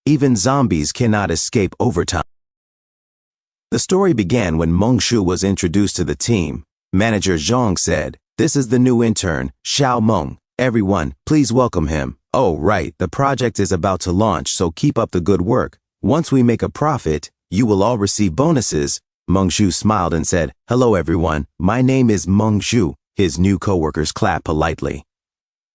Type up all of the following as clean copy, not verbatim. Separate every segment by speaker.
Speaker 1: Even zombies cannot escape overtime. The story began when Meng Shu was introduced to the team. Manager Zhang said, "This is the new intern, Xiao Meng. Everyone, please welcome him. Oh, right, the project is about to launch, so keep up the good work. Once we make a profit, you will all receive bonuses." Meng Shu smiled and said, "Hello everyone, my name is Meng Shu." His new coworkers clapped politely.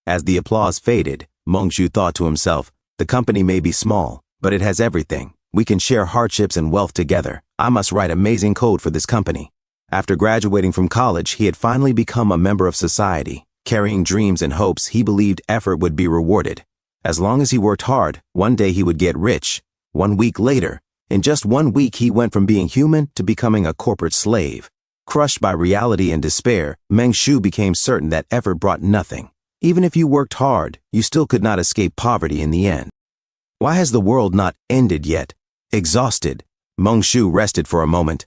Speaker 1: As the applause faded, Meng Shu thought to himself, "The company may be small, but it has everything. We can share hardships and wealth together. I must write amazing code for this company." After graduating from college, he had finally become a member of society. Carrying dreams and hopes, he believed effort would be rewarded. As long as he worked hard, one day he would get rich. 1 week later, in just 1 week, he went from being human to becoming a corporate slave. Crushed by reality and despair, Meng Shu became certain that effort brought nothing. Even if you worked hard, you still could not escape poverty in the end. Why has the world not ended yet? Exhausted, Meng Shu rested for a moment.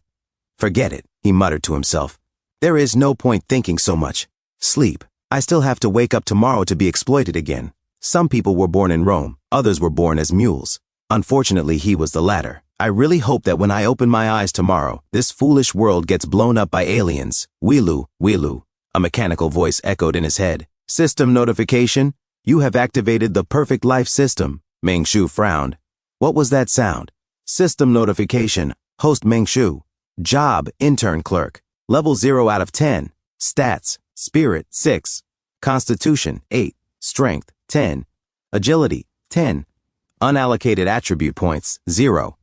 Speaker 1: "Forget it," he muttered to himself. "There is no point thinking so much. Sleep. I still have to wake up tomorrow to be exploited again." Some people were born in Rome, others were born as mules. Unfortunately, he was the latter. "I really hope that when I open my eyes tomorrow, this foolish world gets blown up by aliens. Wheelu, Wheelu," a mechanical voice echoed in his head. "System notification. You have activated the perfect life system." Meng Shu frowned. What was that sound? System notification. Host Meng Shu. Job, intern clerk. Level 0 out of 10. Stats, spirit, 6. Constitution, 8. Strength, 10. Agility, 10. Unallocated attribute points, 0.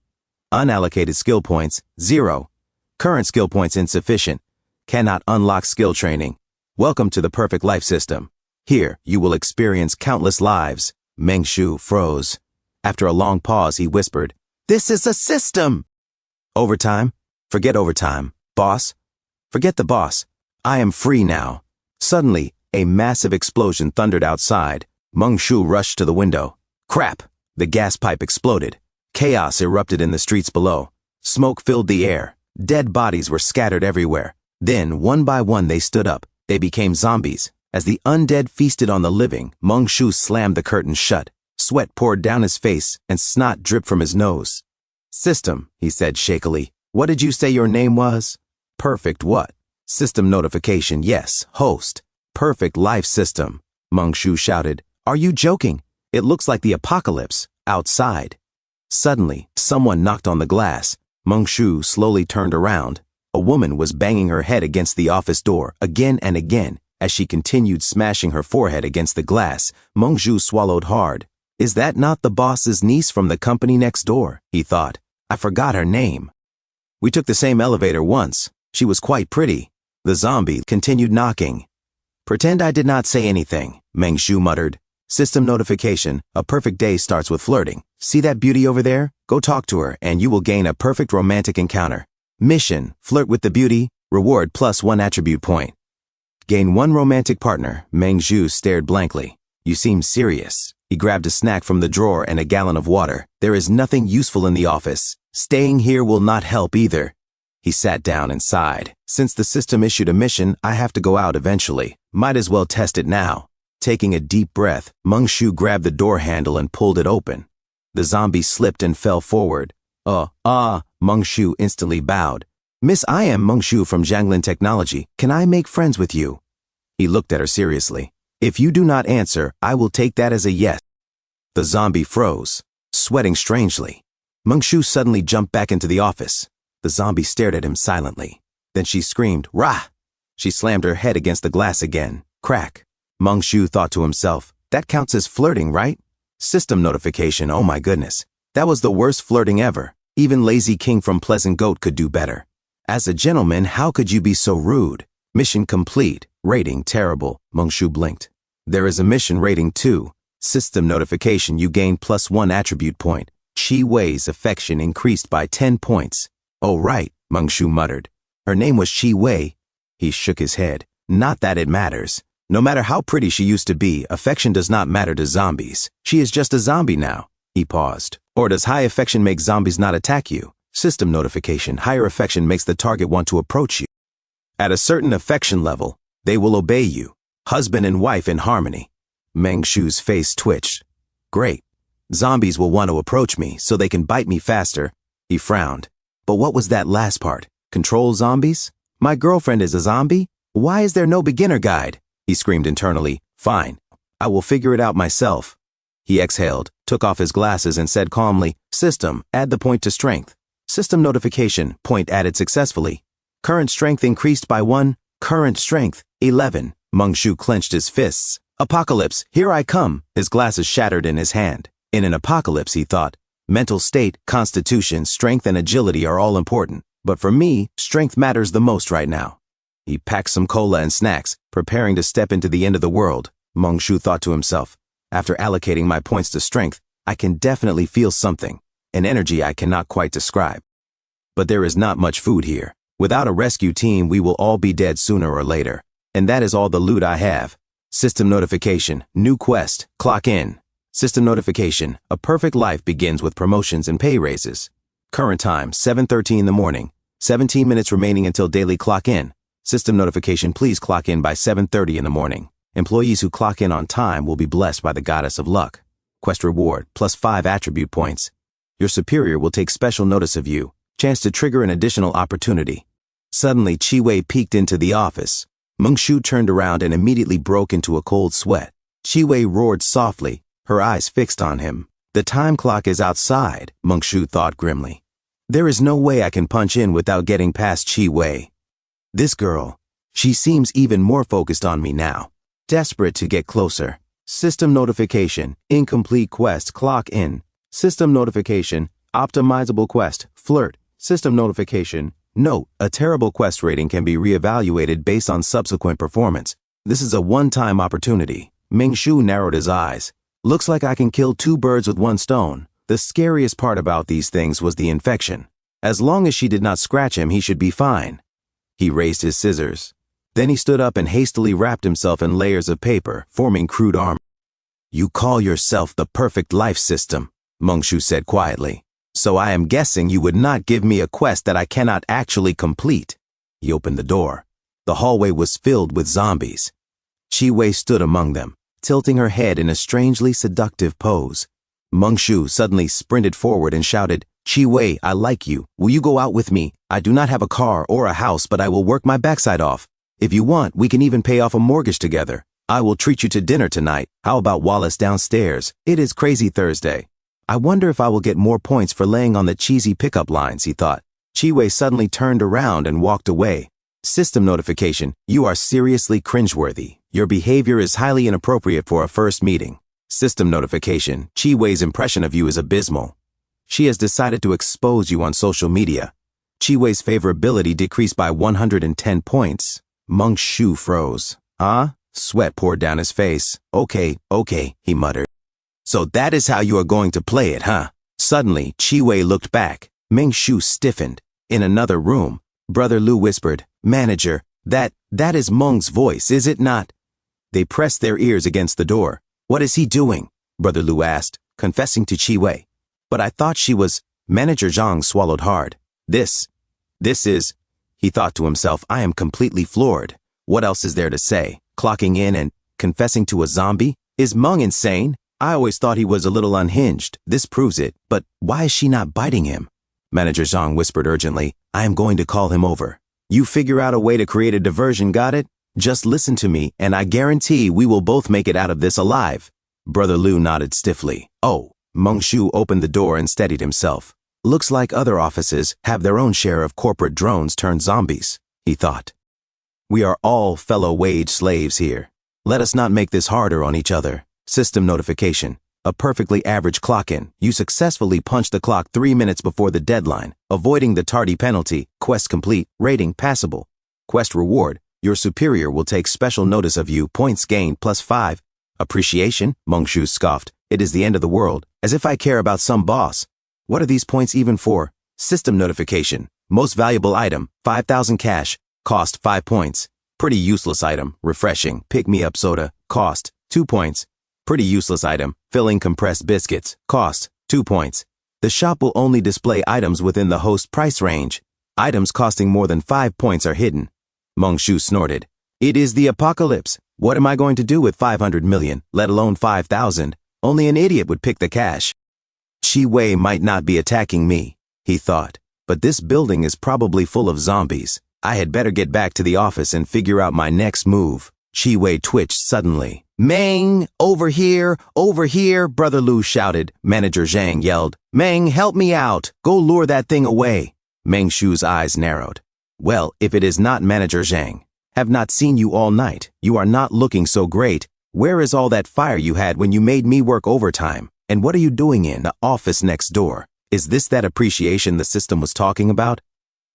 Speaker 1: Unallocated skill points, 0. Current skill points insufficient. Cannot unlock skill training. Welcome to the perfect life system. Here, you will experience countless lives. Meng Shu froze. After a long pause, he whispered, "This is a system!" Overtime? Forget overtime. Boss? Forget the boss. I am free now. Suddenly, a massive explosion thundered outside. Meng Shu rushed to the window. Crap! The gas pipe exploded. Chaos erupted in the streets below. Smoke filled the air. Dead bodies were scattered everywhere. Then, one by one, they stood up. They became zombies. As the undead feasted on the living, Meng Shu slammed the curtains shut. Sweat poured down his face and snot dripped from his nose. "System," he said shakily. "What did you say your name was?" "Perfect what?" "System notification, yes. Host. Perfect life system." Meng Shu shouted. "Are you joking? It looks like the apocalypse. Outside." Suddenly, someone knocked on the glass. Meng Shu slowly turned around. A woman was banging her head against the office door again and again. As she continued smashing her forehead against the glass, Meng Shu swallowed hard. "Is that not the boss's niece from the company next door?" he thought. "I forgot her name. We took the same elevator once. She was quite pretty." The zombie continued knocking. "Pretend I did not say anything," Meng Shu muttered. "System notification. A perfect day starts with flirting. See that beauty over there? Go talk to her and you will gain a perfect romantic encounter. Mission, flirt with the beauty. Reward +1 attribute point. Gain 1 romantic partner." Meng Shu stared blankly. "You seem serious." He grabbed a snack from the drawer and a gallon of water. "There is nothing useful in the office. Staying here will not help either." He sat down and sighed. "Since the system issued a mission, I have to go out eventually. Might as well test it now." Taking a deep breath, Meng Shu grabbed the door handle and pulled it open. The zombie slipped and fell forward. Meng Shu instantly bowed. "Miss, I am Meng Shu from Jianglin Technology. Can I make friends with you?" He looked at her seriously. "If you do not answer, I will take that as a yes." The zombie froze, sweating strangely. Meng Shu suddenly jumped back into the office. The zombie stared at him silently. Then she screamed, "Rah!" She slammed her head against the glass again. Crack. Meng Shu thought to himself, "That counts as flirting, right? System notification, oh my goodness. That was the worst flirting ever. Even Lazy King from Pleasant Goat could do better. As a gentleman, how could you be so rude?" Mission complete. Rating terrible. Meng Shu blinked. "There is a mission rating too. System notification, you gain +1 attribute point. Chi Wei's affection increased by 10 points. "Oh right," Meng Shu muttered. "Her name was Chi Wei." He shook his head. "Not that it matters. No matter how pretty she used to be, affection does not matter to zombies. She is just a zombie now." He paused. "Or does high affection make zombies not attack you?" System notification, higher affection makes the target want to approach you. At a certain affection level, they will obey you. Husband and wife in harmony. Meng Shu's face twitched. "Great. Zombies will want to approach me so they can bite me faster. He frowned. But what was that last part? Control zombies? My girlfriend is a zombie? Why is there no beginner guide? He screamed internally. Fine. I will figure it out myself. He exhaled, took off his glasses and said calmly, System, add the point to strength. System notification, point added successfully. Current strength increased by 1. Current strength, 11. Meng-Shu clenched his fists. Apocalypse, here I come. His glasses shattered in his hand. In an apocalypse, he thought, mental state, constitution, strength, and agility are all important. But for me, strength matters the most right now. He packed some cola and snacks, preparing to step into the end of the world. Meng-Shu thought to himself, after allocating my points to strength, I can definitely feel something, an energy I cannot quite describe. But there is not much food here. Without a rescue team, we will all be dead sooner or later. And that is all the loot I have. System notification, new quest, clock in. System notification, a perfect life begins with promotions and pay raises. Current time, 7:13 in the morning. 17 minutes remaining until daily clock in. System notification, please clock in by 7:30 in the morning. Employees who clock in on time will be blessed by the goddess of luck. Quest reward, +5 attribute points. Your superior will take special notice of you. Chance to trigger an additional opportunity. Suddenly, Chi-Wei peeked into the office. Meng-Shu turned around and immediately broke into a cold sweat. Chi-Wei roared softly, her eyes fixed on him. The time clock is outside, Meng-Shu thought grimly. There is no way I can punch in without getting past Chi-Wei. This girl, she seems even more focused on me now. Desperate to get closer. System notification, incomplete quest, clock in. System notification, optimizable quest, flirt. System notification, note, a terrible quest rating can be reevaluated based on subsequent performance. This is a one-time opportunity. Meng-Shu narrowed his eyes. Looks like I can kill 2 birds with 1 stone. The scariest part about these things was the infection. As long as she did not scratch him, he should be fine. He raised his scissors. Then he stood up and hastily wrapped himself in layers of paper, forming crude armor. You call yourself the perfect life system, Meng-Shu said quietly. So I am guessing you would not give me a quest that I cannot actually complete. He opened the door. The hallway was filled with zombies. Chi-Wei stood among them, tilting her head in a strangely seductive pose. Meng-Shu suddenly sprinted forward and shouted, Chi-Wei, I like you. Will you go out with me? I do not have a car or a house, but I will work my backside off. If you want, we can even pay off a mortgage together. I will treat you to dinner tonight. How about Wallace downstairs? It is Crazy Thursday. I wonder if I will get more points for laying on the cheesy pickup lines, he thought. Chi-Wei suddenly turned around and walked away. System notification, you are seriously cringeworthy. Your behavior is highly inappropriate for a first meeting. System notification, Chi-Wei's impression of you is abysmal. She has decided to expose you on social media. Chi-Wei's favorability decreased by 110 points. Meng-Shu froze. Huh? Sweat poured down his face. Okay, he muttered. So that is how you are going to play it, huh? Suddenly, Chi-Wei looked back. Meng-Shu stiffened. In another room, Brother Lu whispered, Manager, that is Meng's voice, is it not? They pressed their ears against the door. What is he doing? Brother Lu asked, confessing to Chi-Wei. But I thought she was... Manager Zhang swallowed hard. This is... He thought to himself, I am completely floored. What else is there to say? Clocking in and confessing to a zombie? Is Meng insane? I always thought he was a little unhinged. This proves it. But why is she not biting him? Manager Zhang whispered urgently, I am going to call him over. You figure out a way to create a diversion, got it? Just listen to me, and I guarantee we will both make it out of this alive. Brother Lu nodded stiffly. Oh. Meng-Shu opened the door and steadied himself. Looks like other offices have their own share of corporate drones turned zombies, he thought. We are all fellow wage slaves here. Let us not make this harder on each other. System notification. A perfectly average clock-in. You successfully punched the clock 3 minutes before the deadline, avoiding the tardy penalty. Quest complete. Rating passable. Quest reward. Your superior will take special notice of you. Points gained +5. Appreciation? Meng-Shu scoffed. It is the end of the world. As if I care about some boss. What are these points even for? System notification. Most valuable item. 5,000 cash. Cost 5 points. Pretty useless item. Refreshing. Pick-me-up soda. Cost 2 points. Pretty useless item. Filling compressed biscuits. Cost 2 points. The shop will only display items within the host price range. Items costing more than 5 points are hidden. Meng-Shu snorted. It is the apocalypse. What am I going to do with 500 million, let alone 5,000? Only an idiot would pick the cash. Chi Wei might not be attacking me, he thought, but this building is probably full of zombies. I had better get back to the office and figure out my next move. Chi Wei twitched suddenly. Meng, over here, Brother Lu shouted. Manager Zhang yelled, Meng, help me out. Go lure that thing away. Meng Shu's eyes narrowed. Well, if it is not Manager Zhang. Have not seen you all night. You are not looking so great. Where is all that fire you had when you made me work overtime? And what are you doing in the office next door? Is this that appreciation the system was talking about?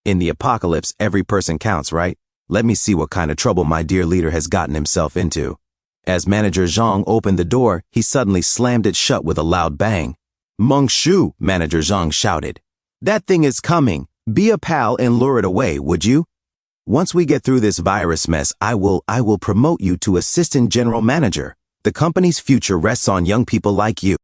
Speaker 1: In the apocalypse, every person counts, right? Let me see what kind of trouble my dear leader has gotten himself into. As Manager Zhang opened the door, he suddenly slammed it shut with a loud bang. Meng Shu, Manager Zhang shouted. That thing is coming. Be a pal and lure it away, would you? Once we get through this virus mess, I will promote you to Assistant General Manager. The company's future rests on young people like you.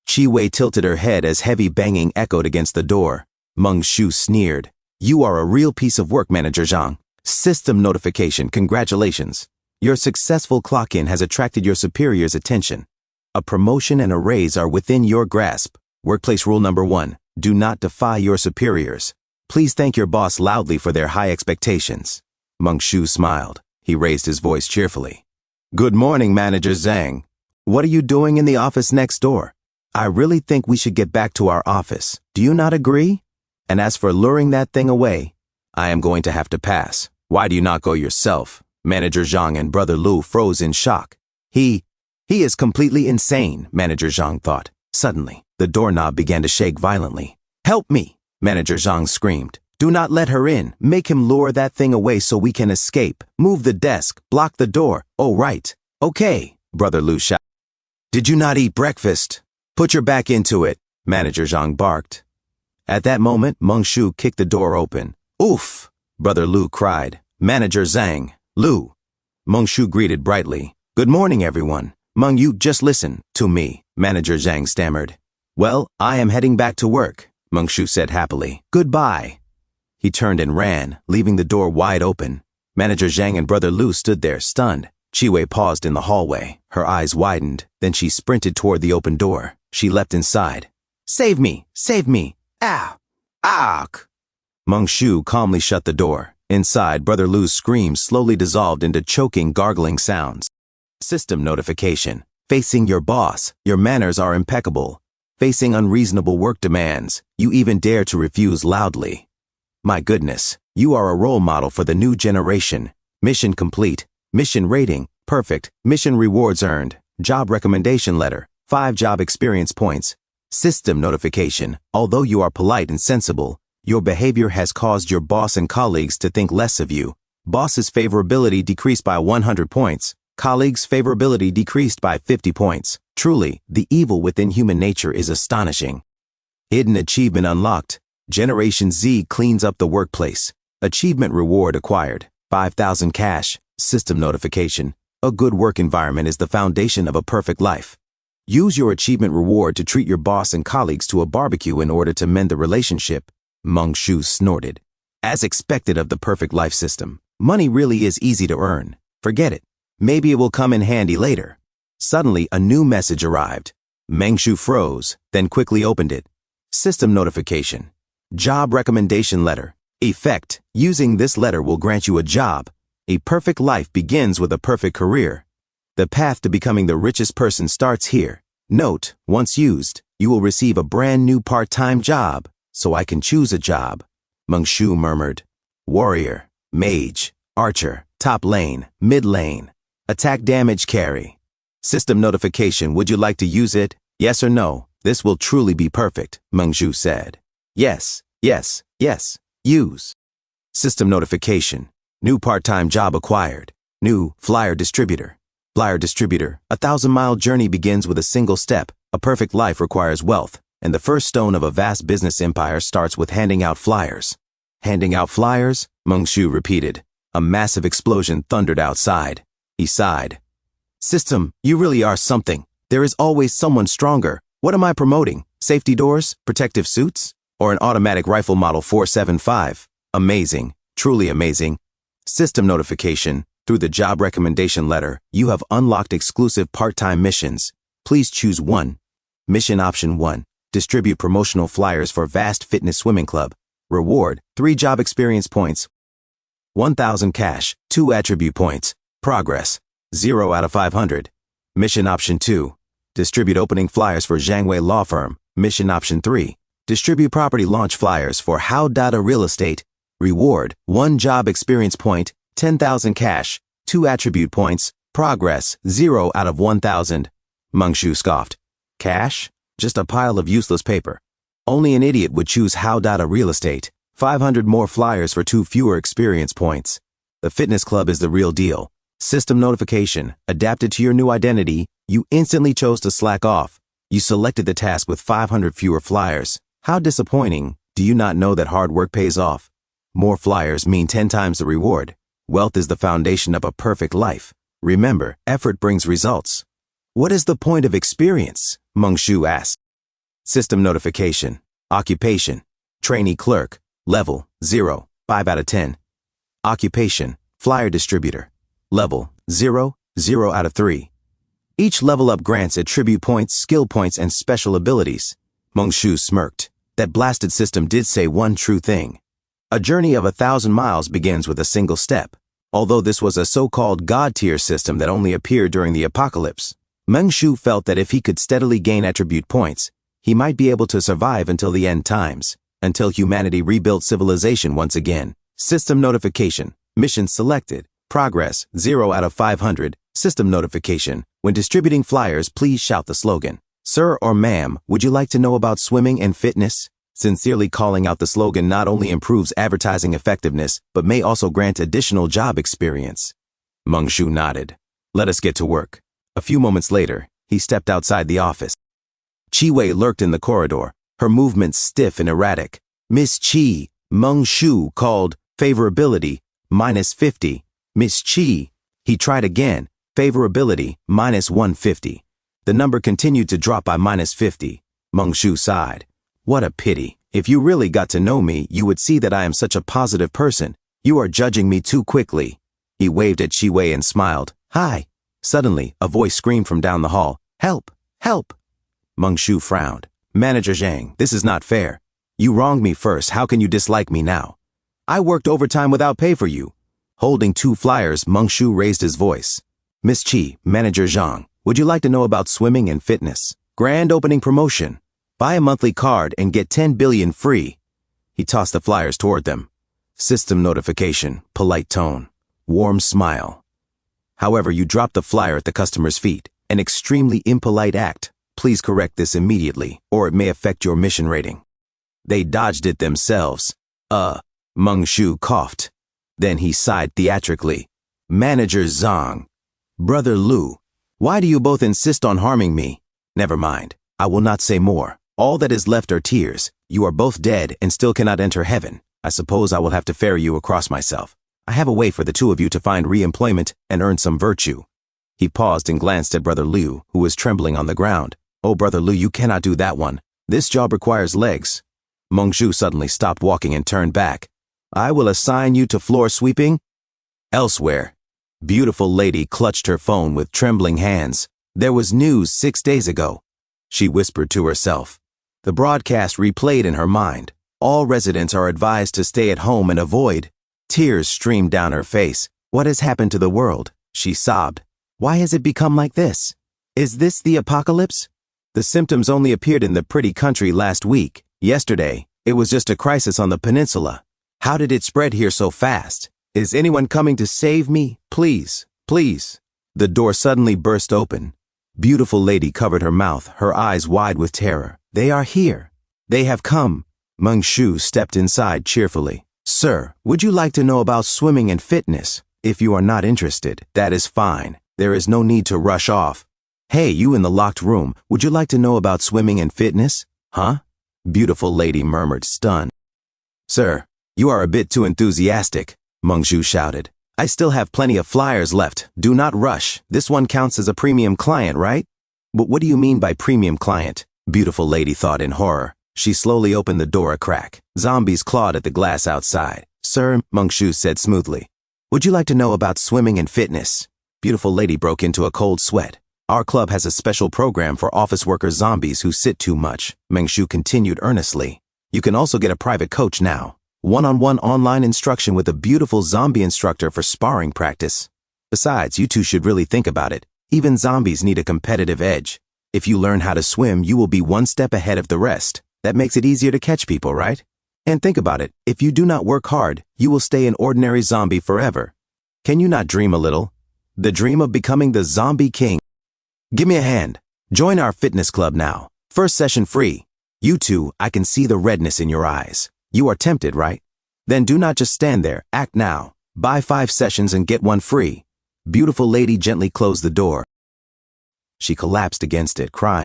Speaker 1: Chi Wei tilted her head as heavy banging echoed against the door. Meng Shu sneered. You are a real piece of work, Manager Zhang. System notification, congratulations. Your successful clock-in has attracted your superior's attention. A promotion and a raise are within your grasp. Workplace rule number 1, do not defy your superiors. Please thank your boss loudly for their high expectations. Meng Shu smiled. He raised his voice cheerfully. Good morning, Manager Zhang. What are you doing in the office next door? I really think we should get back to our office. Do you not agree? And as for luring that thing away, I am going to have to pass. Why do you not go yourself? Manager Zhang and Brother Lu froze in shock. He is completely insane, Manager Zhang thought. Suddenly, the doorknob began to shake violently. Help me, Manager Zhang screamed. Do not let her in. Make him lure that thing away so we can escape. Move the desk. Block the door. Oh, right. Okay, Brother Lu shouted. Did you not eat breakfast? Put your back into it, Manager Zhang barked. At that moment, Meng Shu kicked the door open. Oof, Brother Lu cried. Manager Zhang, Lu. Meng Shu greeted brightly. Good morning, everyone. Meng, you just listen to me, Manager Zhang stammered. Well, I am heading back to work, Meng Shu said happily. Goodbye. He turned and ran, leaving the door wide open. Manager Zhang and Brother Lu stood there, stunned. Chi Wei paused in the hallway. Her eyes widened. Then she sprinted toward the open door. She leapt inside. Save me! Save me! Ow! Ah! Meng Shu calmly shut the door. Inside, Brother Lu's screams slowly dissolved into choking, gargling sounds. System notification. Facing your boss, your manners are impeccable. Facing unreasonable work demands, you even dare to refuse loudly. My goodness, you are a role model for the new generation. Mission complete. Mission rating, perfect. Mission rewards earned. Job recommendation letter, 5 job experience points. System notification. Although you are polite and sensible, your behavior has caused your boss and colleagues to think less of you. Boss's favorability decreased by 100 points. Colleagues' favorability decreased by 50 points. Truly, the evil within human nature is astonishing. Hidden achievement unlocked. Generation Z cleans up the workplace. Achievement reward acquired. 5,000 cash. System notification. A good work environment is the foundation of a perfect life. Use your achievement reward to treat your boss and colleagues to a barbecue in order to mend the relationship. Meng Shu snorted. As expected of the perfect life system, money really is easy to earn. Forget it. Maybe it will come in handy later. Suddenly, a new message arrived. Meng Shu froze, then quickly opened it. System notification. Job recommendation letter. Effect. Using this letter will grant you a job. A perfect life begins with a perfect career. The path to becoming the richest person starts here. Note, once used, you will receive a brand new part-time job. So I can choose a job. Meng Shu murmured. Warrior, mage, archer, top lane, mid lane. Attack damage carry. System notification, would you like to use it? Yes or no? This will truly be perfect, Meng Shu said. Yes, yes, yes, use. System notification. New part-time job acquired. New flyer distributor. Flyer distributor. A 1,000-mile journey begins with a single step. A perfect life requires wealth. And the first stone of a vast business empire starts with handing out flyers. Handing out flyers? Meng Shu repeated. A massive explosion thundered outside. He sighed. System, you really are something. There is always someone stronger. What am I promoting? Safety doors? Protective suits? Or an automatic rifle model 475? Amazing. Truly amazing. System notification. Through the job recommendation letter, you have unlocked exclusive part-time missions. Please choose one. Mission option 1. Distribute promotional flyers for Vast Fitness Swimming Club. Reward, 3 job experience points. 1,000 cash, 2 attribute points. Progress, 0 out of 500. Mission Option 2. Distribute opening flyers for Zhangwei Law Firm. Mission Option 3. Distribute property launch flyers for How Data Real Estate. Reward, 1 job experience point, 10,000 cash, 2 attribute points. Progress, 0 out of 1,000. Mengshu scoffed. Cash? Just a pile of useless paper. Only an idiot would choose How Data Real Estate. 500 more flyers for 2 fewer experience points. The fitness club is the real deal. System notification, adapted to your new identity. You instantly chose to slack off. You selected the task with 500 fewer flyers. How disappointing. Do you not know that hard work pays off? More flyers mean 10 times the reward. Wealth is the foundation of a perfect life. Remember, effort brings results. What is the point of experience? Mengshu asked. System notification. Occupation. Trainee clerk. Level 0, 5 out of 10. Occupation. Flyer distributor. Level 0, 0 out of 3. Each level up grants attribute points, skill points, and special abilities. Mengshu smirked. That blasted system did say one true thing. A journey of 1,000 miles begins with a single step. Although this was a so-called God-tier system that only appeared during the apocalypse, Mengshu felt that if he could steadily gain attribute points, he might be able to survive until the end times, until humanity rebuilt civilization once again. System notification. Mission selected. Progress, 0 out of 500. System notification. When distributing flyers, please shout the slogan. Sir or ma'am, would you like to know about swimming and fitness? Sincerely calling out the slogan not only improves advertising effectiveness, but may also grant additional job experience. Mengshu nodded. Let us get to work. A few moments later, he stepped outside the office. Chi-Wei lurked in the corridor, her movements stiff and erratic. Miss Chi, Mengshu called, favorability, -50. Miss Chi. He tried again, favorability, -150. The number continued to drop by -50. Mengshu sighed. What a pity. If you really got to know me, you would see that I am such a positive person. You are judging me too quickly. He waved at Chi-Wei and smiled. Hi. Suddenly, a voice screamed from down the hall. Help! Help! Mengshu frowned. Manager Zhang, this is not fair. You wronged me first. How can you dislike me now? I worked overtime without pay for you. Holding 2 flyers, Mengshu raised his voice. Miss Chi, Manager Zhang, would you like to know about swimming and fitness? Grand opening promotion. Buy a monthly card and get 10 billion free. He tossed the flyers toward them. System notification, polite tone, warm smile. However, you dropped the flyer at the customer's feet, an extremely impolite act. Please correct this immediately, or it may affect your mission rating. They dodged it themselves. Mengshu coughed. Then he sighed theatrically. Manager Zhang. Brother Lu, why do you both insist on harming me? Never mind. I will not say more. All that is left are tears. You are both dead and still cannot enter heaven. I suppose I will have to ferry you across myself. I have a way for the 2 of you to find re-employment and earn some virtue. He paused and glanced at Brother Liu, who was trembling on the ground. Oh, Brother Liu, you cannot do that one. This job requires legs. Mengshu suddenly stopped walking and turned back. I will assign you to floor sweeping. Elsewhere. Beautiful lady clutched her phone with trembling hands. There was news 6 days ago. She whispered to herself. The broadcast replayed in her mind. All residents are advised to stay at home and avoid. Tears streamed down her face. What has happened to the world? She sobbed. Why has it become like this? Is this the apocalypse? The symptoms only appeared in the pretty country last week. Yesterday, it was just a crisis on the peninsula. How did it spread here so fast? Is anyone coming to save me? Please, please. The door suddenly burst open. Beautiful lady covered her mouth, her eyes wide with terror. They are here. They have come. Mengshu stepped inside cheerfully. Sir, would you like to know about swimming and fitness? If you are not interested, that is fine. There is no need to rush off. Hey, you in the locked room, would you like to know about swimming and fitness? Huh? Beautiful lady murmured, stunned. Sir, you are a bit too enthusiastic, Mengshu shouted. I still have plenty of flyers left. Do not rush. This one counts as a premium client, right? But what do you mean by premium client? Beautiful lady thought in horror. She slowly opened the door a crack. Zombies clawed at the glass outside. Sir, Mengshu said smoothly. Would you like to know about swimming and fitness? Beautiful lady broke into a cold sweat. Our club has a special program for office worker zombies who sit too much, Mengshu continued earnestly. You can also get a private coach now. One-on-one online instruction with a beautiful zombie instructor for sparring practice. Besides, you two should really think about it. Even zombies need a competitive edge. If you learn how to swim, you will be one step ahead of the rest. That makes it easier to catch people, right? And think about it. If you do not work hard, you will stay an ordinary zombie forever. Can you not dream a little? The dream of becoming the zombie king. Give me a hand. Join our fitness club now. First session free. You two, I can see the redness in your eyes. You are tempted, right? Then do not just stand there. Act now. Buy 5 sessions and get 1 free. Beautiful lady gently closed the door. She collapsed against it, crying.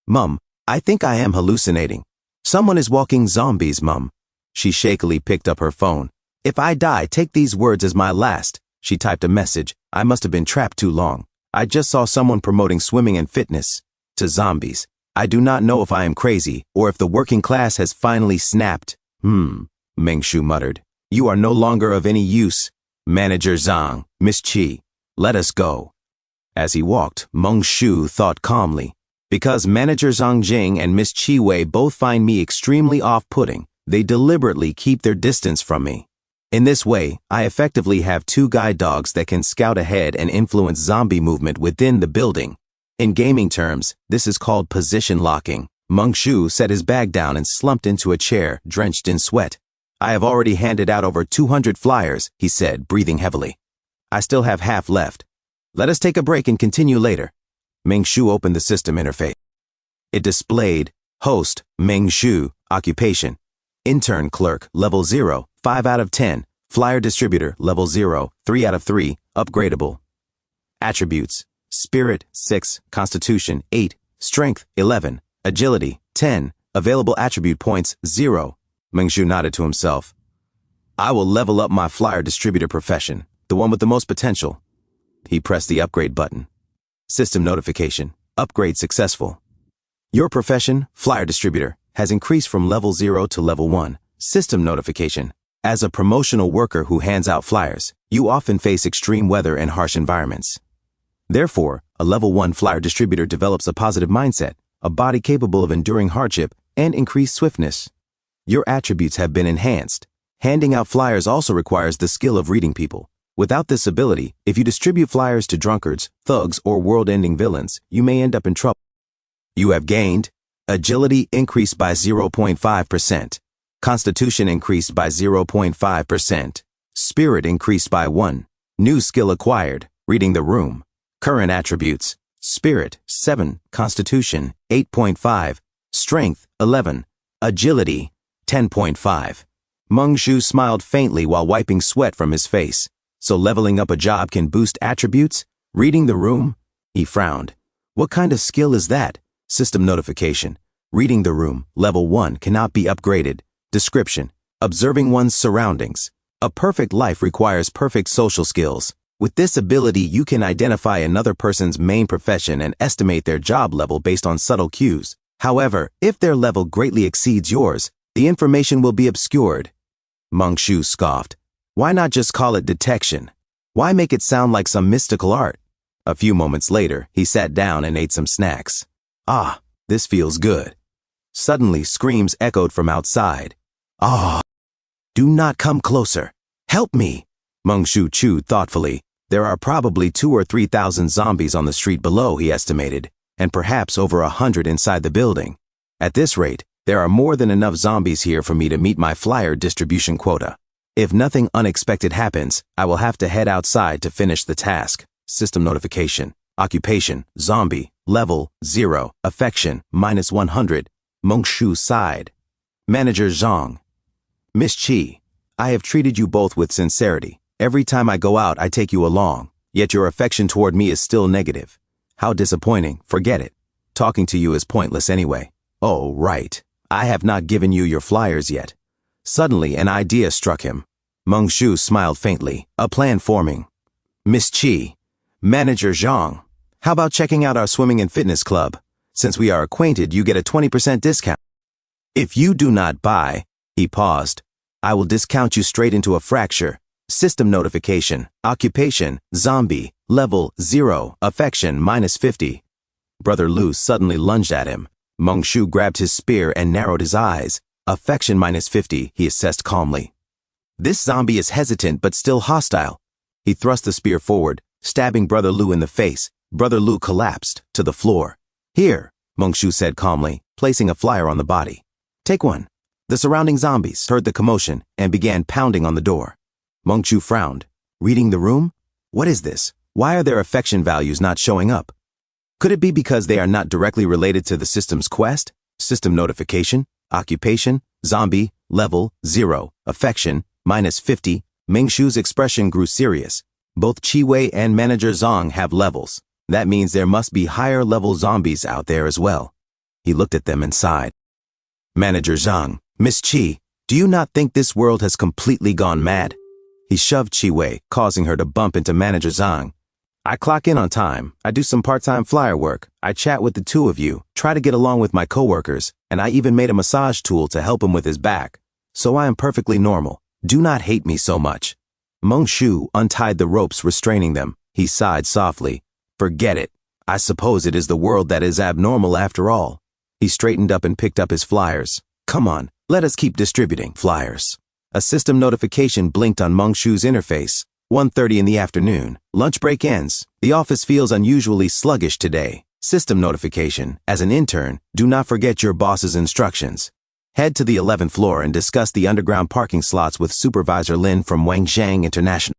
Speaker 1: Mum, I think I am hallucinating. Someone is walking zombies, Mum. She shakily picked up her phone. If I die, take these words as my last. She typed a message. I must have been trapped too long. I just saw someone promoting swimming and fitness to zombies. I do not know if I am crazy or if the working class has finally snapped. Mengshu muttered. You are no longer of any use. Manager Zhang, Miss Chi, let us go. As he walked, Mengshu thought calmly. Because Manager Zhang Jing and Miss Chi Wei both find me extremely off-putting, they deliberately keep their distance from me. In this way, I effectively have 2 guide dogs that can scout ahead and influence zombie movement within the building. In gaming terms, this is called position locking. Mengshu set his bag down and slumped into a chair, drenched in sweat. I have already handed out over 200 flyers, he said, breathing heavily. I still have half left. Let us take a break and continue later. Mengshu opened the system interface. It displayed, Host, Mengshu, Occupation, Intern Clerk, Level 0, 5 out of 10, Flyer Distributor, Level 0, 3 out of 3, Upgradable. Attributes, Spirit, 6, Constitution, 8, Strength, 11, Agility, 10, Available Attribute Points, 0. Mengshu nodded to himself. I will level up my Flyer Distributor profession, the one with the most potential. He pressed the upgrade button. System notification, upgrade successful. Your profession, Flyer Distributor, has increased from level 0 to level 1. System notification. As a promotional worker who hands out flyers, you often face extreme weather and harsh environments. Therefore, a level 1 flyer distributor develops a positive mindset, a body capable of enduring hardship, and increased swiftness. Your attributes have been enhanced. Handing out flyers also requires the skill of reading people. Without this ability, if you distribute flyers to drunkards, thugs, or world-ending villains, you may end up in trouble. You have gained agility increased by 0.5%, constitution increased by 0.5%, spirit increased by 1, new skill acquired, reading the room, current attributes, spirit, 7, constitution, 8.5, strength, 11, agility, 10.5. Mengshu smiled faintly while wiping sweat from his face. So leveling up a job can boost attributes? Reading the room? He frowned. What kind of skill is that? System notification. Reading the room, level 1, cannot be upgraded. Description. Observing one's surroundings. A perfect life requires perfect social skills. With this ability, you can identify another person's main profession and estimate their job level based on subtle cues. However, if their level greatly exceeds yours, the information will be obscured. Mengshu scoffed. Why not just call it detection? Why make it sound like some mystical art? A few moments later, he sat down and ate some snacks. Ah, this feels good. Suddenly, screams echoed from outside. Ah! Do not come closer. Help me! Mengshu chewed thoughtfully. There are probably 2,000 or 3,000 zombies on the street below, he estimated, and perhaps over 100 inside the building. At this rate, there are more than enough zombies here for me to meet my flyer distribution quota. If nothing unexpected happens, I will have to head outside to finish the task. System notification. Occupation, zombie, level, 0, affection, -100. Mengshu sighed. Manager Zhang. Miss Chi, I have treated you both with sincerity. Every time I go out, I take you along, yet your affection toward me is still negative. How disappointing, forget it. Talking to you is pointless anyway. Oh, right. I have not given you your flyers yet. Suddenly, an idea struck him. Mengshu smiled faintly, a plan forming. Miss Chi, Manager Zhang, how about checking out our swimming and fitness club? Since we are acquainted, you get a 20% discount. If you do not buy, he paused, I will discount you straight into a fracture. System notification. Occupation, zombie. Level 0. Affection, -50. Brother Lu suddenly lunged at him. Meng Shu grabbed his spear and narrowed his eyes. Affection -50, he assessed calmly. This zombie is hesitant but still hostile. He thrust the spear forward, stabbing Brother Lu in the face. Brother Lu collapsed to the floor. Here, Meng Shu said calmly, placing a flyer on the body. Take one. The surrounding zombies heard the commotion and began pounding on the door. Meng Shu frowned. Reading the room? What is this? Why are their affection values not showing up? Could it be because they are not directly related to the system's quest? System notification, occupation, zombie, level 0, affection, -50. Meng Shu's expression grew serious. Both Chi Wei and Manager Zhang have levels. That means there must be higher level zombies out there as well. He looked at them and sighed. Manager Zhang, Miss Chi, do you not think this world has completely gone mad? He shoved Chi Wei, causing her to bump into Manager Zhang. I clock in on time, I do some part-time flyer work, I chat with the two of you, try to get along with my coworkers, and I even made a massage tool to help him with his back. So I am perfectly normal. Do not hate me so much. Meng Shu untied the ropes restraining them. He sighed softly. Forget it. I suppose it is the world that is abnormal after all. He straightened up and picked up his flyers. Come on, let us keep distributing flyers. A system notification blinked on Meng Shu's interface. 1:30 in the afternoon. Lunch break ends. The office feels unusually sluggish today. System notification. As an intern, do not forget your boss's instructions. Head to the 11th floor and discuss the underground parking slots with Supervisor Lin from Wangzhang International.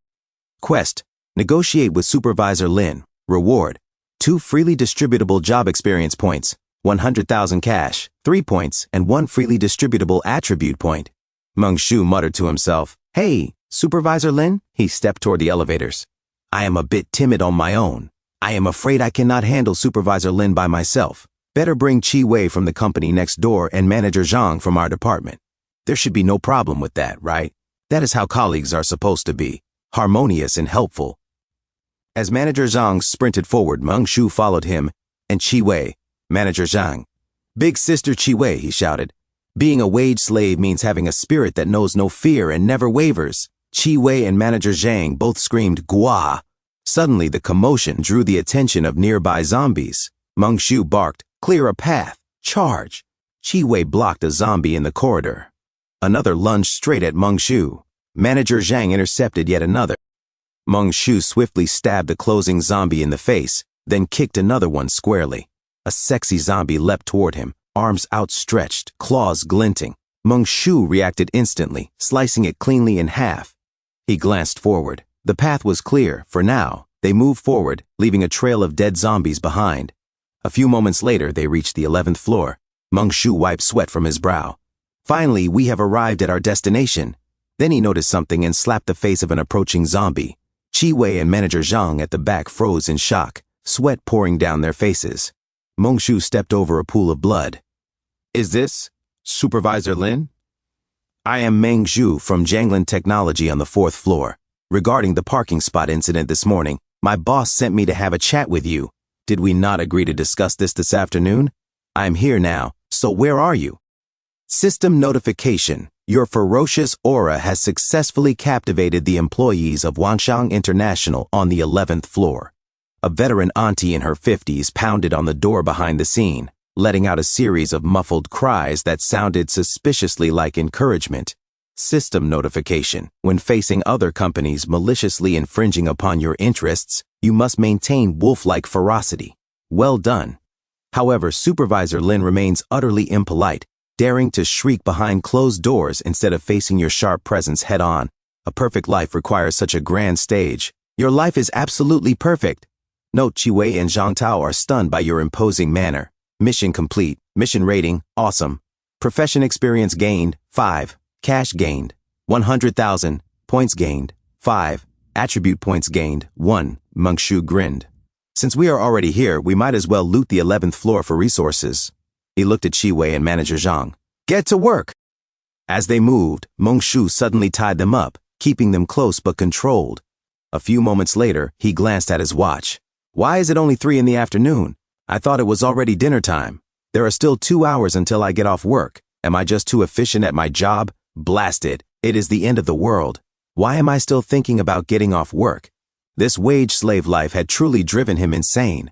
Speaker 1: Quest. Negotiate with Supervisor Lin. Reward. 2 freely distributable job experience points, 100,000 cash, 3 points, and 1 freely distributable attribute point. Meng Shu muttered to himself, Hey, Supervisor Lin? He stepped toward the elevators. I am a bit timid on my own. I am afraid I cannot handle Supervisor Lin by myself. Better bring Chi Wei from the company next door and Manager Zhang from our department. There should be no problem with that, right? That is how colleagues are supposed to be, harmonious and helpful. As Manager Zhang sprinted forward, Meng Shu followed him, and Chi Wei, Manager Zhang. Big Sister Chi Wei, he shouted. Being a wage slave means having a spirit that knows no fear and never wavers. Chi Wei and Manager Zhang both screamed, Gua! Suddenly, the commotion drew the attention of nearby zombies. Meng Shu barked, Clear a path. Charge. Chi Wei blocked a zombie in the corridor. Another lunged straight at Meng Shu. Manager Zhang intercepted yet another. Meng Shu swiftly stabbed a closing zombie in the face, then kicked another one squarely. A sexy zombie leapt toward him, arms outstretched, claws glinting. Meng Shu reacted instantly, slicing it cleanly in half. He glanced forward. The path was clear, for now. They moved forward, leaving a trail of dead zombies behind. A few moments later, they reached the 11th floor. Meng Shu wiped sweat from his brow. Finally, we have arrived at our destination. Then he noticed something and slapped the face of an approaching zombie. Chi Wei and Manager Zhang at the back froze in shock, sweat pouring down their faces. Meng Shu stepped over a pool of blood. Is this Supervisor Lin? I am Meng Zhu from Jianglin Technology on the 4th floor. Regarding the parking spot incident this morning, my boss sent me to have a chat with you. Did we not agree to discuss this afternoon? I'm here now, so where are you? System notification. Your ferocious aura has successfully captivated the employees of Wangzhang International on the 11th floor. A veteran auntie in her 50s pounded on the door behind the scene, letting out a series of muffled cries that sounded suspiciously like encouragement. System notification. When facing other companies maliciously infringing upon your interests, you must maintain wolf-like ferocity. Well done. However, Supervisor Lin remains utterly impolite, daring to shriek behind closed doors instead of facing your sharp presence head-on. A perfect life requires such a grand stage. Your life is absolutely perfect. Note Chi Wei and Zhang Tao are stunned by your imposing manner. Mission complete. Mission rating, awesome. Profession experience gained, 5. Cash gained, 100,000. Points gained, 5. Attribute points gained, 1. Meng Shu grinned. Since we are already here, we might as well loot the 11th floor for resources. He looked at Chi Wei and Manager Zhang. Get to work! As they moved, Meng Shu suddenly tied them up, keeping them close but controlled. A few moments later, he glanced at his watch. Why is it only 3 in the afternoon? I thought it was already dinner time. There are still 2 hours until I get off work. Am I just too efficient at my job? Blast it. It is the end of the world. Why am I still thinking about getting off work? This wage slave life had truly driven him insane.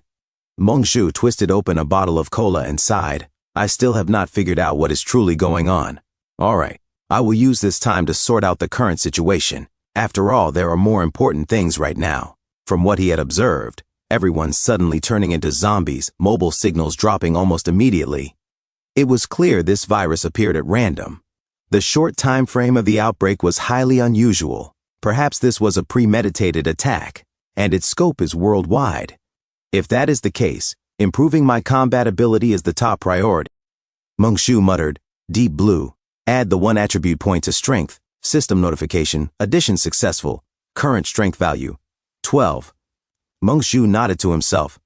Speaker 1: Mongshu twisted open a bottle of cola and sighed. I still have not figured out what is truly going on. All right, I will use this time to sort out the current situation. After all, there are more important things right now. From what he had observed, everyone suddenly turning into zombies, mobile signals dropping almost immediately. It was clear this virus appeared at random. The short time frame of the outbreak was highly unusual. Perhaps this was a premeditated attack, and its scope is worldwide. If that is the case, improving my combat ability is the top priority. Mongshu muttered, Deep Blue. Add the 1 attribute point to strength. System notification. Addition successful. Current strength value 12. Mongshu nodded to himself.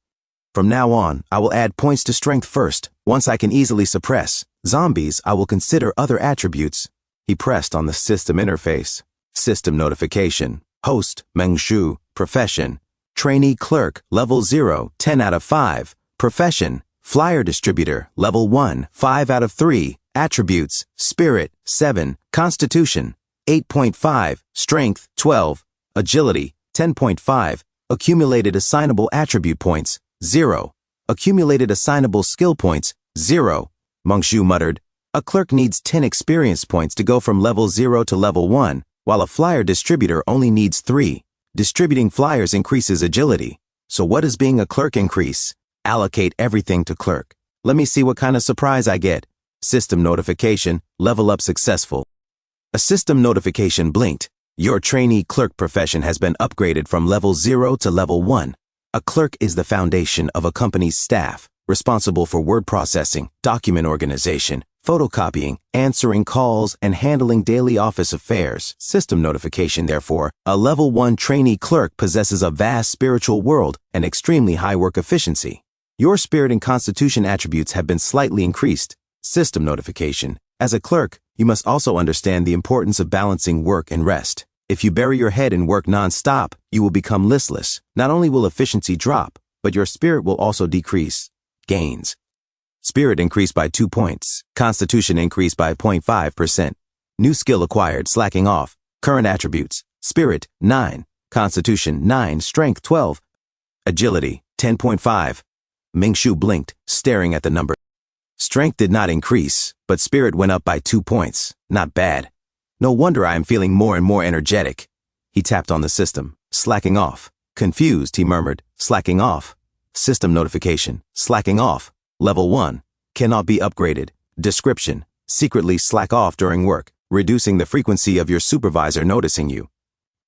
Speaker 1: From now on, I will add points to strength first. Once I can easily suppress zombies, I will consider other attributes. He pressed on the system interface. System notification. Host, Mongshu. Profession. Trainee clerk, level 0, 10 out of 5. Profession. Flyer distributor, level 1, 5 out of 3. Attributes, Spirit, 7. Constitution, 8.5. Strength, 12. Agility, 10.5. Accumulated assignable attribute points, 0. Accumulated assignable skill points, 0. Mongshu muttered, a clerk needs 10 experience points to go from level 0 to level 1, while a flyer distributor only needs 3. Distributing flyers increases agility. So what does being a clerk increase? Allocate everything to clerk. Let me see what kind of surprise I get. System notification, level up successful. A system notification blinked. Your trainee clerk profession has been upgraded from level 0 to level 1. A clerk is the foundation of a company's staff, responsible for word processing, document organization, photocopying, answering calls, and handling daily office affairs. System notification, therefore, a level 1 trainee clerk possesses a vast spiritual world and extremely high work efficiency. Your spirit and constitution attributes have been slightly increased. System notification. As a clerk, you must also understand the importance of balancing work and rest. If you bury your head in work non-stop, you will become listless. Not only will efficiency drop, but your spirit will also decrease. Gains. Spirit increased by 2 points. Constitution increased by 0.5%. New skill acquired, slacking off. Current attributes. Spirit, 9. Constitution, 9. Strength, 12. Agility, 10.5. Mongshu blinked, staring at the number. Strength did not increase, but spirit went up by 2 points. Not bad. No wonder I am feeling more and more energetic. He tapped on the system. Slacking off. Confused, he murmured. Slacking off. System notification. Slacking off. Level 1. Cannot be upgraded. Description. Secretly slack off during work, reducing the frequency of your supervisor noticing you.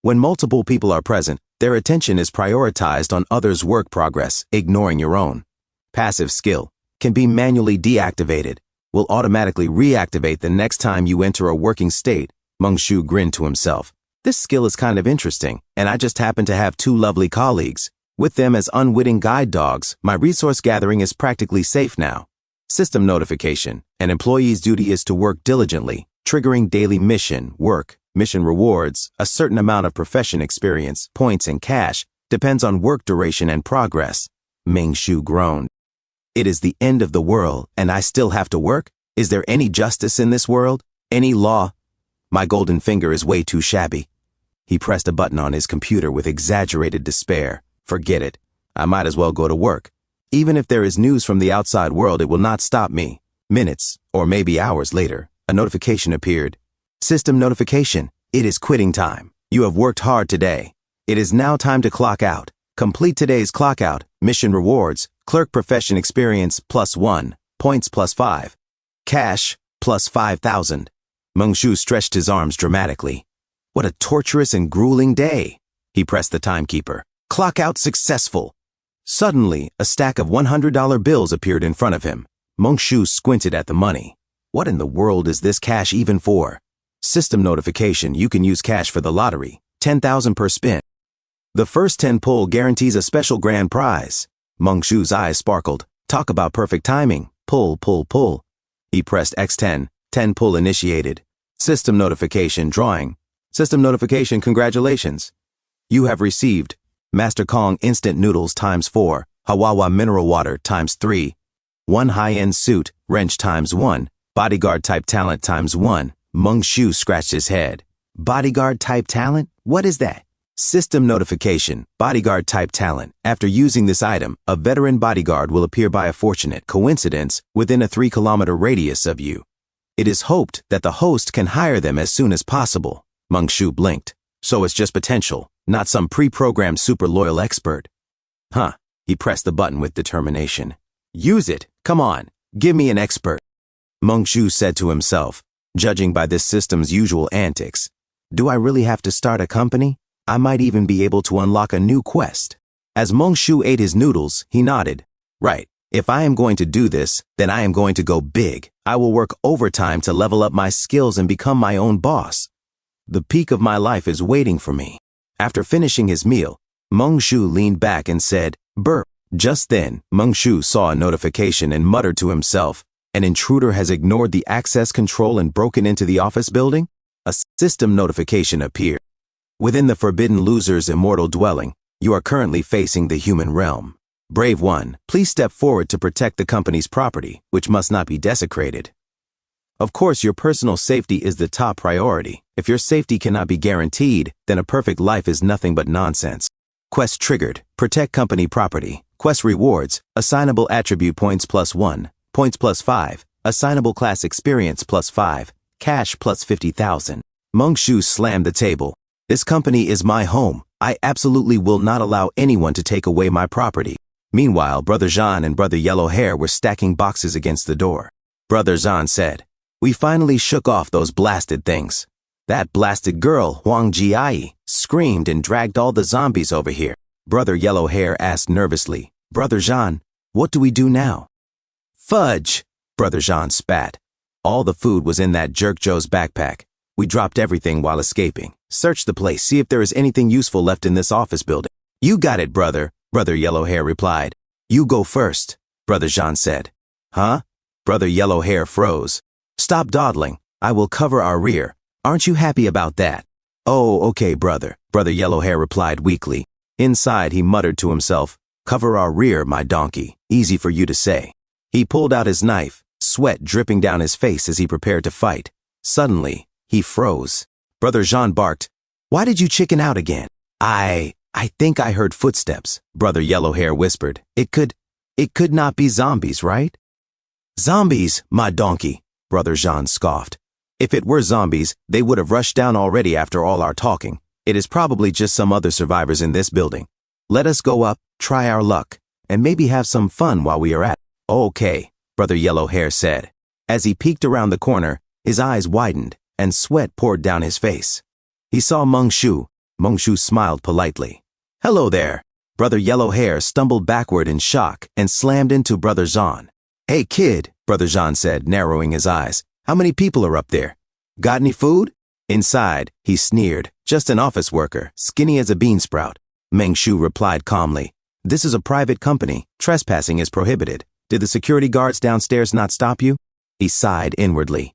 Speaker 1: When multiple people are present, their attention is prioritized on others' work progress, ignoring your own. Passive skill. Can be manually deactivated. Will automatically reactivate the next time you enter a working state. Mongshu grinned to himself. This skill is kind of interesting, and I just happen to have 2 lovely colleagues. With them as unwitting guide dogs, my resource gathering is practically safe now. System notification. An employee's duty is to work diligently, triggering daily mission rewards. A certain amount of profession experience, points, and cash depends on work duration and progress. Mongshu groaned. It is the end of the world, and I still have to work? Is there any justice in this world? Any law? My golden finger is way too shabby. He pressed a button on his computer with exaggerated despair. Forget it. I might as well go to work. Even if there is news from the outside world, it will not stop me. Minutes, or maybe hours later, a notification appeared. System notification. It is quitting time. You have worked hard today. It is now time to clock out. Complete today's clock out. Mission rewards. Clerk profession experience +1. Points +5. Cash +5,000. Mongshu stretched his arms dramatically. What a torturous and grueling day. He pressed the timekeeper. Clock out successful. Suddenly, a stack of $100 bills appeared in front of him. Mongshu squinted at the money. What in the world is this cash even for? System notification. You can use cash for the lottery. 10,000 per spin. The first 10 pull guarantees a special grand prize. Mongshu's eyes sparkled. Talk about perfect timing. Pull, pull, pull. He pressed X10. 10 pull initiated. System notification. Drawing. System notification. Congratulations. You have received Master Kong instant noodles ×4, Hawawa mineral water ×3, 1 high-end suit, wrench ×1, bodyguard type talent ×1. Mongshu scratched his head. Bodyguard type talent? What is that? System notification, bodyguard type talent. After using this item, a veteran bodyguard will appear by a fortunate coincidence within a 3-kilometer radius of you. It is hoped that the host can hire them as soon as possible. Meng-Shu blinked. So it's just potential, not some pre-programmed super loyal expert. Huh. He pressed the button with determination. Use it. Come on. Give me an expert. Meng-Shu said to himself, judging by this system's usual antics. Do I really have to start a company? I might even be able to unlock a new quest. As Meng-Shu ate his noodles, he nodded. Right. If I am going to do this, then I am going to go big. I will work overtime to level up my skills and become my own boss. The peak of my life is waiting for me. After finishing his meal, Meng-Shu leaned back and said, burp. Just then, Meng-Shu saw a notification and muttered to himself, an intruder has ignored the access control and broken into the office building? A system notification appeared. Within the Forbidden Loser's immortal dwelling, you are currently facing the human realm. Brave one, please step forward to protect the company's property, which must not be desecrated. Of course, your personal safety is the top priority. If your safety cannot be guaranteed, then a perfect life is nothing but nonsense. Quest triggered. Protect company property. Quest rewards. Assignable attribute points +1. Points +5. Assignable class experience +5. Cash +50,000. Meng-Shu slammed the table. This company is my home. I absolutely will not allow anyone to take away my property. Meanwhile, Brother Jean and Brother Yellow Hair were stacking boxes against the door. Brother Jean said, we finally shook off those blasted things. That blasted girl, Huang Jiai, screamed and dragged all the zombies over here. Brother Yellow Hair asked nervously, Brother Jean, what do we do now? Fudge! Brother Jean spat. All the food was in that jerk Joe's backpack. We dropped everything while escaping. Search the place, see if there is anything useful left in this office building. You got it, brother, Brother Yellow Hair replied. You go first, Brother Jean said. Huh? Brother Yellow Hair froze. Stop dawdling. I will cover our rear. Aren't you happy about that? Oh, okay, brother, Brother Yellow Hair replied weakly. Inside, he muttered to himself, cover our rear, my donkey. Easy for you to say. He pulled out his knife, sweat dripping down his face as he prepared to fight. Suddenly, he froze. Brother Jean barked, why did you chicken out again? I think I heard footsteps, Brother Yellow Hair whispered. It could not be zombies, right? Zombies, my donkey, Brother Jean scoffed. If it were zombies, they would have rushed down already after all our talking. It is probably just some other survivors in this building. Let us go up, try our luck, and maybe have some fun while we are at it. Okay, Brother Yellow Hair said. As he peeked around the corner, his eyes widened, and sweat poured down his face. He saw Meng-Shu. Meng-Shu smiled politely. Hello there. Brother Yellow Hair stumbled backward in shock and slammed into Brother Jean. Hey kid, Brother Jean said, narrowing his eyes. How many people are up there? Got any food? Inside, he sneered. Just an office worker, skinny as a bean sprout. Meng-Shu replied calmly. This is a private company. Trespassing is prohibited. Did the security guards downstairs not stop you? He sighed inwardly.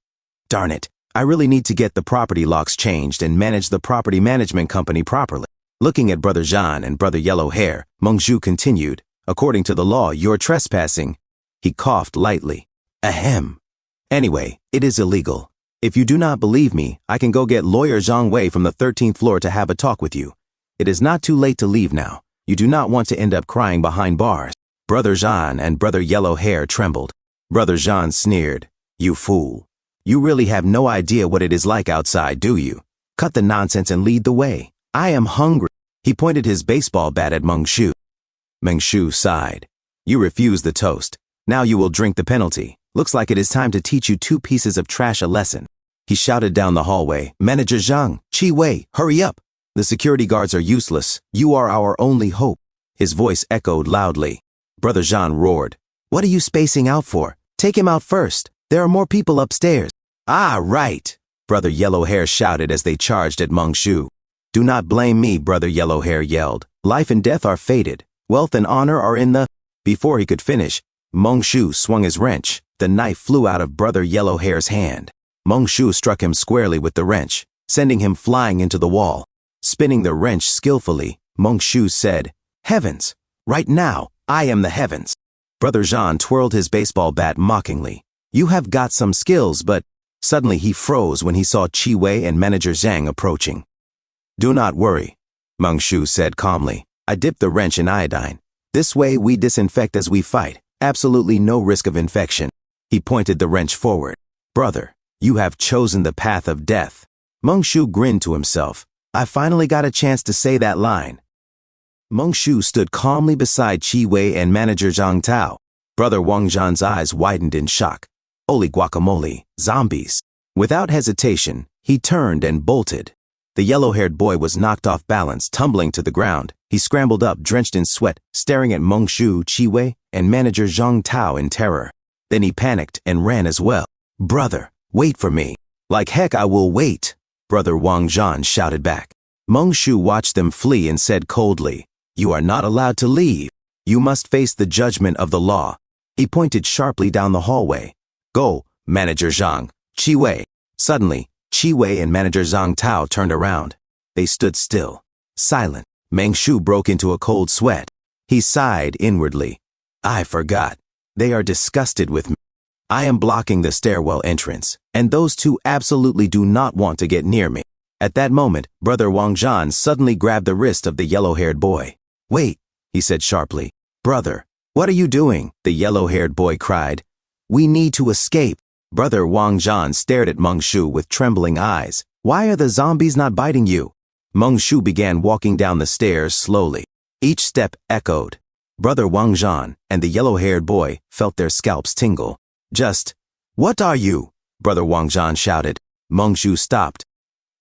Speaker 1: Darn it. I really need to get the property locks changed and manage the property management company properly. Looking at Brother Jean and Brother Yellow Hair, Meng-Shu continued, according to the law, you're trespassing. He coughed lightly. Ahem. Anyway, it is illegal. If you do not believe me, I can go get Lawyer Zhang Wei from the 13th floor to have a talk with you. It is not too late to leave now. You do not want to end up crying behind bars. Brother Jean and Brother Yellow Hair trembled. Brother Jean sneered. You fool. You really have no idea what it is like outside, do you? Cut the nonsense and lead the way. I am hungry. He pointed his baseball bat at Meng-Shu. Meng-Shu sighed. You refuse the toast. Now you will drink the penalty. Looks like it is time to teach you 2 pieces of trash a lesson. He shouted down the hallway. Manager Zhang, Chi Wei, hurry up. The security guards are useless. You are our only hope. His voice echoed loudly. Brother Jean roared. What are you spacing out for? Take him out first. There are more people upstairs. Ah, right. Brother Yellow Hair shouted as they charged at Meng-Shu. Do not blame me, Brother Yellow Hair yelled. Life and death are fated. Wealth and honor are in the... Before he could finish, Meng-Shu swung his wrench. The knife flew out of Brother Yellow Hair's hand. Meng-Shu struck him squarely with the wrench, sending him flying into the wall. Spinning the wrench skillfully, Meng-Shu said, Heavens! Right now, I am the heavens. Brother Jean twirled his baseball bat mockingly. You have got some skills, but Suddenly he froze when he saw Chi Wei and Manager Zhang approaching. Do not worry, Meng Shu said calmly. I dipped the wrench in iodine. This way we disinfect as we fight. Absolutely no risk of infection. He pointed the wrench forward. Brother, you have chosen the path of death. Meng Shu grinned to himself. I finally got a chance to say that line. Meng Shu stood calmly beside Chi Wei and Manager Zhang Tao. Brother Wang Zhan's eyes widened in shock. Holy guacamole, zombies. Without hesitation, he turned and bolted. The yellow-haired boy was knocked off balance, tumbling to the ground. He scrambled up, drenched in sweat, staring at Meng Shu, Chi Wei, and Manager Zhang Tao in terror. Then he panicked and ran as well. Brother, wait for me. Like heck I will wait, Brother Wang Zhan shouted back. Meng Shu watched them flee and said coldly, You are not allowed to leave. You must face the judgment of the law. He pointed sharply down the hallway. Go, Manager Zhang, Chi Wei. Suddenly, Chi Wei and Manager Zhang Tao turned around. They stood still, silent. Meng Shu broke into a cold sweat. He sighed inwardly. I forgot. They are disgusted with me. I am blocking the stairwell entrance, and those two absolutely do not want to get near me. At that moment, Brother Wang Zhan suddenly grabbed the wrist of the yellow-haired boy. Wait, he said sharply. Brother, what are you doing? The yellow-haired boy cried. We need to escape. Brother Wang Zhan stared at Meng Shu with trembling eyes. Why are the zombies not biting you? Meng Shu began walking down the stairs slowly. Each step echoed. Brother Wang Zhan and the yellow-haired boy felt their scalps tingle. What are you? Brother Wang Zhan shouted. Meng Shu stopped.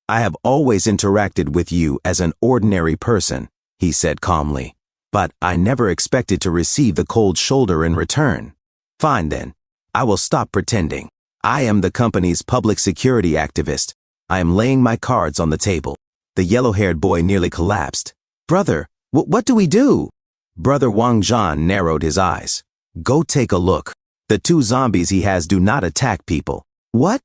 Speaker 1: I have always interacted with you as an ordinary person, he said calmly. But I never expected to receive the cold shoulder in return. Fine then. I will stop pretending. I am the company's public security activist. I am laying my cards on the table. The yellow-haired boy nearly collapsed. Brother, what do we do? Brother Wang Zhan narrowed his eyes. Go take a look. The two zombies he has do not attack people. What?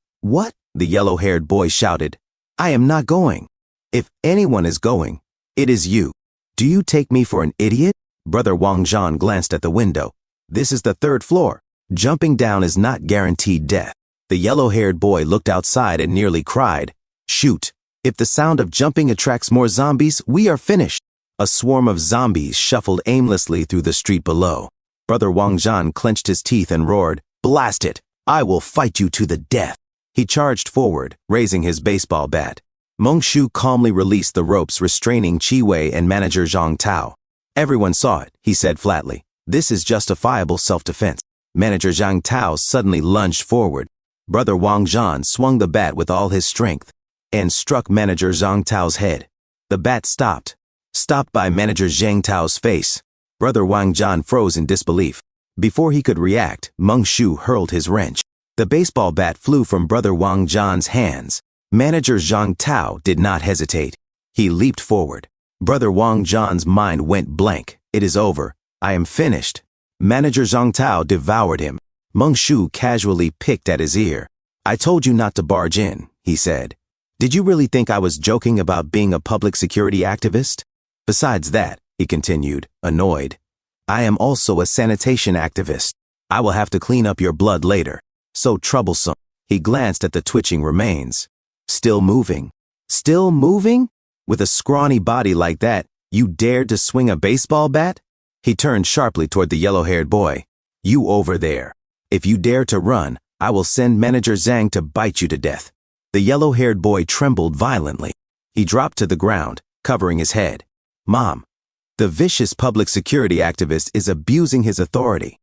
Speaker 1: The yellow-haired boy shouted. I am not going. If anyone is going, it is you. Do you take me for an idiot? Brother Wang Zhan glanced at the window. This is the 3rd floor. Jumping down is not guaranteed death. The yellow-haired boy looked outside and nearly cried. Shoot. If the sound of jumping attracts more zombies, we are finished. A swarm of zombies shuffled aimlessly through the street below. Brother Wang Zhan clenched his teeth and roared, Blast it! I will fight you to the death. He charged forward, raising his baseball bat. Meng Shu calmly released the ropes restraining Chi Wei and Manager Zhang Tao. Everyone saw it, he said flatly. This is justifiable self-defense. Manager Zhang Tao suddenly lunged forward. Brother Wang Zhan swung the bat with all his strength and struck Manager Zhang Tao's head. The bat stopped by Manager Zhang Tao's face. Brother Wang Zhan froze in disbelief. Before he could react, Meng Shu hurled his wrench. The baseball bat flew from Brother Wang Zhan's hands. Manager Zhang Tao did not hesitate. He leaped forward. Brother Wang Zhan's mind went blank. It is over. I am finished. Manager Zhang Tao devoured him. Meng Shu casually picked at his ear. I told you not to barge in, he said. Did you really think I was joking about being a public security activist? Besides that, he continued, annoyed, I am also a sanitation activist. I will have to clean up your blood later. So troublesome. He glanced at the twitching remains. Still moving. Still moving? With a scrawny body like that, you dared to swing a baseball bat? He turned sharply toward the yellow-haired boy. You over there. If you dare to run, I will send Manager Zhang to bite you to death. The yellow-haired boy trembled violently. He dropped to the ground, covering his head. Mom, the vicious public security activist is abusing his authority.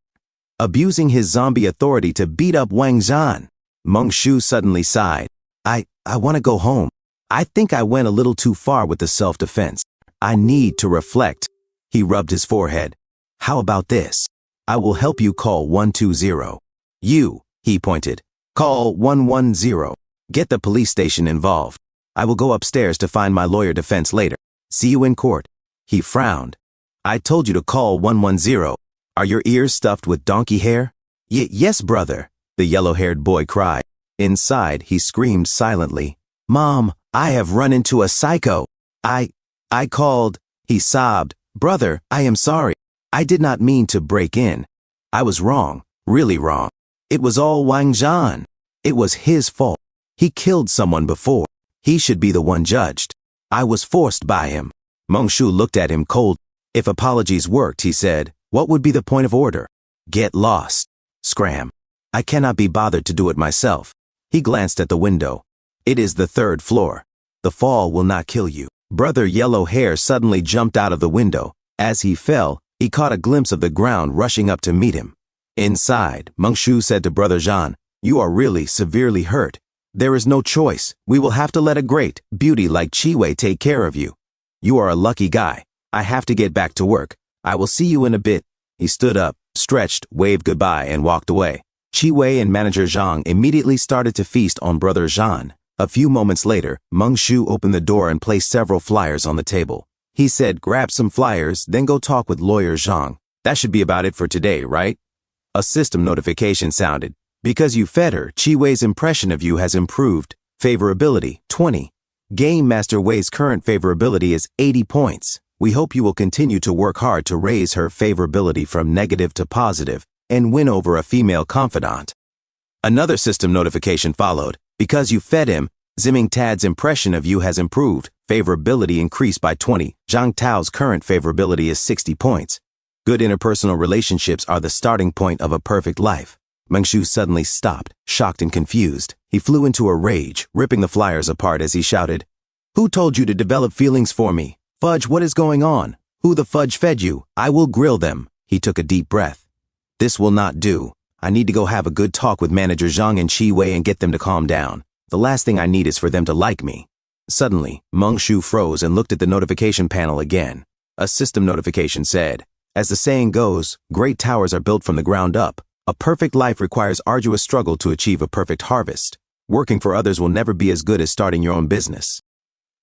Speaker 1: Abusing his zombie authority to beat up Wang Zhan. Meng Shu suddenly sighed. I want to go home. I think I went a little too far with the self-defense. I need to reflect. He rubbed his forehead. How about this? I will help you call 120. You, he pointed. Call 110. Get the police station involved. I will go upstairs to find my lawyer defense later. See you in court. He frowned. I told you to call 110. Are your ears stuffed with donkey hair? Yes, brother, the yellow-haired boy cried. Inside, he screamed silently. Mom, I have run into a psycho. I called. He sobbed. Brother, I am sorry. I did not mean to break in. I was wrong, really wrong. It was all Wang Zhan. It was his fault. He killed someone before. He should be the one judged. I was forced by him. Mongshu looked at him cold. If apologies worked, he said, what would be the point of order? Get lost. Scram. I cannot be bothered to do it myself. He glanced at the window. It is the 3rd floor. The fall will not kill you. Brother Yellow Hair suddenly jumped out of the window. As he fell, he caught a glimpse of the ground rushing up to meet him. Inside, Mongshu said to Brother Jean, you are really severely hurt. There is no choice. We will have to let a great beauty like Chi-Wei take care of you. You are a lucky guy. I have to get back to work. I will see you in a bit. He stood up, stretched, waved goodbye, and walked away. Chi-Wei and Manager Zhang immediately started to feast on Brother Jean. A few moments later, Mongshu opened the door and placed several flyers on the table. He said, grab some flyers, then go talk with lawyer Zhang. That should be about it for today, right? A system notification sounded. Because you fed her, Chi-Wei's impression of you has improved. Favorability, 20. Game Master Wei's current favorability is 80 points. We hope you will continue to work hard to raise her favorability from negative to positive and win over a female confidant. Another system notification followed. Because you fed him, Ziming Tad's impression of you has improved. Favorability increased by 20. Zhang Tao's current favorability is 60 points. Good interpersonal relationships are the starting point of a perfect life. Mongshu suddenly stopped, shocked and confused. He flew into a rage, ripping the flyers apart as he shouted, who told you to develop feelings for me? Fudge, what is going on? Who the fudge fed you? I will grill them. He took a deep breath. This will not do. I need to go have a good talk with Manager Zhang and Chi-Wei and get them to calm down. The last thing I need is for them to like me. Suddenly, Mongshu froze and looked at the notification panel again. A system notification said, as the saying goes, great towers are built from the ground up. A perfect life requires arduous struggle to achieve a perfect harvest. Working for others will never be as good as starting your own business.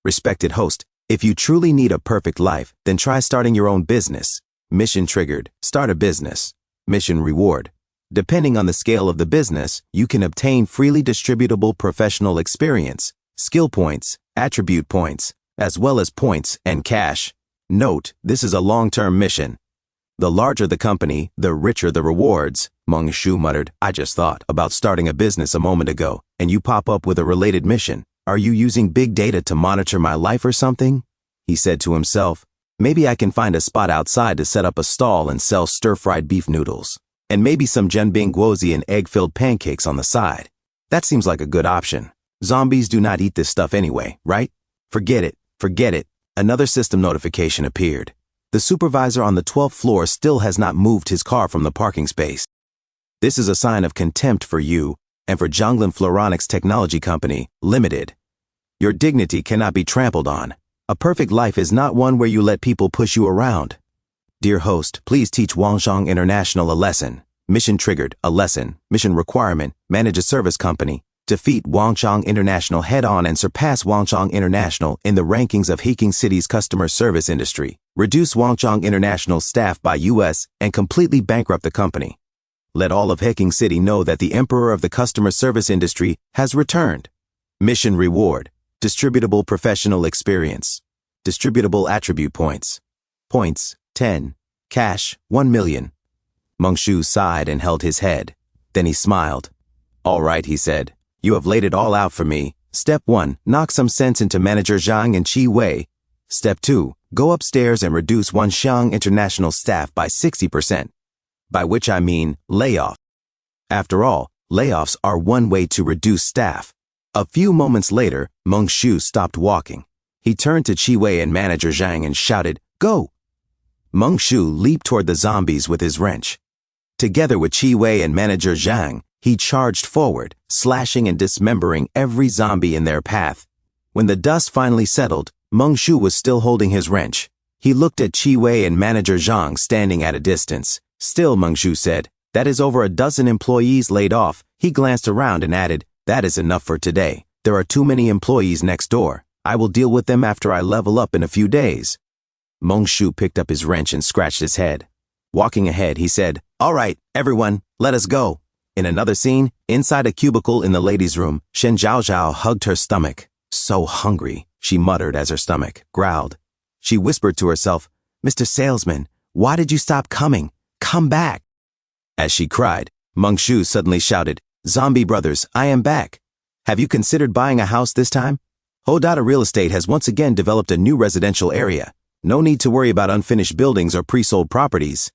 Speaker 1: Respected host, if you truly need a perfect life, then try starting your own business. Mission triggered. Start a business. Mission reward. Depending on the scale of the business, you can obtain freely distributable professional experience, skill points, attribute points, as well as points and cash. Note, this is a long-term mission. The larger the company, the richer the rewards. Mongshu muttered, I just thought about starting a business a moment ago, and you pop up with a related mission. Are you using big data to monitor my life or something? He said to himself, maybe I can find a spot outside to set up a stall and sell stir-fried beef noodles. And maybe some jenbing guozi and egg-filled pancakes on the side. That seems like a good option. Zombies do not eat this stuff anyway, right? Forget it, forget it. Another system notification appeared. The supervisor on the 12th floor still has not moved his car from the parking space. This is a sign of contempt for you and for Zhonglin Floronics Technology Company, Limited. Your dignity cannot be trampled on. A perfect life is not one where you let people push you around. Dear host, please teach Wangshang International a lesson. Mission triggered, a lesson. Mission requirement, manage a service company. Defeat Wangshang International head-on and surpass Wangshang International in the rankings of Heking City's customer service industry. Reduce Wangshang International's staff by US and completely bankrupt the company. Let all of Heking City know that the emperor of the customer service industry has returned. Mission reward, distributable professional experience. Distributable attribute points. Points, 10. Cash, 1 million. Mongshu sighed and held his head. Then he smiled. All right, he said. You have laid it all out for me. Step 1, knock some sense into Manager Zhang and Chi-Wei. Step 2, go upstairs and reduce Wangshang International staff by 60%. By which I mean layoff. After all, layoffs are one way to reduce staff. A few moments later, Mongshu stopped walking. He turned to Chi-Wei and Manager Zhang and shouted, go! Mongshu leaped toward the zombies with his wrench. Together with Chi-Wei and Manager Zhang, he charged forward, slashing and dismembering every zombie in their path. When the dust finally settled, Mongshu was still holding his wrench. He looked at Chi-Wei and Manager Zhang standing at a distance. Still, Mongshu said, that is over a dozen employees laid off. He glanced around and added, that is enough for today. There are too many employees next door. I will deal with them after I level up in a few days. Mongshu picked up his wrench and scratched his head. Walking ahead, he said, all right, everyone, let us go. In another scene, inside a cubicle in the ladies' room, Shen Zhaozhao hugged her stomach. So hungry, she muttered as her stomach growled. She whispered to herself, Mr. Salesman, why did you stop coming? Come back. As she cried, Mongshu suddenly shouted, Zombie brothers, I am back. Have you considered buying a house this time? Odata Real Estate has once again developed a new residential area. No need to worry about unfinished buildings or pre-sold properties.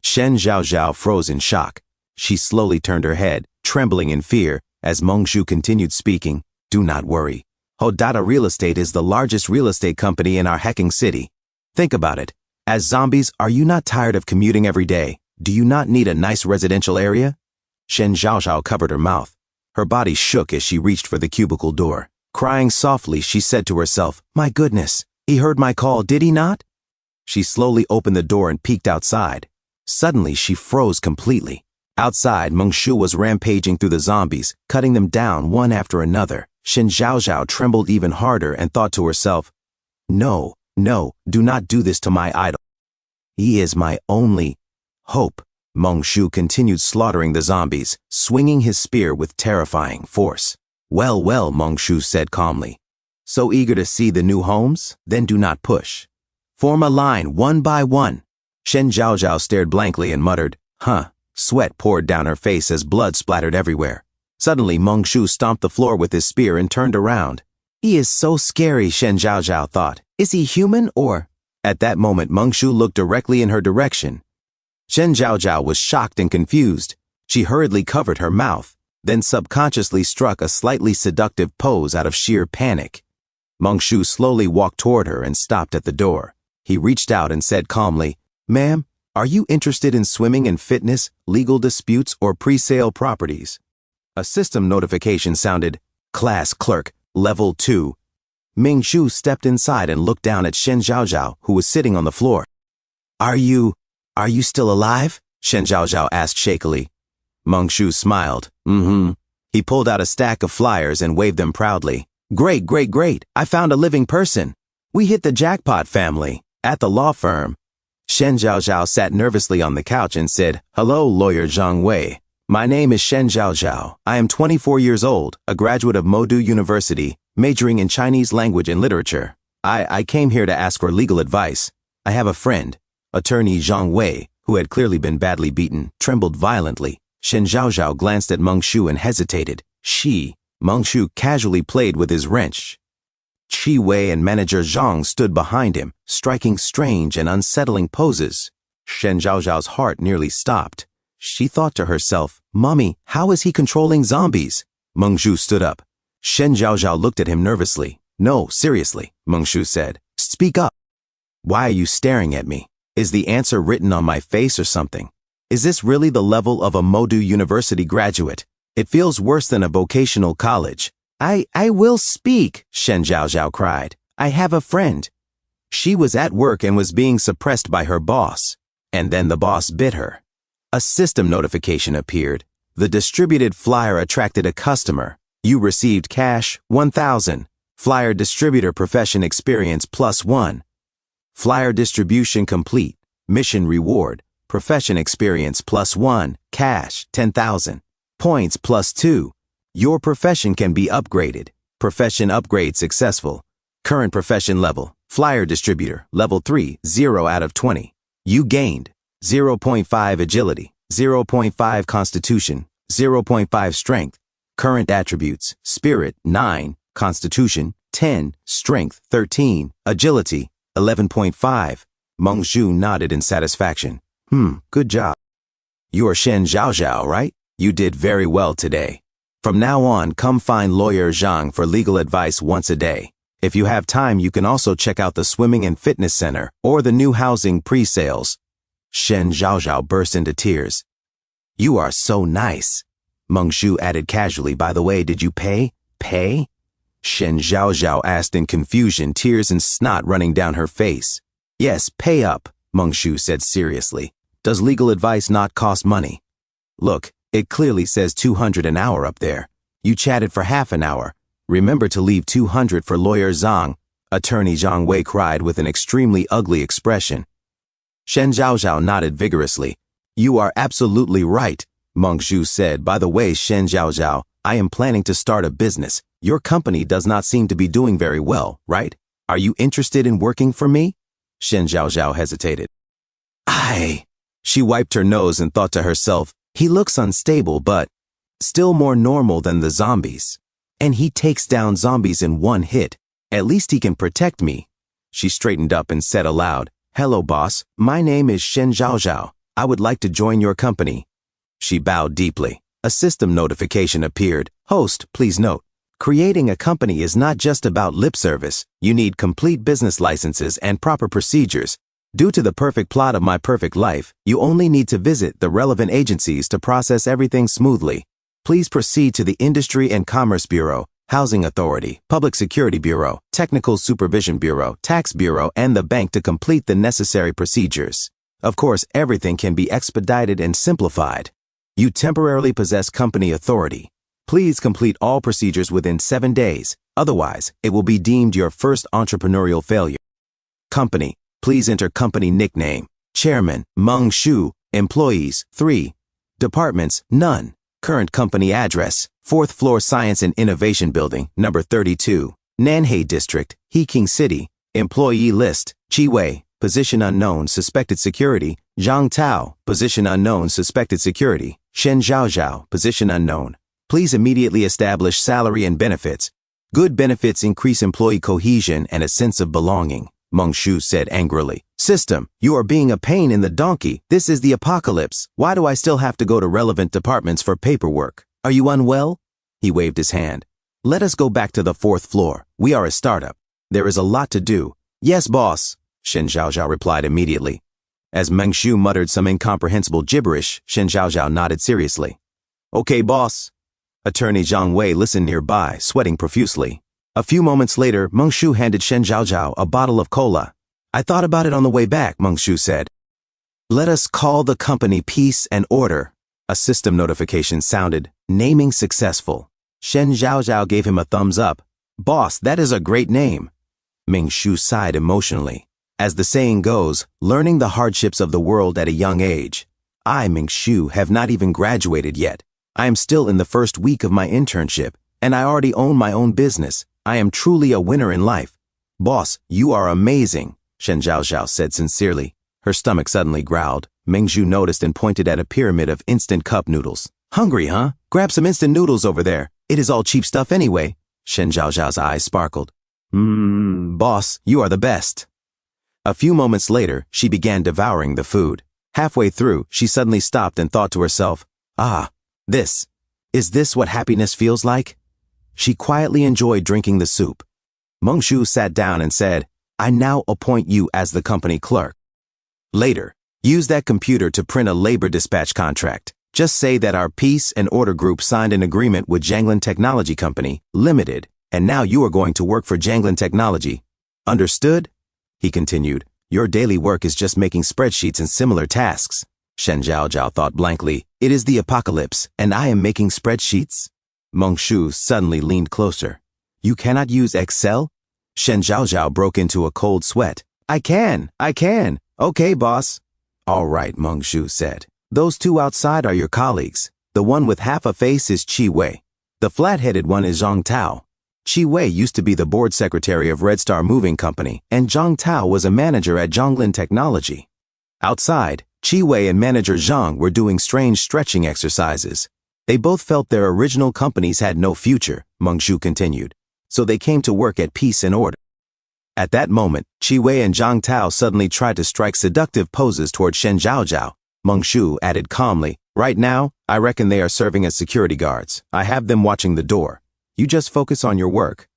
Speaker 1: Shen Zhaozhao froze in shock. She slowly turned her head, trembling in fear, as Mengshu continued speaking. Do not worry. Odata Real Estate is the largest real estate company in our hacking city. Think about it. As zombies, are you not tired of commuting every day? Do you not need a nice residential area? Shen Zhaozhao covered her mouth. Her body shook as she reached for the cubicle door. Crying softly, she said to herself, "My goodness, he heard my call, did he not?" She slowly opened the door and peeked outside. Suddenly, she froze completely. Outside, Mengshu was rampaging through the zombies, cutting them down one after another. Shen Zhaozhao trembled even harder and thought to herself, No, do not do this to my idol. He is my only hope. Mengshu continued slaughtering the zombies, swinging his spear with terrifying force. Well, Mengshu said calmly. So eager to see the new homes? Then do not push. Form a line one by one. Shen Zhaozhao stared blankly and muttered, Huh. Sweat poured down her face as blood splattered everywhere. Suddenly, Mengshu stomped the floor with his spear and turned around. He is so scary, Shen Zhaozhao thought. Is he human or? At that moment, Mengshu looked directly in her direction. Shen Zhaozhao was shocked and confused. She hurriedly covered her mouth, then subconsciously struck a slightly seductive pose out of sheer panic. Mengshu slowly walked toward her and stopped at the door. He reached out and said calmly, Ma'am, are you interested in swimming and fitness, legal disputes, or pre-sale properties? A system notification sounded, Class Clerk, Level 2. Mengshu stepped inside and looked down at Shen Zhaozhao, who was sitting on the floor. Are you still alive? Shen Zhaozhao asked shakily. Mengshu smiled. He pulled out a stack of flyers and waved them proudly. Great. I found a living person. We hit the jackpot, family. At the law firm. Shen Zhaozhao sat nervously on the couch and said, Hello, lawyer Zhang Wei. My name is Shen Zhaozhao. I am 24 years old, a graduate of Modu University, majoring in Chinese language and literature. I came here to ask for legal advice. I have a friend, attorney Zhang Wei, who had clearly been badly beaten, trembled violently. Shen Zhaozhao glanced at Mengshu and hesitated. Mengshu casually played with his wrench. Chi Wei and manager Zhang stood behind him, striking strange and unsettling poses. Shen Zhaozhao's heart nearly stopped. She thought to herself, Mommy, how is he controlling zombies? Mengshu stood up. Shen Zhaozhao looked at him nervously. No, seriously, Mengshu said. Speak up. Why are you staring at me? Is the answer written on my face or something? Is this really the level of a Modu University graduate? It feels worse than a vocational college. I will speak, Shen Zhaozhao cried. I have a friend. She was at work and was being suppressed by her boss. And then the boss bit her. A system notification appeared. The distributed flyer attracted a customer. You received cash, 1,000. Flyer distributor profession experience +1. Flyer distribution complete. Mission reward. Profession experience +1. Cash, 10,000. Points +2. Your profession can be upgraded. Profession upgrade successful. Current profession level. Flyer distributor, level 3, 0 out of 20. You gained 0.5 agility, 0.5 constitution, 0.5 strength. Current attributes, spirit, 9, constitution, 10, strength, 13, agility, 11.5. Mengshu nodded in satisfaction. Good job. You're Shen Zhaozhao, right? You did very well today. From now on, come find lawyer Zhang for legal advice once a day. If you have time, you can also check out the swimming and fitness center or the new housing pre-sales. Shen Zhaozhao burst into tears. You are so nice. Mengshu added casually, by the way, did you pay? Pay? Shen Zhaozhao asked in confusion, tears and snot running down her face. Yes, pay up, Mengshu said seriously. Does legal advice not cost money? Look, it clearly says 200 an hour up there. You chatted for half an hour. Remember to leave 200 for lawyer Zhang, attorney Zhang Wei cried with an extremely ugly expression. Shen Zhaozhao nodded vigorously. You are absolutely right, Mengshu said. By the way, Shen Zhaozhao, I am planning to start a business. Your company does not seem to be doing very well, right? Are you interested in working for me? Shen Zhaozhao hesitated. She wiped her nose and thought to herself, he looks unstable but still more normal than the zombies. And he takes down zombies in one hit. At least he can protect me. She straightened up and said aloud, "Hello, boss. My name is Shen Zhaozhao. I would like to join your company." She bowed deeply. A system notification appeared. "Host, please note. Creating a company is not just about lip service. You need complete business licenses and proper procedures. Due to the perfect plot of My Perfect Life, you only need to visit the relevant agencies to process everything smoothly. Please proceed to the Industry and Commerce Bureau, Housing Authority, Public Security Bureau, Technical Supervision Bureau, Tax Bureau, and the bank to complete the necessary procedures. Of course, everything can be expedited and simplified. You temporarily possess company authority. Please complete all procedures within 7 days. Otherwise, it will be deemed your first entrepreneurial failure. Company. Please enter company nickname. Chairman, Meng Shu. Employees, 3. Departments, none. Current company address, 4th floor Science and Innovation Building, number 32. Nanhei District, Heking City. Employee list, Chi Wei, position unknown, suspected security. Zhang Tao, position unknown, suspected security. Shen Zhaozhao, position unknown. Please immediately establish salary and benefits. Good benefits increase employee cohesion and a sense of belonging, Meng Shu said angrily. System, you are being a pain in the donkey. This is the apocalypse. Why do I still have to go to relevant departments for paperwork? Are you unwell? He waved his hand. Let us go back to the 4th floor. We are a startup. There is a lot to do. Yes, boss, Shen Zhaozhao replied immediately. As Meng Shu muttered some incomprehensible gibberish, Shen Zhaozhao nodded seriously. Okay, boss. Attorney Zhang Wei listened nearby, sweating profusely. A few moments later, Meng Shu handed Shen Zhaozhao a bottle of cola. I thought about it on the way back, Meng Shu said. Let us call the company Peace and Order. A system notification sounded. Naming successful. Shen Zhaozhao gave him a thumbs up. Boss, that is a great name. Meng Shu sighed emotionally. As the saying goes, learning the hardships of the world at a young age. I, Meng Shu, have not even graduated yet. I am still in the first week of my internship, and I already own my own business. I am truly a winner in life. Boss, you are amazing, Shen Zhaozhao said sincerely. Her stomach suddenly growled. Meng Shu noticed and pointed at a pyramid of instant cup noodles. Hungry, huh? Grab some instant noodles over there. It is all cheap stuff anyway. Shen Zhaozhao's eyes sparkled. Boss, you are the best. A few moments later, she began devouring the food. Halfway through, she suddenly stopped and thought to herself, is this what happiness feels like? She quietly enjoyed drinking the soup. Meng Shu sat down and said, I now appoint you as the company clerk. Later, use that computer to print a labor dispatch contract. Just say that our Peace and Order Group signed an agreement with Jiangling Technology Company, Limited, and now you are going to work for Jiangling Technology. Understood? He continued, your daily work is just making spreadsheets and similar tasks. Shen Zhaozhao thought blankly, it is the apocalypse, and I am making spreadsheets? Meng Shu suddenly leaned closer. You cannot use Excel? Shen Zhaozhao broke into a cold sweat. I can. Okay, boss. All right, Meng Shu said. Those two outside are your colleagues. The one with half a face is Chi Wei. The flat-headed one is Zhang Tao. Chi Wei used to be the board secretary of Red Star Moving Company, and Zhang Tao was a manager at Jiangling Technology. Outside, Chi Wei and manager Zhang were doing strange stretching exercises. They both felt their original companies had no future, Meng Shu continued, so they came to work at Peace and Order. At that moment, Chi Wei and Zhang Tao suddenly tried to strike seductive poses toward Shen Zhaozhao. Meng Shu added calmly, right now, I reckon they are serving as security guards. I have them watching the door. You just focus on your work.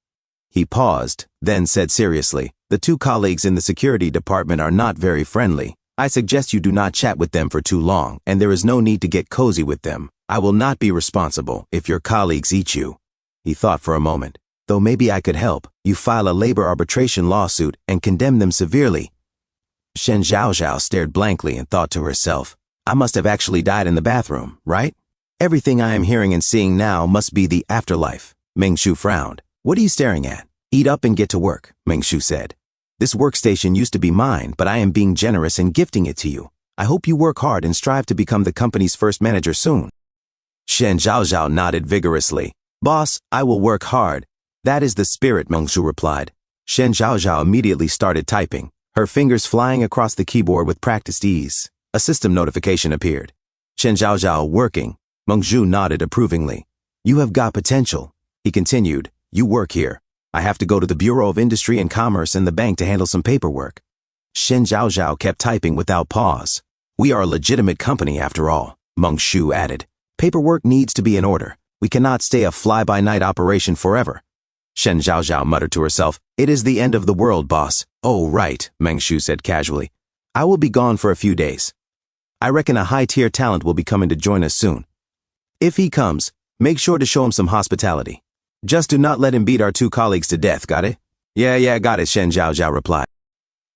Speaker 1: He paused, then said seriously, the two colleagues in the security department are not very friendly. I suggest you do not chat with them for too long, and there is no need to get cozy with them. I will not be responsible if your colleagues eat you. He thought for a moment. Though maybe I could help. You file a labor arbitration lawsuit and condemn them severely. Shen Zhaozhao stared blankly and thought to herself, I must have actually died in the bathroom, right? Everything I am hearing and seeing now must be the afterlife. Meng Shu frowned. What are you staring at? Eat up and get to work, Meng Shu said. This workstation used to be mine, but I am being generous and gifting it to you. I hope you work hard and strive to become the company's first manager soon. Shen Zhaozhao nodded vigorously. Boss, I will work hard. That is the spirit, Meng Shu replied. Shen Zhaozhao immediately started typing, her fingers flying across the keyboard with practiced ease. A system notification appeared. Shen Zhaozhao working. Meng Shu nodded approvingly. You have got potential. He continued, "You work here. I have to go to the Bureau of Industry and Commerce and the bank to handle some paperwork." Shen Zhaozhao kept typing without pause. "We are a legitimate company after all," Meng Shu added. "Paperwork needs to be in order. We cannot stay a fly-by-night operation forever." Shen Zhaozhao muttered to herself, "It is the end of the world, boss." "Oh, right," Meng Shu said casually. "I will be gone for a few days. I reckon a high-tier talent will be coming to join us soon. If he comes, make sure to show him some hospitality. Just do not let him beat our 2 colleagues to death, got it?" Yeah, got it," Shen Zhaozhao replied.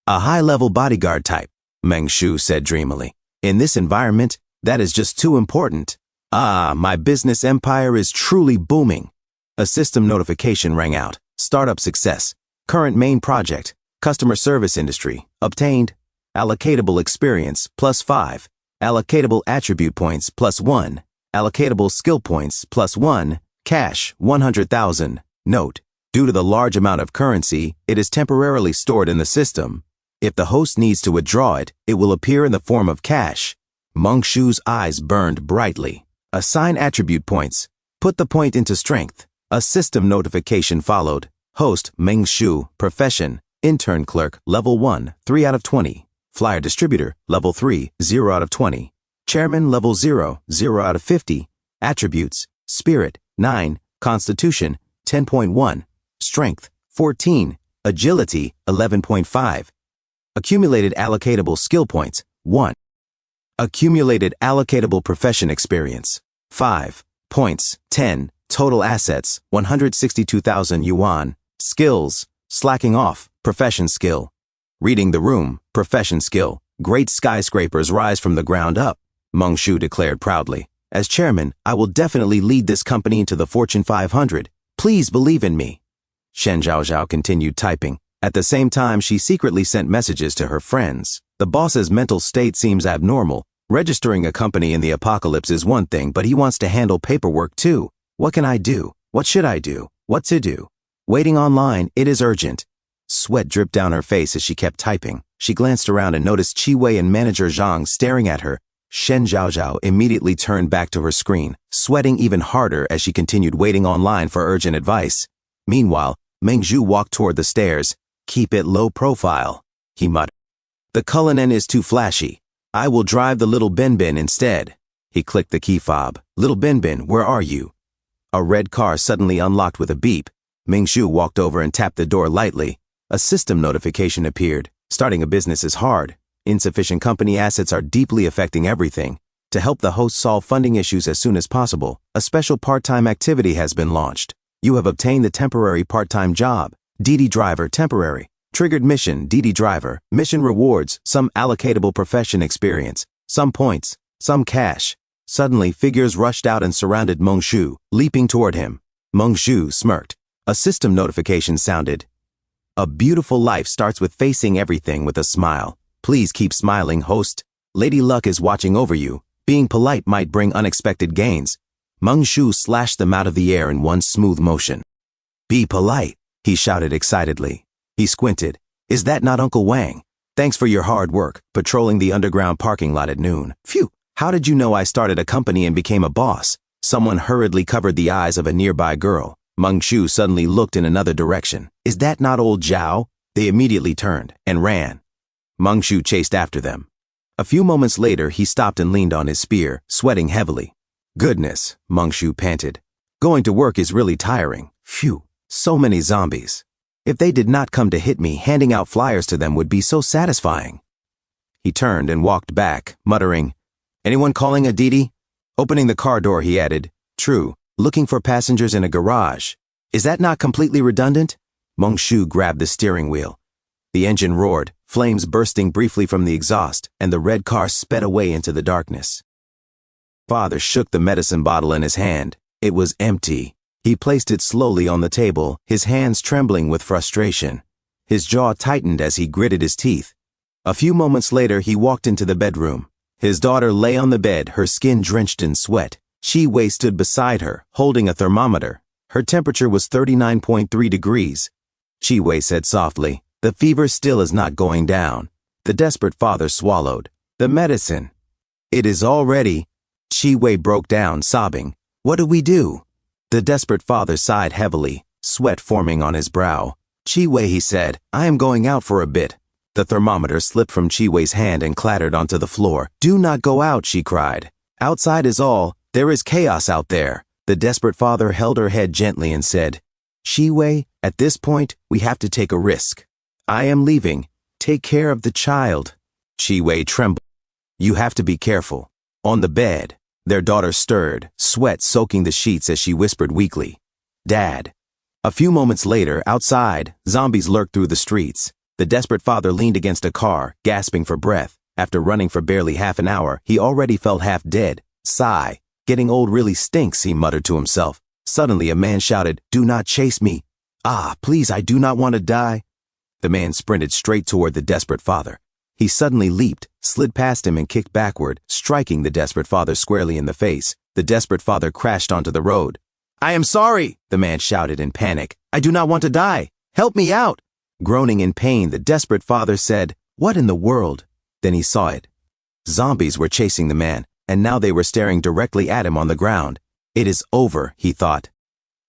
Speaker 1: "A high-level bodyguard type," Meng Shu said dreamily. "In this environment, that is just too important. Ah, my business empire is truly booming." A system notification rang out. Startup success. Current main project. Customer service industry. Obtained. Allocatable experience, +5. Allocatable attribute points, +1. Allocatable skill points, +1. Cash, 100,000. Note: due to the large amount of currency, it is temporarily stored in the system. If the host needs to withdraw it, it will appear in the form of cash. Meng Shu's eyes burned brightly. Assign attribute points. Put the point into strength. A system notification followed. Host, Meng Shu, profession, intern clerk, level 1, 3 out of 20. Flyer distributor, level 3, 0 out of 20. Chairman, level 0, 0 out of 50. Attributes, spirit, 9, constitution, 10.1, strength, 14, agility, 11.5. Accumulated allocatable skill points, 1. Accumulated allocatable profession experience, 5 points, 10. Total assets, 162,000 yuan. Skills, slacking off, profession skill. Reading the room, profession skill. Great skyscrapers rise from the ground up, Meng Shu declared proudly. As chairman, I will definitely lead this company into the Fortune 500. Please believe in me. Shen Zhaozhao continued typing. At the same time, she secretly sent messages to her friends. The boss's mental state seems abnormal. Registering a company in the apocalypse is one thing, but he wants to handle paperwork too. What can I do? What should I do? What to do? Waiting online, it is urgent. Sweat dripped down her face as she kept typing. She glanced around and noticed Qi Wei and manager Zhang staring at her. Shen Zhaozhao immediately turned back to her screen, sweating even harder as she continued waiting online for urgent advice. Meanwhile, Meng Zhu walked toward the stairs. Keep it low profile, he muttered. The Cullinan is too flashy. I will drive the little Bin instead. He clicked the key fob. Little Bin, where are you? A red car suddenly unlocked with a beep. Meng Zhu walked over and tapped the door lightly. A system notification appeared. Starting a business is hard. Insufficient company assets are deeply affecting everything. To help the host solve funding issues as soon as possible, a special part-time activity has been launched. You have obtained the temporary part-time job. DD Driver temporary. Triggered mission, DD Driver. Mission rewards, some allocatable profession experience, some points, some cash. Suddenly, figures rushed out and surrounded Meng Shu, leaping toward him. Meng Shu smirked. A system notification sounded. A beautiful life starts with facing everything with a smile. Please keep smiling, host. Lady Luck is watching over you. Being polite might bring unexpected gains. Meng Shu slashed them out of the air in one smooth motion. Be polite, he shouted excitedly. He squinted. Is that not Uncle Wang? Thanks for your hard work, patrolling the underground parking lot at noon. Phew, how did you know I started a company and became a boss? Someone hurriedly covered the eyes of a nearby girl. Meng Shu suddenly looked in another direction. Is that not old Zhao? They immediately turned and ran. Meng Shu chased after them. A few moments later, he stopped and leaned on his spear, sweating heavily. Goodness, Meng Shu panted. Going to work is really tiring. Phew, so many zombies. If they did not come to hit me, handing out flyers to them would be so satisfying. He turned and walked back, muttering, Anyone calling a Didi? Opening the car door, he added, True, looking for passengers in a garage. Is that not completely redundant? Meng Shu grabbed the steering wheel. The engine roared, flames bursting briefly from the exhaust, and the red car sped away into the darkness. Father shook the medicine bottle in his hand. It was empty. He placed it slowly on the table, his hands trembling with frustration. His jaw tightened as he gritted his teeth. A few moments later, he walked into the bedroom. His daughter lay on the bed, her skin drenched in sweat. Qi Wei stood beside her, holding a thermometer. Her temperature was 39.3 degrees. Qi Wei said softly, The fever still is not going down. The desperate father swallowed. The medicine. It is all ready. Qi Wei broke down, sobbing. What do we do? The desperate father sighed heavily, sweat forming on his brow. Chi-Wei, he said, I am going out for a bit. The thermometer slipped from Chi-Wei's hand and clattered onto the floor. Do not go out, she cried. Outside is all. There is chaos out there. The desperate father held her head gently and said, Chi-Wei, at this point, we have to take a risk. I am leaving. Take care of the child. Chi-Wei trembled. You have to be careful. On the bed, their daughter stirred, sweat soaking the sheets as she whispered weakly, Dad. A few moments later, outside, zombies lurked through the streets. The desperate father leaned against a car, gasping for breath. After running for barely half an hour, he already felt half dead. Sigh. Getting old really stinks, he muttered to himself. Suddenly, a man shouted, Do not chase me. Ah, please, I do not want to die. The man sprinted straight toward the desperate father. He suddenly leaped, slid past him and kicked backward, striking the desperate father squarely in the face. The desperate father crashed onto the road. I am sorry, the man shouted in panic. I do not want to die. Help me out. Groaning in pain, the desperate father said, What in the world? Then he saw it. Zombies were chasing the man, and now they were staring directly at him on the ground. It is over, he thought.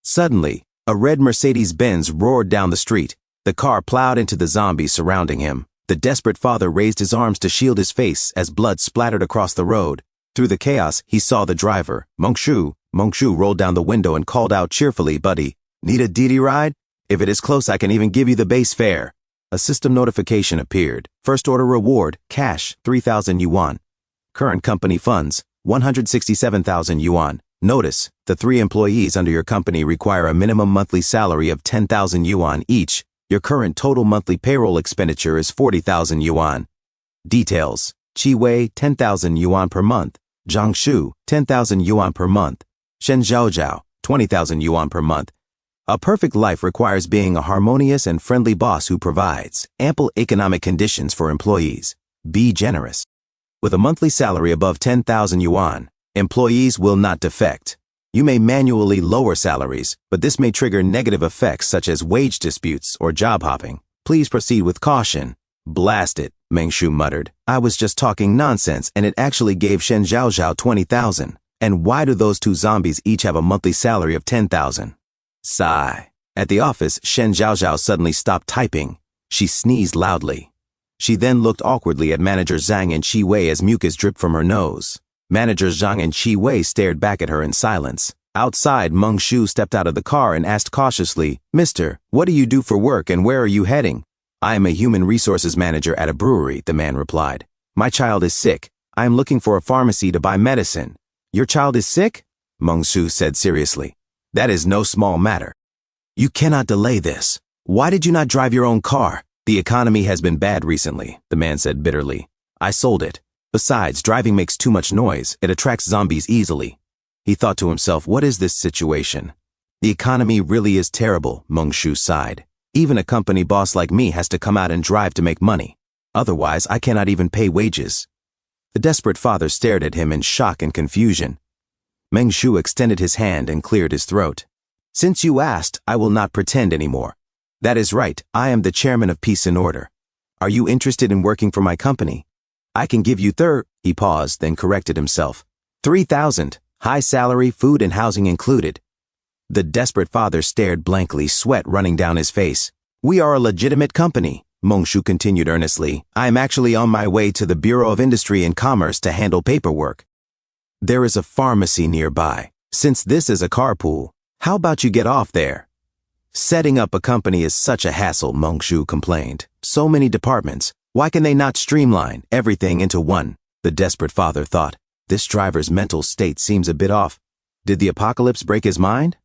Speaker 1: Suddenly, a red Mercedes-Benz roared down the street. The car plowed into the zombies surrounding him. The desperate father raised his arms to shield his face as blood splattered across the road. Through the chaos, he saw the driver, Mongshu. Mongshu rolled down the window and called out cheerfully, Buddy, need a DD ride? If it is close, I can even give you the base fare. A system notification appeared. First order reward, cash, 3,000 yuan. Current company funds, 167,000 yuan. Notice, the 3 employees under your company require a minimum monthly salary of 10,000 yuan each. Your current total monthly payroll expenditure is 40,000 yuan. Details, Chi-Wei, 10,000 yuan per month. Jiangshu, 10,000 yuan per month. Shen Zhaozhao, 20,000 yuan per month. A perfect life requires being a harmonious and friendly boss who provides ample economic conditions for employees. Be generous. With a monthly salary above 10,000 yuan, employees will not defect. You may manually lower salaries, but this may trigger negative effects such as wage disputes or job hopping. Please proceed with caution. Blast it, Mengshu muttered. I was just talking nonsense and it actually gave Shen Zhaozhao 20,000. And why do those 2 zombies each have a monthly salary of 10,000? Sigh. At the office, Shen Zhaozhao suddenly stopped typing. She sneezed loudly. She then looked awkwardly at Manager Zhang and Chi-Wei as mucus dripped from her nose. Manager Zhang and Chi-Wei stared back at her in silence. Outside, Mongshu stepped out of the car and asked cautiously, Mister, what do you do for work and where are you heading? I am a human resources manager at a brewery, the man replied. My child is sick. I am looking for a pharmacy to buy medicine. Your child is sick? Mongshu said seriously. That is no small matter. You cannot delay this. Why did you not drive your own car? The economy has been bad recently, the man said bitterly. I sold it. Besides, driving makes too much noise. It attracts zombies easily. He thought to himself, what is this situation? The economy really is terrible, Mongshu sighed. Even a company boss like me has to come out and drive to make money. Otherwise, I cannot even pay wages. The desperate father stared at him in shock and confusion. Mengshu extended his hand and cleared his throat. Since you asked, I will not pretend anymore. That is right, I am the chairman of Peace and Order. Are you interested in working for my company? I can give you He paused, then corrected himself. 3,000, high salary, food and housing included. The desperate father stared blankly, sweat running down his face. We are a legitimate company, Mongshu continued earnestly. I am actually on my way to the Bureau of Industry and Commerce to handle paperwork. There is a pharmacy nearby. Since this is a carpool, how about you get off there? Setting up a company is such a hassle, Mongshu complained. So many departments. Why can they not streamline everything into one? The desperate father thought. This driver's mental state seems a bit off. Did the apocalypse break his mind?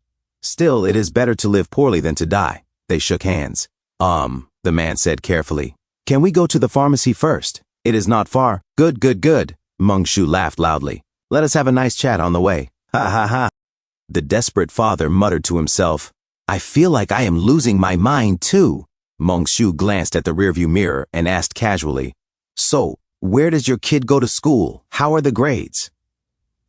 Speaker 1: Still, it is better to live poorly than to die. They shook hands. The man said carefully. Can we go to the pharmacy first? It is not far. Good. Mongshu laughed loudly. Let us have a nice chat on the way. Ha ha ha. The desperate father muttered to himself. I feel like I am losing my mind too. Mongshu glanced at the rearview mirror and asked casually, So, where does your kid go to school? How are the grades?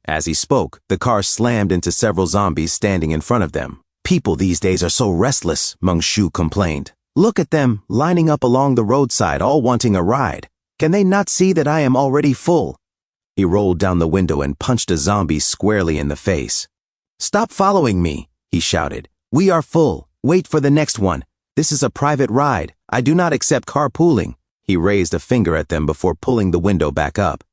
Speaker 1: As he spoke, the car slammed into several zombies standing in front of them. People these days are so restless, Mongshu complained. Look at them, lining up along the roadside, all wanting a ride. Can they not see that I am already full? He rolled down the window and punched a zombie squarely in the face. Stop following me. he shouted. We are full. Wait for the next one. This is a private ride. I do not accept carpooling. He raised a finger at them before pulling the window back up.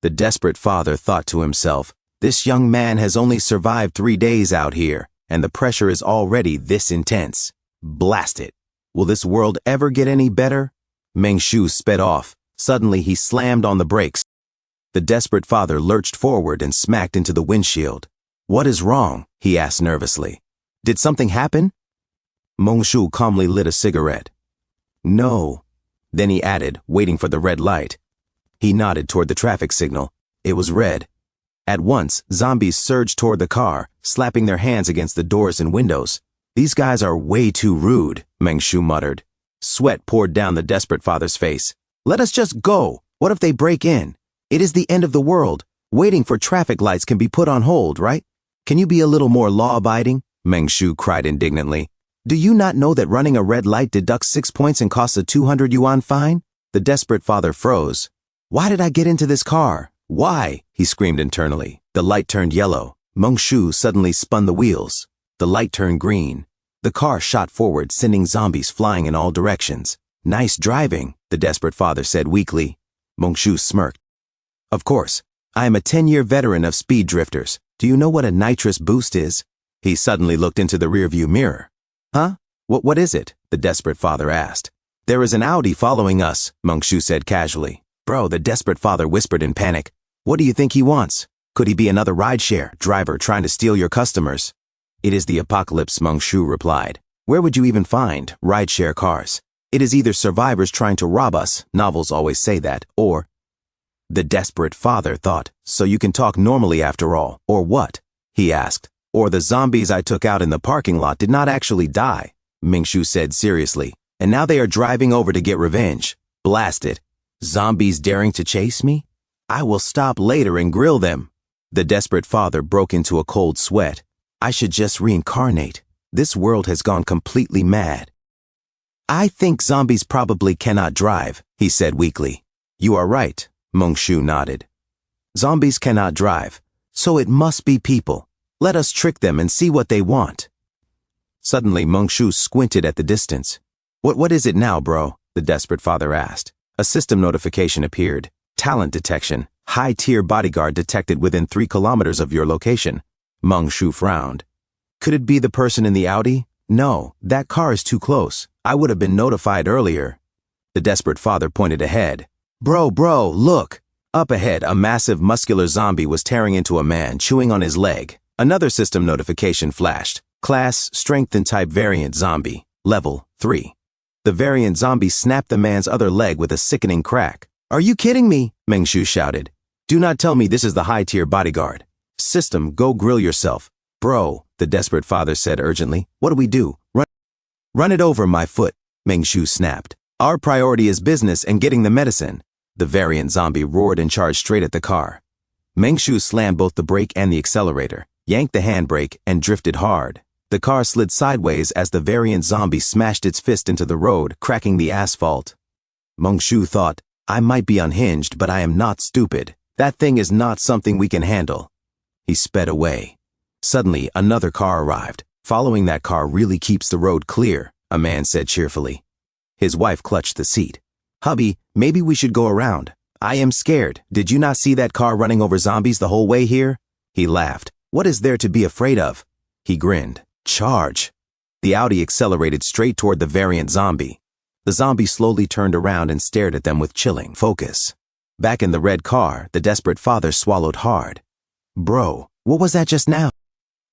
Speaker 1: The desperate father thought to himself, this young man has only survived 3 days out here, and the pressure is already this intense. Blast it. Will this world ever get any better? Meng Shu sped off. Suddenly he slammed on the brakes. The desperate father lurched forward and smacked into the windshield. What is wrong? He asked nervously. Did something happen? Meng Shu calmly lit a cigarette. No. Then he added, waiting for the red light. He nodded toward the traffic signal. It was red. At once, zombies surged toward the car, slapping their hands against the doors and windows. These guys are way too rude, Meng Shu muttered. Sweat poured down the desperate father's face. Let us just go. What if they break in? It is the end of the world. Waiting for traffic lights can be put on hold, right? Can you be a little more law-abiding? Meng Shu cried indignantly. Do you not know that running a red light deducts 6 points and costs a 200 yuan fine? The desperate father froze. Why did I get into this car? Why? He screamed internally. The light turned yellow. Meng Shu suddenly spun the wheels. The light turned green. The car shot forward, sending zombies flying in all directions. Nice driving, the desperate father said weakly. Meng Shu smirked. Of course, I am a 10-year veteran of speed drifters. Do you know what a nitrous boost is? He suddenly looked into the rearview mirror. Huh? What is it? The desperate father asked. There is an Audi following us, Meng Shu said casually. Bro, the desperate father whispered in panic. What do you think he wants? Could he be another rideshare driver trying to steal your customers? It is the apocalypse, Meng Shu replied. Where would you even find rideshare cars? It is either survivors trying to rob us, novels always say that, or... The desperate father thought, so you can talk normally after all, or what? He asked. Or the zombies I took out in the parking lot did not actually die, Meng Shu said seriously, and now they are driving over to get revenge. Blast it. Zombies daring to chase me? I will stop later and grill them. The desperate father broke into a cold sweat. I should just reincarnate. This world has gone completely mad. I think zombies probably cannot drive, he said weakly. You are right, Meng Shu nodded. Zombies cannot drive, so it must be people. Let us trick them and see what they want. Suddenly, Meng Shu squinted at the distance. What is it now, bro? The desperate father asked. A system notification appeared. Talent detection. High-tier bodyguard detected within 3 kilometers of your location. Meng Shu frowned. Could it be the person in the Audi? No, that car is too close. I would have been notified earlier. The desperate father pointed ahead. Bro, look. Up ahead, a massive muscular zombie was tearing into a man, chewing on his leg. Another system notification flashed. Class, Strength and Type Variant Zombie. Level 3. The variant zombie snapped the man's other leg with a sickening crack. Are you kidding me? Meng Shu shouted. Do not tell me this is the high-tier bodyguard. System, go grill yourself. Bro, the desperate father said urgently. What do we do? Run it over my foot, Meng Shu snapped. Our priority is business and getting the medicine. The variant zombie roared and charged straight at the car. Meng Shu slammed both the brake and the accelerator, yanked the handbrake, and drifted hard. The car slid sideways as the variant zombie smashed its fist into the road, cracking the asphalt. Meng Shu thought, I might be unhinged, but I am not stupid. That thing is not something we can handle. He sped away. Suddenly, another car arrived. Following that car really keeps the road clear, a man said cheerfully. His wife clutched the seat. Hubby, maybe we should go around. I am scared. Did you not see that car running over zombies the whole way here? He laughed. What is there to be afraid of? He grinned. Charge. The Audi accelerated straight toward the variant zombie. The zombie slowly turned around and stared at them with chilling focus. Back in the red car, the desperate father swallowed hard. Bro, what was that just now?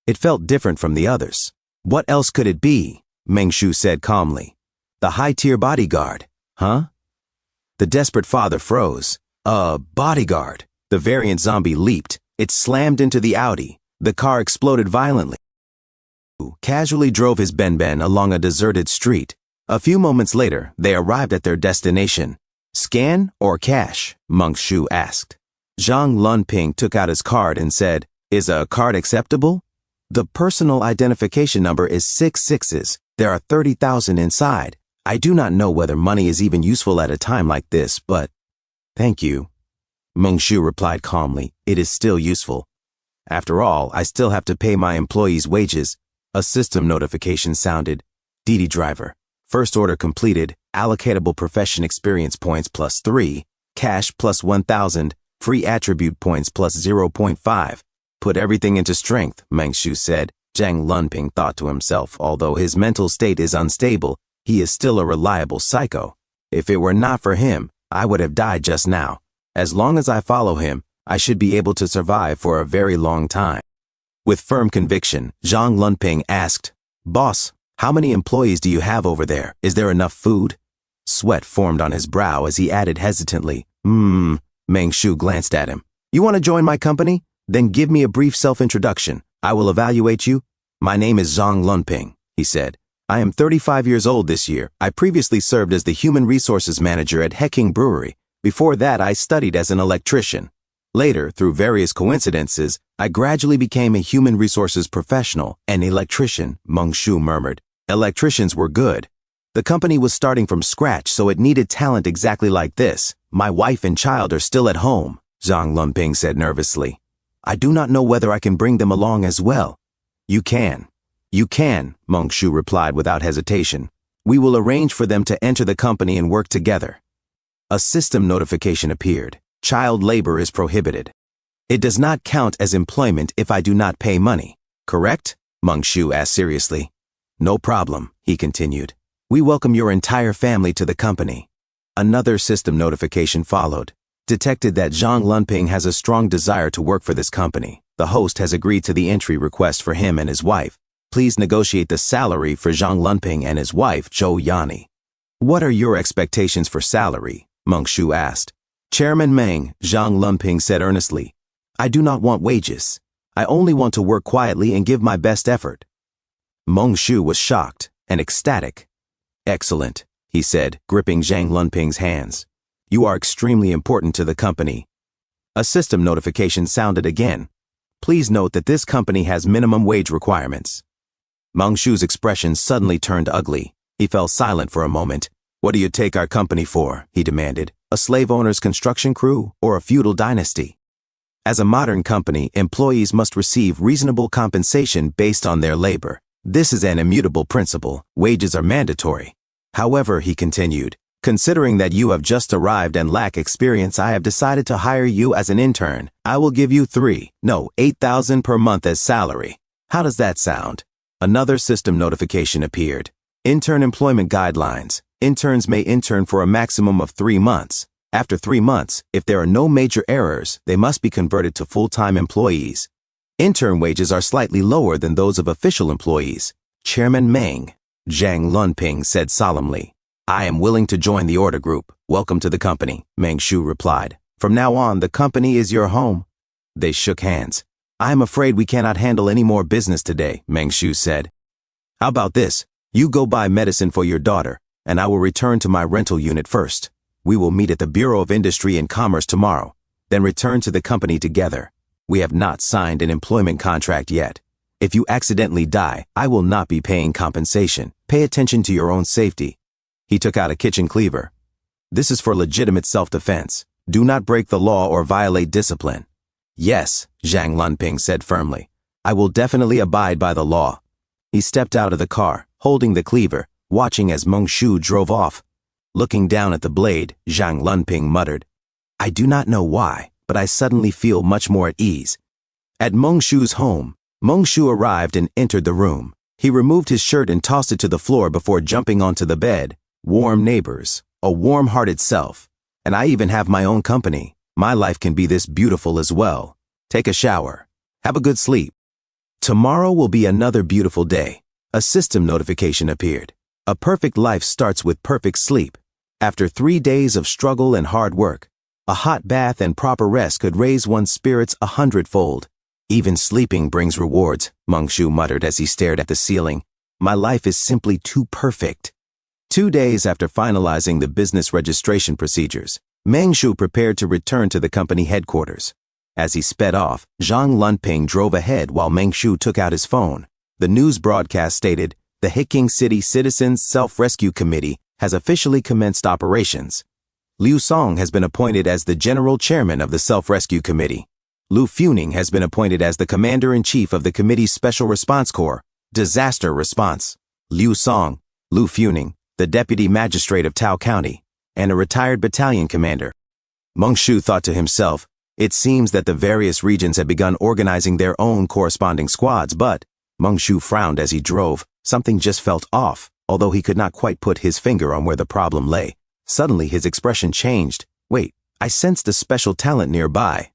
Speaker 1: It felt different from the others. What else could it be? Meng Shu said calmly. The high-tier bodyguard. Huh? The desperate father froze. Bodyguard. The variant zombie leaped. It slammed into the Audi. The car exploded violently. Casually drove his Ben along a deserted street. A few moments later, they arrived at their destination. Scan or cash? Meng Shu asked. Zhang Lunping took out his card and said, Is a card acceptable? The personal identification number is 6 sixes. There are 30,000 inside. I do not know whether money is even useful at a time like this, but... Thank you. Meng Shu replied calmly. It is still useful. After all, I still have to pay my employees' wages. A system notification sounded. DD driver. First order completed. Allocatable profession experience points +3. Cash +1,000. Free attribute points +0.5. Put everything into strength, Meng Shu said. Zhang Lunping thought to himself, although his mental state is unstable, he is still a reliable psycho. If it were not for him, I would have died just now. As long as I follow him, I should be able to survive for a very long time. With firm conviction, Zhang Lunping asked, Boss, how many employees do you have over there? Is there enough food? Sweat formed on his brow as he added hesitantly, Meng Shu glanced at him. You want to join my company? Then give me a brief self-introduction. I will evaluate you. My name is Zhang Lunping, he said. I am 35 years old this year. I previously served as the Human Resources Manager at Heking Brewery. Before that, I studied as an electrician. Later, through various coincidences, I gradually became a human resources professional, an electrician, Meng Shu murmured. Electricians were good. The company was starting from scratch, so it needed talent exactly like this. My wife and child are still at home, Zhang Lunping said nervously. I do not know whether I can bring them along as well. You can, Meng Shu replied without hesitation. We will arrange for them to enter the company and work together. A system notification appeared. Child labor is prohibited. It does not count as employment if I do not pay money, correct? Meng Shu asked seriously. No problem, he continued. We welcome your entire family to the company. Another system notification followed. Detected that Zhang Lunping has a strong desire to work for this company. The host has agreed to the entry request for him and his wife. Please negotiate the salary for Zhang Lunping and his wife, Zhou Yani. What are your expectations for salary? Meng Shu asked. Chairman Meng, Zhang Lunping said earnestly. I do not want wages. I only want to work quietly and give my best effort. Meng Shu was shocked and ecstatic. Excellent, he said, gripping Zhang Lunping's hands. You are extremely important to the company. A system notification sounded again. Please note that this company has minimum wage requirements. Meng Shu's expression suddenly turned ugly. He fell silent for a moment. What do you take our company for? He demanded. A slave owner's construction crew or a feudal dynasty? As a modern company, employees must receive reasonable compensation based on their labor. This is an immutable principle. Wages are mandatory. However, he continued, considering that you have just arrived and lack experience, I have decided to hire you as an intern. I will give you 8,000 per month as salary. How does that sound? Another system notification appeared. Intern employment guidelines. Interns may intern for a maximum of 3 months. After 3 months, if there are no major errors, they must be converted to full-time employees. Intern wages are slightly lower than those of official employees. Chairman Meng, Zhang Lunping said solemnly. I am willing to join the order group. Welcome to the company, Meng Shu replied. From now on, the company is your home. They shook hands. I am afraid we cannot handle any more business today, Meng Shu said. How about this? You go buy medicine for your daughter, and I will return to my rental unit first. We will meet at the Bureau of Industry and Commerce tomorrow, then return to the company together. We have not signed an employment contract yet. If you accidentally die, I will not be paying compensation. Pay attention to your own safety. He took out a kitchen cleaver. This is for legitimate self-defense. Do not break the law or violate discipline. Yes, Zhang Lunping said firmly. I will definitely abide by the law. He stepped out of the car, holding the cleaver, watching as Meng Shu drove off. Looking down at the blade, Zhang Lunping muttered, I do not know why, but I suddenly feel much more at ease. At Meng Shu's home, Meng Shu arrived and entered the room. He removed his shirt and tossed it to the floor before jumping onto the bed. Warm neighbors, a warm-hearted self, and I even have my own company. My life can be this beautiful as well. Take a shower. Have a good sleep. Tomorrow will be another beautiful day. A system notification appeared. A perfect life starts with perfect sleep. After 3 days of struggle and hard work, a hot bath and proper rest could raise one's spirits 100-fold. Even sleeping brings rewards, Meng Shu muttered as he stared at the ceiling. My life is simply too perfect. 2 days after finalizing the business registration procedures, Meng Shu prepared to return to the company headquarters. As he sped off, Zhang Lunping drove ahead while Meng Shu took out his phone. The news broadcast stated, the Heking City Citizens Self-Rescue Committee has officially commenced operations. Liu Song has been appointed as the General Chairman of the Self-Rescue Committee. Lu Funing has been appointed as the Commander-in-Chief of the committee's Special Response Corps. Disaster response. Liu Song, Lu Funing, the deputy magistrate of Tao County, and a retired battalion commander. Meng Shu thought to himself, it seems that the various regions had begun organizing their own corresponding squads, but Meng Shu frowned as he drove. Something just felt off, although he could not quite put his finger on where the problem lay. Suddenly his expression changed. Wait, I sensed a special talent nearby.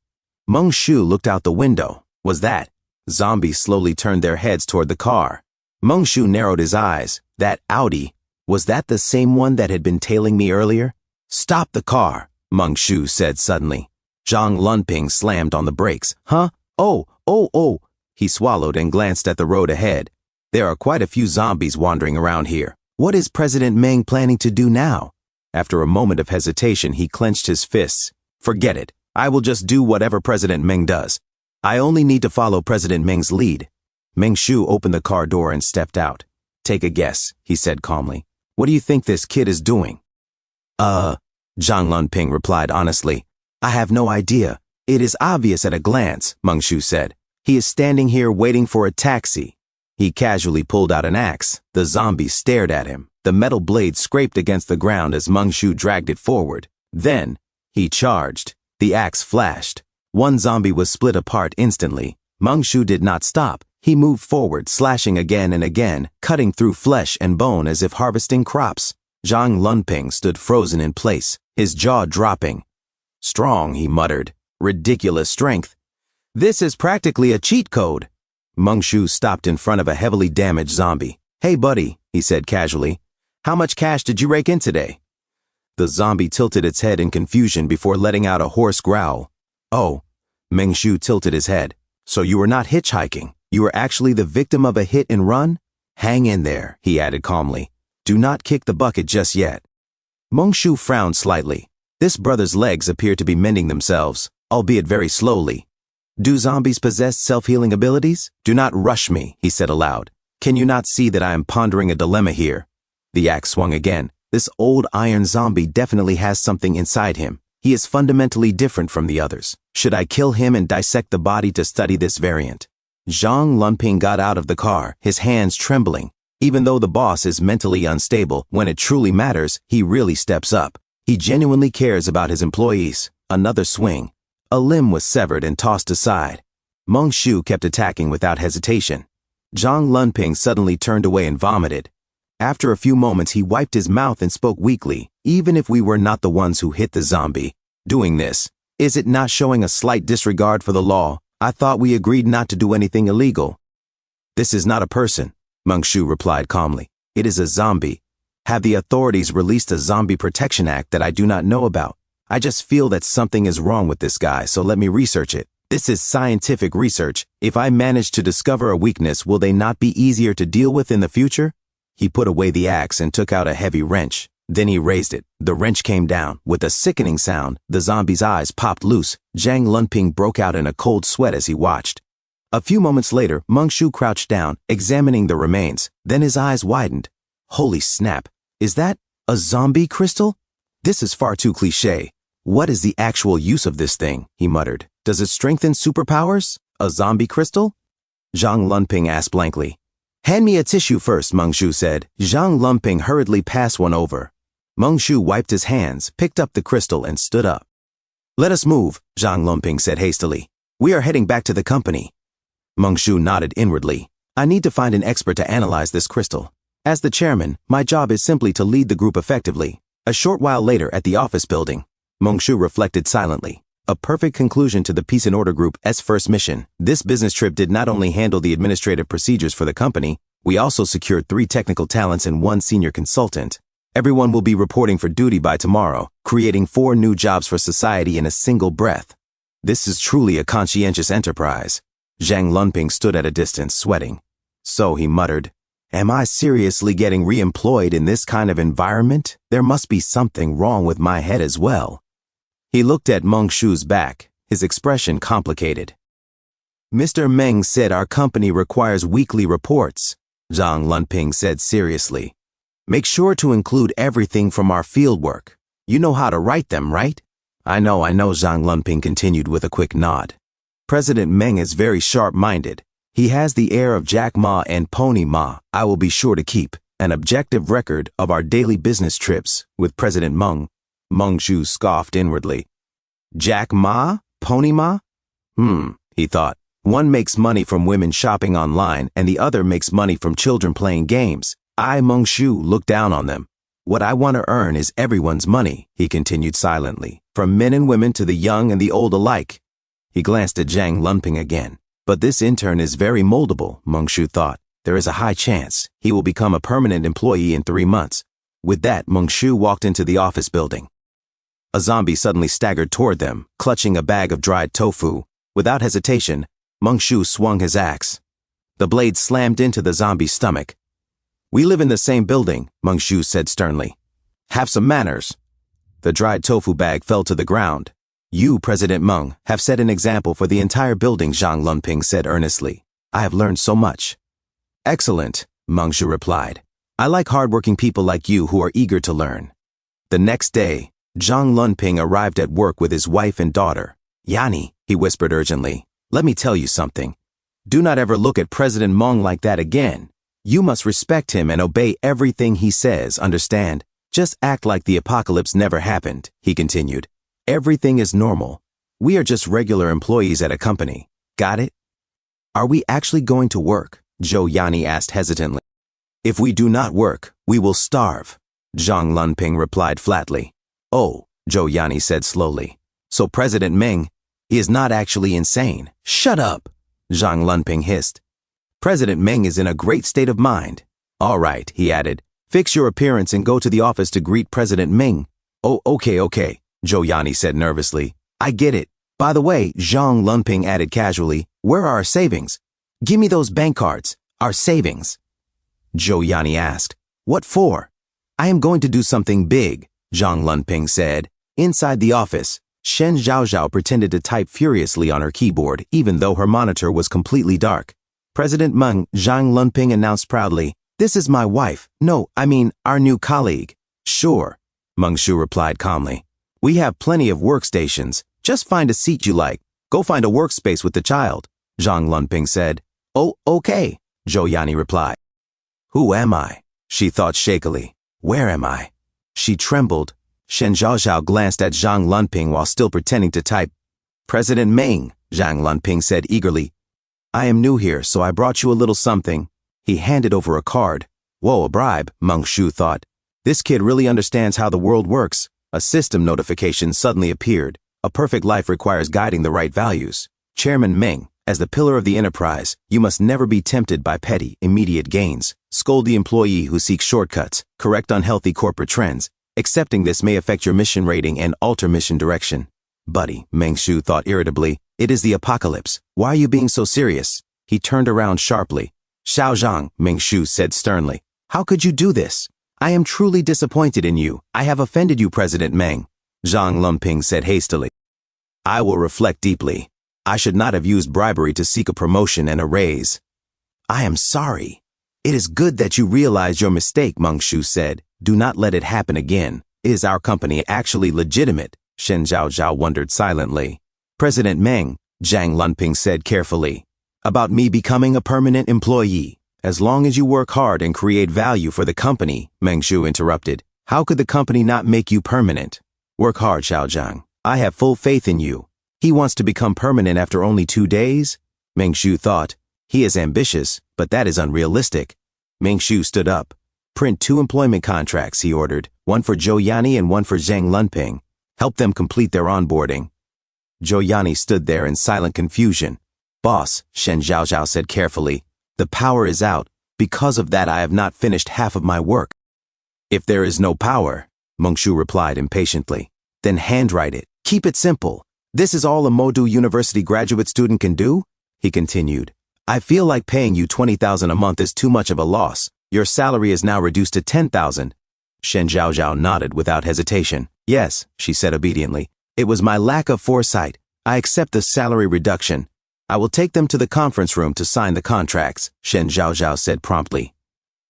Speaker 1: Meng Shu looked out the window. Was that? Zombies slowly turned their heads toward the car. Meng Shu narrowed his eyes. That Audi, was that the same one that had been tailing me earlier? Stop the car, Meng Shu said suddenly. Zhang Lunping slammed on the brakes. Huh? Oh. He swallowed and glanced at the road ahead. There are quite a few zombies wandering around here. What is President Meng planning to do now? After a moment of hesitation, he clenched his fists. Forget it. I will just do whatever President Meng does. I only need to follow President Meng's lead. Meng Shu opened the car door and stepped out. Take a guess, he said calmly. What do you think this kid is doing? Zhang Lunping replied honestly. I have no idea. It is obvious at a glance, Meng Shu said. He is standing here waiting for a taxi. He casually pulled out an axe. The zombie stared at him. The metal blade scraped against the ground as Meng Shu dragged it forward. Then, he charged. The axe flashed. One zombie was split apart instantly. Meng Shu did not stop. He moved forward, slashing again and again, cutting through flesh and bone as if harvesting crops. Zhang Lunping stood frozen in place, his jaw dropping. Strong, he muttered. Ridiculous strength. This is practically a cheat code. Meng Shu stopped in front of a heavily damaged zombie. Hey buddy, he said casually. How much cash did you rake in today? The zombie tilted its head in confusion before letting out a hoarse growl. Oh, Meng Shu tilted his head. So you were not hitchhiking. You were actually the victim of a hit and run? Hang in there, he added calmly. Do not kick the bucket just yet. Meng Shu frowned slightly. This brother's legs appeared to be mending themselves, albeit very slowly. Do zombies possess self-healing abilities? Do not rush me, he said aloud. Can you not see that I am pondering a dilemma here? The axe swung again. This old iron zombie definitely has something inside him. He is fundamentally different from the others. Should I kill him and dissect the body to study this variant? Zhang Lunping got out of the car, his hands trembling. Even though the boss is mentally unstable, when it truly matters, he really steps up. He genuinely cares about his employees. Another swing. A limb was severed and tossed aside. Meng Shu kept attacking without hesitation. Zhang Lunping suddenly turned away and vomited. After a few moments, he wiped his mouth and spoke weakly. Even if we were not the ones who hit the zombie, doing this, is it not showing a slight disregard for the law? I thought we agreed not to do anything illegal. This is not a person, Meng Shu replied calmly. It is a zombie. Have the authorities released a zombie protection act that I do not know about? I just feel that something is wrong with this guy, so let me research it. This is scientific research. If I manage to discover a weakness, will they not be easier to deal with in the future? He put away the axe and took out a heavy wrench. Then he raised it. The wrench came down. With a sickening sound, the zombie's eyes popped loose. Zhang Lunping broke out in a cold sweat as he watched. A few moments later, Meng Shu crouched down, examining the remains. Then his eyes widened. Holy snap. Is that a zombie crystal? This is far too cliché. What is the actual use of this thing? He muttered. Does it strengthen superpowers? A zombie crystal? Zhang Lunping asked blankly. Hand me a tissue first, Meng Shu said. Zhang Lunping hurriedly passed one over. Meng Shu wiped his hands, picked up the crystal, and stood up. Let us move, Zhang Lunping said hastily. We are heading back to the company. Meng Shu nodded inwardly. I need to find an expert to analyze this crystal. As the chairman, my job is simply to lead the group effectively. A short while later at the office building, Meng Shu reflected silently. A perfect conclusion to the Peace and Order Group's first mission. This business trip did not only handle the administrative procedures for the company, we also secured 3 technical talents and 1 senior consultant. Everyone will be reporting for duty by tomorrow, creating 4 new jobs for society in a single breath. This is truly a conscientious enterprise. Zhang Lunping stood at a distance, sweating. So he muttered, am I seriously getting re-employed in this kind of environment? There must be something wrong with my head as well. He looked at Meng Shu's back, his expression complicated. Mr. Meng said our company requires weekly reports, Zhang Lunping said seriously. Make sure to include everything from our fieldwork. You know how to write them, right? I know, Zhang Lunping continued with a quick nod. President Meng is very sharp-minded. He has the air of Jack Ma and Pony Ma. I will be sure to keep an objective record of our daily business trips with President Meng. Meng Shu scoffed inwardly. Jack Ma? Pony Ma? He thought. One makes money from women shopping online and the other makes money from children playing games. Meng Shu looked down on them. What I want to earn is everyone's money, he continued silently, from men and women to the young and the old alike. He glanced at Zhang Lunping again. But this intern is very moldable, Meng Shu thought. There is a high chance he will become a permanent employee in 3 months. With that, Meng Shu walked into the office building. A zombie suddenly staggered toward them, clutching a bag of dried tofu. Without hesitation, Meng Shu swung his axe. The blade slammed into the zombie's stomach. We live in the same building, Meng Shu said sternly. Have some manners. The dried tofu bag fell to the ground. You, President Meng, have set an example for the entire building, Zhang Lunping said earnestly. I have learned so much. Excellent, Meng Shu replied. I like hardworking people like you who are eager to learn. The next day, Zhang Lunping arrived at work with his wife and daughter. Yani, he whispered urgently, let me tell you something. Do not ever look at President Meng like that again. You must respect him and obey everything he says, understand? Just act like the apocalypse never happened, he continued. Everything is normal. We are just regular employees at a company. Got it? Are we actually going to work? Zhou Yani asked hesitantly. If we do not work, we will starve, Zhang Lunping replied flatly. Oh, Zhou Yani said slowly. So President Meng, he is not actually insane. Shut up, Zhang Lunping hissed. President Meng is in a great state of mind. All right, he added. Fix your appearance and go to the office to greet President Meng. Oh, okay, Zhou Yani said nervously. I get it. By the way, Zhang Lunping added casually, where are our savings? Give me those bank cards. Our savings. Zhou Yani asked. What for? I am going to do something big, Zhang Lunping said. Inside the office, Shen Zhaozhao pretended to type furiously on her keyboard, even though her monitor was completely dark. President Meng, Zhang Lunping announced proudly, this is my wife. No, I mean, our new colleague. Sure, Meng Shu replied calmly. We have plenty of workstations. Just find a seat you like. Go find a workspace with the child, Zhang Lunping said. Oh, okay, Zhou Yani replied. Who am I? She thought shakily. Where am I? She trembled. Shen Zhaozhao glanced at Zhang Lunping while still pretending to type. President Meng, Zhang Lunping said eagerly. I am new here, so I brought you a little something. He handed over a card. Whoa, a bribe, Meng Shu thought. This kid really understands how the world works. A system notification suddenly appeared. A perfect life requires guiding the right values. Chairman Meng, as the pillar of the enterprise, you must never be tempted by petty, immediate gains. Scold the employee who seeks shortcuts. Correct unhealthy corporate trends. Accepting this may affect your mission rating and alter mission direction. Buddy, Meng Shu thought irritably, it is the apocalypse. Why are you being so serious? He turned around sharply. Xiao Zhang, Meng Shu said sternly. How could you do this? I am truly disappointed in you. I have offended you, President Meng, Zhang Lunping said hastily. I will reflect deeply. I should not have used bribery to seek a promotion and a raise. I am sorry. It is good that you realized your mistake, Meng Shu said. Do not let it happen again. Is our company actually legitimate? Shen Zhaozhao wondered silently. President Meng, Zhang Lunping said carefully. About me becoming a permanent employee. As long as you work hard and create value for the company, Meng Shu interrupted. How could the company not make you permanent? Work hard, Xiao Zhang. I have full faith in you. He wants to become permanent after only 2 days? Meng Shu thought. He is ambitious, but that is unrealistic. Meng Shu stood up. Print 2 employment contracts, he ordered. One for Zhou Yani and one for Zhang Lunping. Help them complete their onboarding. Zhou Yani stood there in silent confusion. Boss, Shen Zhaozhao said carefully. The power is out. Because of that, I have not finished half of my work. If there is no power, Meng Shu replied impatiently, then handwrite it. Keep it simple. This is all a Modu University graduate student can do? He continued. I feel like paying you 20,000 a month is too much of a loss. Your salary is now reduced to 10,000. Shen Zhaozhao nodded without hesitation. Yes, she said obediently. It was my lack of foresight. I accept the salary reduction. I will take them to the conference room to sign the contracts, Shen Zhaozhao said promptly.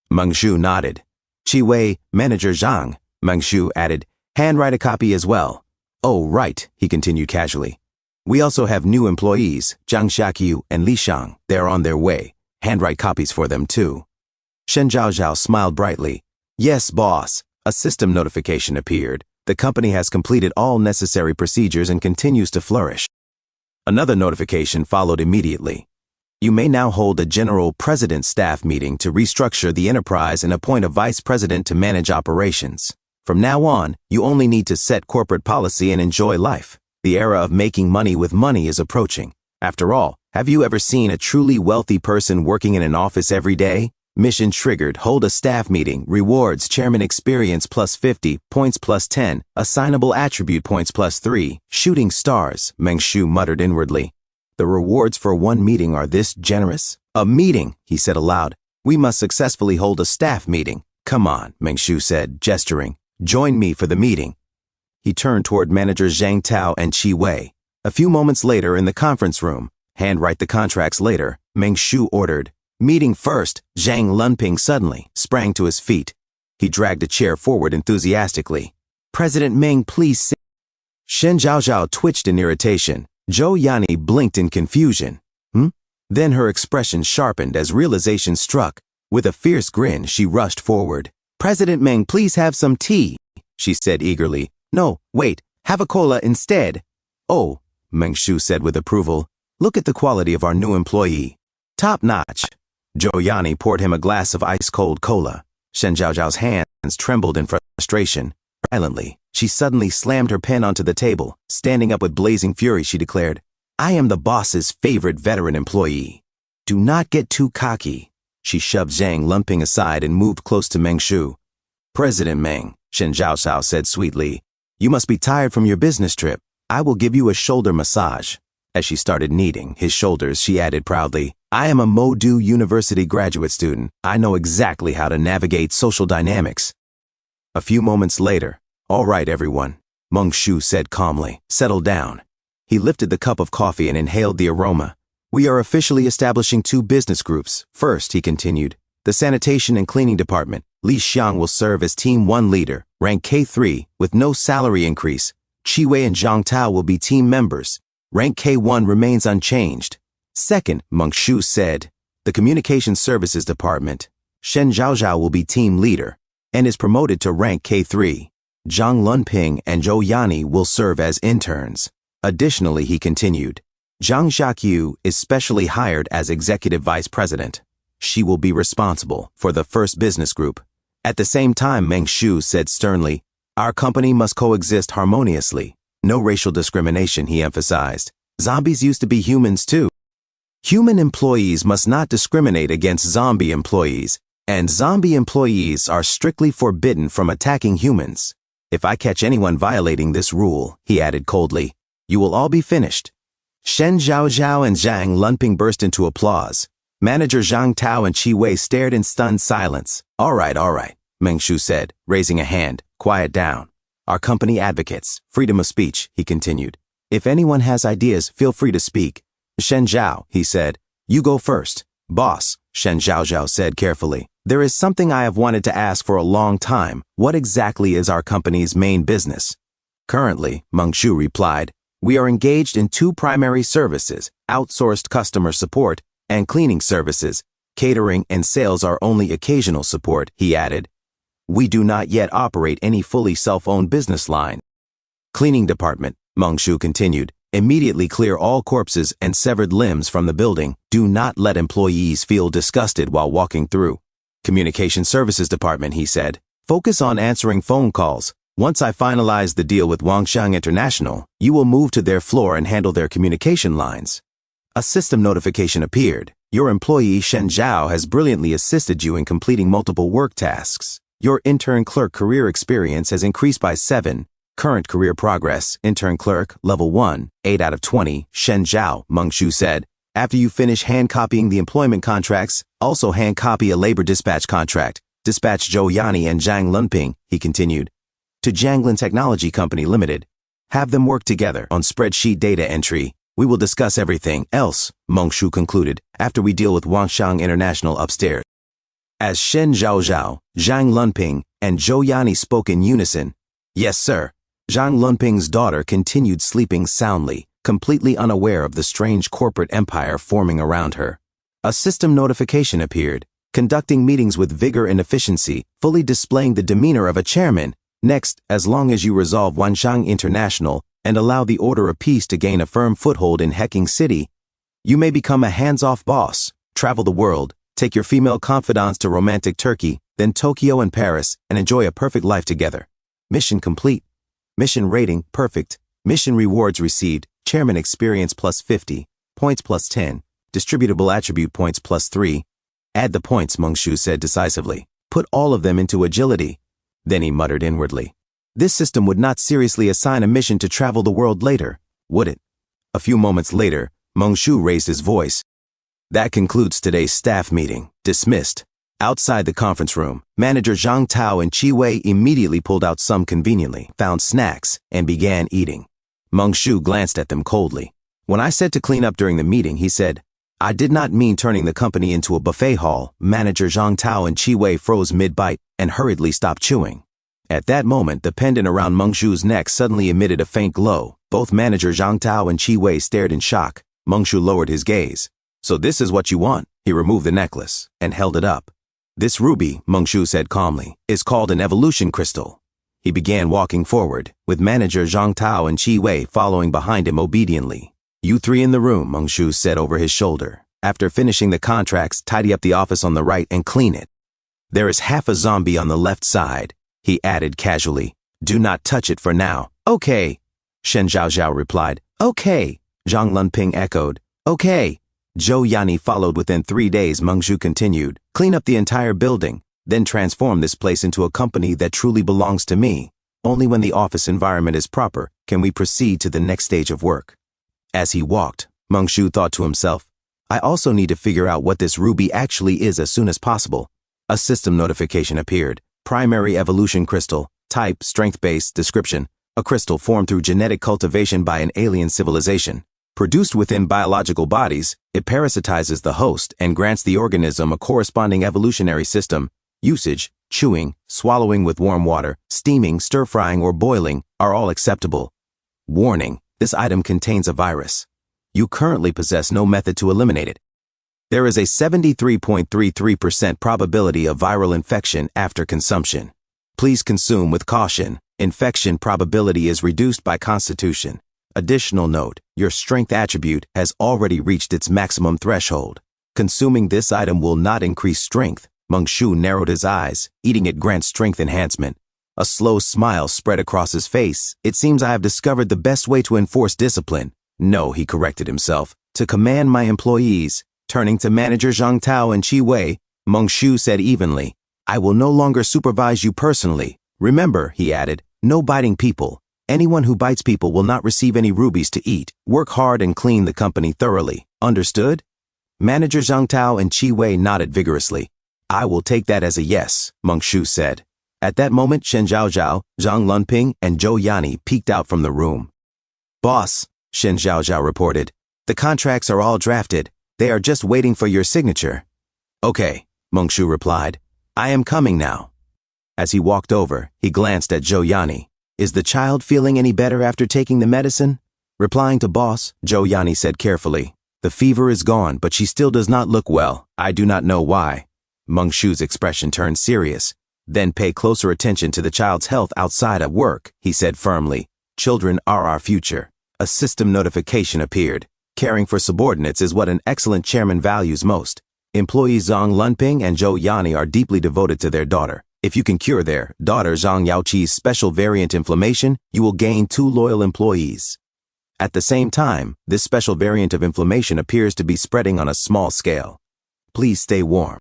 Speaker 1: Meng Shu nodded. Chi Wei, Manager Zhang, Meng Shu added, handwrite a copy as well. Oh, right, he continued casually. We also have new employees, Zhang Xiaqiu and Li Shang. They're on their way. Handwrite copies for them too. Shen Zhaozhao smiled brightly. Yes, boss. A system notification appeared. The company has completed all necessary procedures and continues to flourish. Another notification followed immediately. You may now hold a general president staff meeting to restructure the enterprise and appoint a vice president to manage operations. From now on, you only need to set corporate policy and enjoy life. The era of making money with money is approaching. After all, have you ever seen a truly wealthy person working in an office every day? Mission triggered, hold a staff meeting, rewards, chairman experience plus 50, points plus 10, assignable attribute points plus 3, shooting stars, Meng Shu muttered inwardly. The rewards for one meeting are this generous? A meeting, he said aloud. We must successfully hold a staff meeting. Come on, Meng Shu said, gesturing. Join me for the meeting. He turned toward managers Zhang Tao and Qi Wei. A few moments later in the conference room, handwrite the contracts later, Meng Shu ordered. Meeting first, Zhang Lunping suddenly sprang to his feet. He dragged a chair forward enthusiastically. President Meng, please sit. Shen Zhaozhao twitched in irritation. Zhou Yani blinked in confusion. Then her expression sharpened as realization struck. With a fierce grin, she rushed forward. President Meng, please have some tea, she said eagerly. No, wait, have a cola instead. Oh, Meng Shu said with approval. Look at the quality of our new employee. Top notch. Zhou Yani poured him a glass of ice-cold cola. Shen Zhaozhao's hands trembled in frustration. Violently, she suddenly slammed her pen onto the table. Standing up with blazing fury, she declared, I am the boss's favorite veteran employee. Do not get too cocky. She shoved Zhang Lunping aside and moved close to Meng Shu. President Meng, Shen Zhaozhao said sweetly, you must be tired from your business trip. I will give you a shoulder massage. As she started kneading his shoulders, she added proudly, I am a Modu University graduate student. I know exactly how to navigate social dynamics. A few moments later, all right, everyone, Meng Shu said calmly, settle down. He lifted the cup of coffee and inhaled the aroma. We are officially establishing two business groups. First, he continued, the sanitation and cleaning department. Li Xiang will serve as Team 1 leader, rank K3, with no salary increase. Qi Wei and Zhang Tao will be team members. Rank K1 remains unchanged. Second, Meng Shu said, the Communication Services Department. Shen Zhaozhao will be team leader and is promoted to rank K3. Zhang Lunping and Zhou Yani will serve as interns. Additionally, he continued, Zhang Xiaqiu is specially hired as executive vice president. She will be responsible for the first business group. At the same time, Meng Shu said sternly, our company must coexist harmoniously. No racial discrimination, he emphasized. Zombies used to be humans too. Human employees must not discriminate against zombie employees, and zombie employees are strictly forbidden from attacking humans. If I catch anyone violating this rule, he added coldly, you will all be finished. Shen Zhaozhao and Zhang Lunping burst into applause. Manager Zhang Tao and Qi Wei stared in stunned silence. All right, Meng Shu said, raising a hand. Quiet down. Our company advocates freedom of speech, he continued. If anyone has ideas, feel free to speak. Shen Zhao, he said, you go first. Boss, Shen Zhaozhao said carefully. There is something I have wanted to ask for a long time. What exactly is our company's main business? Currently, Meng Shu replied, we are engaged in two primary services, outsourced customer support and cleaning services. Catering and sales are only occasional support, he added. We do not yet operate any fully self-owned business line. Cleaning department, Meng Shu continued, immediately clear all corpses and severed limbs from the building. Do not let employees feel disgusted while walking through. Communication Services Department, he said, focus on answering phone calls. Once I finalize the deal with Wangxiang International, you will move to their floor and handle their communication lines. A system notification appeared. Your employee Shen Zhao has brilliantly assisted you in completing multiple work tasks. Your intern clerk career experience has increased by 7. Current career progress, intern clerk, level 1, 8 out of 20, Shen Zhao, Meng Shu said. After you finish hand copying the employment contracts, also hand copy a labor dispatch contract. Dispatch Zhou Yani and Zhang Lunping, he continued, to Jianglin Technology Company Limited. Have them work together on spreadsheet data entry. We will discuss everything else, Meng Shu concluded, after we deal with Wangxiang International upstairs. As Shen Zhaozhao, Zhang Lunping, and Zhou Yani spoke in unison, yes, sir. Zhang Lunping's daughter continued sleeping soundly. completely unaware of the strange corporate empire forming around her. A system notification appeared, conducting meetings with vigor and efficiency, fully displaying the demeanor of a chairman. Next, as long as you resolve Wanshang International and allow the Order of Peace to gain a firm foothold in Heking City, you may become a hands-off boss, travel the world, take your female confidants to romantic Turkey, then Tokyo and Paris, and enjoy a perfect life together. Mission complete. Mission rating, perfect. Mission rewards received, Chairman experience plus 50, points plus 10, distributable attribute points plus 3. Add the points, Mengshu said decisively. Put all of them into agility. Then he muttered inwardly. This system would not seriously assign a mission to travel the world later, would it? A few moments later, Mengshu raised his voice. That concludes today's staff meeting. Dismissed. Outside the conference room, manager Zhang Tao and Chi Wei immediately pulled out some conveniently found snacks and began eating. Mengshu glanced at them coldly. When I said to clean up during the meeting, he said, I did not mean turning the company into a buffet hall. Manager Zhang Tao and Chi Wei froze mid-bite and hurriedly stopped chewing. At that moment, the pendant around Mengshu's neck suddenly emitted a faint glow. Both manager Zhang Tao and Chi Wei stared in shock. Mengshu lowered his gaze. So this is what you want? He removed the necklace and held it up. This ruby, Mengshu said calmly, is called an evolution crystal. He began walking forward, with manager Zhang Tao and Chi Wei following behind him obediently. You three in the room, Mengshu said over his shoulder. After finishing the contracts, tidy up the office on the right and clean it. There is half a zombie on the left side, he added casually. Do not touch it for now. Okay, Shen Zhaozhao replied. Okay, Zhang Lunping echoed. Okay. Zhou Yani followed within 3 days. Mengshu continued. Clean up the entire building, then transform this place into a company that truly belongs to me. Only when the office environment is proper can we proceed to the next stage of work. As he walked, Mengshu thought to himself, I also need to figure out what this ruby actually is as soon as possible. A system notification appeared. Primary evolution crystal, type, strength-based, description, a crystal formed through genetic cultivation by an alien civilization. Produced within biological bodies, it parasitizes the host and grants the organism a corresponding evolutionary system. Usage, chewing, swallowing with warm water, steaming, stir-frying, or boiling are all acceptable. Warning, this item contains a virus. You currently possess no method to eliminate it. There is a 73.33% probability of viral infection after consumption. Please consume with caution. Infection probability is reduced by constitution. Additional note, your strength attribute has already reached its maximum threshold. Consuming this item will not increase strength. Mengshu narrowed his eyes. Eating it grants strength enhancement. A slow smile spread across his face. It seems I have discovered the best way to enforce discipline. No, he corrected himself. To command my employees. Turning to manager Zhang Tao and Chi Wei, Mengshu said evenly, I will no longer supervise you personally. Remember, he added, no biting people. Anyone who bites people will not receive any rubies to eat. Work hard and clean the company thoroughly. Understood? Manager Zhang Tao and Chi Wei nodded vigorously. I will take that as a yes, Mengshu said. At that moment, Shen Zhaozhao, Zhang Lunping, and Zhou Yani peeked out from the room. Boss, Shen Zhaozhao reported, the contracts are all drafted. They are just waiting for your signature. Okay, Mengshu replied. I am coming now. As he walked over, he glanced at Zhou Yani. Is the child feeling any better after taking the medicine? Replying to boss, Zhou Yani said carefully. The fever is gone, but she still does not look well. I do not know why. Mengshu's expression turned serious. Then pay closer attention to the child's health outside of work, he said firmly. Children are our future. A system notification appeared. Caring for subordinates is what an excellent chairman values most. Employees Zhang Lunping and Zhou Yani are deeply devoted to their daughter. If you can cure their daughter Zhang Yaoqi's special variant inflammation, you will gain 2 loyal employees. At the same time, this special variant of inflammation appears to be spreading on a small scale. Please stay warm.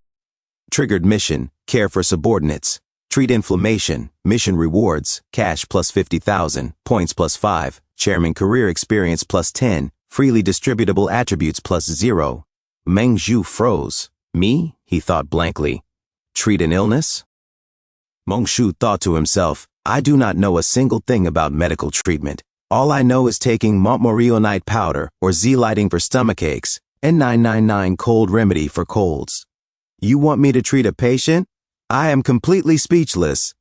Speaker 1: Triggered mission, care for subordinates. Treat inflammation, mission rewards, cash plus 50,000, points plus 5, chairman career experience plus 10, freely distributable attributes plus 0. Mengshu froze. Me? He thought blankly. Treat an illness? Mengshu thought to himself, I do not know a single thing about medical treatment. All I know is taking Montmorillonite powder or Z-lighting for stomach aches and 999 cold remedy for colds. You want me to treat a patient? I am completely speechless.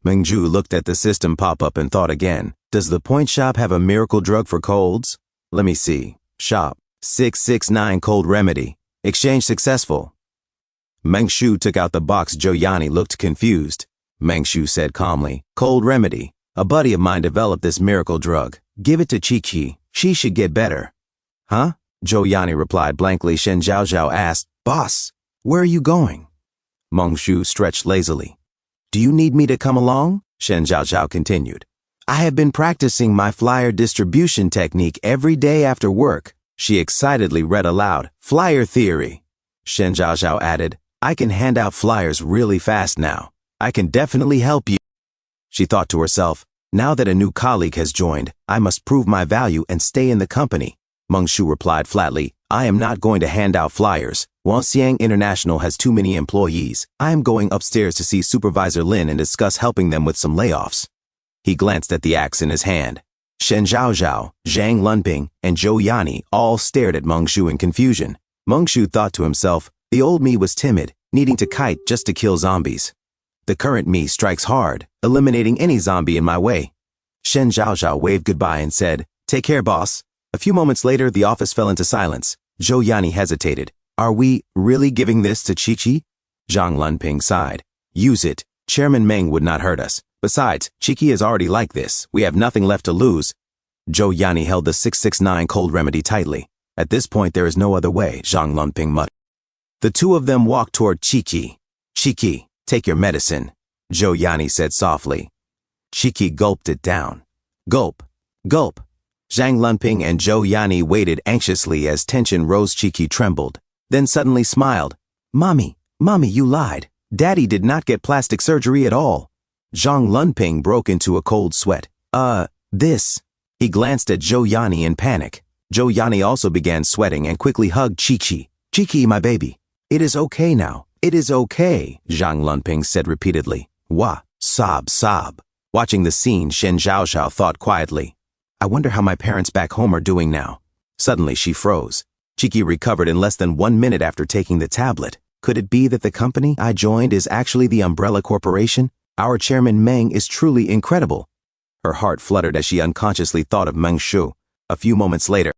Speaker 1: Mengshu looked at the system pop up and thought again. Does the point shop have a miracle drug for colds? Let me see. Shop. 669 Cold Remedy. Exchange successful. Mengshu took out the box. Joyani looked confused. Mengshu said calmly, Cold Remedy. A buddy of mine developed this miracle drug. Give it to Chi-Chi. She should get better. Huh? Joyani replied blankly. Shen Zhaozhao asked, Boss, where are you going? Mengshu stretched lazily. Do you need me to come along? Shen Zhaozhao continued. I have been practicing my flyer distribution technique every day after work. She excitedly read aloud, Flyer theory. Shen Zhaozhao added, I can hand out flyers really fast now. I can definitely help you. She thought to herself, now that a new colleague has joined, I must prove my value and stay in the company. Mengshu replied flatly, I am not going to hand out flyers. Wanxiang International has too many employees. I am going upstairs to see Supervisor Lin and discuss helping them with some layoffs. He glanced at the axe in his hand. Shen Zhaozhao, Zhang Lunping, and Zhou Yani all stared at Mengshu in confusion. Mengshu thought to himself, the old me was timid, needing to kite just to kill zombies. The current me strikes hard, eliminating any zombie in my way. Shen Zhaozhao waved goodbye and said, Take care, boss. A few moments later, the office fell into silence. Zhou Yani hesitated. Are we really giving this to Chi-Chi? Zhang Lunping sighed. Use it. Chairman Meng would not hurt us. Besides, Chi-Chi is already like this. We have nothing left to lose. Zhou Yani held the 669 Cold Remedy tightly. At this point, there is no other way, Zhang Lunping muttered. The two of them walked toward Chi-Chi. Chi-Chi, take your medicine, Zhou Yani said softly. Chi-Chi gulped it down. Gulp. Gulp. Zhang Lunping and Zhou Yani waited anxiously as tension rose. Chi-Chi trembled, then suddenly smiled. Mommy, you lied. Daddy did not get plastic surgery at all. Zhang Lunping broke into a cold sweat. This. He glanced at Zhou Yani in panic. Zhou Yani also began sweating and quickly hugged Chi-Chi. Chi-Chi, my baby. It is okay now. It is okay, Zhang Lunping said repeatedly. Wah, sob, sob. Watching the scene, Shen Zhaozhao thought quietly. I wonder how my parents back home are doing now. Suddenly she froze. Chi-Chi recovered in less than 1 minute after taking the tablet. Could it be that the company I joined is actually the Umbrella Corporation? Our chairman Meng is truly incredible. Her heart fluttered as she unconsciously thought of Mengshu. A few moments later,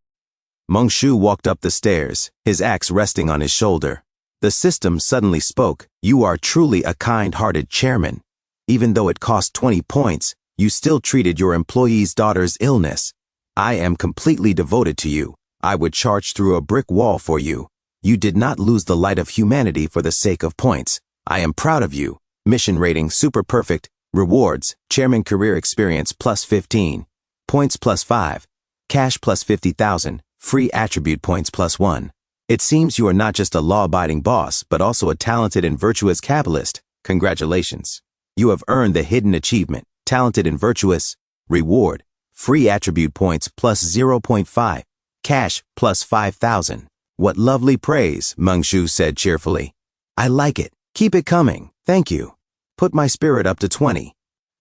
Speaker 1: Mengshu walked up the stairs, his axe resting on his shoulder. The system suddenly spoke. You are truly a kind-hearted chairman. Even though it cost 20 points, you still treated your employee's daughter's illness. I am completely devoted to you. I would charge through a brick wall for you. You did not lose the light of humanity for the sake of points. I am proud of you. Mission rating super perfect. Rewards, chairman career experience plus 15. Points plus 5. Cash plus 50,000. Free attribute points plus 1. It seems you are not just a law-abiding boss, but also a talented and virtuous capitalist. Congratulations. You have earned the hidden achievement, talented and virtuous. Reward, free attribute points plus 0.5. Cash plus 5,000. What lovely praise, Mengshu said cheerfully. I like it. Keep it coming. Thank you. Put my spirit up to 20.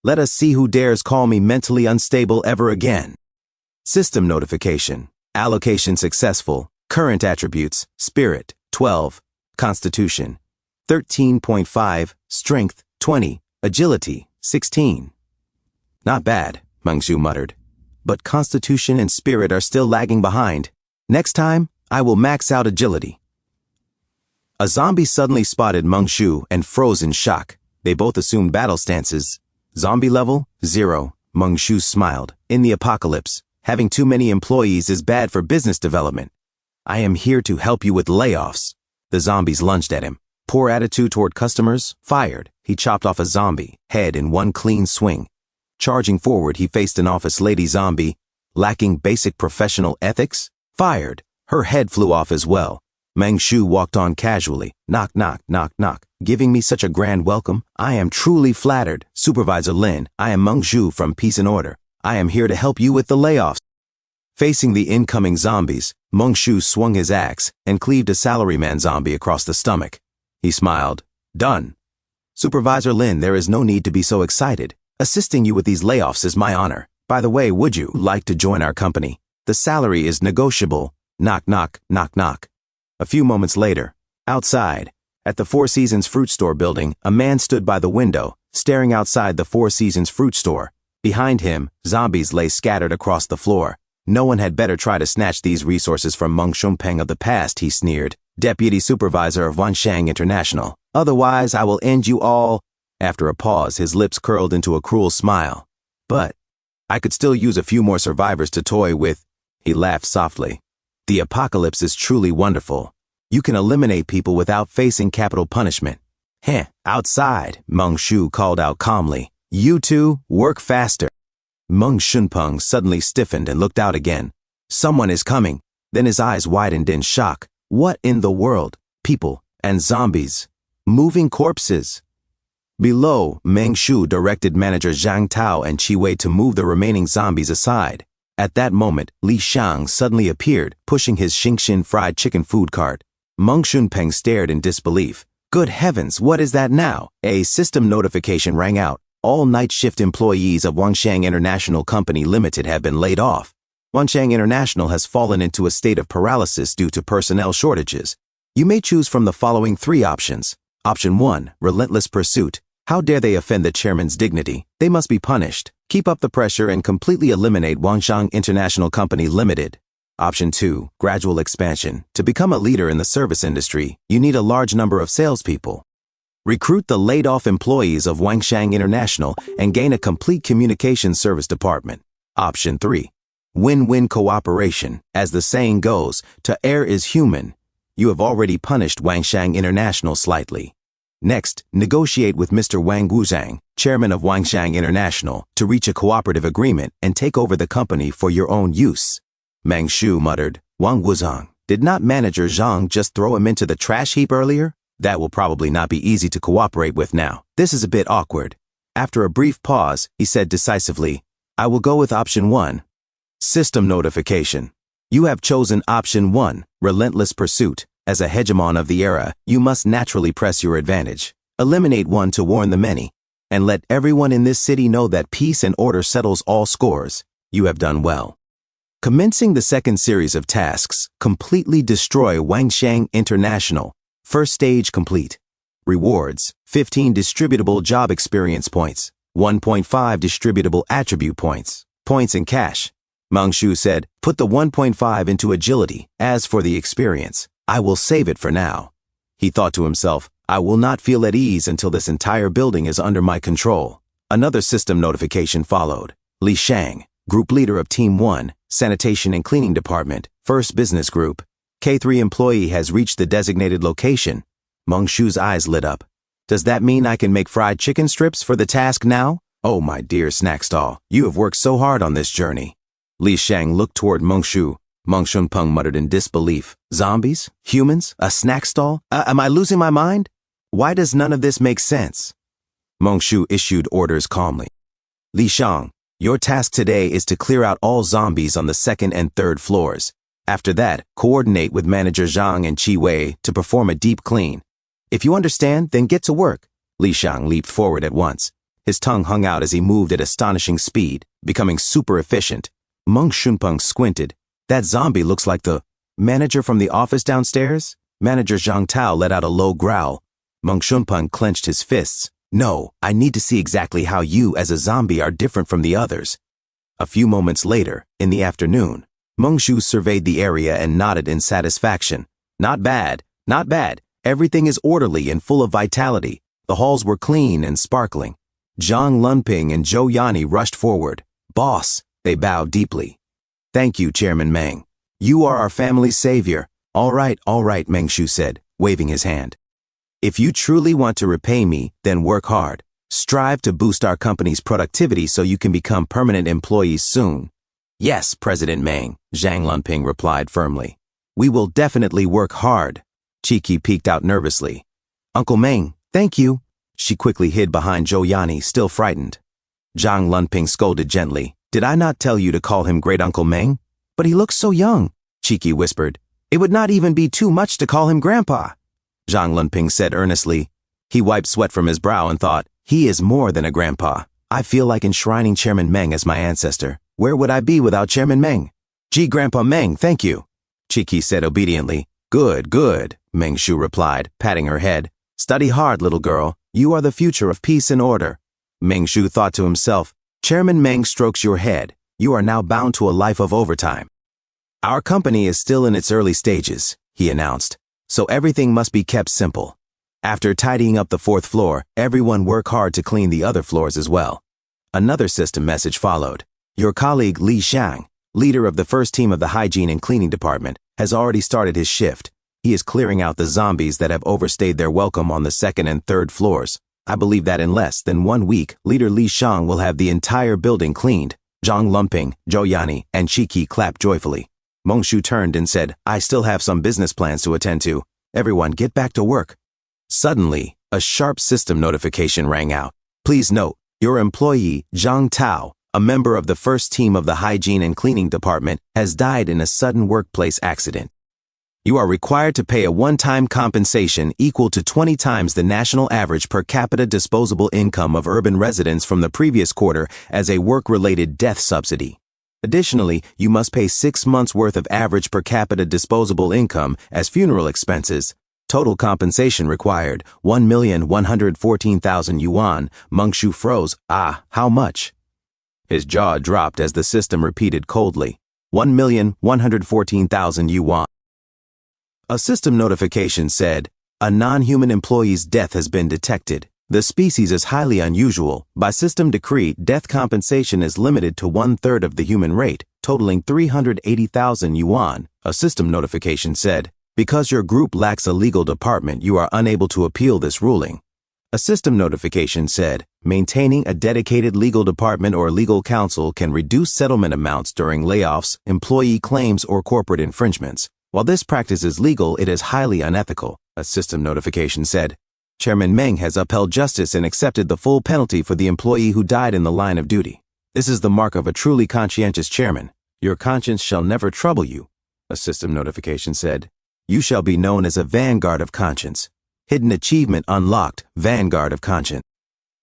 Speaker 1: Let us see who dares call me mentally unstable ever again. System notification. Allocation successful. Current attributes. Spirit, 12. Constitution, 13.5. Strength, 20. Agility, 16. Not bad, Mengshu muttered. But Constitution and Spirit are still lagging behind. Next time, I will max out agility. A zombie suddenly spotted Mengshu and froze in shock. They both assumed battle stances. Zombie level, 0. Mengshu smiled. In the apocalypse, having too many employees is bad for business development. I am here to help you with layoffs. The zombies lunged at him. Poor attitude toward customers, fired. He chopped off a zombie, head in one clean swing. Charging forward, he faced an office lady zombie. Lacking basic professional ethics, fired. Her head flew off as well. Mengshu walked on casually. Knock, knock, knock, knock. Giving me such a grand welcome. I am truly flattered. Supervisor Lin, I am Mengshu from Peace and Order. I am here to help you with the layoffs. Facing the incoming zombies, Mengshu swung his axe and cleaved a salaryman zombie across the stomach. He smiled. Done. Supervisor Lin, there is no need to be so excited. Assisting you with these layoffs is my honor. By the way, would you like to join our company? The salary is negotiable. Knock, knock, knock, knock. A few moments later, outside, at the Four Seasons Fruit Store building, a man stood by the window, staring outside the Four Seasons Fruit Store. Behind him, zombies lay scattered across the floor. No one had better try to snatch these resources from Meng Shumpeng of the past, he sneered, deputy supervisor of Wanshang International. Otherwise, I will end you all. After a pause, his lips curled into a cruel smile. But I could still use a few more survivors to toy with. He laughed softly. The apocalypse is truly wonderful. You can eliminate people without facing capital punishment. Heh, outside, Meng Shu called out calmly. You two, work faster. Meng Shunpeng suddenly stiffened and looked out again. Someone is coming. Then his eyes widened in shock. What in the world? People and zombies. Moving corpses. Below, Meng Shu directed manager Zhang Tao and Qi Wei to move the remaining zombies aside. At that moment, Li Shang suddenly appeared, pushing his Xingxin fried chicken food cart. Meng Shunpeng stared in disbelief. Good heavens, what is that now? A system notification rang out. All night shift employees of Wanshang International Company Limited have been laid off. Wanshang International has fallen into a state of paralysis due to personnel shortages. You may choose from the following 3 options. Option 1, relentless pursuit. How dare they offend the chairman's dignity? They must be punished. Keep up the pressure and completely eliminate Wanshang International Company Limited. Option 2, gradual expansion. To become a leader in the service industry, you need a large number of salespeople. Recruit the laid-off employees of Wanshang International and gain a complete communication service department. Option 3, win-win cooperation. As the saying goes, to err is human. You have already punished Wanshang International slightly. Next, negotiate with Mr. Wang Wuzhang, chairman of Wanshang International, to reach a cooperative agreement and take over the company for your own use. Meng Shu muttered, Wang Wuzhang, did not manager Zhang just throw him into the trash heap earlier? That will probably not be easy to cooperate with now. This is a bit awkward. After a brief pause, he said decisively, I will go with option 1. System notification. You have chosen option 1, relentless pursuit. As a hegemon of the era, you must naturally press your advantage. Eliminate one to warn the many. And let everyone in this city know that peace and order settles all scores. You have done well. Commencing the second series of tasks, completely destroy Wanshang International. First stage complete. Rewards, 15 distributable job experience points, 1.5 distributable attribute points, points in cash. Meng Shu said, put the 1.5 into agility. As for the experience, I will save it for now. He thought to himself, I will not feel at ease until this entire building is under my control. Another system notification followed. Li Shang, group leader of Team 1, Sanitation and Cleaning Department, First Business Group. K3 employee has reached the designated location. Meng Shu's eyes lit up. Does that mean I can make fried chicken strips for the task now? Oh, my dear snack stall, you have worked so hard on this journey. Li Shang looked toward Meng Shu. Meng Shunpeng muttered in disbelief. Zombies? Humans? A snack stall? Am I losing my mind? Why does none of this make sense? Meng Shu issued orders calmly. Li Shang, your task today is to clear out all zombies on the 2nd and 3rd floors. After that, coordinate with manager Zhang and Qi Wei to perform a deep clean. If you understand, then get to work. Li Shang leaped forward at once. His tongue hung out as he moved at astonishing speed, becoming super efficient. Meng Shunpeng squinted. That zombie looks like the manager from the office downstairs? Manager Zhang Tao let out a low growl. Meng Shunpeng clenched his fists. No, I need to see exactly how you as a zombie are different from the others. A few moments later, in the afternoon, Meng Shu surveyed the area and nodded in satisfaction. Not bad, not bad. Everything is orderly and full of vitality. The halls were clean and sparkling. Zhang Lunping and Zhou Yani rushed forward. Boss, they bowed deeply. Thank you, Chairman Meng. You are our family's savior. All right, Meng Shu said, waving his hand. If you truly want to repay me, then work hard. Strive to boost our company's productivity so you can become permanent employees soon. Yes, President Meng, Zhang Lunping replied firmly. We will definitely work hard. Qi peeked out nervously. Uncle Meng, thank you. She quickly hid behind Zhou Yani, still frightened. Zhang Lunping scolded gently. Did I not tell you to call him Great Uncle Meng? But he looks so young, Qi whispered. It would not even be too much to call him Grandpa. Zhang Lunping said earnestly. He wiped sweat from his brow and thought, he is more than a grandpa. I feel like enshrining Chairman Meng as my ancestor. Where would I be without Chairman Meng? Gee, Grandpa Meng, thank you. Qi said obediently. Good, Meng Shu replied, patting her head. Study hard, little girl. You are the future of peace and order. Meng Shu thought to himself, Chairman Meng strokes your head. You are now bound to a life of overtime. Our company is still in its early stages, he announced, so everything must be kept simple. After tidying up the 4th floor, everyone work hard to clean the other floors as well. Another system message followed. Your colleague Li Xiang, leader of the first team of the hygiene and cleaning department, has already started his shift. He is clearing out the zombies that have overstayed their welcome on the 2nd and 3rd floors. I believe that in less than 1 week, leader Li Xiang will have the entire building cleaned. Zhang Lumping, Zhou Yani, and Qi clapped joyfully. Meng Shu turned and said, I still have some business plans to attend to. Everyone get back to work. Suddenly, a sharp system notification rang out. Please note, your employee, Zhang Tao, a member of the first team of the hygiene and cleaning department, has died in a sudden workplace accident. You are required to pay a one-time compensation equal to 20 times the national average per capita disposable income of urban residents from the previous quarter as a work-related death subsidy. Additionally, you must pay 6 months' worth of average per capita disposable income as funeral expenses. Total compensation required, 1,114,000 yuan. Meng Shu froze. Ah, how much? His jaw dropped as the system repeated coldly, 1,114,000 yuan. A system notification said, a non-human employee's death has been detected. The species is highly unusual. By system decree, death compensation is limited to 1/3 of the human rate, totaling 380,000 yuan. A system notification said, because your group lacks a legal department, you are unable to appeal this ruling. A system notification said, maintaining a dedicated legal department or legal counsel can reduce settlement amounts during layoffs, employee claims, or corporate infringements. While this practice is legal, it is highly unethical. A system notification said, Chairman Meng has upheld justice and accepted the full penalty for the employee who died in the line of duty. This is the mark of a truly conscientious chairman. Your conscience shall never trouble you. A system notification said, you shall be known as a vanguard of conscience. Hidden achievement unlocked, vanguard of conscience.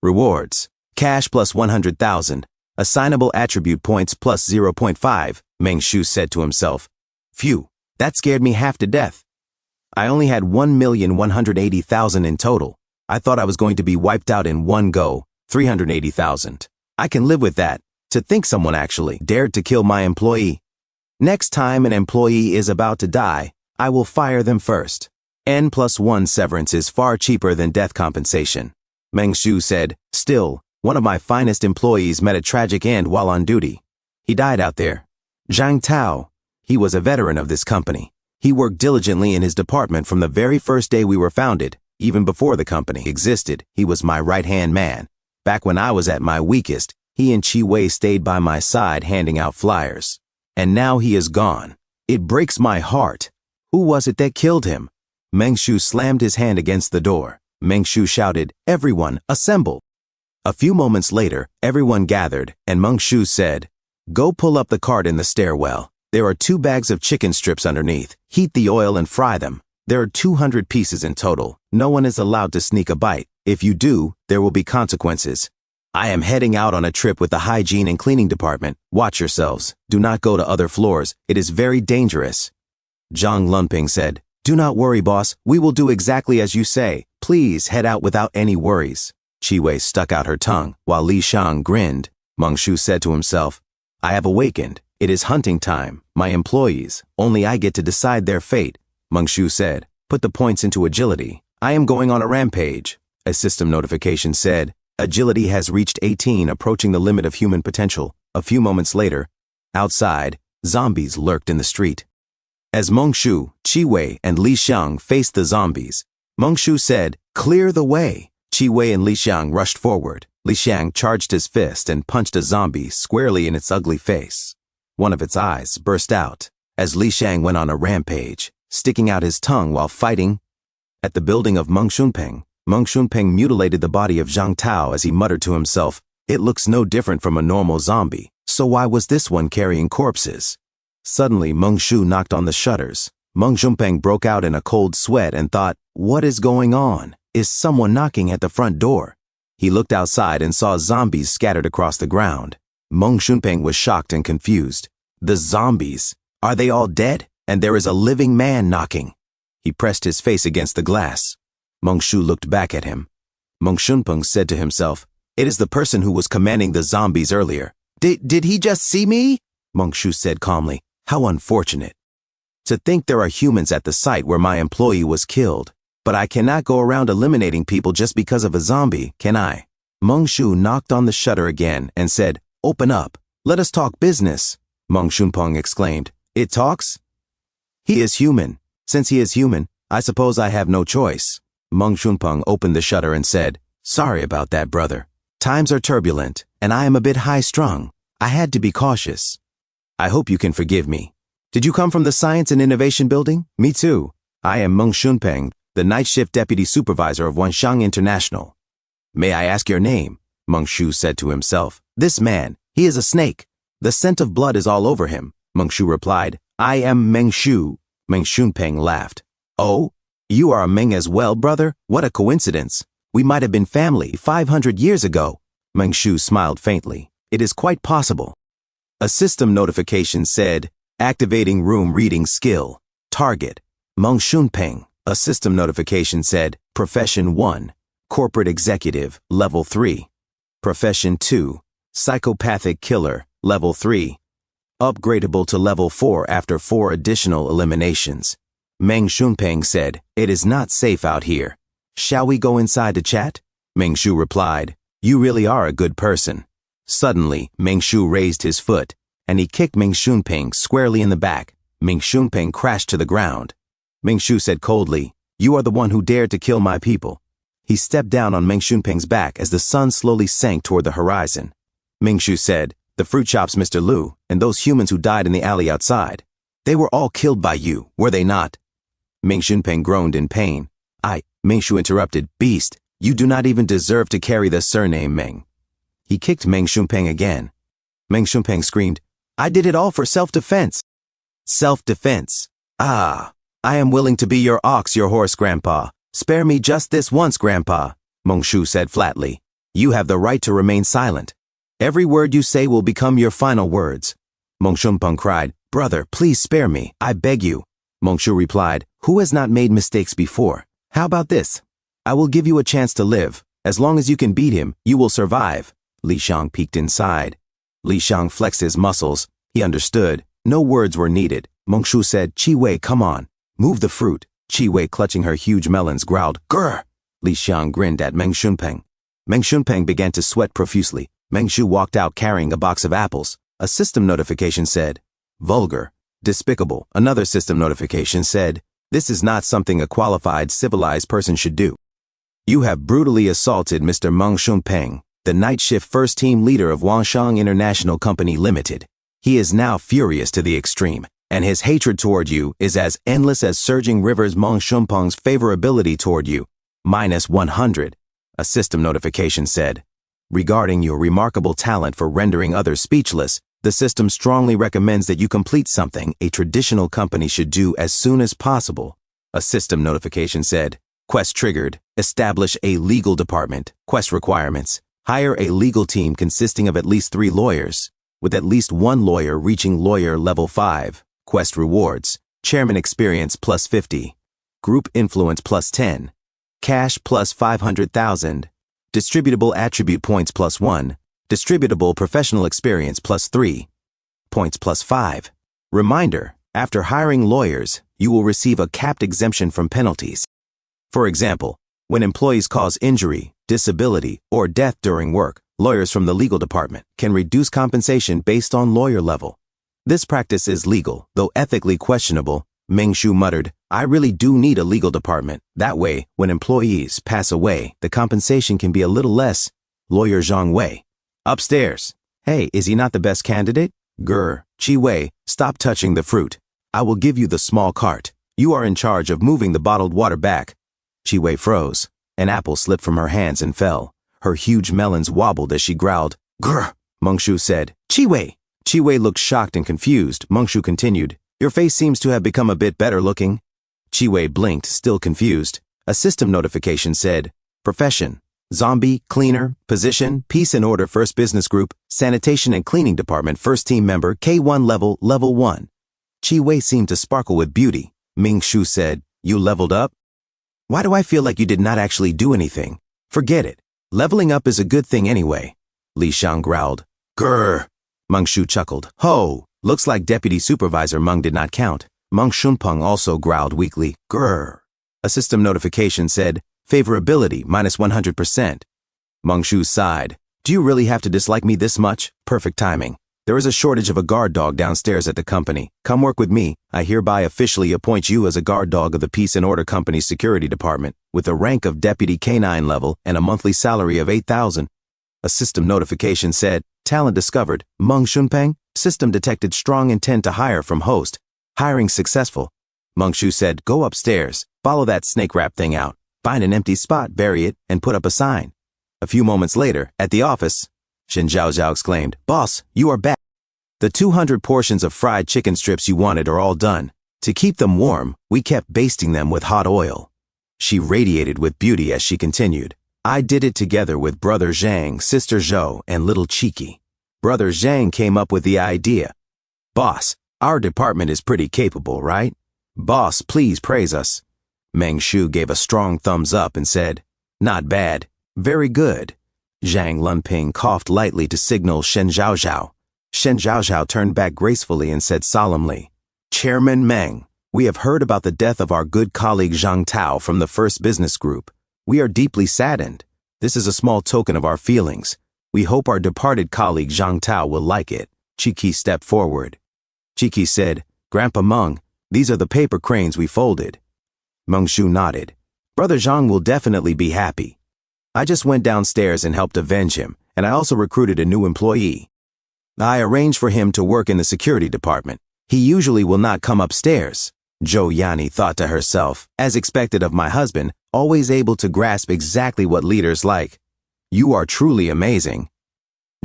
Speaker 1: Rewards, cash plus 100,000, assignable attribute points plus 0.5, Meng Shu said to himself. Phew, that scared me half to death. I only had 1,180,000 in total. I thought I was going to be wiped out in one go, 380,000. I can live with that. To think someone actually dared to kill my employee. Next time an employee is about to die, I will fire them first. N+1 severance is far cheaper than death compensation. Meng Shu said, still, one of my finest employees met a tragic end while on duty. He died out there. Zhang Tao. He was a veteran of this company. He worked diligently in his department from the very first day we were founded. Even before the company existed, he was my right-hand man. Back when I was at my weakest, he and Qi Wei stayed by my side handing out flyers. And now he is gone. It breaks my heart. Who was it that killed him? Meng Shu slammed his hand against the door. Meng Shu shouted, everyone, assemble. A few moments later, everyone gathered, and Meng Shu said, go pull up the cart in the stairwell. There are 2 bags of chicken strips underneath. Heat the oil and fry them. There are 200 pieces in total. No one is allowed to sneak a bite. If you do, there will be consequences. I am heading out on a trip with the hygiene and cleaning department. Watch yourselves. Do not go to other floors. It is very dangerous. Zhang Lumping said, do not worry, boss. We will do exactly as you say. Please head out without any worries. Qi Wei stuck out her tongue, while Li Xiang grinned. Meng Shu said to himself, I have awakened. It is hunting time. My employees. Only I get to decide their fate. Meng Shu said, put the points into agility. I am going on a rampage. A system notification said, agility has reached 18, approaching the limit of human potential. A few moments later, outside, zombies lurked in the street. As Meng Shu, Qi Wei, and Li Xiang faced the zombies, Meng Shu said, clear the way. Qi Wei and Li Xiang rushed forward. Li Xiang charged his fist and punched a zombie squarely in its ugly face. One of its eyes burst out as Li Xiang went on a rampage, sticking out his tongue while fighting. At the building of Meng Shunpeng mutilated the body of Zhang Tao as he muttered to himself, it looks no different from a normal zombie, so why was this one carrying corpses? Suddenly, Meng Shu knocked on the shutters. Meng Shunpeng broke out in a cold sweat and thought, what is going on? Is someone knocking at the front door? He looked outside and saw zombies scattered across the ground. Meng Shunpeng was shocked and confused. The zombies? Are they all dead? And there is a living man knocking. He pressed his face against the glass. Meng Shu looked back at him. Meng Shunpeng said to himself, it is the person who was commanding the zombies earlier. Did he just see me? Meng-shu said calmly. How unfortunate. To think there are humans at the site where my employee was killed. But I cannot go around eliminating people just because of a zombie, can I? Meng-shu knocked on the shutter again and said, Open up. Let us talk business. Meng Shunpeng exclaimed. It talks? He is human. Since he is human, I suppose I have no choice. Meng Shunpeng opened the shutter and said, Sorry about that, brother. Times are turbulent, and I am a bit high-strung. I had to be cautious. I hope you can forgive me. Did you come from the Science and Innovation Building? Me too. I am Meng Shunpeng, the night shift deputy supervisor of Wanshang International. May I ask your name? Meng-shu said to himself. This man, he is a snake. The scent of blood is all over him. Meng-shu replied, I am Meng-shu. Meng Shunpeng laughed. Oh, you are a Meng as well, brother? What a coincidence. We might have been family 500 years ago. Meng-shu smiled faintly. It is quite possible. A system notification said, Activating room reading skill. Target. Meng Shunpeng. A system notification said, Profession 1. Corporate Executive, Level 3. Profession 2. Psychopathic Killer, Level 3. Upgradable to Level 4 after 4 additional eliminations. Meng Shunpeng said, It is not safe out here. Shall we go inside to chat? Meng-shu replied, You really are a good person. Suddenly, Meng-shu raised his foot, and he kicked Meng Shunpeng squarely in the back. Meng Shunpeng crashed to the ground. Meng-shu said coldly, You are the one who dared to kill my people. He stepped down on Meng Shunpeng's back as the sun slowly sank toward the horizon. Meng-shu said, The fruit shop's Mr. Liu, and those humans who died in the alley outside. They were all killed by you, were they not? Meng Shunpeng groaned in pain. Meng-shu interrupted, Beast, you do not even deserve to carry the surname Meng. He kicked Meng Shunpeng again. Meng Shunpeng screamed, I did it all for self-defense. Self-defense. Ah, I am willing to be your ox, your horse, Grandpa. Spare me just this once, Grandpa, Meng-shu said flatly. You have the right to remain silent. Every word you say will become your final words. Meng Shunpeng cried, Brother, please spare me, I beg you. Meng-shu replied, Who has not made mistakes before? How about this? I will give you a chance to live. As long as you can beat him, you will survive. Li Shang peeked inside. Li Shang flexed his muscles. He understood. No words were needed. Meng-shu said, Chi Wei, come on. Move the fruit. Chi Wei, clutching her huge melons, growled, Grr! Li Shang grinned at Meng Shunpeng. Meng Shunpeng began to sweat profusely. Meng-shu walked out carrying a box of apples. A system notification said, Vulgar. Despicable. Another system notification said, This is not something a qualified, civilized person should do. You have brutally assaulted Mr. Meng Shunpeng, the night shift first team leader of Wanshang International Company Limited. He is now furious to the extreme, and his hatred toward you is as endless as surging rivers. Meng Shunpeng's favorability toward you, -100. A system notification said, Regarding your remarkable talent for rendering others speechless, the system strongly recommends that you complete something a traditional company should do as soon as possible. A system notification said, Quest triggered. Establish a legal department. Quest requirements. Hire a legal team consisting of at least 3 lawyers, with at least 1 lawyer reaching lawyer level 5. Quest rewards. Chairman experience +50. Group influence +10. Cash +500,000. Distributable attribute points +1. Distributable professional experience +3. Points +5. Reminder, after hiring lawyers, you will receive a capped exemption from penalties. For example, when employees cause injury, disability, or death during work, lawyers from the legal department can reduce compensation based on lawyer level. This practice is legal, though ethically questionable. Meng-shu muttered, I really do need a legal department. That way, when employees pass away, the compensation can be a little less. Lawyer Zhang Wei. Upstairs. Hey, is he not the best candidate? Grr. Chi Wei, stop touching the fruit. I will give you the small cart. You are in charge of moving the bottled water back. Chi Wei froze. An apple slipped from her hands and fell. Her huge melons wobbled as she growled. Grr. Meng-shu said, Chi Wei. Chi Wei looked shocked and confused. Meng-shu continued, Your face seems to have become a bit better looking. Chi Wei blinked, still confused. A system notification said, Profession. Zombie, cleaner, position, peace and order first business group, sanitation and cleaning department first team member, K1 level 1. Chi Wei seemed to sparkle with beauty. Meng-shu said, You leveled up? Why do I feel like you did not actually do anything? Forget it. Leveling up is a good thing anyway. Li Shang growled. Grr. Meng Shu chuckled. Ho! Looks like Deputy Supervisor Meng did not count. Meng Shunpeng also growled weakly. Grrr. A system notification said, favorability minus 100%. Meng Shu sighed. Do you really have to dislike me this much? Perfect timing. There is a shortage of a guard dog downstairs at the company. Come work with me. I hereby officially appoint you as a guard dog of the Peace and Order Company's security department, with a rank of Deputy K9 level and a monthly salary of 8,000. A system notification said, talent discovered. Meng Shunpeng. System detected strong intent to hire from host. Hiring successful. Meng Shu said, go upstairs. Follow that snake wrap thing out. Find an empty spot, bury it, and put up a sign. A few moments later, at the office, Shen Zhaozhao exclaimed, Boss, you are back. The 200 portions of fried chicken strips you wanted are all done. To keep them warm, we kept basting them with hot oil. She radiated with beauty as she continued. I did it together with Brother Zhang, Sister Zhou, and Little Cheeky. Brother Zhang came up with the idea. Boss, our department is pretty capable, right? Boss, please praise us. Meng Shu gave a strong thumbs up and said, not bad, very good. Zhang Lunping coughed lightly to signal Shen Zhaozhao. Shen Zhaozhao turned back gracefully and said solemnly, Chairman Meng, we have heard about the death of our good colleague Zhang Tao from the First Business Group. We are deeply saddened. This is a small token of our feelings. We hope our departed colleague Zhang Tao will like it. Cheeky stepped forward. Cheeky said, Grandpa Meng, these are the paper cranes we folded. Meng Shu nodded. Brother Zhang will definitely be happy. I just went downstairs and helped avenge him, and I also recruited a new employee. I arranged for him to work in the security department. He usually will not come upstairs. Zhou Yani thought to herself, as expected of my husband, always able to grasp exactly what leaders like. You are truly amazing.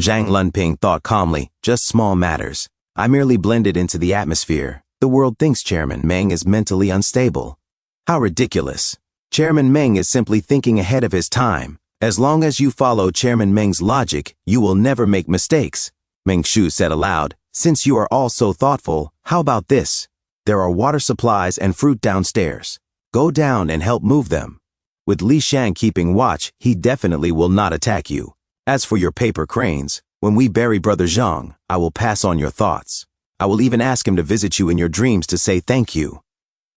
Speaker 1: Zhang Lunping thought calmly, just small matters. I merely blended into the atmosphere. The world thinks Chairman Meng is mentally unstable. How ridiculous. Chairman Meng is simply thinking ahead of his time. As long as you follow Chairman Meng's logic, you will never make mistakes. Meng Shu said aloud, since you are all so thoughtful, how about this? There are water supplies and fruit downstairs. Go down and help move them. With Li Shang keeping watch, he definitely will not attack you. As for your paper cranes, when we bury Brother Zhang, I will pass on your thoughts. I will even ask him to visit you in your dreams to say thank you.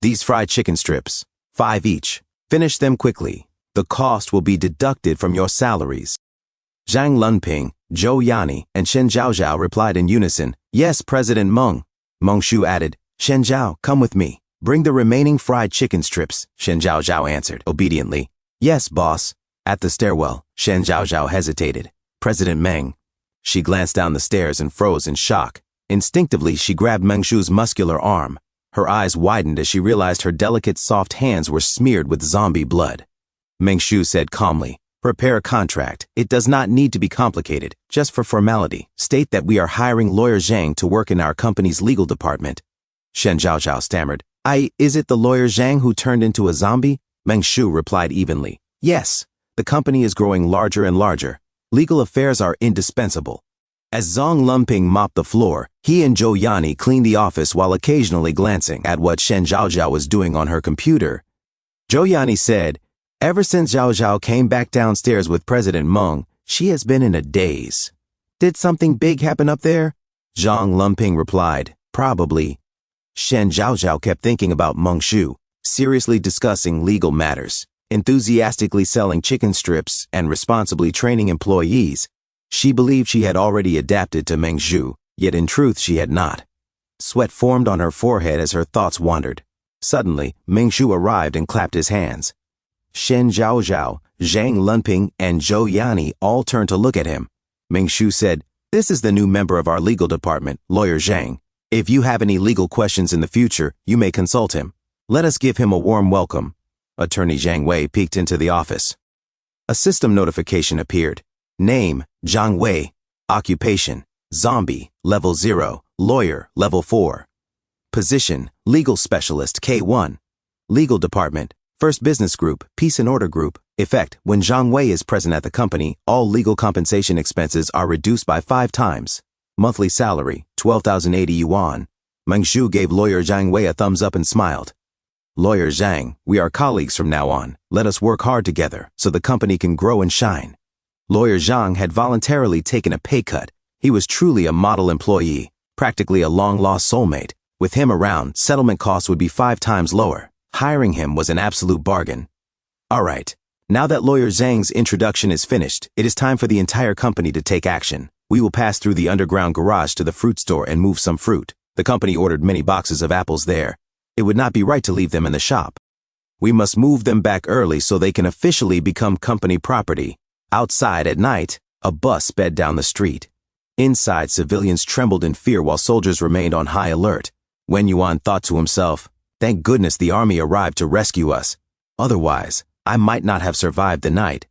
Speaker 1: These fried chicken strips, 5 each. Finish them quickly. The cost will be deducted from your salaries. Zhang Lunping, Zhou Yani, and Shen Zhaozhao replied in unison, yes, President Meng. Meng Shu added, Shen Zhao, come with me. Bring the remaining fried chicken strips, Shen Zhaozhao answered obediently. Yes, boss. At the stairwell, Shen Zhaozhao hesitated. President Meng. She glanced down the stairs and froze in shock. Instinctively, she grabbed Meng Shu's muscular arm. Her eyes widened as she realized her delicate, soft hands were smeared with zombie blood. Meng Shu said calmly, prepare a contract. It does not need to be complicated. Just for formality, state that we are hiring lawyer Zhang to work in our company's legal department. Shen Zhaozhao stammered, is it the lawyer Zhang who turned into a zombie? Meng Shu replied evenly, yes. The company is growing larger and larger. Legal affairs are indispensable. As Zhang Lunping mopped the floor, he and Zhou Yani cleaned the office while occasionally glancing at what Shen Zhaozhao was doing on her computer. Zhou Yani said, ever since Zhaozhao came back downstairs with President Meng, she has been in a daze. Did something big happen up there? Zhang Lunping replied, probably. Shen Zhaozhao kept thinking about Meng Shu, seriously discussing legal matters, enthusiastically selling chicken strips, and responsibly training employees. She believed she had already adapted to Meng Shu, yet in truth she had not. Sweat formed on her forehead as her thoughts wandered. Suddenly, Meng Shu arrived and clapped his hands. Shen Zhaozhao, Zhang Lunping, and Zhou Yani all turned to look at him. Meng Shu said, this is the new member of our legal department, Lawyer Zhang. If you have any legal questions in the future, you may consult him. Let us give him a warm welcome. Attorney Zhang Wei peeked into the office. A system notification appeared. Name, Zhang Wei. Occupation, zombie, level 0, lawyer, level 4. Position, legal specialist, K1. Legal department, First Business Group, Peace and Order Group. Effect, when Zhang Wei is present at the company, all legal compensation expenses are reduced by 5 times. Monthly salary, 12,080 yuan. Meng Shu gave Lawyer Zhang Wei a thumbs up and smiled. Lawyer Zhang, we are colleagues from now on. Let us work hard together so the company can grow and shine. Lawyer Zhang had voluntarily taken a pay cut. He was truly a model employee, practically a long-lost soulmate. With him around, settlement costs would be 5 times lower. Hiring him was an absolute bargain. Alright, now that Lawyer Zhang's introduction is finished, it is time for the entire company to take action. We will pass through the underground garage to the fruit store and move some fruit. The company ordered many boxes of apples there. It would not be right to leave them in the shop. We must move them back early so they can officially become company property. Outside at night, a bus sped down the street. Inside, civilians trembled in fear while soldiers remained on high alert. Wen Yuan thought to himself, thank goodness the army arrived to rescue us. Otherwise, I might not have survived the night.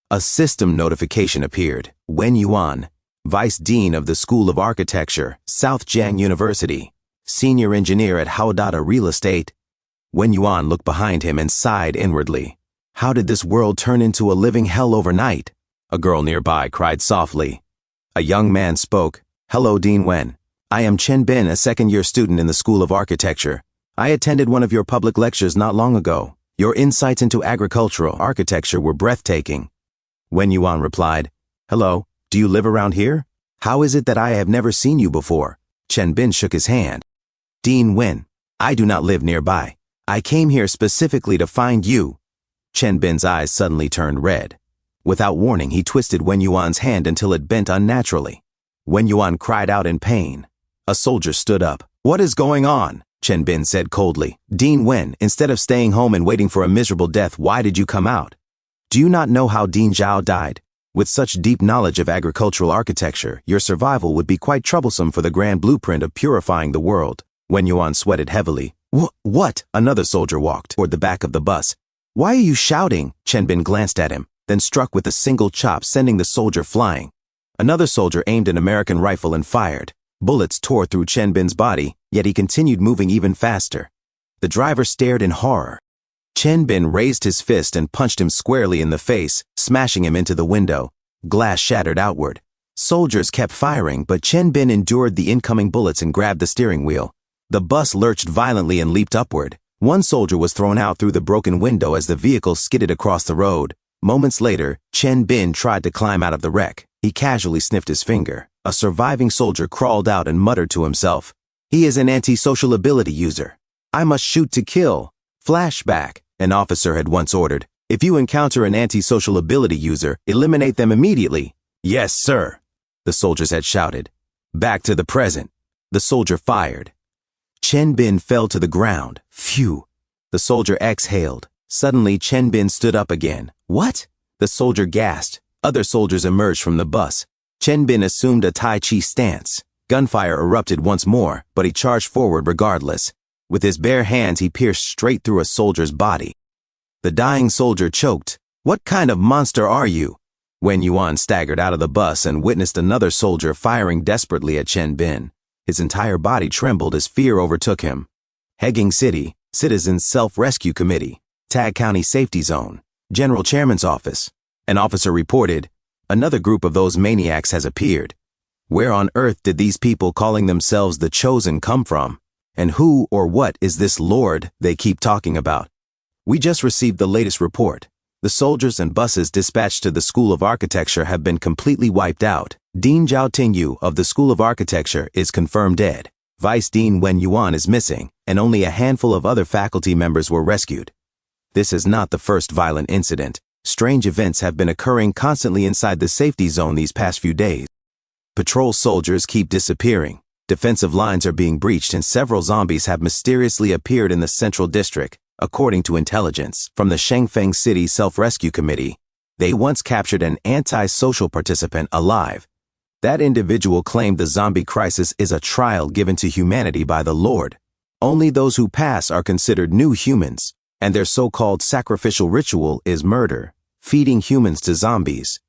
Speaker 1: A system notification appeared. Wen Yuan, Vice Dean of the School of Architecture, South Jiang University, Senior Engineer at Haodata Real Estate. Wen Yuan looked behind him and sighed inwardly. How did this world turn into a living hell overnight? A girl nearby cried softly. A young man spoke. Hello, Dean Wen. I am Chen Bin, a second-year student in the School of Architecture. I attended one of your public lectures not long ago. Your insights into agricultural architecture were breathtaking. Wen Yuan replied, Hello, do you live around here? How is it that I have never seen you before? Chen Bin shook his hand. Dean Wen, I do not live nearby. I came here specifically to find you. Chen Bin's eyes suddenly turned red. Without warning, he twisted Wen Yuan's hand until it bent unnaturally. Wen Yuan cried out in pain. A soldier stood up. What is going on? Chen Bin said coldly. Dean Wen, instead of staying home and waiting for a miserable death, why did you come out? Do you not know how Dean Zhao died? With such deep knowledge of agricultural architecture, your survival would be quite troublesome for the grand blueprint of purifying the world. Wen Yuan sweated heavily. What? Another soldier walked toward the back of the bus. Why are you shouting? Chen Bin glanced at him, then struck with a single chop, sending the soldier flying. Another soldier aimed an American rifle and fired. Bullets tore through Chen Bin's body, yet he continued moving even faster. The driver stared in horror. Chen Bin raised his fist and punched him squarely in the face, smashing him into the window. Glass shattered outward. Soldiers kept firing, but Chen Bin endured the incoming bullets and grabbed the steering wheel. The bus lurched violently and leaped upward. One soldier was thrown out through the broken window as the vehicle skidded across the road. Moments later, Chen Bin tried to climb out of the wreck. He casually sniffed his finger. A surviving soldier crawled out and muttered to himself. He is an anti-social ability user. I must shoot to kill. Flashback. An officer had once ordered, if you encounter an anti-social ability user, eliminate them immediately. Yes, sir, the soldiers had shouted. Back to the present. The soldier fired. Chen Bin fell to the ground. Phew. The soldier exhaled. Suddenly, Chen Bin stood up again. What? The soldier gasped. Other soldiers emerged from the bus. Chen Bin assumed a Tai Chi stance. Gunfire erupted once more, but he charged forward regardless. With his bare hands, he pierced straight through a soldier's body. The dying soldier choked. What kind of monster are you? Wen Yuan staggered out of the bus and witnessed another soldier firing desperately at Chen Bin. His entire body trembled as fear overtook him. Hegging City, Citizens Self-Rescue Committee, Tag County Safety Zone, General Chairman's Office. An officer reported, another group of those maniacs has appeared. Where on earth did these people calling themselves the Chosen come from? And who or what is this Lord they keep talking about? We just received the latest report. The soldiers and buses dispatched to the School of Architecture have been completely wiped out. Dean Zhao Tingyu of the School of Architecture is confirmed dead. Vice Dean Wen Yuan is missing, and only a handful of other faculty members were rescued. This is not the first violent incident. Strange events have been occurring constantly inside the safety zone these past few days. Patrol soldiers keep disappearing. Defensive lines are being breached and several zombies have mysteriously appeared in the central district, according to intelligence from the Shengfeng City Self-Rescue Committee. They once captured an anti-social participant alive. That individual claimed the zombie crisis is a trial given to humanity by the Lord. Only those who pass are considered new humans, and their so-called sacrificial ritual is murder, feeding humans to zombies.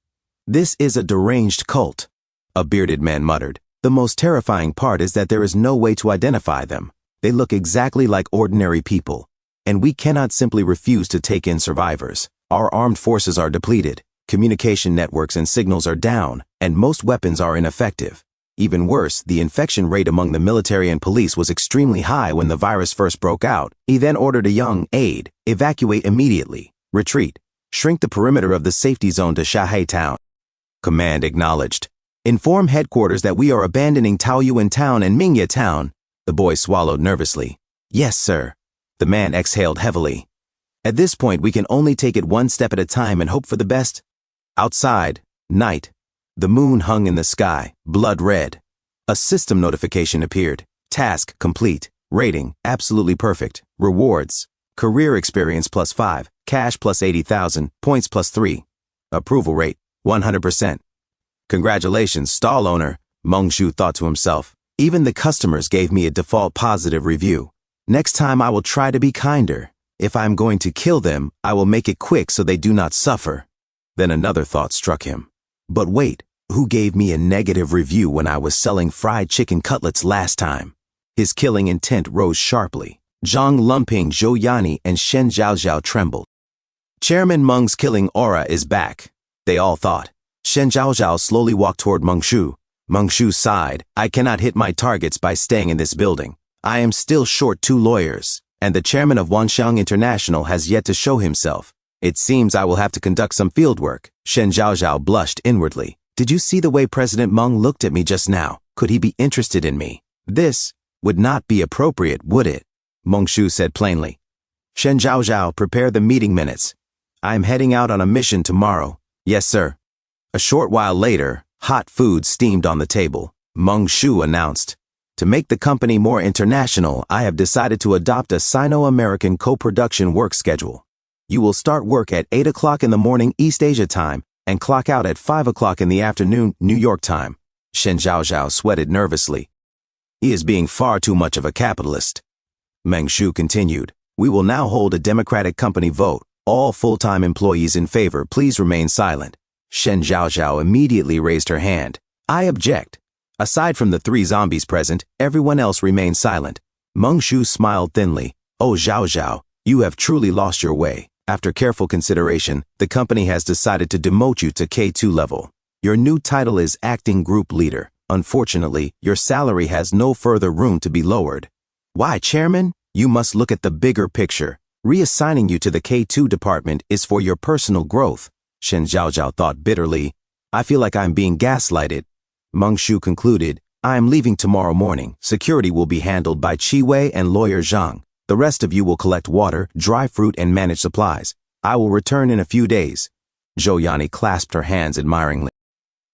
Speaker 1: This is a deranged cult, a bearded man muttered. The most terrifying part is that there is no way to identify them. They look exactly like ordinary people, and we cannot simply refuse to take in survivors. Our armed forces are depleted, communication networks and signals are down, and most weapons are ineffective. Even worse, the infection rate among the military and police was extremely high when the virus first broke out. He then ordered a young aide, evacuate immediately, retreat, shrink the perimeter of the safety zone to Shahai Town. Command acknowledged. Inform headquarters that we are abandoning Taoyuan Town and Mingya Town. The boy swallowed nervously. Yes, sir. The man exhaled heavily. At this point, we can only take it one step at a time and hope for the best. Outside, night. The moon hung in the sky, blood red. A system notification appeared. Task complete. Rating, absolutely perfect. Rewards. Career experience +5. Cash +80,000. Points +3. Approval rate, 100%. Congratulations, stall owner, Meng Shu thought to himself. Even the customers gave me a default positive review. Next time I will try to be kinder. If I am going to kill them, I will make it quick so they do not suffer. Then another thought struck him. But wait, who gave me a negative review when I was selling fried chicken cutlets last time? His killing intent rose sharply. Zhang Lumping, Zhou Yani, and Shen Zhaozhao trembled. Chairman Meng's killing aura is back, they all thought. Shen Zhaozhao slowly walked toward Meng Shu. Meng Shu sighed. I cannot hit my targets by staying in this building. I am still short 2 lawyers, and the chairman of Wanxiang International has yet to show himself. It seems I will have to conduct some field work. Shen Zhaozhao blushed inwardly. Did you see the way President Meng looked at me just now? Could he be interested in me? This would not be appropriate, would it? Meng Shu said plainly. Shen Zhaozhao, prepare the meeting minutes. I am heading out on a mission tomorrow. Yes, sir. A short while later, hot food steamed on the table. Meng Shu announced, to make the company more international, I have decided to adopt a Sino-American co-production work schedule. You will start work at 8 o'clock in the morning East Asia time and clock out at 5 o'clock in the afternoon New York time. Shen Zhaozhao sweated nervously. He is being far too much of a capitalist. Meng Shu continued, we will now hold a democratic company vote. All full-time employees in favor, please remain silent. Shen Zhaozhao immediately raised her hand. I object. Aside from the 3 zombies present, everyone else remained silent. Meng Shu smiled thinly. Oh, Zhaozhao, you have truly lost your way. After careful consideration, the company has decided to demote you to K2 level. Your new title is Acting Group Leader. Unfortunately, your salary has no further room to be lowered. Why, Chairman? You must look at the bigger picture. Reassigning you to the K2 department is for your personal growth. Shen Zhaozhao thought bitterly. I feel like I'm being gaslighted. Meng Shu concluded, I am leaving tomorrow morning. Security will be handled by Qi Wei and lawyer Zhang. The rest of you will collect water, dry fruit, and manage supplies. I will return in a few days. Zhou Yani clasped her hands admiringly.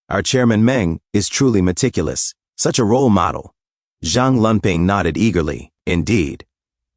Speaker 1: Our chairman Meng is truly meticulous. Such a role model. Zhang Lunping nodded eagerly. Indeed.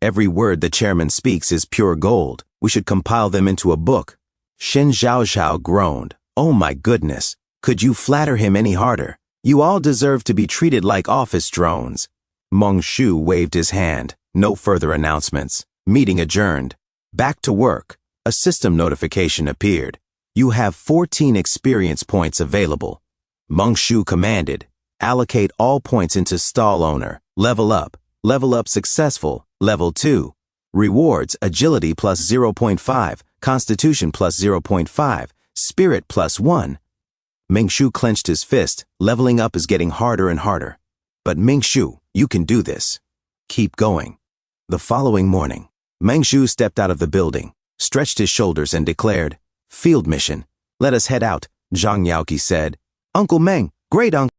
Speaker 1: Every word the chairman speaks is pure gold. We should compile them into a book. Shen Zhaozhao groaned. Oh my goodness. Could you flatter him any harder? You all deserve to be treated like office drones. Meng Shu waved his hand. No further announcements. Meeting adjourned. Back to work. A system notification appeared. You have 14 experience points available. Meng Shu commanded. Allocate all points into stall owner. Level up. Level up successful. Level 2. Rewards, agility plus 0.5, constitution plus 0.5, spirit plus 1. Meng Shu clenched his fist. Leveling up is getting harder and harder. But Meng Shu, you can do this. Keep going. The following morning, Meng Shu stepped out of the building, stretched his shoulders and declared, Field mission. Let us head out, Zhang Yaoqi said. Uncle Meng, great uncle.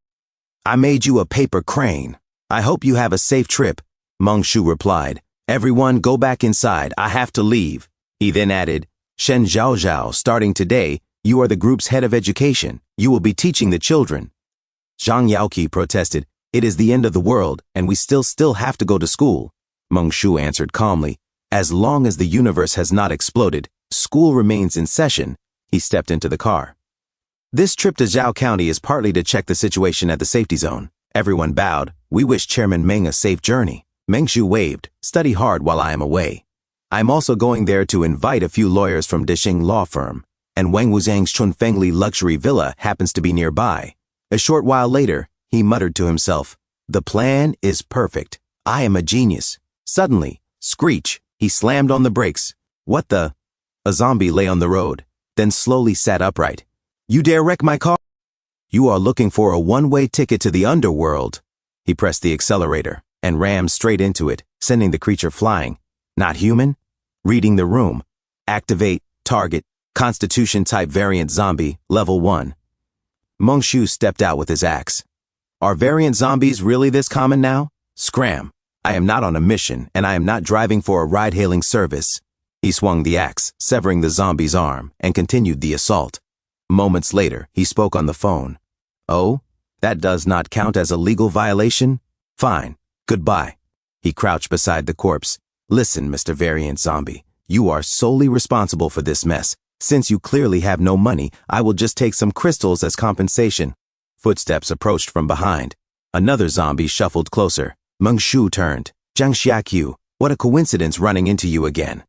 Speaker 1: I made you a paper crane. I hope you have a safe trip. Meng Shu replied. Everyone go back inside. I have to leave. He then added, Shen Zhaozhao, starting today, you are the group's head of education. You will be teaching the children. Zhang Yaoqi protested. It is the end of the world, and we still have to go to school. Meng Shu answered calmly. As long as the universe has not exploded, school remains in session. He stepped into the car. This trip to Zhao County is partly to check the situation at the safety zone. Everyone bowed. We wish Chairman Meng a safe journey. Meng Shu waved. Study hard while I am away. I am also going there to invite a few lawyers from Dixing law firm, and Wang Wuzhang's Chunfengli luxury villa happens to be nearby. A short while later, he muttered to himself, the plan is perfect. I am a genius. Suddenly, screech, he slammed on the brakes. What the? A zombie lay on the road, then slowly sat upright. You dare wreck my car? You are looking for a one-way ticket to the underworld. He pressed the accelerator and rammed straight into it, sending the creature flying. Not human? Reading the room. Activate, target, Constitution type variant zombie, level 1. Meng Shu stepped out with his axe. Are variant zombies really this common now? Scram. I am not on a mission, and I am not driving for a ride-hailing service. He swung the axe, severing the zombie's arm, and continued the assault. Moments later, he spoke on the phone. Oh, that does not count as a legal violation? Fine. Goodbye. He crouched beside the corpse. Listen, Mr. Variant Zombie, you are solely responsible for this mess. Since you clearly have no money, I will just take some crystals as compensation. Footsteps approached from behind. Another zombie shuffled closer. Meng Shu turned. Jiang Xiaqiu, what a coincidence running into you again.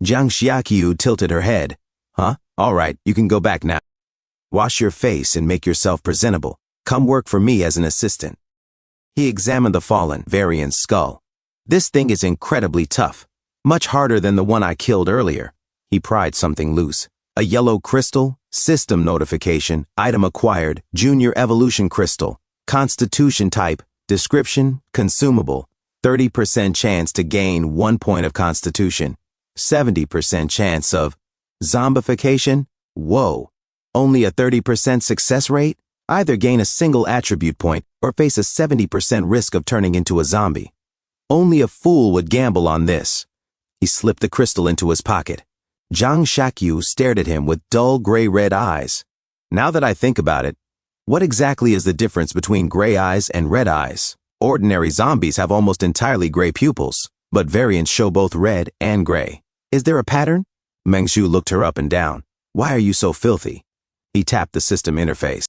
Speaker 1: Jiang Xiaqiu tilted her head. Huh? All right, you can go back now. Wash your face and make yourself presentable. Come work for me as an assistant. He examined the fallen variant's skull. This thing is incredibly tough. Much harder than the one I killed earlier. He pried something loose. A yellow crystal, system notification, item acquired, junior evolution crystal, constitution type, description, consumable, 30% chance to gain 1 point of constitution, 70% chance of zombification. Whoa, only a 30% success rate? Either gain a single attribute point or face a 70% risk of turning into a zombie. Only a fool would gamble on this. He slipped the crystal into his pocket. Jiang Xiaqiu stared at him with dull gray-red eyes. Now that I think about it, what exactly is the difference between gray eyes and red eyes? Ordinary zombies have almost entirely gray pupils, but variants show both red and gray. Is there a pattern? Meng Shu looked her up and down. Why are you so filthy? He tapped the system interface.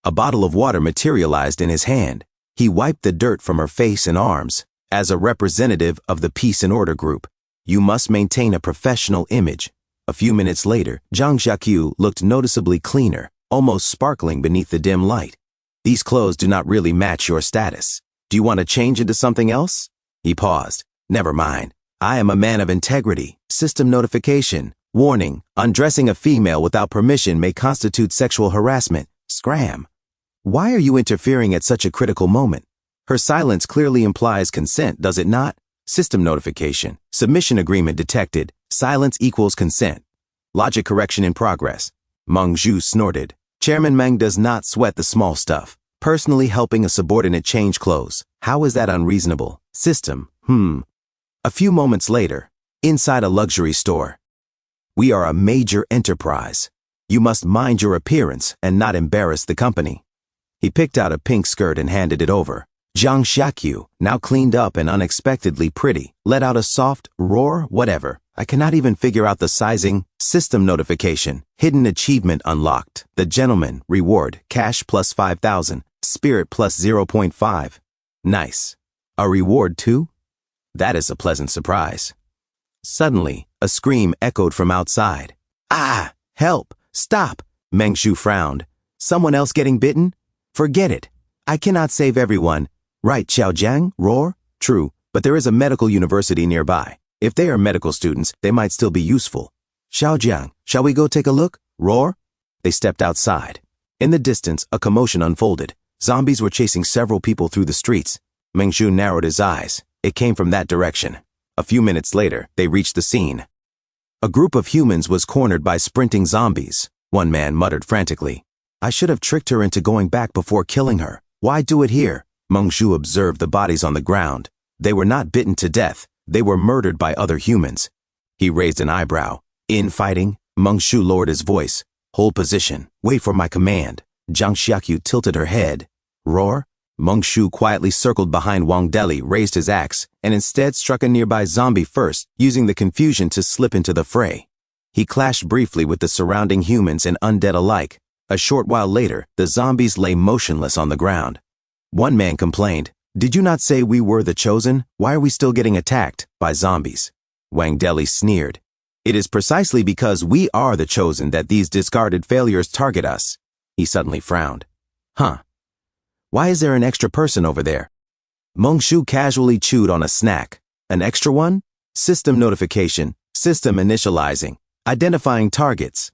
Speaker 1: A bottle of water materialized in his hand. He wiped the dirt from her face and arms. As a representative of the Peace and Order group, you must maintain a professional image. A few minutes later, Jiang Xiaqiu looked noticeably cleaner, almost sparkling beneath the dim light. These clothes do not really match your status. Do you want to change into something else? He paused. Never mind. I am a man of integrity. System notification. Warning, undressing a female without permission may constitute sexual harassment. Scram. Why are you interfering at such a critical moment? Her silence clearly implies consent, does it not? System notification. Submission agreement detected. Silence equals consent. Logic correction in progress. Meng Zhu snorted. Chairman Meng does not sweat the small stuff. Personally helping a subordinate change clothes. How is that unreasonable? System. A few moments later, inside a luxury store. We are a major enterprise. You must mind your appearance and not embarrass the company. He picked out a pink skirt and handed it over. Jiang Xiaqiu, now cleaned up and unexpectedly pretty, let out a soft roar. Whatever. I cannot even figure out the sizing. System notification. Hidden achievement unlocked. The gentleman. Reward. Cash plus 5,000. Spirit plus 0.5. Nice. A reward too? That is a pleasant surprise. Suddenly, a scream echoed from outside. Ah! Help! Stop! Meng Shu frowned. Someone else getting bitten? Forget it. I cannot save everyone. Right, Xiaojiang? Roar? True, but there is a medical university nearby. If they are medical students, they might still be useful. Xiaojiang, shall we go take a look? Roar? They stepped outside. In the distance, a commotion unfolded. Zombies were chasing several people through the streets. Meng Shu narrowed his eyes. It came from that direction. A few minutes later, they reached the scene. A group of humans was cornered by sprinting zombies. One man muttered frantically. I should have tricked her into going back before killing her. Why do it here? Meng Shu observed the bodies on the ground. They were not bitten to death. They were murdered by other humans. He raised an eyebrow. Infighting? Meng Shu lowered his voice. Hold position. Wait for my command. Jiang Xiaqiu tilted her head. Roar? Meng Shu quietly circled behind Wang Deli, raised his axe, and instead struck a nearby zombie first, using the confusion to slip into the fray. He clashed briefly with the surrounding humans and undead alike. A short while later, the zombies lay motionless on the ground. One man complained, Did you not say we were the chosen? Why are we still getting attacked by zombies? Wang Deli sneered. It is precisely because we are the chosen that these discarded failures target us. He suddenly frowned. Huh. Why is there an extra person over there? Meng Shu casually chewed on a snack. An extra one? System notification. System initializing. Identifying targets.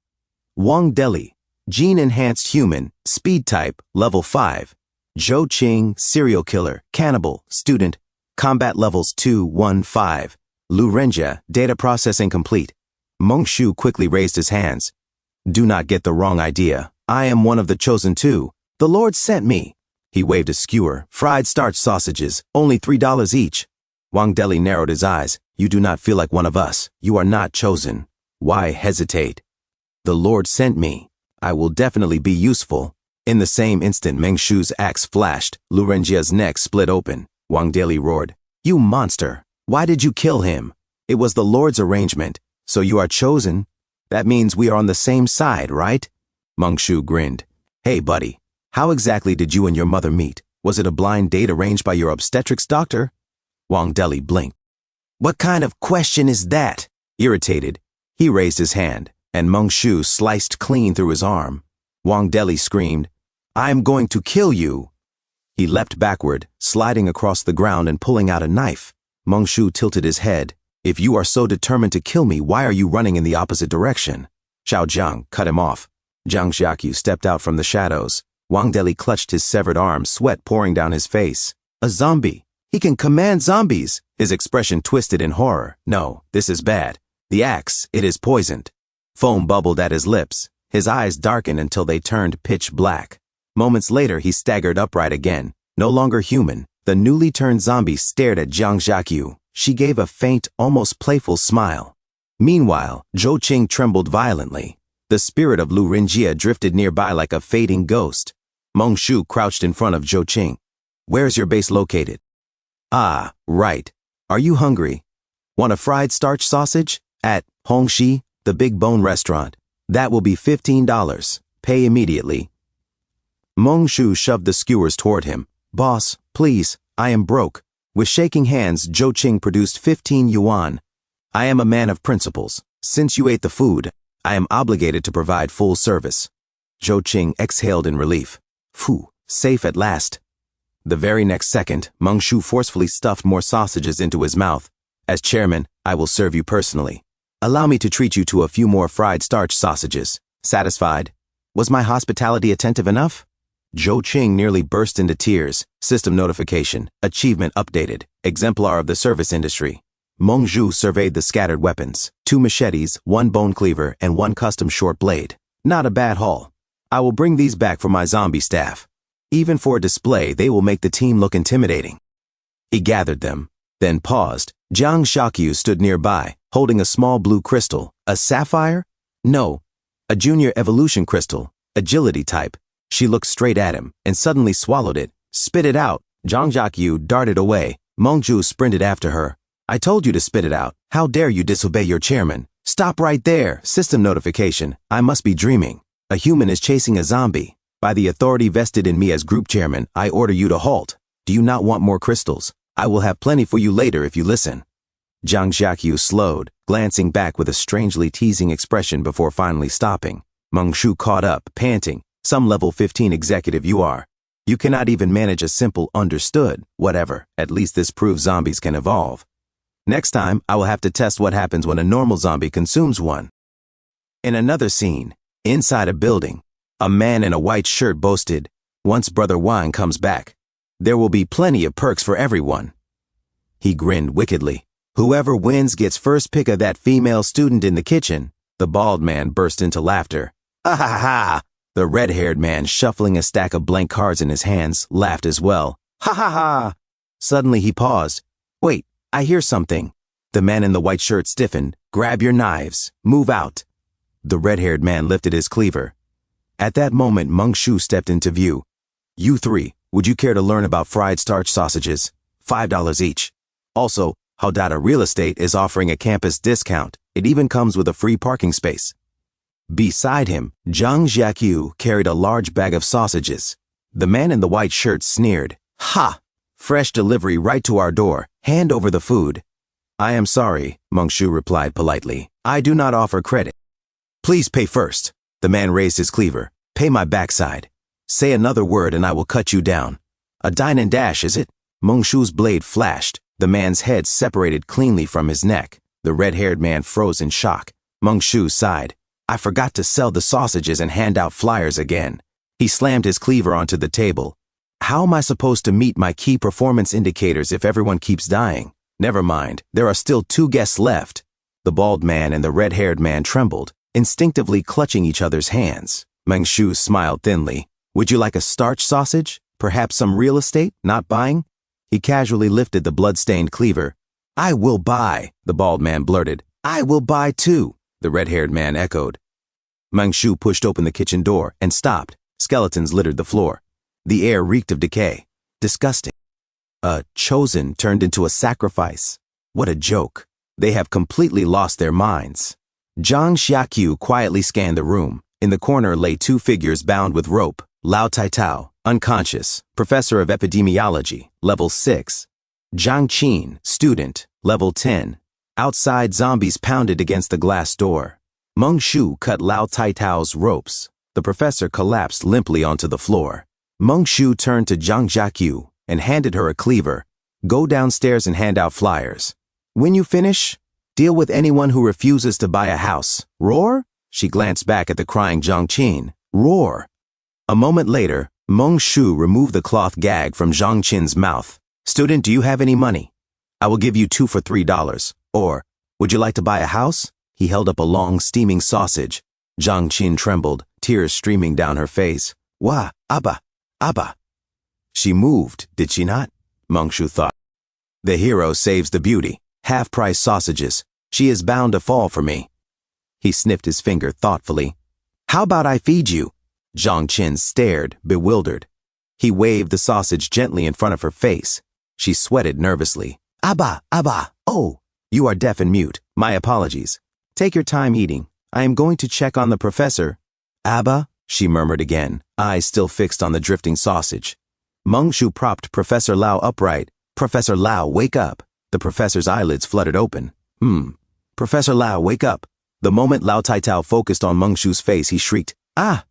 Speaker 1: Wang Deli. Gene-enhanced human. Speed type. Level 5. Zhou Qing. Serial killer. Cannibal. Student. Combat levels 2, 1, 5. Lu Renjia. Data processing complete. Meng Shu quickly raised his hands. Do not get the wrong idea. I am one of the chosen two. The Lord sent me. He waved a skewer. Fried starch sausages, only $3 each. Wang Deli narrowed his eyes. You do not feel like one of us. You are not chosen. Why hesitate? The Lord sent me. I will definitely be useful. In the same instant, Meng Shu's axe flashed. Lu Renjia's neck split open. Wang Deli roared. You monster! Why did you kill him? It was the Lord's arrangement. So you are chosen? That means we are on the same side, right? Meng Shu grinned. Hey, buddy. How exactly did you and your mother meet? Was it a blind date arranged by your obstetrics doctor? Wang Deli blinked. What kind of question is that? Irritated, he raised his hand, and Meng Shu sliced clean through his arm. Wang Deli screamed, I'm going to kill you. He leapt backward, sliding across the ground and pulling out a knife. Meng Shu tilted his head. If you are so determined to kill me, why are you running in the opposite direction? Xiao Jiang cut him off. Zhang Xiaqiu stepped out from the shadows. Wang Deli clutched his severed arm, sweat pouring down his face. A zombie. He can command zombies. His expression twisted in horror. No, this is bad. The axe, it is poisoned. Foam bubbled at his lips. His eyes darkened until they turned pitch black. Moments later, he staggered upright again. No longer human, the newly turned zombie stared at Zhang Xiaqiu. She gave a faint, almost playful smile. Meanwhile, Zhou Qing trembled violently. The spirit of Lu Renjia drifted nearby like a fading ghost. Meng Shu crouched in front of Zhou Qing. Where's your base located? Ah, right. Are you hungry? Want a fried starch sausage? At Hongxi, the Big Bone restaurant. That will be $15. Pay immediately. Meng Shu shoved the skewers toward him. Boss, please, I am broke. With shaking hands, Zhou Qing produced 15 yuan. I am a man of principles. Since you ate the food, I am obligated to provide full service. Zhou Qing exhaled in relief. Phew, safe at last. The very next second, Meng Shu forcefully stuffed more sausages into his mouth. As chairman, I will serve you personally. Allow me to treat you to a few more fried starch sausages. Satisfied? Was my hospitality attentive enough? Zhou Qing nearly burst into tears. System notification. Achievement updated. Exemplar of the service industry. Meng Shu surveyed the scattered weapons. 2 machetes, 1 bone cleaver, and 1 custom short blade. Not a bad haul. I will bring these back for my zombie staff. Even for a display, they will make the team look intimidating. He gathered them, then paused. Zhang Xiaqiu stood nearby, holding a small blue crystal. A sapphire? No. A junior evolution crystal. Agility type. She looked straight at him, and suddenly swallowed it. Spit it out. Zhang Xiaqiu darted away. Meng Shu sprinted after her. I told you to spit it out. How dare you disobey your chairman? Stop right there. System notification. I must be dreaming. A human is chasing a zombie. By the authority vested in me as group chairman, I order you to halt. Do you not want more crystals? I will have plenty for you later if you listen. Zhang Xiaqiu slowed, glancing back with a strangely teasing expression before finally stopping. Meng Shu caught up, panting. Some level 15 executive you are. You cannot even manage a simple understood, whatever. At least this proves zombies can evolve. Next time, I will have to test what happens when a normal zombie consumes one. In another scene, inside a building, a man in a white shirt boasted, once Brother Wine comes back, there will be plenty of perks for everyone. He grinned wickedly. Whoever wins gets first pick of that female student in the kitchen. The bald man burst into laughter. Ha ha ha! The red-haired man, shuffling a stack of blank cards in his hands, laughed as well. Ha ha ha! Suddenly he paused. Wait, I hear something. The man in the white shirt stiffened. Grab your knives. Move out. The red-haired man lifted his cleaver. At that moment, Meng Shu stepped into view. You 3, would you care to learn about fried starch sausages? $5 each. Also, Haudata Real Estate is offering a campus discount. It even comes with a free parking space. Beside him, Zhang Xiaqiu carried a large bag of sausages. The man in the white shirt sneered. Ha! Fresh delivery right to our door. Hand over the food. I am sorry, Meng Shu replied politely. I do not offer credit. Please pay first. The man raised his cleaver. Pay my backside. Say another word and I will cut you down. A dine and dash, is it? Meng Shu's blade flashed. The man's head separated cleanly from his neck. The red-haired man froze in shock. Meng Shu sighed. I forgot to sell the sausages and hand out flyers again. He slammed his cleaver onto the table. How am I supposed to meet my key performance indicators if everyone keeps dying? Never mind, there are still 2 guests left. The bald man and the red-haired man trembled, instinctively clutching each other's hands. Meng Shu smiled thinly. Would you like a starch sausage? Perhaps some real estate? Not buying? He casually lifted the blood-stained cleaver. I will buy, the bald man blurted. I will buy too, the red-haired man echoed. Meng Shu pushed open the kitchen door and stopped. Skeletons littered the floor. The air reeked of decay. Disgusting. A chosen turned into a sacrifice. What a joke. They have completely lost their minds. Zhang Xiaqiu quietly scanned the room. In the corner lay two figures bound with rope. Lao Taitao, unconscious, professor of epidemiology, level 6. Zhang Qin, student, level 10. Outside, zombies pounded against the glass door. Meng Shu cut Lao Taitao's ropes. The professor collapsed limply onto the floor. Meng Shu turned to Zhang Xiaqiu and handed her a cleaver. Go downstairs and hand out flyers. When you finish, deal with anyone who refuses to buy a house. Roar? She glanced back at the crying Zhang Qin. Roar. A moment later, Meng Shu removed the cloth gag from Zhang Qin's mouth. Student, do you have any money? I will give you 2 for $3. Or, would you like to buy a house? He held up a long, steaming sausage. Zhang Qin trembled, tears streaming down her face. Wah, Abba, Abba. She moved, did she not? Meng Shu thought. The hero saves the beauty. Half-price sausages. She is bound to fall for me. He sniffed his finger thoughtfully. How about I feed you? Zhang Qin stared, bewildered. He waved the sausage gently in front of her face. She sweated nervously. Abba, Abba, oh, you are deaf and mute. My apologies. Take your time eating. I am going to check on the professor. Abba, she murmured again, eyes still fixed on the drifting sausage. Meng Shu propped Professor Lao upright. Professor Lao, wake up. The professor's eyelids fluttered open. Professor Lao, wake up. The moment Lao Taitao focused on Meng Shu's face, he shrieked, Ah!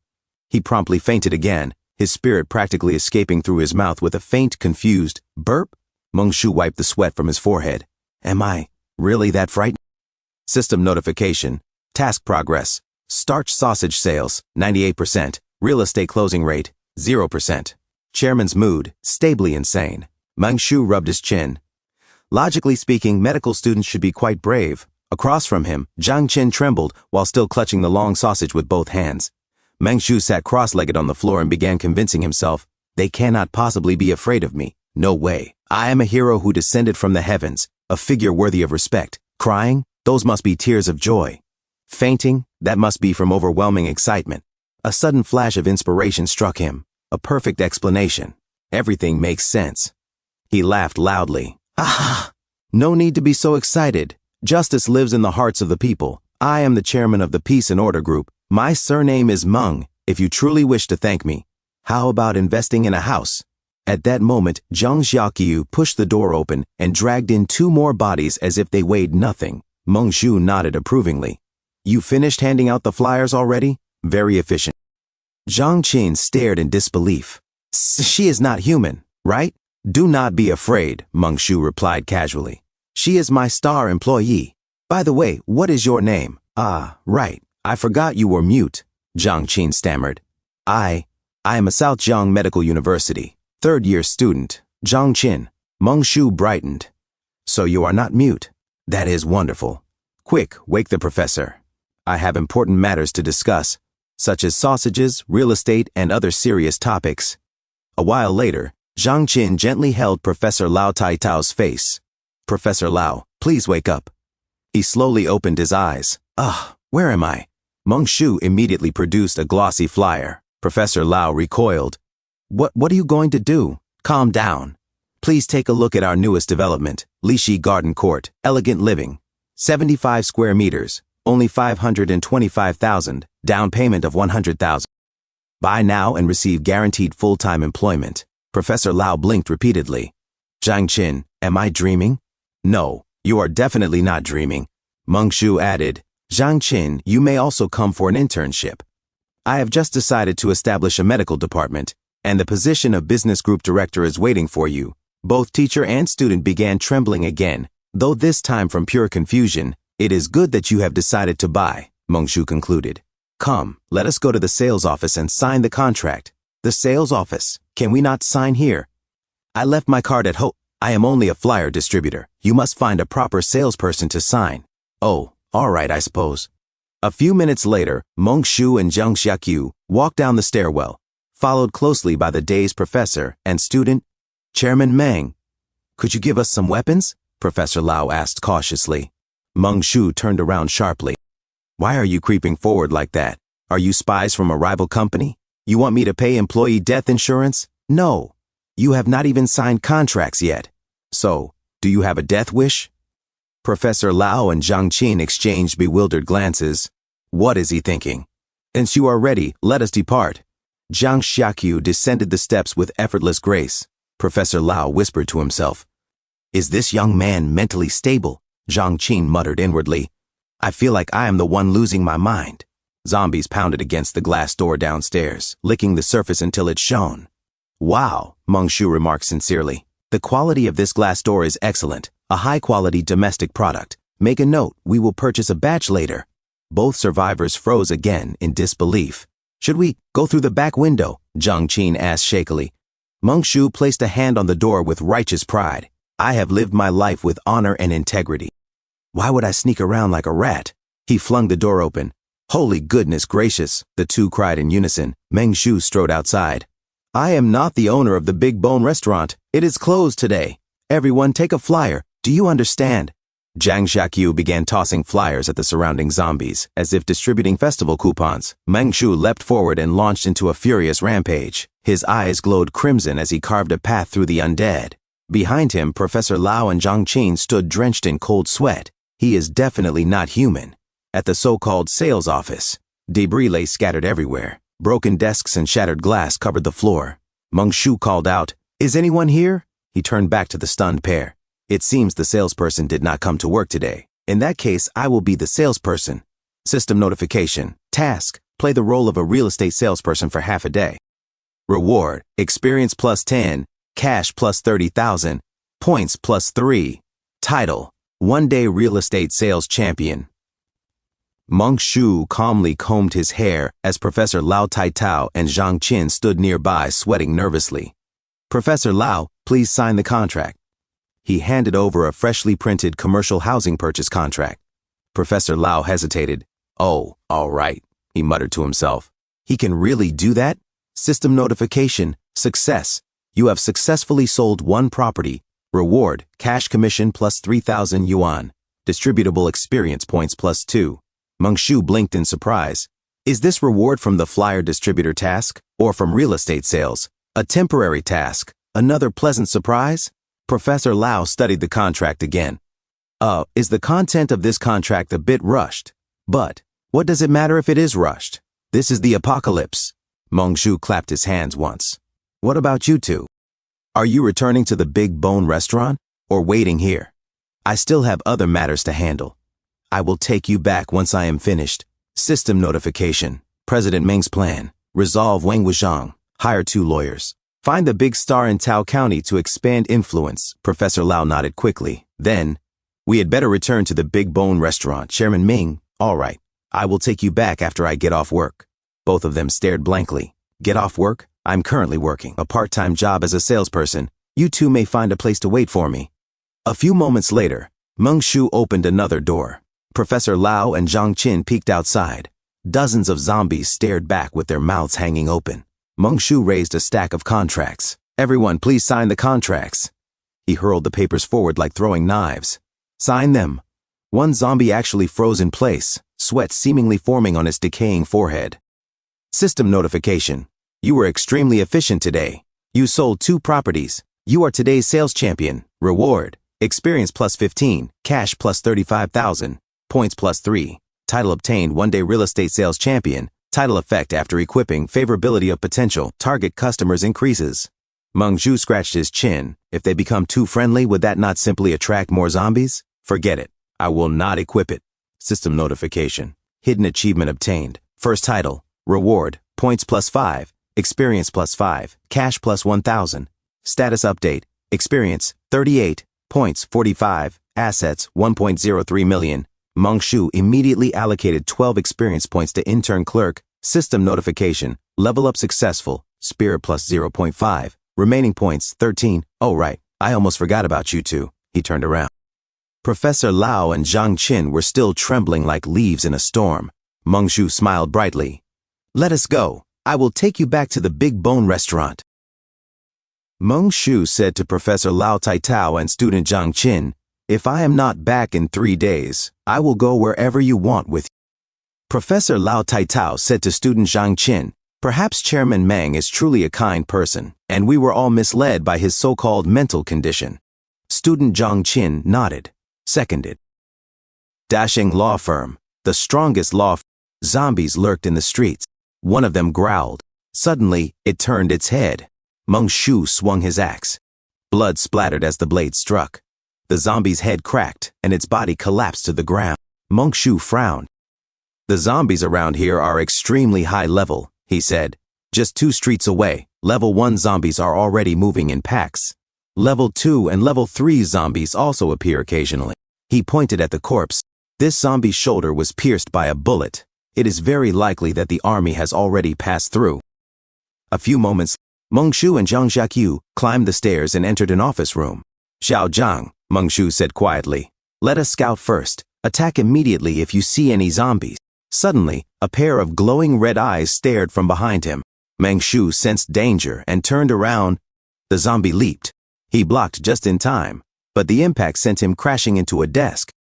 Speaker 1: He promptly fainted again, his spirit practically escaping through his mouth with a faint, confused burp. Meng Shu wiped the sweat from his forehead. Am I really that frightened? System notification. Task progress. Starch sausage sales, 98%. Real estate closing rate, 0%. Chairman's mood, stably insane. Meng Shu rubbed his chin. Logically speaking, medical students should be quite brave. Across from him, Zhang Qin trembled while still clutching the long sausage with both hands. Meng Shu sat cross-legged on the floor and began convincing himself, they cannot possibly be afraid of me. No way. I am a hero who descended from the heavens, a figure worthy of respect. Crying? Those must be tears of joy. Fainting? That must be from overwhelming excitement. A sudden flash of inspiration struck him. A perfect explanation. Everything makes sense. He laughed loudly. Ah! No need to be so excited. Justice lives in the hearts of the people. I am the chairman of the Peace and Order Group. My surname is Meng, if you truly wish to thank me. How about investing in a house? At that moment, Zhang Xiaqiu pushed the door open and dragged in 2 more bodies as if they weighed nothing. Meng Shu nodded approvingly. You finished handing out the flyers already? Very efficient. Zhang Qin stared in disbelief. She is not human, right? Do not be afraid, Meng Shu replied casually. She is my star employee. By the way, what is your name? Ah, right. I forgot you were mute, Zhang Qin stammered. I am a South Jiang Medical University, 3rd-year student, Zhang Qin. Meng Shu brightened. So you are not mute. That is wonderful. Quick, wake the professor. I have important matters to discuss, such as sausages, real estate, and other serious topics. A while later, Zhang Qin gently held Professor Lao Taitao's face. Professor Lao, please wake up. He slowly opened his eyes. Where am I? Meng Shu immediately produced a glossy flyer. Professor Lao recoiled. What are you going to do? Calm down. Please take a look at our newest development, Lishi Garden Court, elegant living. 75 square meters, only 525,000, down payment of 100,000. Buy now and receive guaranteed full-time employment. Professor Lao blinked repeatedly. Zhang Qin, am I dreaming? No, you are definitely not dreaming. Meng Shu added, Zhang Qin, you may also come for an internship. I have just decided to establish a medical department, and the position of business group director is waiting for you. Both teacher and student began trembling again, though this time from pure confusion. It is good that you have decided to buy, Meng Shu concluded. Come, let us go to the sales office and sign the contract. The sales office? Can we not sign here? I left my card at home. I am only a flyer distributor. You must find a proper salesperson to sign. Oh, all right, I suppose. A few minutes later, Meng Shu and Zhang Xiaqiu walked down the stairwell, followed closely by the day's professor and student, Chairman Meng. Could you give us some weapons? Professor Lau asked cautiously. Meng Shu turned around sharply. Why are you creeping forward like that? Are you spies from a rival company? You want me to pay employee death insurance? No. You have not even signed contracts yet. So, do you have a death wish? Professor Lau and Zhang Qin exchanged bewildered glances. What is he thinking? Since you are ready, let us depart. Zhang Xiaqiu descended the steps with effortless grace. Professor Lau whispered to himself. Is this young man mentally stable? Zhang Qin muttered inwardly. I feel like I am the one losing my mind. Zombies pounded against the glass door downstairs, licking the surface until it shone. Wow, Meng Shu remarked sincerely. The quality of this glass door is excellent, a high-quality domestic product. Make a note, we will purchase a batch later. Both survivors froze again in disbelief. Should we go through the back window? Zhang Qin asked shakily. Meng Shu placed a hand on the door with righteous pride. I have lived my life with honor and integrity. Why would I sneak around like a rat? He flung the door open. Holy goodness gracious, the two cried in unison. Meng Shu strode outside. I am not the owner of the Big Bone restaurant. It is closed today. Everyone take a flyer. Do you understand? Zhang Xiaqiu began tossing flyers at the surrounding zombies, as if distributing festival coupons. Meng Shu leapt forward and launched into a furious rampage. His eyes glowed crimson as he carved a path through the undead. Behind him, Professor Lau and Zhang Qin stood drenched in cold sweat. He is definitely not human. At the so-called sales office, debris lay scattered everywhere. Broken desks and shattered glass covered the floor. Meng Shu called out, Is anyone here? He turned back to the stunned pair. It seems the salesperson did not come to work today. In that case, I will be the salesperson. System notification. Task. Play the role of a real estate salesperson for half a day. Reward. Experience plus 10. Cash plus 30,000. Points plus 3. Title. One-day real estate sales champion. Meng Shu calmly combed his hair as Professor Lau Taitao and Zhang Qin stood nearby sweating nervously. Professor Lau, please sign the contract. He handed over a freshly printed commercial housing purchase contract. Professor Lau hesitated. Oh, all right, he muttered to himself. He can really do that? System notification. Success. You have successfully sold one property. Reward, cash commission plus 3,000 yuan. Distributable experience points plus 2. Meng Shu blinked in surprise. Is this reward from the flyer distributor task, or from real estate sales? A temporary task. Another pleasant surprise? Professor Lau studied the contract again. Is the content of this contract a bit rushed? But, what does it matter if it is rushed? This is the apocalypse. Meng Shu clapped his hands once. What about you two? Are you returning to the Big Bone restaurant, or waiting here? I still have other matters to handle. I will take you back once I am finished. System notification. President Meng's plan. Resolve Wang Wuzhang. Hire 2 lawyers. Find the big star in Tao County to expand influence. Professor Lau nodded quickly. Then, we had better return to the Big Bone restaurant. Chairman Ming, all right. I will take you back after I get off work. Both of them stared blankly. Get off work? I'm currently working a part-time job as a salesperson. You two may find a place to wait for me. A few moments later, Meng Shu opened another door. Professor Lau and Zhang Qin peeked outside. Dozens of zombies stared back with their mouths hanging open. Meng Shu raised a stack of contracts. Everyone, please sign the contracts. He hurled the papers forward like throwing knives. Sign them. One zombie actually froze in place, sweat seemingly forming on his decaying forehead. System notification. You were extremely efficient today. You sold 2 properties. You are today's sales champion. Reward. Experience plus 15. Cash plus 35,000. Points plus 3. Title obtained one-day real estate sales champion. Title effect after equipping. Favorability of potential. Target customers increases. Meng Shu scratched his chin. If they become too friendly, would that not simply attract more zombies? Forget it. I will not equip it. System notification. Hidden achievement obtained. First title. Reward. Points plus 5. Experience plus 5. Cash plus 1,000. Status update. Experience 38. Points 45. Assets 1.03 million. Meng Shu immediately allocated 12 experience points to intern clerk. System notification. Level up successful. Spirit plus 0.5. Remaining points 13. Oh right, I almost forgot about you two. He turned around. Professor Lau and Zhang Qin were still trembling like leaves in a storm. Meng Shu smiled brightly. Let us go. I will take you back to the Big Bone restaurant. Meng Shu said to Professor Lao Taitao and student Zhang Qin, if I am not back in 3 days, I will go wherever you want with you. Professor Lao Taitao said to student Zhang Qin, perhaps Chairman Meng is truly a kind person, and we were all misled by his so-called mental condition. Student Zhang Qin nodded. Seconded. Dashing law firm, the strongest law firm. Zombies lurked in the streets. One of them growled. Suddenly, it turned its head. Meng Shu swung his axe. Blood splattered as the blade struck. The zombie's head cracked, and its body collapsed to the ground. Meng Shu frowned. The zombies around here are extremely high level, he said. Just 2 streets away, level 1 zombies are already moving in packs. Level 2 and level 3 zombies also appear occasionally. He pointed at the corpse. This zombie's shoulder was pierced by a bullet. It is very likely that the army has already passed through. A few moments, Meng Shu and Zhang Xiaqiu climbed the stairs and entered an office room. Xiao Zhang, Meng Shu said quietly, let us scout first. Attack immediately if you see any zombies. Suddenly, a pair of glowing red eyes stared from behind him. Meng Shu sensed danger and turned around. The zombie leaped. He blocked just in time, but the impact sent him crashing into a desk.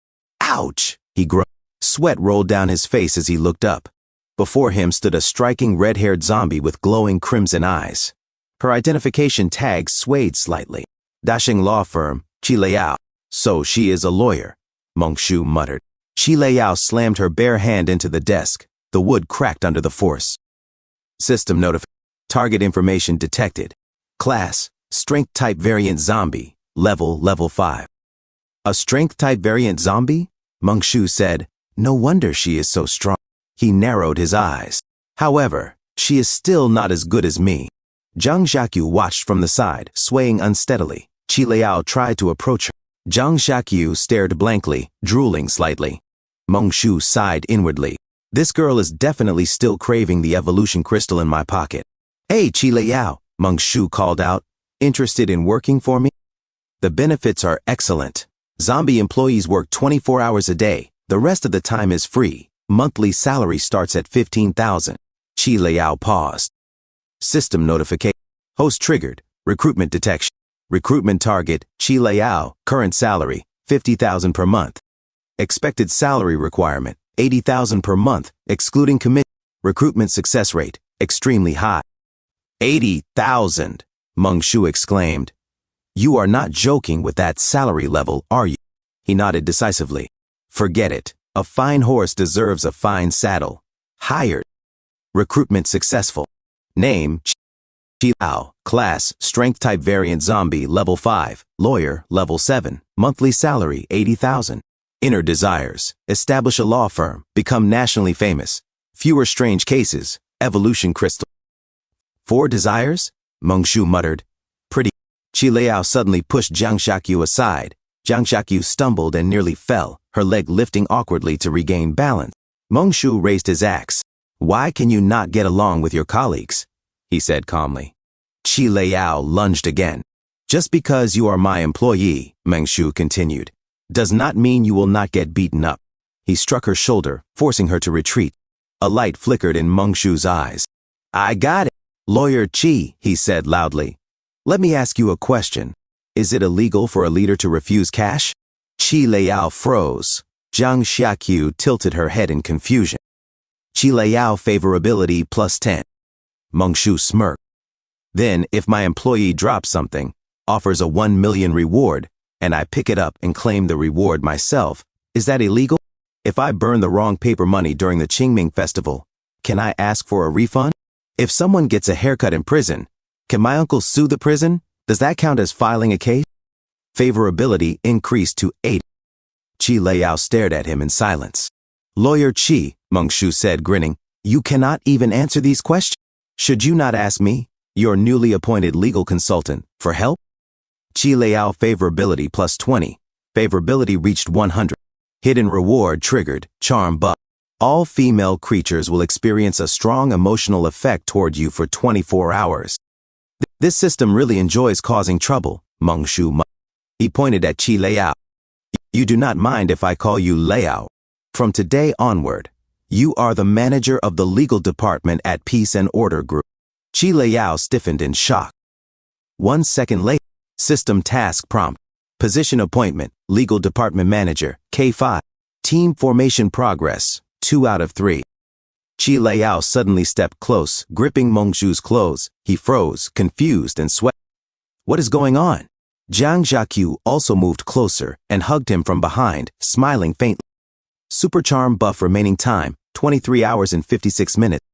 Speaker 1: Ouch! He groaned. Sweat rolled down his face as he looked up. Before him stood a striking red-haired zombie with glowing crimson eyes. Her identification tag swayed slightly. Dashing law firm, Qi Liao. So she is a lawyer, Meng Shu muttered. Qi Liao slammed her bare hand into the desk. The wood cracked under the force. System notification. Target information detected. Class, Strength Type Variant Zombie. Level 5. A Strength Type Variant Zombie? Meng Shu said. No wonder she is so strong. He narrowed his eyes. However, she is still not as good as me. Zhang Xiaqiu watched from the side, swaying unsteadily. Qi Liao tried to approach her. Zhang Xiaqiu stared blankly, drooling slightly. Meng Shu sighed inwardly. This girl is definitely still craving the evolution crystal in my pocket. Hey, Qi Liao, Meng Shu called out. Interested in working for me? The benefits are excellent. Zombie employees work 24 hours a day. The rest of the time is free. Monthly salary starts at 15,000. Qi Liao paused. System notification. Host triggered. Recruitment detection. Recruitment target, Qi Liao. Current salary, 50,000 per month. Expected salary requirement, 80,000 per month, excluding commission. Recruitment success rate, extremely high. 80,000, Meng Shu exclaimed. You are not joking with that salary level, are you? He nodded decisively. Forget it. A fine horse deserves a fine saddle. Hired. Recruitment successful. Name, Qi Liao. Class, Strength Type Variant Zombie, Level 5. Lawyer, Level 7. Monthly salary, 80,000. Inner desires. Establish a law firm. Become nationally famous. Fewer strange cases. Evolution crystal. 4 desires? Meng Shu muttered. Pretty. Qi Liao suddenly pushed Zhang Xiaqiu aside. Zhang Xiaqiu stumbled and nearly fell, her leg lifting awkwardly to regain balance. Meng Shu raised his axe. Why can you not get along with your colleagues? He said calmly. Qi Liao lunged again. Just because you are my employee, Meng Shu continued, does not mean you will not get beaten up. He struck her shoulder, forcing her to retreat. A light flickered in Meng Shu's eyes. I got it. Lawyer Qi, he said loudly. Let me ask you a question. Is it illegal for a leader to refuse cash? Qi Liao froze. Zhang Xiaqiu tilted her head in confusion. Qi Liao favorability +10. Meng Shu smirked. Then, if my employee drops something, offers a 1 million reward, and I pick it up and claim the reward myself, is that illegal? If I burn the wrong paper money during the Qingming festival, can I ask for a refund? If someone gets a haircut in prison, can my uncle sue the prison? Does that count as filing a case? Favorability increased to 8. Qi Liao stared at him in silence. Lawyer Qi, Meng Shu said, grinning, you cannot even answer these questions. Should you not ask me, your newly appointed legal consultant, for help? Qi Liao favorability +20. Favorability reached 100. Hidden reward triggered, charm buff. All female creatures will experience a strong emotional effect toward you for 24 hours. This system really enjoys causing trouble, Meng Shu muttered. He pointed at Qi Liao. You do not mind if I call you Liao. From today onward, You are the manager of the legal department at Peace and Order Group. Chi Liao stiffened in shock. 1 second later, system task prompt. Position appointment, legal department manager, K5. Team formation progress, 2 out of 3. Chi Liao suddenly stepped close, gripping Mengshu's clothes. He froze, confused and sweat. What is going on? Jiang Jiaqu also moved closer and hugged him from behind, smiling faintly. Super charm buff remaining time, 23 hours and 56 minutes.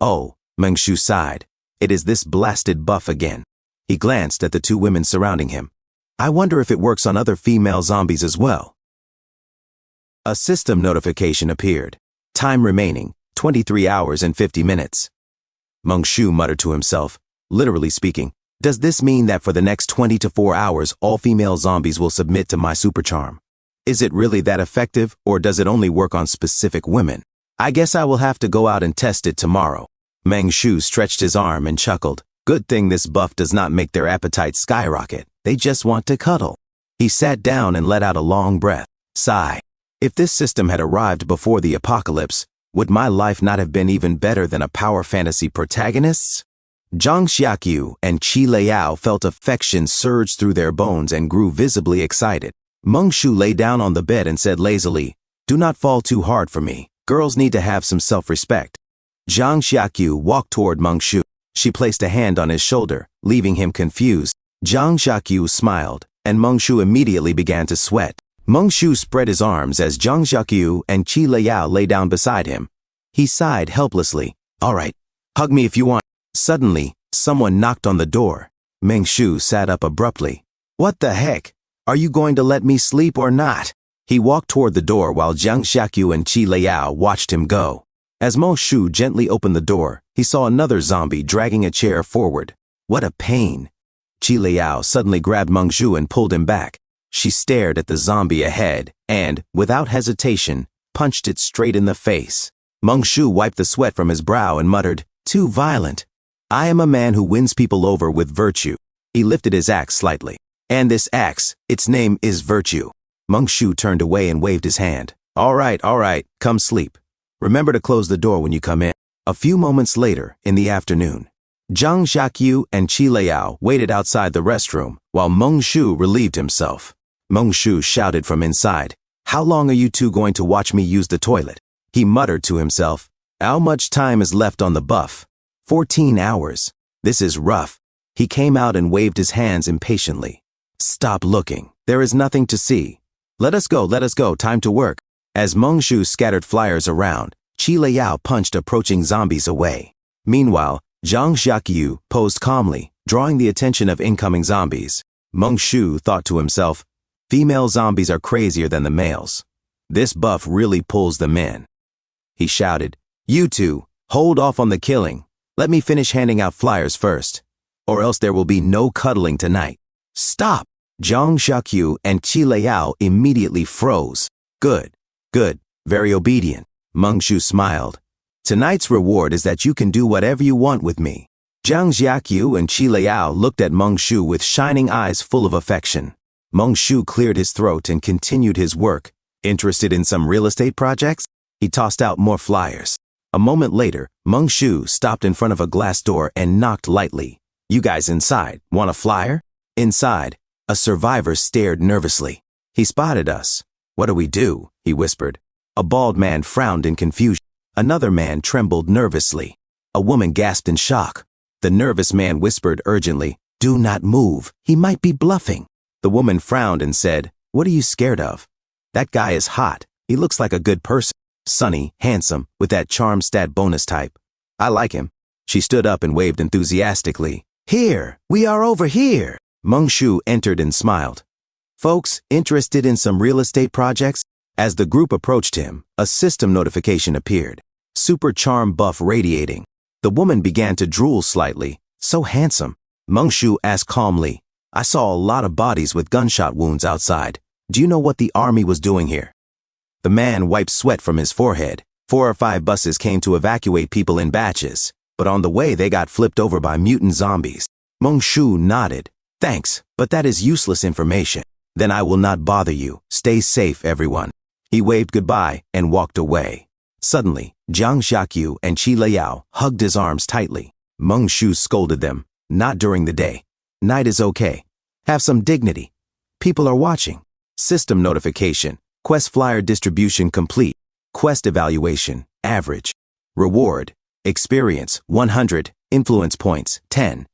Speaker 1: Oh, Mengshu sighed. It is this blasted buff again. He glanced at the 2 women surrounding him. I wonder if it works on other female zombies as well. A system notification appeared. Time remaining, 23 hours and 50 minutes. Mengshu muttered to himself, literally speaking, does this mean that for the next 24 hours all female zombies will submit to my super charm? Is it really that effective, or does it only work on specific women? I guess I will have to go out and test it tomorrow. Mengshu stretched his arm and chuckled. Good thing this buff does not make their appetite skyrocket. They just want to cuddle. He sat down and let out a long breath. Sigh. If this system had arrived before the apocalypse, would my life not have been even better than a power fantasy protagonist's? Jiang Jiaqu and Chi Liao felt affection surge through their bones and grew visibly excited. Mengshu lay down on the bed and said lazily, do not fall too hard for me. Girls need to have some self-respect. Jiang Jiaqu walked toward Mengshu. She placed a hand on his shoulder, leaving him confused. Jiang Jiaqu smiled, and Mengshu immediately began to sweat. Mengshu spread his arms as Jiang Jiaqu and Chi Liao lay down beside him. He sighed helplessly. All right, hug me if you want. Suddenly, someone knocked on the door. Mengshu sat up abruptly. What the heck? Are you going to let me sleep or not? He walked toward the door while Jiang Jiaqu and Chi Liao watched him go. As Mengshu gently opened the door, he saw another zombie dragging a chair forward. What a pain. Chi Liao suddenly grabbed Mengshu and pulled him back. She stared at the zombie ahead and, without hesitation, punched it straight in the face. Mengshu wiped the sweat from his brow and muttered, too violent. I am a man who wins people over with virtue. He lifted his axe slightly. And this axe, its name is virtue. Mengshu turned away and waved his hand. All right, come sleep. Remember to close the door when you come in. A few moments later, in the afternoon, Jiang Jiaqu and Chi Liao waited outside the restroom while Mengshu relieved himself. Mengshu shouted from inside, how long are you 2 going to watch me use the toilet? He muttered to himself, how much time is left on the buff? 14 hours. This is rough. He came out and waved his hands impatiently. Stop looking. There is nothing to see. Let us go, time to work. As Mengshu scattered flyers around, Chi Liao punched approaching zombies away. Meanwhile, Jiang Jiaqu posed calmly, drawing the attention of incoming zombies. Mengshu thought to himself, female zombies are crazier than the males. This buff really pulls them in. He shouted, you 2, hold off on the killing. Let me finish handing out flyers first, or else there will be no cuddling tonight. Stop! Jiang Jiaqu and Chi Liao immediately froze. Good, very obedient. Mengshu smiled. Tonight's reward is that you can do whatever you want with me. Jiang Jiaqu and Chi Liao looked at Mengshu with shining eyes full of affection. Mengshu cleared his throat and continued his work. Interested in some real estate projects? He tossed out more flyers. A moment later, Mengshu stopped in front of a glass door and knocked lightly. You guys inside, want a flyer? Inside, a survivor stared nervously. He spotted us. What do we do? He whispered. A bald man frowned in confusion. Another man trembled nervously. A woman gasped in shock. The nervous man whispered urgently, do not move. He might be bluffing. The woman frowned and said, what are you scared of? That guy is hot. He looks like a good person. Sunny, handsome, with that charm stat bonus type. I like him. She stood up and waved enthusiastically. Here, we are over here. Mengshu entered and smiled. Folks, interested in some real estate projects? As the group approached him, a system notification appeared. Super charm buff radiating. The woman began to drool slightly. So handsome. Mengshu asked calmly, I saw a lot of bodies with gunshot wounds outside. Do you know what the army was doing here? The man wiped sweat from his forehead. 4 or 5 buses came to evacuate people in batches, but on the way they got flipped over by mutant zombies. Mengshu nodded. Thanks, but that is useless information. Then I will not bother you. Stay safe, everyone. He waved goodbye and walked away. Suddenly, Jiang Xiaqiu and Qi Liao hugged his arms tightly. Meng Shu scolded them. Not during the day. Night is okay. Have some dignity. People are watching. System notification. Quest flyer distribution complete. Quest evaluation, average. Reward, experience, 100, influence points, 10.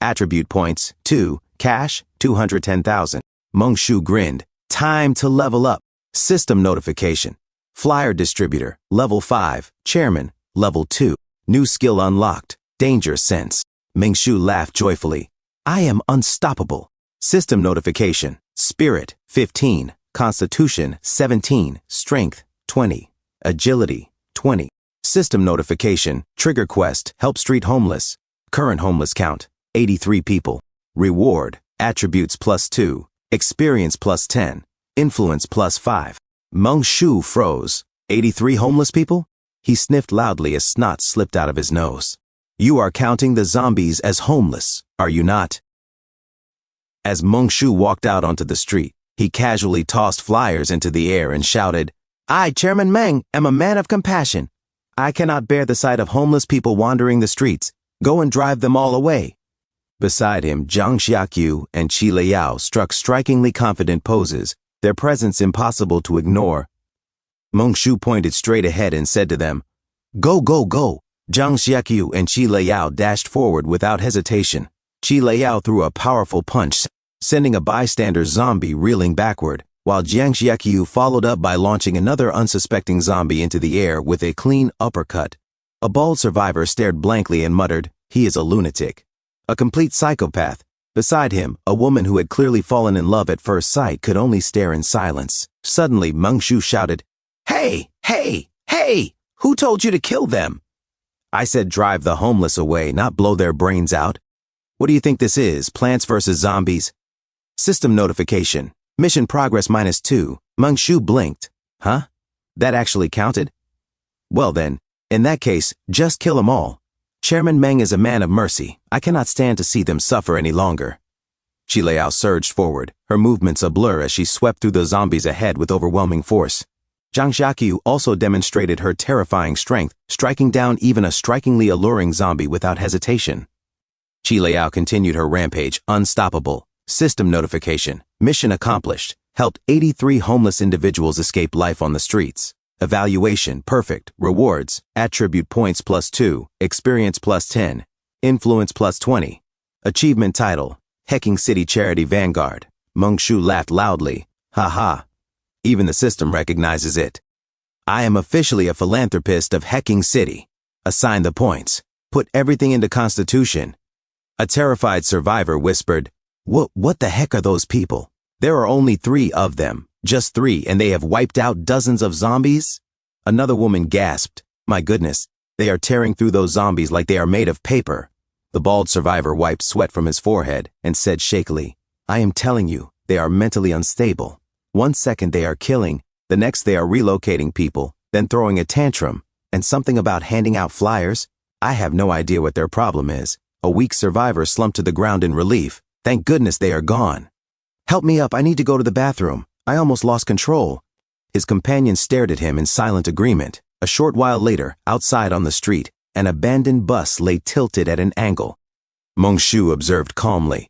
Speaker 1: Attribute points, 2, cash, 210,000. Meng Shu grinned. Time to level up. System notification. Flyer distributor, level 5, chairman, level 2. New skill unlocked, danger sense. Meng Shu laughed joyfully. I am unstoppable. System notification. Spirit, 15. Constitution, 17. Strength, 20. Agility, 20. System notification. Trigger quest. Help street homeless. Current homeless count, 83 people. Reward. Attributes +2. Experience +10. Influence +5. Meng Shu froze. 83 homeless people? He sniffed loudly as snot slipped out of his nose. You are counting the zombies as homeless, are you not? As Meng Shu walked out onto the street, he casually tossed flyers into the air and shouted, I, Chairman Meng, am a man of compassion. I cannot bear the sight of homeless people wandering the streets. Go and drive them all away. Beside him, Jiang Xiaqiu and Qi Liao struck strikingly confident poses, their presence impossible to ignore. Meng Shu pointed straight ahead and said to them, Go, go, go. Jiang Xiaqiu and Qi Liao dashed forward without hesitation. Qi Liao threw a powerful punch, sending a bystander's zombie reeling backward, while Jiang Xiaqiu followed up by launching another unsuspecting zombie into the air with a clean uppercut. A bald survivor stared blankly and muttered, He is a lunatic. A complete psychopath. Beside him, a woman who had clearly fallen in love at first sight could only stare in silence. Suddenly, Meng Shu shouted, Hey, hey, hey! Who told you to kill them? I said drive the homeless away, not blow their brains out. What do you think this is, Plants vs. Zombies? System notification. Mission progress -2. Meng Shu blinked. Huh? That actually counted? Well then, in that case, just kill them all. Chairman Meng is a man of mercy. I cannot stand to see them suffer any longer. Qi Liao surged forward, her movements a blur as she swept through the zombies ahead with overwhelming force. Jiang Xiaqiu also demonstrated her terrifying strength, striking down even a strikingly alluring zombie without hesitation. Qi Liao continued her rampage, unstoppable. System notification. Mission accomplished. Helped 83 homeless individuals escape life on the streets. Evaluation, perfect. Rewards, attribute points +2, experience +10, influence +20. Achievement title, Hecking City Charity Vanguard. Meng Shu laughed loudly. Ha ha. Even the system recognizes it. I am officially a philanthropist of Hecking City. Assign the points. Put everything into Constitution. A terrified survivor whispered, What the heck are those people? There are only 3 of them. Just 3, and they have wiped out dozens of zombies? Another woman gasped. My goodness, they are tearing through those zombies like they are made of paper. The bald survivor wiped sweat from his forehead and said shakily, I am telling you, they are mentally unstable. 1 second they are killing, the next they are relocating people, then throwing a tantrum, and something about handing out flyers. I have no idea what their problem is. A weak survivor slumped to the ground in relief. Thank goodness they are gone. Help me up, I need to go to the bathroom. I almost lost control. His companion stared at him in silent agreement. A short while later, outside on the street, an abandoned bus lay tilted at an angle. Meng Shu observed calmly.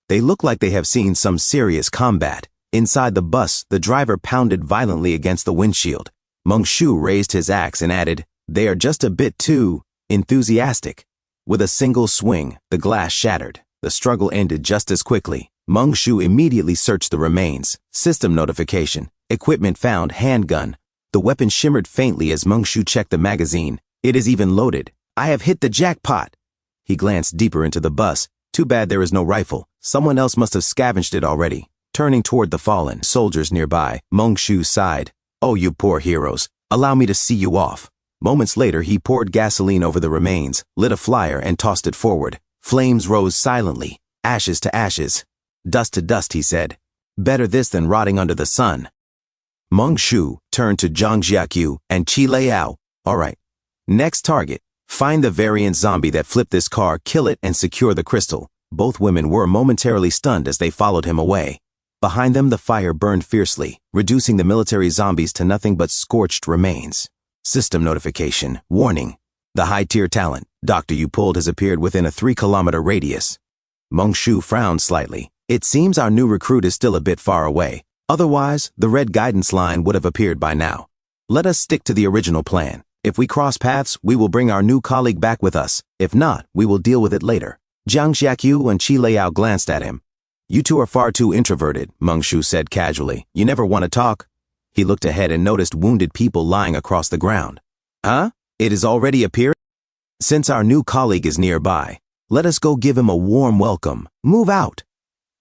Speaker 1: They look like they have seen some serious combat. Inside the bus, the driver pounded violently against the windshield. Meng Shu raised his axe and added, They are just a bit too enthusiastic. With a single swing, the glass shattered. The struggle ended just as quickly. Meng Shu immediately searched the remains. System notification. Equipment found, handgun. The weapon shimmered faintly as Meng Shu checked the magazine. It is even loaded. I have hit the jackpot. He glanced deeper into the bus. Too bad there is no rifle. Someone else must have scavenged it already. Turning toward the fallen soldiers nearby, Meng Shu sighed. Oh, you poor heroes. Allow me to see you off. Moments later, he poured gasoline over the remains, lit a flyer, and tossed it forward. Flames rose silently. Ashes to ashes. Dust to dust, he said. Better this than rotting under the sun. Meng Shu turned to Jiang Xiaqiu and Qi Liao. All right. Next target. Find the variant zombie that flipped this car, kill it, and secure the crystal. Both women were momentarily stunned as they followed him away. Behind them, the fire burned fiercely, reducing the military zombies to nothing but scorched remains. System notification. Warning. The high-tier talent, Doctor you pulled, has appeared within a 3-kilometer radius. Mongshu frowned slightly. It seems our new recruit is still a bit far away. Otherwise, the red guidance line would have appeared by now. Let us stick to the original plan. If we cross paths, we will bring our new colleague back with us. If not, we will deal with it later. Jiang Xiaqiu and Qi Liao glanced at him. You two are far too introverted, Mongshu said casually. You never want to talk. He looked ahead and noticed wounded people lying across the ground. Huh? It has already appeared? Since our new colleague is nearby, let us go give him a warm welcome. Move out.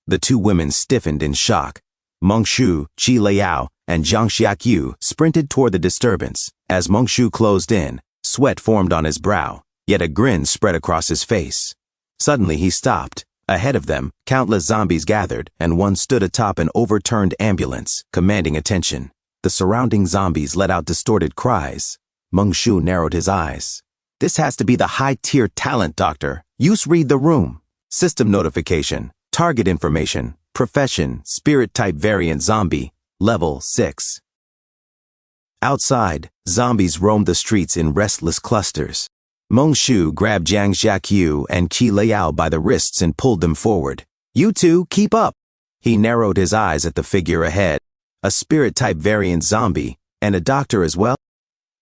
Speaker 1: The two women stiffened in shock. Mongshu, Qi Liao, and Jiang Xiaqiu sprinted toward the disturbance. As Mongshu closed in, sweat formed on his brow, yet a grin spread across his face. Suddenly he stopped. Ahead of them, countless zombies gathered, and one stood atop an overturned ambulance, commanding attention. The surrounding zombies let out distorted cries. Mongshu narrowed his eyes. This has to be the high-tier talent, Doctor. Use read the room. System notification. Target information. Profession, spirit-type variant zombie. Level 6. Outside, zombies roamed the streets in restless clusters. Mongshu grabbed Jiang Xiaqiu and Qi Liao by the wrists and pulled them forward. You two, keep up. He narrowed his eyes at the figure ahead. A spirit-type variant zombie, and a doctor as well?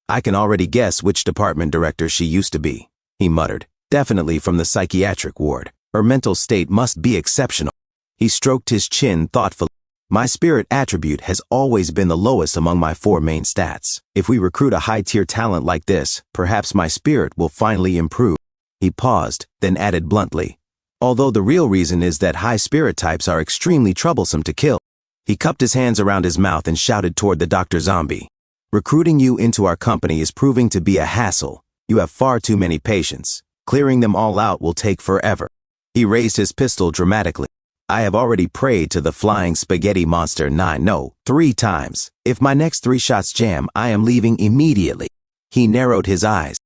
Speaker 1: I can already guess which department director she used to be, he muttered. Definitely from the psychiatric ward. Her mental state must be exceptional. He stroked his chin thoughtfully. My spirit attribute has always been the lowest among my 4 main stats. If we recruit a high-tier talent like this, perhaps my spirit will finally improve. He paused, then added bluntly. Although the real reason is that high spirit types are extremely troublesome to kill. He cupped his hands around his mouth and shouted toward the Dr. Zombie. Recruiting you into our company is proving to be a hassle. You have far too many patients. Clearing them all out will take forever. He raised his pistol dramatically. I have already prayed to the flying spaghetti monster 3 times. If my next 3 shots jam, I am leaving immediately. He narrowed his eyes.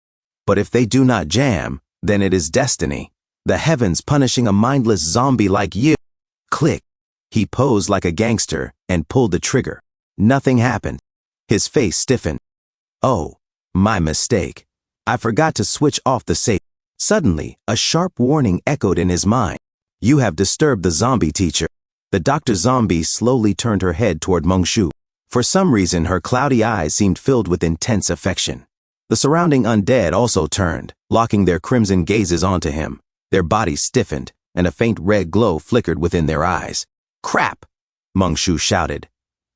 Speaker 1: But if they do not jam, then it is destiny. The heavens punishing a mindless zombie like you. Click. He posed like a gangster and pulled the trigger. Nothing happened. His face stiffened. Oh, my mistake. I forgot to switch off the safe. Suddenly, a sharp warning echoed in his mind. You have disturbed the zombie teacher. The Dr. Zombie slowly turned her head toward Mongshu. For some reason, her cloudy eyes seemed filled with intense affection. The surrounding undead also turned, locking their crimson gazes onto him. Their bodies stiffened, and a faint red glow flickered within their eyes. Crap! Mongshu shouted.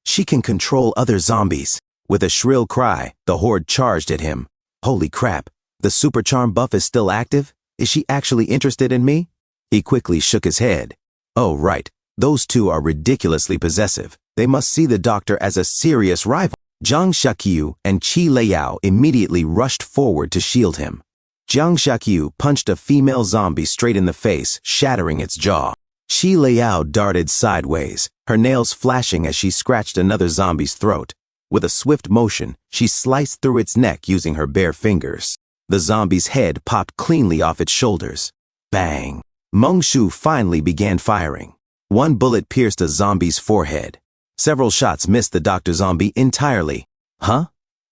Speaker 1: She can control other zombies. With a shrill cry, the horde charged at him. Holy crap! The super charm buff is still active? Is she actually interested in me? He quickly shook his head. Oh, right. Those two are ridiculously possessive. They must see the doctor as a serious rival. Jiang Xiaqiu and Qi Liao immediately rushed forward to shield him. Jiang Xiaqiu punched a female zombie straight in the face, shattering its jaw. Qi Liao darted sideways, her nails flashing as she scratched another zombie's throat. With a swift motion, she sliced through its neck using her bare fingers. The zombie's head popped cleanly off its shoulders. Bang! Mongshu finally began firing. One bullet pierced a zombie's forehead. Several shots missed the Dr. Zombie entirely. Huh?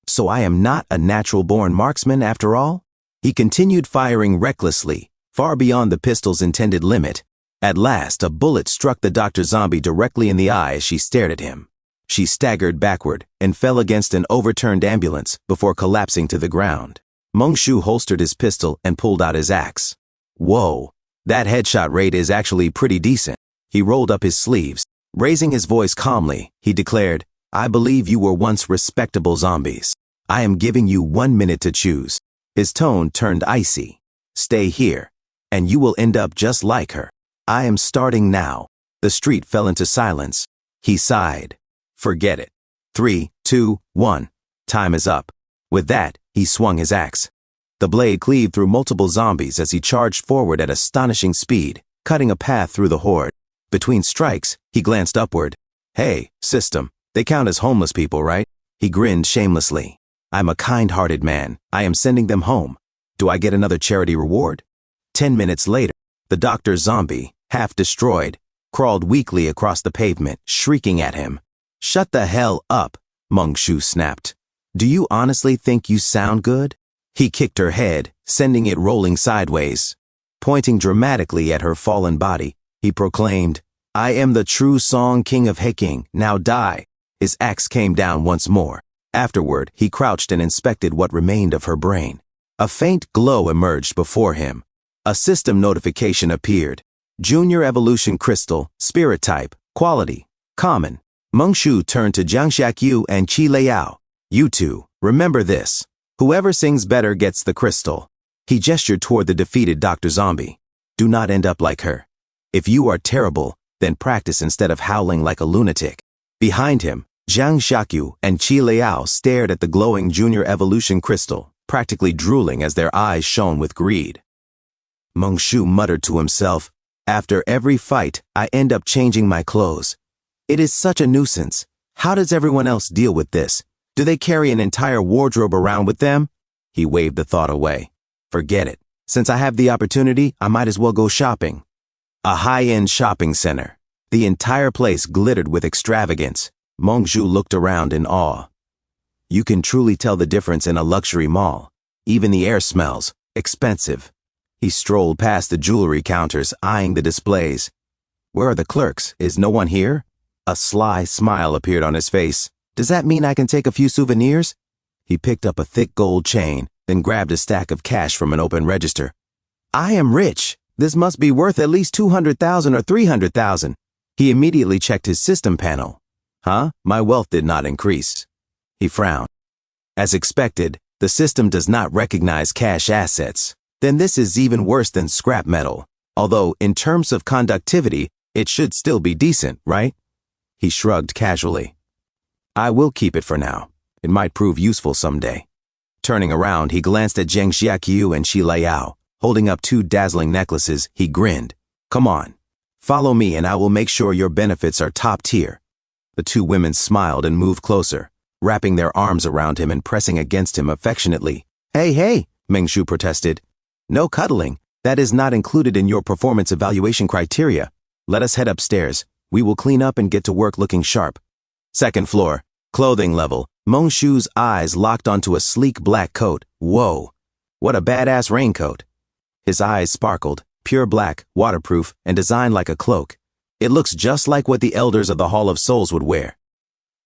Speaker 1: So I am not a natural-born marksman after all? He continued firing recklessly, far beyond the pistol's intended limit. At last, a bullet struck the Dr. Zombie directly in the eye as she stared at him. She staggered backward and fell against an overturned ambulance before collapsing to the ground. Mongshu holstered his pistol and pulled out his axe. Whoa! That headshot rate is actually pretty decent. He rolled up his sleeves. Raising his voice calmly, he declared, I believe you were once respectable zombies. I am giving you 1 minute to choose. His tone turned icy. Stay here, and you will end up just like her. I am starting now. The street fell into silence. He sighed. Forget it. 3, 2, 1. Time is up. With that, he swung his axe. The blade cleaved through multiple zombies as he charged forward at astonishing speed, cutting a path through the horde. Between strikes, he glanced upward. Hey, system, they count as homeless people, right? He grinned shamelessly. I'm a kind-hearted man. I am sending them home. Do I get another charity reward? 10 minutes later, the Dr. Zombie, half destroyed, crawled weakly across the pavement, shrieking at him. Shut the hell up, Mongshu snapped. Do you honestly think you sound good? He kicked her head, sending it rolling sideways. Pointing dramatically at her fallen body, he proclaimed, I am the true Song King of Heking, now die. His axe came down once more. Afterward, he crouched and inspected what remained of her brain. A faint glow emerged before him. A system notification appeared. Junior Evolution Crystal, Spirit Type, Quality, Common. Meng Shu turned to Jiang Xiaqiu and Qi Liao. You two, remember this. Whoever sings better gets the crystal. He gestured toward the defeated Dr. Zombie. Do not end up like her. If you are terrible, then practice instead of howling like a lunatic. Behind him, Jiang Xiaqiu and Qi Liao stared at the glowing Junior Evolution Crystal, practically drooling as their eyes shone with greed. Meng Shu muttered to himself, after every fight, I end up changing my clothes. It is such a nuisance. How does everyone else deal with this? Do they carry an entire wardrobe around with them? He waved the thought away. Forget it. Since I have the opportunity, I might as well go shopping. A high-end shopping center. The entire place glittered with extravagance. Meng Shu looked around in awe. You can truly tell the difference in a luxury mall. Even the air smells expensive. He strolled past the jewelry counters, eyeing the displays. Where are the clerks? Is no one here? A sly smile appeared on his face. Does that mean I can take a few souvenirs? He picked up a thick gold chain, then grabbed a stack of cash from an open register. I am rich. This must be worth at least 200,000 or 300,000. He immediately checked his system panel. My wealth did not increase. He frowned. As expected, the system does not recognize cash assets. Then this is even worse than scrap metal. Although, in terms of conductivity, it should still be decent, right? He shrugged casually. I will keep it for now. It might prove useful someday. Turning around, he glanced at Jiang Xiaqiu and Qi Liao. Holding up two dazzling necklaces, he grinned. Come on. Follow me and I will make sure your benefits are top tier. The two women smiled and moved closer, wrapping their arms around him and pressing against him affectionately. Hey, Meng Shu protested. No cuddling. That is not included in your performance evaluation criteria. Let us head upstairs. We will clean up and get to work looking sharp. Second floor, clothing level. Meng Shu's eyes locked onto a sleek black coat. Whoa, what a badass raincoat. His eyes sparkled, pure black, waterproof, and designed like a cloak. It looks just like what the elders of the Hall of Souls would wear.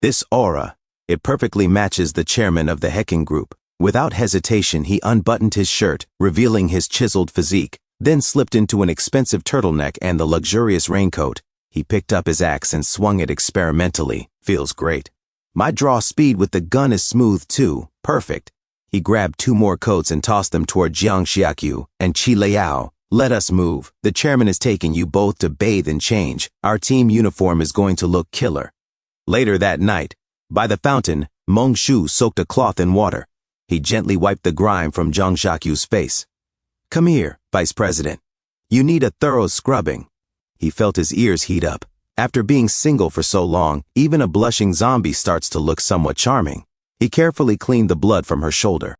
Speaker 1: This aura, it perfectly matches the chairman of the Heking group. Without hesitation, he unbuttoned his shirt, revealing his chiseled physique, then slipped into an expensive turtleneck and the luxurious raincoat. He picked up his axe and swung it experimentally. Feels great. My draw speed with the gun is smooth too. Perfect. He grabbed two more coats and tossed them toward Jiang Xiaqiu and Qi Liao. Let us move. The chairman is taking you both to bathe and change. Our team uniform is going to look killer. Later that night, by the fountain, Meng Shu soaked a cloth in water. He gently wiped the grime from Jiang Xiaqiu's face. Come here, Vice President. You need a thorough scrubbing. He felt his ears heat up. After being single for so long, even a blushing zombie starts to look somewhat charming. He carefully cleaned the blood from her shoulder.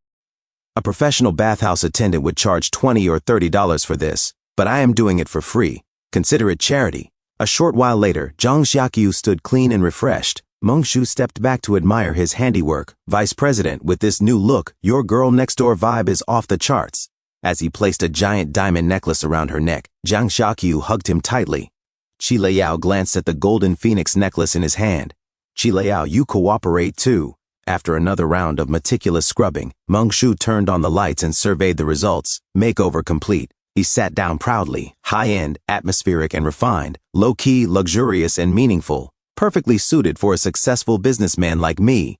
Speaker 1: A professional bathhouse attendant would charge $20 or $30 for this, but I am doing it for free. Consider it charity. A short while later, Jiang Xiaqiu stood clean and refreshed. Meng Shu stepped back to admire his handiwork. Vice President, with this new look, your girl next door vibe is off the charts. As he placed a giant diamond necklace around her neck, Jiang Xiaqiu hugged him tightly. Qi Liao glanced at the golden phoenix necklace in his hand. Qi Liao, you cooperate too. After another round of meticulous scrubbing, Meng Shu turned on the lights and surveyed the results. Makeover complete. He sat down proudly, high-end, atmospheric and refined, low-key, luxurious and meaningful, perfectly suited for a successful businessman like me.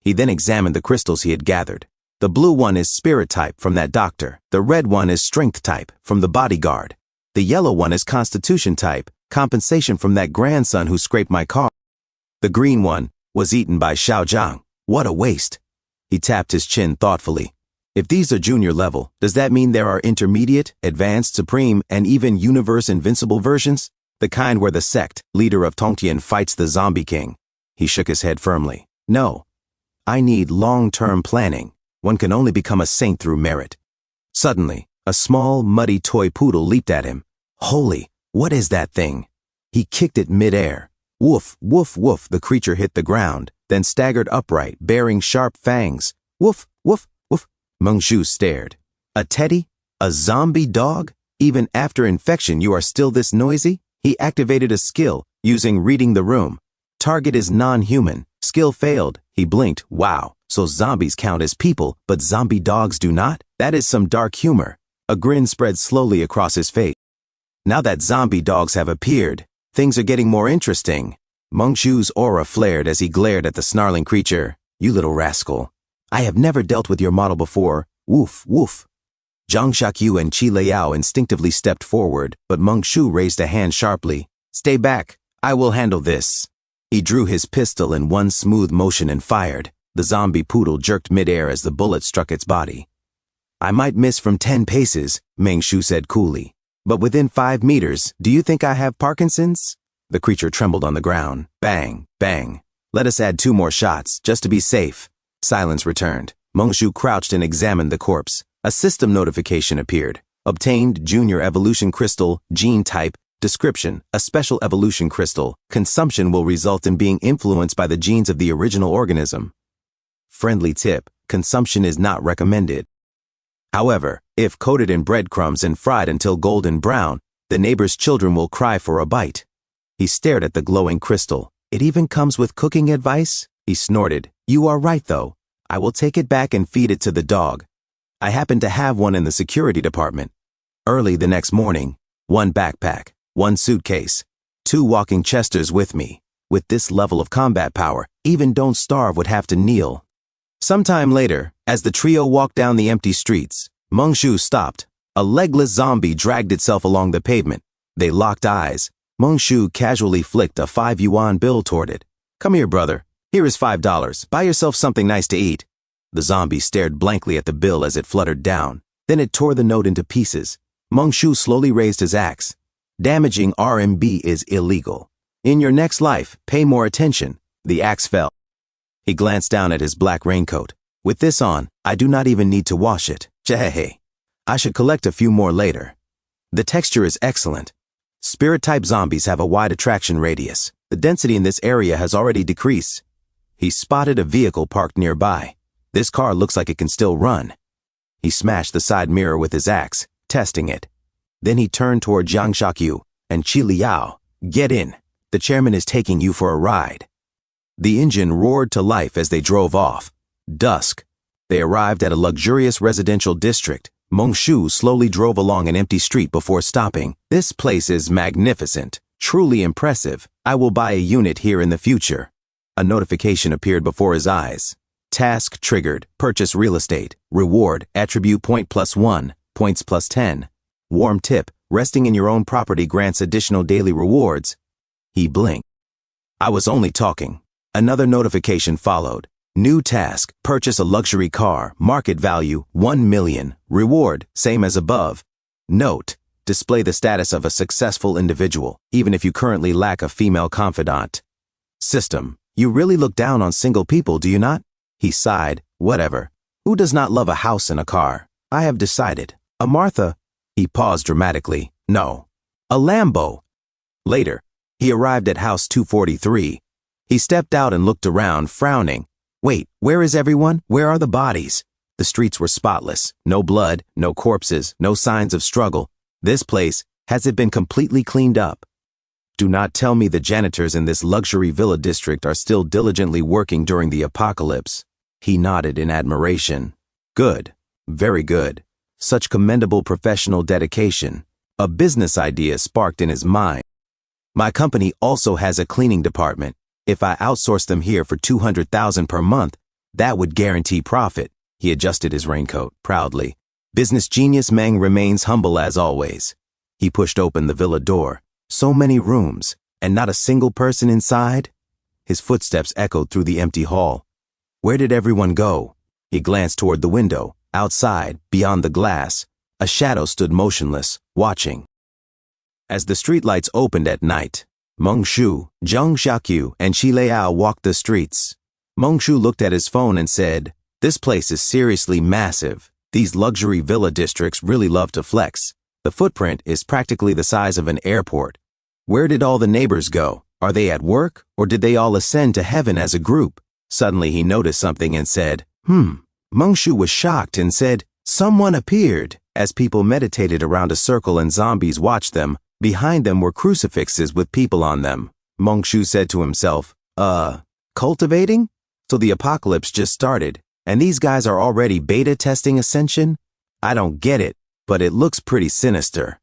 Speaker 1: He then examined the crystals he had gathered. The blue one is spirit type from that doctor. The red one is strength type from the bodyguard. The yellow one is constitution type, compensation from that grandson who scraped my car. The green one was eaten by Xiao Zhang. What a waste. He tapped his chin thoughtfully. If these are junior level, does that mean there are intermediate, advanced, supreme, and even universe invincible versions? The kind where the sect, leader of Tongtian, fights the zombie king. He shook his head firmly. No. I need long-term planning. One can only become a saint through merit. Suddenly, a small, muddy toy poodle leaped at him. Holy, what is that thing? He kicked it mid-air. Woof, woof, woof, the creature hit the ground, then staggered upright, bearing sharp fangs. Woof, woof, woof. Meng Shu stared. A teddy? A zombie dog? Even after infection, you are still this noisy? He activated a skill, using reading the room. Target is non-human. Skill failed. He blinked. Wow, so zombies count as people, but zombie dogs do not? That is some dark humor. A grin spread slowly across his face. Now that zombie dogs have appeared, things are getting more interesting. Meng Shu's aura flared as he glared at the snarling creature. You little rascal. I have never dealt with your model before. Woof, woof. Zhang Xiaoqiu and Qi Liao instinctively stepped forward, but Meng Shu raised a hand sharply. Stay back. I will handle this. He drew his pistol in one smooth motion and fired. The zombie poodle jerked midair as the bullet struck its body. I might miss from 10 paces, Meng Shu said coolly. But within 5 meters, do you think I have Parkinson's? The creature trembled on the ground. Bang, bang. Let us add 2 more shots, just to be safe. Silence returned. Meng Shu crouched and examined the corpse. A system notification appeared. Obtained Junior Evolution Crystal, Gene Type, Description, a special evolution crystal. Consumption will result in being influenced by the genes of the original organism. Friendly tip, consumption is not recommended. However, if coated in breadcrumbs and fried until golden brown, the neighbor's children will cry for a bite. He stared at the glowing crystal. It even comes with cooking advice? He snorted. You are right though. I will take it back and feed it to the dog. I happen to have one in the security department. Early the next morning, 1 backpack, 1 suitcase, 2 walking chesters with me. With this level of combat power, even Don't Starve would have to kneel. Sometime later, as the trio walked down the empty streets, Meng Shu stopped. A legless zombie dragged itself along the pavement. They locked eyes. Meng Shu casually flicked a 5 yuan bill toward it. Come here, brother. Here is $5. Buy yourself something nice to eat. The zombie stared blankly at the bill as it fluttered down. Then it tore the note into pieces. Meng Shu slowly raised his axe. Damaging RMB is illegal. In your next life, pay more attention. The axe fell. He glanced down at his black raincoat. With this on, I do not even need to wash it. Jehehe. I should collect a few more later. The texture is excellent. Spirit-type zombies have a wide attraction radius. The density in this area has already decreased. He spotted a vehicle parked nearby. This car looks like it can still run. He smashed the side mirror with his axe, testing it. Then he turned toward Zhang Xiaoqiu and Qi Liao. Get in. The chairman is taking you for a ride. The engine roared to life as they drove off. Dusk. They arrived at a luxurious residential district. Meng Shu slowly drove along an empty street before stopping. This place is magnificent. Truly impressive. I will buy a unit here in the future. A notification appeared before his eyes. Task triggered. Purchase real estate. Reward. Attribute point +1. Points +10. Warm tip. Resting in your own property grants additional daily rewards. He blinked. I was only talking. Another notification followed. New task. Purchase a luxury car. Market value 1 million. Reward. Same as above. Note. Display the status of a successful individual, even if you currently lack a female confidant. System. You really look down on single people, do you not? He sighed. Whatever. Who does not love a house and a car? I have decided. A Martha. He paused dramatically. No. A Lambo. Later, he arrived at house 243. He stepped out and looked around, frowning. Wait, where is everyone? Where are the bodies? The streets were spotless. No blood, no corpses, no signs of struggle. This place, has it been completely cleaned up? Do not tell me the janitors in this luxury villa district are still diligently working during the apocalypse. He nodded in admiration. Good. Very good. Such commendable professional dedication. A business idea sparked in his mind. My company also has a cleaning department. If I outsource them here for 200,000 per month, that would guarantee profit. He adjusted his raincoat proudly. Business genius Meng remains humble as always. He pushed open the villa door. So many rooms, and not a single person inside? His footsteps echoed through the empty hall. Where did everyone go? He glanced toward the window. Outside, beyond the glass, a shadow stood motionless, watching. As the streetlights opened at night, Meng Shu, Zhang Xiaoqiu, and Qi Liao walked the streets. Meng Shu looked at his phone and said, This place is seriously massive. These luxury villa districts really love to flex. The footprint is practically the size of an airport. Where did all the neighbors go? Are they at work, or did they all ascend to heaven as a group? Suddenly he noticed something and said, Meng Shu was shocked and said, someone appeared. As people meditated around a circle and zombies watched them, behind them were crucifixes with people on them. Meng Shu said to himself, cultivating? So the apocalypse just started, and these guys are already beta testing Ascension? I don't get it, but it looks pretty sinister.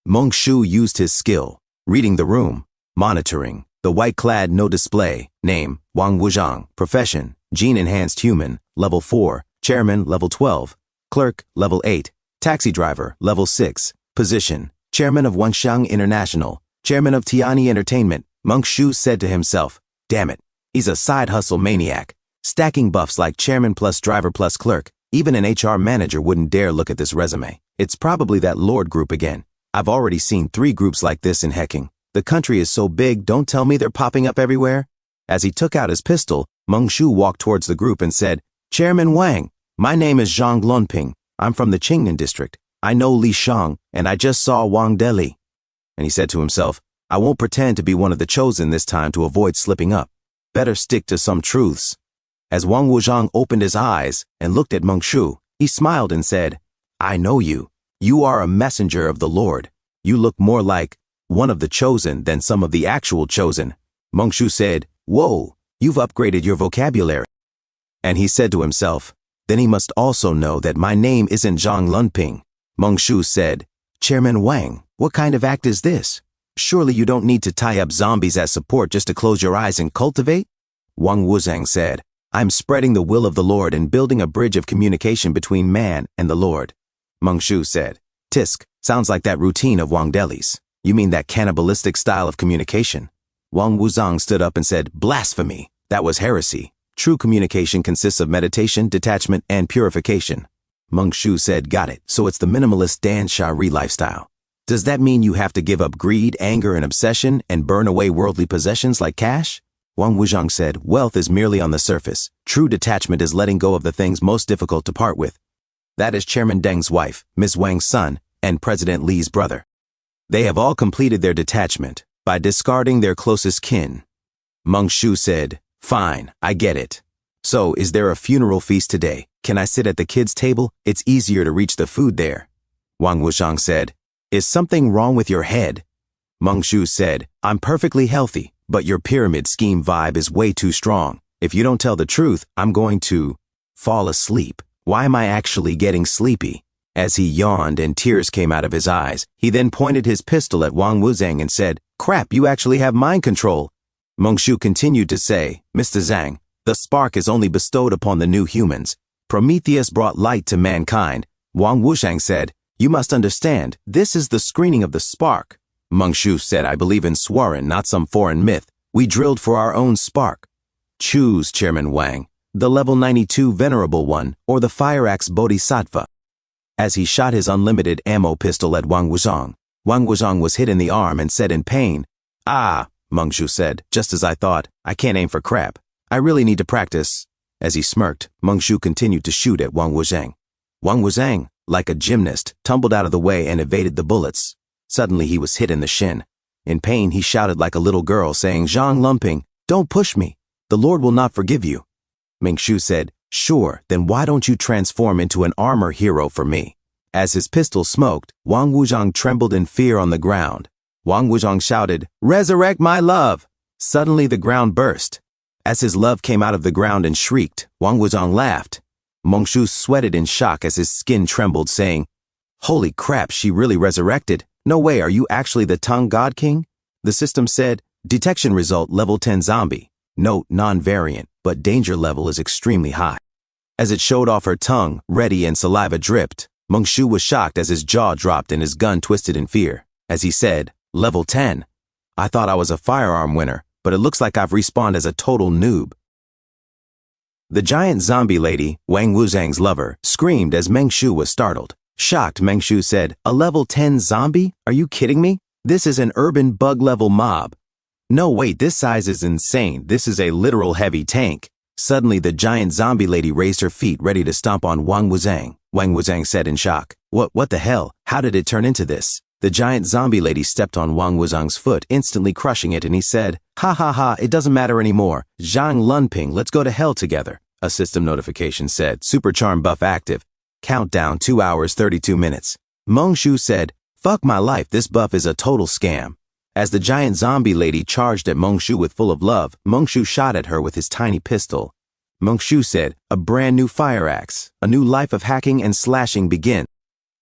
Speaker 1: Meng Shu used his skill, reading the room, monitoring, the white-clad no display, name, Wang Wuzhang, profession, gene-enhanced human, level 4, chairman, level 12, clerk, level 8, taxi driver, level 6, position, chairman of Wanxiang International, chairman of Tiani Entertainment. Meng Shu said to himself, damn it, he's a side hustle maniac, stacking buffs like chairman plus driver plus clerk. Even an HR manager wouldn't dare look at this resume. It's probably that Lord group again. I've already seen 3 groups like this in Hecking. The country is so big, don't tell me they're popping up everywhere. As he took out his pistol, Meng Shu walked towards the group and said, Chairman Wang, my name is Zhang Lunping. I'm from the Qingnan district. I know Li Shang, and I just saw Wang Deli. And he said to himself, I won't pretend to be one of the chosen this time to avoid slipping up. Better stick to some truths. As Wang Wuzhang opened his eyes and looked at Meng Shu, he smiled and said, I know you. You are a messenger of the Lord. You look more like one of the chosen than some of the actual chosen. Meng Shu said, whoa, you've upgraded your vocabulary. And he said to himself, then he must also know that my name isn't Zhang Lunping. Meng Shu said, Chairman Wang, what kind of act is this? Surely you don't need to tie up zombies as support just to close your eyes and cultivate? Wang Wuzhang said, I'm spreading the will of the Lord and building a bridge of communication between man and the Lord. Meng Shu said, Tisk, sounds like that routine of Wang Deli's. You mean that cannibalistic style of communication? Wang Wuzhang stood up and said, blasphemy. That was heresy. True communication consists of meditation, detachment, and purification. Meng Shu said, got it, so it's the minimalist Dan Shari lifestyle. Does that mean you have to give up greed, anger, and obsession and burn away worldly possessions like cash? Wang Wuzhang said, wealth is merely on the surface. True detachment is letting go of the things most difficult to part with. That is Chairman Deng's wife, Ms. Wang's son, and President Li's brother. They have all completed their detachment by discarding their closest kin. Meng Shu said, fine, I get it. So, is there a funeral feast today? Can I sit at the kids' table? It's easier to reach the food there. Wang Wuzhang said, is something wrong with your head? Meng Shu said, I'm perfectly healthy, but your pyramid scheme vibe is way too strong. If you don't tell the truth, I'm going to fall asleep. Why am I actually getting sleepy? As he yawned and tears came out of his eyes, he then pointed his pistol at Wang Wuzhang and said, crap, you actually have mind control. Meng Shu continued to say, Mr. Zhang, the spark is only bestowed upon the new humans. Prometheus brought light to mankind. Wang Wuzhang said, you must understand, this is the screening of the spark. Meng Shu said, I believe in Swaran, not some foreign myth. We drilled for our own spark. Choose, Chairman Wang, the level 92 Venerable One or the Fire Axe Bodhisattva. As he shot his unlimited ammo pistol at Wang Wuzhang was hit in the arm and said in pain, ah, Meng Shu said, just as I thought, I can't aim for crap. I really need to practice. As he smirked, Meng Shu continued to shoot at Wang Wuzhang. Wang Wuzhang, like a gymnast, tumbled out of the way and evaded the bullets. Suddenly he was hit in the shin. In pain, he shouted like a little girl, saying, Zhang Lunping, don't push me. The Lord will not forgive you. Meng Shu said, sure, then why don't you transform into an armor hero for me? As his pistol smoked, Wang Wuzhang trembled in fear on the ground. Wang Wuzhang shouted, resurrect my love! Suddenly the ground burst. As his love came out of the ground and shrieked, Wang Wuzhang laughed. Meng Shu sweated in shock as his skin trembled, saying, holy crap, she really resurrected. No way, are you actually the Tang God King? The system said, detection result level 10 zombie. Note, non-variant, but danger level is extremely high. As it showed off her tongue, ready and saliva dripped, Meng Shu was shocked as his jaw dropped and his gun twisted in fear. As he said, level 10. I thought I was a firearm winner, but it looks like I've respawned as a total noob. The giant zombie lady, Wang Wuzhang's lover, screamed as Meng Shu was startled. Shocked, Meng Shu said, a level 10 zombie? Are you kidding me? This is an urban bug level mob. No, wait, this size is insane. This is a literal heavy tank. Suddenly, the giant zombie lady raised her feet ready to stomp on Wang Wuzhang. Wang Wuzhang said in shock, What the hell? How did it turn into this? The giant zombie lady stepped on Wang Wuzhang's foot, instantly crushing it, and he said, "Ha ha ha, it doesn't matter anymore. Zhang Lunping, let's go to hell together." A system notification said, "Super Charm buff active. Countdown 2 hours 32 minutes. Meng Shu said, "Fuck my life, this buff is a total scam." As the giant zombie lady charged at Meng Shu with full of love, Meng Shu shot at her with his tiny pistol. Meng Shu said, "A brand new fire axe. A new life of hacking and slashing begin."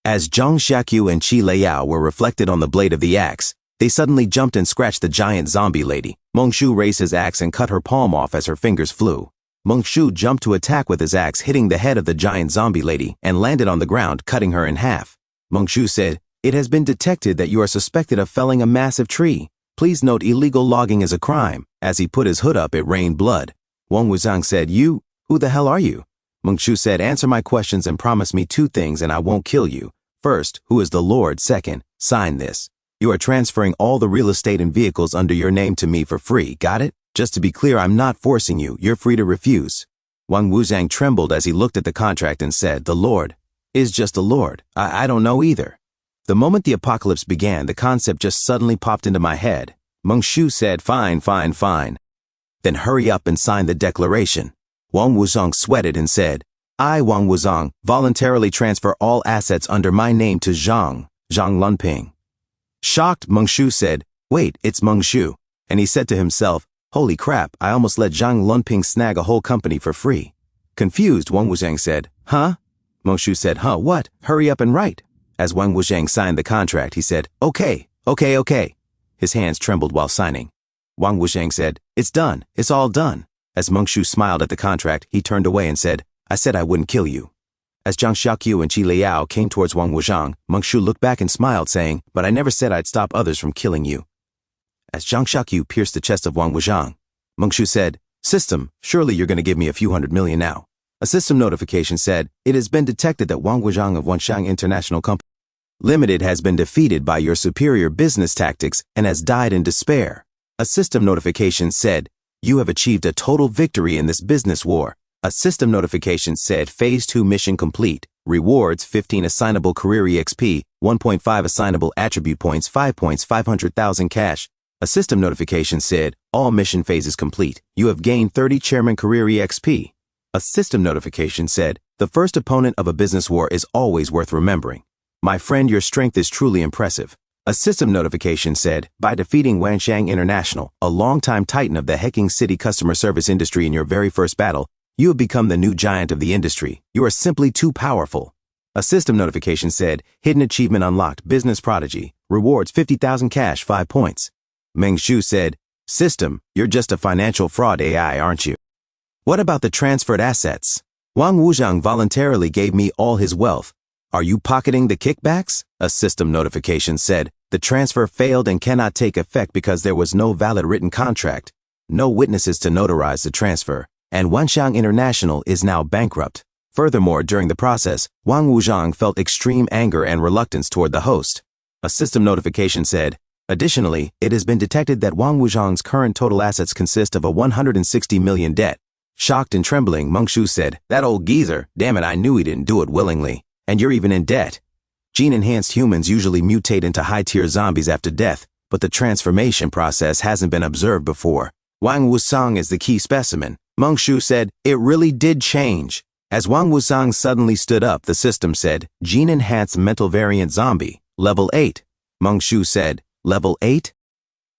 Speaker 1: As Zhang Xiaqiu and Qi Liao were reflected on the blade of the axe, they suddenly jumped and scratched the giant zombie lady. Meng Shu raised his axe and cut her palm off as her fingers flew. Meng Shu jumped to attack with his axe, hitting the head of the giant zombie lady, and landed on the ground, cutting her in half. Meng Shu said, "It has been detected that you are suspected of felling a massive tree. Please note illegal logging is a crime." As he put his hood up, it rained blood. Wang Wuzhang said, "You, who the hell are you?" Meng Shu said, "Answer my questions and promise me 2 things and I won't kill you. First, who is the Lord? Second, sign this. You are transferring all the real estate and vehicles under your name to me for free, got it? Just to be clear, I'm not forcing you, you're free to refuse." Wang Wuzhang trembled as he looked at the contract and said, "The Lord is just a Lord. I don't know either." The moment the apocalypse began, the concept just suddenly popped into my head. Meng Shu said, "Fine, fine, fine. Then hurry up and sign the declaration." Wang Wuzhang sweated and said, "I, Wang Wuzhang, voluntarily transfer all assets under my name to Zhang Lunping." Shocked, Meng Shu said, "Wait, it's Meng Shu." And he said to himself, "Holy crap, I almost let Zhang Lunping snag a whole company for free." Confused, Wang Wuzhang said, "Huh?" Meng Shu said, "Huh, what? Hurry up and write." As Wang Wuzhang signed the contract, he said, "Okay. His hands trembled while signing. Wang Wuzhang said, "It's done. It's all done." As Meng Shu smiled at the contract, he turned away and said, "I said I wouldn't kill you." As Zhang Xiaqiu and Qi Liao came towards Wang Wuzhang, Meng Shu looked back and smiled, saying, "But I never said I'd stop others from killing you." As Zhang Xiaqiu pierced the chest of Wang Wuzhang, Meng Shu said, "System, surely you're going to give me a few $100 million now." A system notification said, "It has been detected that Wang Wuzhang of Wanxiang International Company Limited has been defeated by your superior business tactics and has died in despair." A system notification said, "You have achieved a total victory in this business war." A system notification said, "Phase 2 mission complete. Rewards 15 assignable career EXP, 1.5 assignable attribute points, 5 points, 500,000 cash." A system notification said, "All mission phases complete. You have gained 30 chairman career EXP." A system notification said, "The first opponent of a business war is always worth remembering. My friend, your strength is truly impressive." A system notification said, "By defeating Wanxiang International, a longtime titan of the hacking city customer service industry in your very first battle, you have become the new giant of the industry. You are simply too powerful." A system notification said, "Hidden achievement unlocked, business prodigy. Rewards 50,000 cash, 5 points." Meng Shu said, "System, you're just a financial fraud AI, aren't you? What about the transferred assets? Wang Wuzhang voluntarily gave me all his wealth. Are you pocketing the kickbacks?" A system notification said, "The transfer failed and cannot take effect because there was no valid written contract, no witnesses to notarize the transfer, and Wanxiang International is now bankrupt." Furthermore, during the process, Wang Wuzhang felt extreme anger and reluctance toward the host. A system notification said, "Additionally, it has been detected that Wang Wuzhang's current total assets consist of a 160 million debt." Shocked and trembling, Meng Shu said, "That old geezer, damn it, I knew he didn't do it willingly. And you're even in debt." Gene-enhanced humans usually mutate into high-tier zombies after death, but the transformation process hasn't been observed before. Wang Wuzhang is the key specimen. Meng Shu said, "It really did change." As Wang Wuzhang suddenly stood up, the system said, "Gene-enhanced mental variant zombie, level 8. Meng Shu said, "Level 8?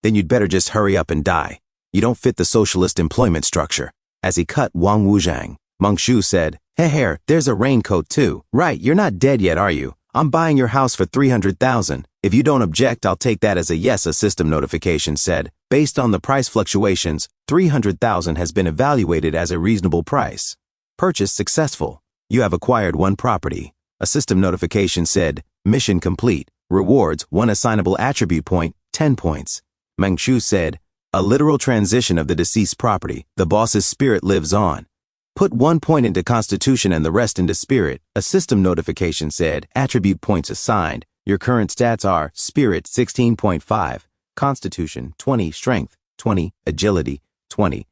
Speaker 1: Then you'd better just hurry up and die. You don't fit the socialist employment structure." As he cut Wang Wuzhang, Meng Shu said, "Hey, there's a raincoat too. Right, you're not dead yet, are you? I'm buying your house for 300,000. If you don't object, I'll take that as a yes." A system notification said, "Based on the price fluctuations, 300,000 has been evaluated as a reasonable price. Purchase successful. You have acquired 1 property." A system notification said, "Mission complete. Rewards 1 assignable attribute point, 10 points." Meng Shu said, "A literal transition of the deceased property. The boss's spirit lives on. Put 1 point into Constitution and the rest into Spirit." A system notification said, "Attribute points assigned. Your current stats are Spirit 16.5, Constitution 20, Strength 20, Agility 20.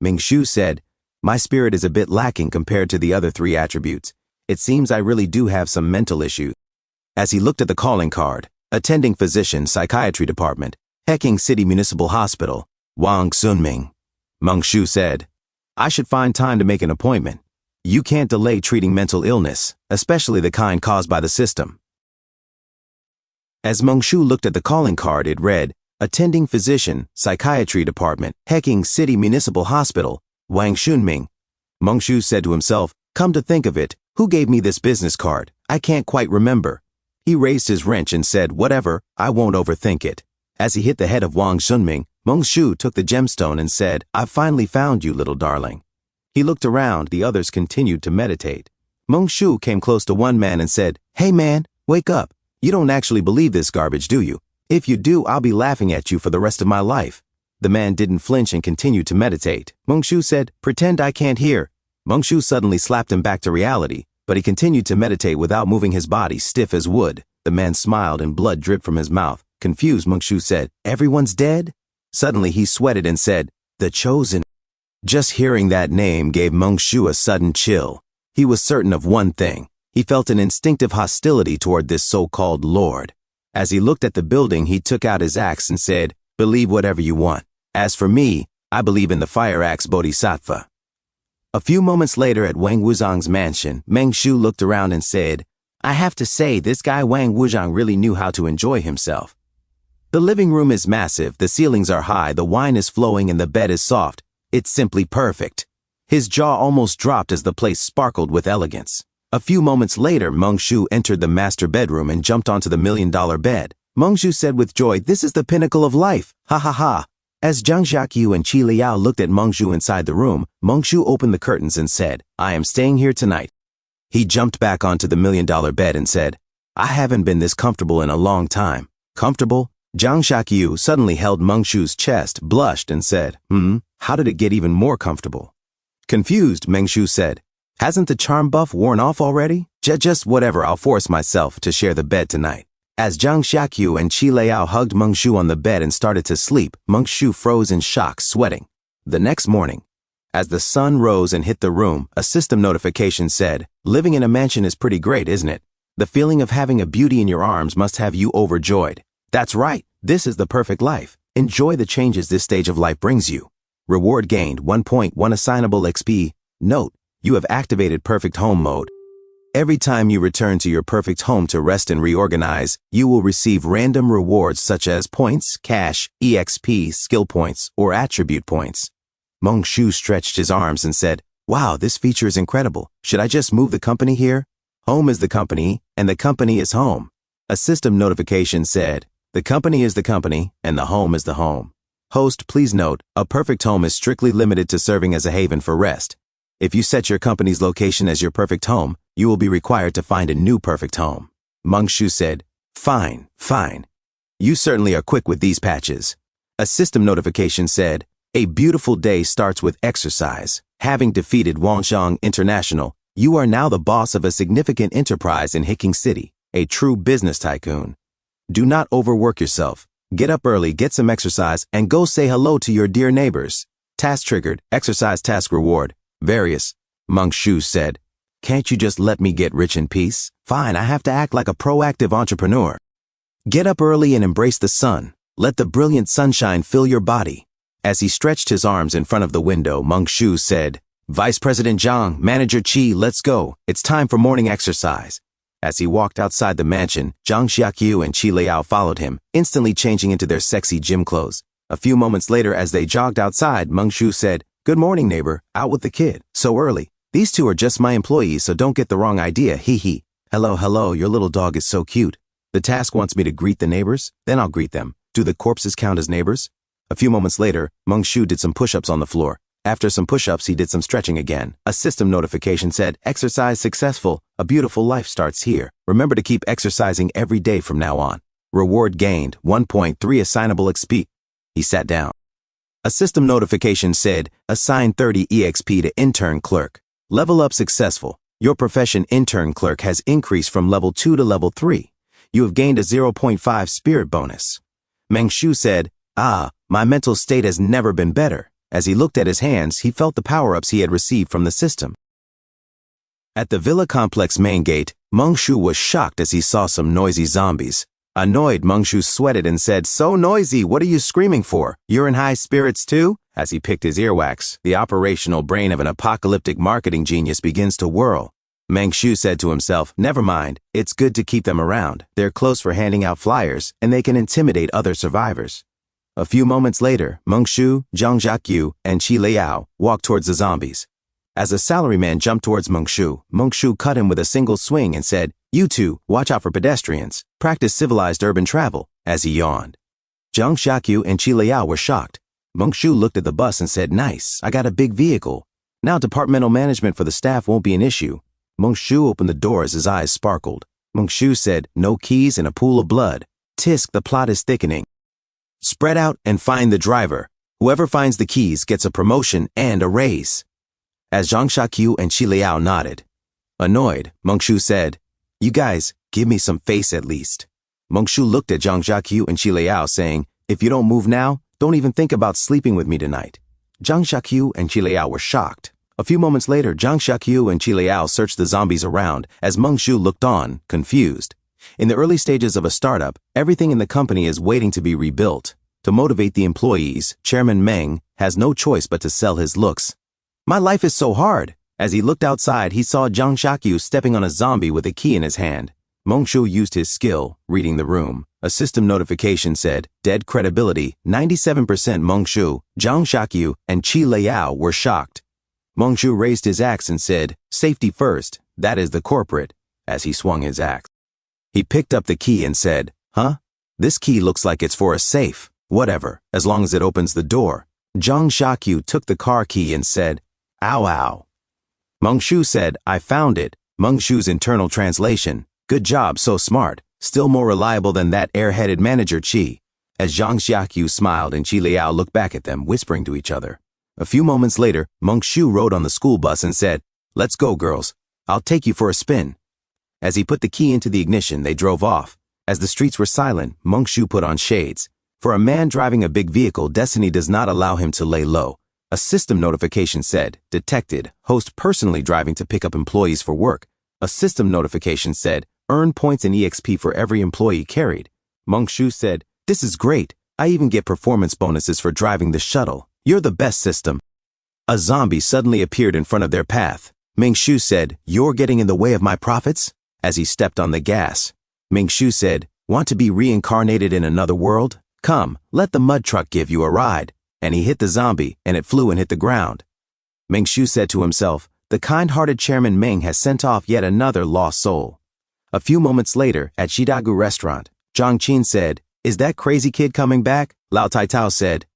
Speaker 1: Meng Shu said, "My spirit is a bit lacking compared to the other 3 attributes. It seems I really do have some mental issues." As he looked at the calling card, attending physician, psychiatry department, Peking City Municipal Hospital, Wang Sunming. Meng Shu said, I should find time to make an appointment. You can't delay treating mental illness, especially the kind caused by the system. As Meng Shu looked at the calling card, it read, attending physician, psychiatry department, Peking City Municipal Hospital, Wang Shunming. Meng Shu said to himself, come to think of it, who gave me this business card? I can't quite remember. He raised his wrench and said, whatever, I won't overthink it. As he hit the head of Wang Shunming, Meng Shu took the gemstone and said, I've finally found you, little darling. He looked around, the others continued to meditate. Meng Shu came close to one man and said, hey man, wake up. You don't actually believe this garbage, do you? If you do, I'll be laughing at you for the rest of my life. The man didn't flinch and continued to meditate. Meng Shu said, pretend I can't hear. Meng Shu suddenly slapped him back to reality, but he continued to meditate without moving his body, stiff as wood. The man smiled and blood dripped from his mouth. Confused, Meng Shu said, everyone's dead? Suddenly he sweated and said, the chosen. Just hearing that name gave Meng Shu a sudden chill. He was certain of one thing. He felt an instinctive hostility toward this so-called Lord. As he looked at the building, he took out his axe and said, believe whatever you want. As for me, I believe in the fire axe Bodhisattva. A few moments later at Wang Wuzhang's mansion, Meng Shu looked around and said, I have to say, this guy Wang Wuzhang really knew how to enjoy himself. The living room is massive, the ceilings are high, the wine is flowing, and the bed is soft. It's simply perfect. His jaw almost dropped as the place sparkled with elegance. A few moments later, Meng Shu entered the master bedroom and jumped onto the $1,000,000 bed. Meng Shu said with joy, this is the pinnacle of life. Ha ha ha. As Zhang Xiaqiu and Qi Liao looked at Meng Shu inside the room, Meng Shu opened the curtains and said, I am staying here tonight. He jumped back onto the $1,000,000 bed and said, I haven't been this comfortable in a long time. Comfortable? Zhang Xiaqiu suddenly held Meng Shu's chest, blushed, and said, how did it get even more comfortable? Confused, Meng Shu said, hasn't the charm buff worn off already? Just whatever, I'll force myself to share the bed tonight. As Zhang Xiaqiu and Qi Liao hugged Meng Shu on the bed and started to sleep, Meng Shu froze in shock, sweating. The next morning, as the sun rose and hit the room, a system notification said, living in a mansion is pretty great, isn't it? The feeling of having a beauty in your arms must have you overjoyed. That's right, this is the perfect life. Enjoy the changes this stage of life brings you. Reward gained 1.1 assignable XP. Note, you have activated perfect home mode. Every time you return to your perfect home to rest and reorganize, you will receive random rewards such as points, cash, EXP, skill points, or attribute points. Meng Shu stretched his arms and said, wow, this feature is incredible. Should I just move the company here? Home is the company, and the company is home. A system notification said, the company is the company, and the home is the home. Host, please note, a perfect home is strictly limited to serving as a haven for rest. If you set your company's location as your perfect home, you will be required to find a new perfect home. Meng Shu said, fine. You certainly are quick with these patches. A system notification said, a beautiful day starts with exercise. Having defeated Wangshang International, you are now the boss of a significant enterprise in Peking City, a true business tycoon. Do not overwork yourself. Get up early, get some exercise, and go say hello to your dear neighbors. Task triggered, exercise task reward. Various. Meng Shu said, can't you just let me get rich in peace? Fine, I have to act like a proactive entrepreneur. Get up early and embrace the sun. Let the brilliant sunshine fill your body. As he stretched his arms in front of the window, Meng Shu said, Vice President Zhang, Manager Qi, let's go. It's time for morning exercise. As he walked outside the mansion, Zhang Xiaqiu and Qi Liao followed him, instantly changing into their sexy gym clothes. A few moments later, as they jogged outside, Meng Shu said, good morning, neighbor. Out with the kid. So early. These two are just my employees, so don't get the wrong idea. Hee hee. Hello, your little dog is so cute. The task wants me to greet the neighbors, then I'll greet them. Do the corpses count as neighbors? A few moments later, Meng Shu did some push-ups on the floor. After some push-ups, he did some stretching again. A system notification said, exercise successful. A beautiful life starts here. Remember to keep exercising every day from now on. Reward gained, 1.3 assignable XP. He sat down. A system notification said, assign 30 EXP to intern clerk. Level up successful. Your profession intern clerk has increased from level 2 to level 3. You have gained a 0.5 spirit bonus. Meng Shu said, my mental state has never been better. As he looked at his hands, he felt the power-ups he had received from the system. At the villa complex main gate, Meng Shu was shocked as he saw some noisy zombies. Annoyed, Meng-shu sweated and said, "So noisy, what are you screaming for? You're in high spirits too?" As he picked his earwax, the operational brain of an apocalyptic marketing genius begins to whirl. Meng-shu said to himself, "Never mind, it's good to keep them around. They're close for handing out flyers, and they can intimidate other survivors." A few moments later, Meng-shu, Zhang Jiaqu, and Qi Liao walked towards the zombies. As a salaryman jumped towards Meng-shu cut him with a single swing and said, "You two, watch out for pedestrians. Practice civilized urban travel," as he yawned. Zhang Jiaqu and Qi Liao were shocked. Meng-shu looked at the bus and said, "Nice, I got a big vehicle. Now departmental management for the staff won't be an issue." Meng-shu opened the door as his eyes sparkled. Meng-shu said, "No keys and a pool of blood. Tisk, the plot is thickening. Spread out and find the driver. Whoever finds the keys gets a promotion and a raise." As Zhang Jiaqu and Qi Liao nodded. Annoyed, Meng-shu said, "You guys, give me some face at least." Meng-shu looked at Zhang Jiaqu and Qi Liao saying, "If you don't move now, don't even think about sleeping with me tonight." Zhang Jiaqu and Qi Liao were shocked. A few moments later, Zhang Jiaqu and Qi Liao searched the zombies around as Meng-shu looked on, confused. In the early stages of a startup, everything in the company is waiting to be rebuilt. To motivate the employees, Chairman Meng has no choice but to sell his looks. "My life is so hard." As he looked outside, he saw Zhang Jiaqu stepping on a zombie with a key in his hand. Meng-shu used his skill, reading the room. A system notification said, "Dead credibility, 97%." Meng-shu, Zhang Jiaqu, and Qi Liao were shocked. Meng-shu raised his axe and said, "Safety first, that is the corporate," as he swung his axe. He picked up the key and said, "Huh? This key looks like it's for a safe. Whatever, as long as it opens the door." Zhang Jiaqu took the car key and said, "Ow ow." Meng-shu said, "I found it." Meng-shu's internal translation, "Good job, so smart. Still more reliable than that airheaded manager Qi." As Zhang Jiaqu smiled and Qi Liao looked back at them, whispering to each other. A few moments later, Meng-shu rode on the school bus and said, "Let's go, girls. I'll take you for a spin." As he put the key into the ignition, they drove off. As the streets were silent, Meng-shu put on shades. For a man driving a big vehicle, destiny does not allow him to lay low. A system notification said, "Detected, host personally driving to pick up employees for work." A system notification said, "Earn points and EXP for every employee carried." Meng-shu said, "This is great. I even get performance bonuses for driving the shuttle. You're the best system." A zombie suddenly appeared in front of their path. Meng-shu said, "You're getting in the way of my profits?" As he stepped on the gas. Meng-shu said, "Want to be reincarnated in another world? Come, let the mud truck give you a ride." And he hit the zombie, and it flew and hit the ground. Meng-shu said to himself, "The kind-hearted Chairman Meng has sent off yet another lost soul." A few moments later, at Shidagu restaurant, Zhang Qin said, "Is that crazy kid coming back?" Lao Taitao said,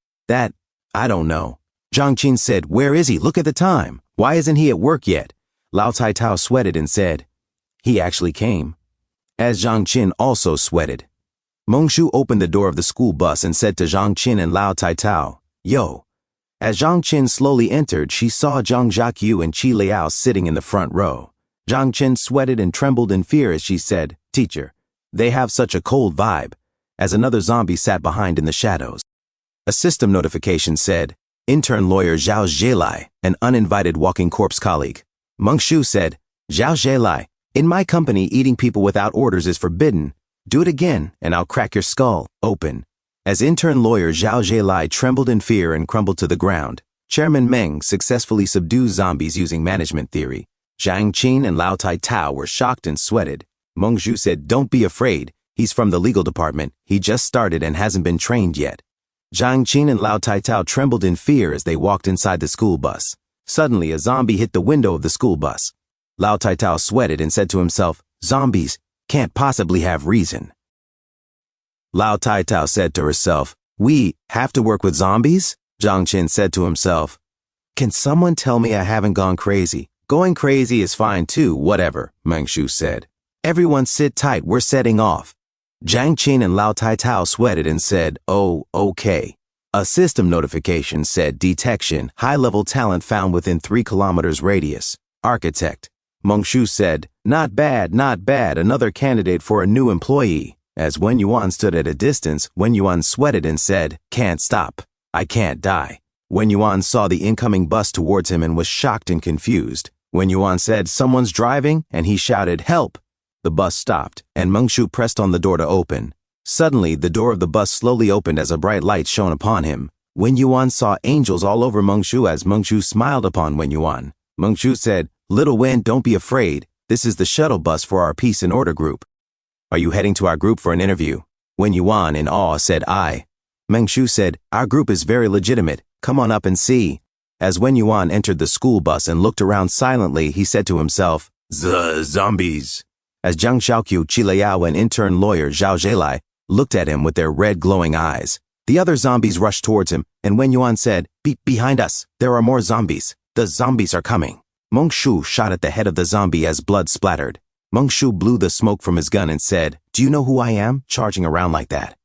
Speaker 1: I don't know." Zhang Qin said, "Where is he? Look at the time. Why isn't he at work yet?" Lao Taitao sweated and said, "He actually came." As Zhang Qin also sweated. Meng-shu opened the door of the school bus and said to Zhang Qin and Lao Taitao, "Yo." As Zhang Qin slowly entered, she saw Zhang Jiaqu and Qi Liao sitting in the front row. Zhang Qin sweated and trembled in fear as she said, "Teacher, they have such a cold vibe," as another zombie sat behind in the shadows. A system notification said, "Intern lawyer Zhao Zhelai, an uninvited walking corpse colleague." Meng-shu said, "Zhao Zhelai, in my company eating people without orders is forbidden. Do it again and I'll crack your skull open." As intern lawyer Zhao Zhelai trembled in fear and crumbled to the ground, Chairman Meng successfully subdued zombies using management theory. Zhang Qin and Lao Taitao were shocked and sweated. Meng-shu said, "Don't be afraid. He's from the legal department. He just started and hasn't been trained yet." Zhang Qin and Lao Taitao trembled in fear as they walked inside the school bus. Suddenly, a zombie hit the window of the school bus. Lao Taitao sweated and said to himself, "Zombies can't possibly have reason." Lao Taitao said to herself, "We have to work with zombies?" Zhang Qin said to himself, "Can someone tell me I haven't gone crazy?" "Going crazy is fine too, whatever," Meng-shu said. "Everyone sit tight, we're setting off." Zhang Qin and Lao Taitao sweated and said, "Oh, okay." A system notification said, "Detection, high-level talent found within 3 kilometers radius. Architect." Meng-shu said, not bad, another candidate for a new employee." As Wen Yuan stood at a distance, Wen Yuan sweated and said, "Can't stop. I can't die." Wen Yuan saw the incoming bus towards him and was shocked and confused. Wen Yuan said, "Someone's driving," and he shouted, "Help!" The bus stopped, and Meng-shu pressed on the door to open. Suddenly, the door of the bus slowly opened as a bright light shone upon him. Wen Yuan saw angels all over Mengshu as Mengshu smiled upon Wen Yuan. Mengshu said, "Little Wen, don't be afraid. This is the shuttle bus for our Peace and Order group. Are you heading to our group for an interview?" Wen Yuan, in awe, said, "Aye." Mengshu said, "Our group is very legitimate. Come on up and see." As Wen Yuan entered the school bus and looked around silently, he said to himself, Zombies. As Zhang Xiaoqiu, Qiliao, and intern lawyer Zhao Zhelai looked at him with their red glowing eyes, the other zombies rushed towards him, and Wen Yuan said, Behind us, there are more zombies. The zombies are coming." Mengshu shot at the head of the zombie as blood splattered. Mengshu blew the smoke from his gun and said, "Do you know who I am, charging around like that?"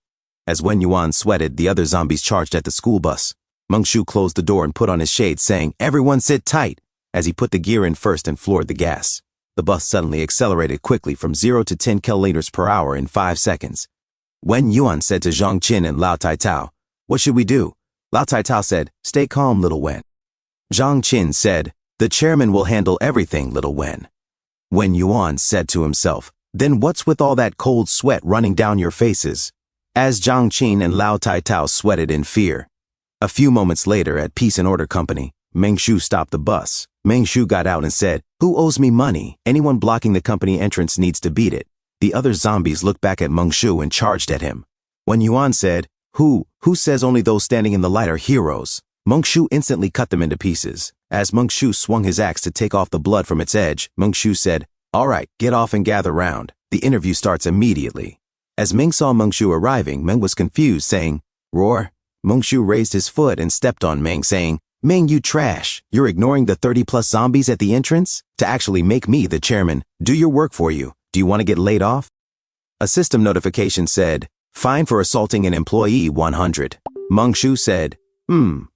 Speaker 1: As Wen Yuan sweated, the other zombies charged at the school bus. Mengshu closed the door and put on his shades, saying, "Everyone sit tight," as he put the gear in first and floored the gas. The bus suddenly accelerated quickly from 0 to 10 kilometers per hour in 5 seconds. Wen Yuan said to Zhang Qin and Lao Taitao, "What should we do?" Lao Taitao said, "Stay calm, little Wen." Zhang Qin said, "The chairman will handle everything, little Wen." Wen Yuan said to himself, "Then what's with all that cold sweat running down your faces?" As Zhang Qin and Lao Taitao sweated in fear. A few moments later, at Peace and Order Company, Mengshu stopped the bus. Mengshu got out and said, "Who owes me money? Anyone blocking the company entrance needs to beat it." The other zombies looked back at Mengshu and charged at him. Wen Yuan said, Who says only those standing in the light are heroes?" Mengshu instantly cut them into pieces. As Mengshu swung his axe to take off the blood from its edge, Mengshu said, "All right, get off and gather round. The interview starts immediately." As Meng saw Mengshu arriving, Meng was confused, saying, "Roar." Mengshu raised his foot and stepped on Meng, saying, "Meng, you trash. You're ignoring the 30-plus zombies at the entrance to actually make me the chairman. Do your work for you. Do you want to get laid off?" A system notification said, "Fine for assaulting an employee, 100. Mengshu said,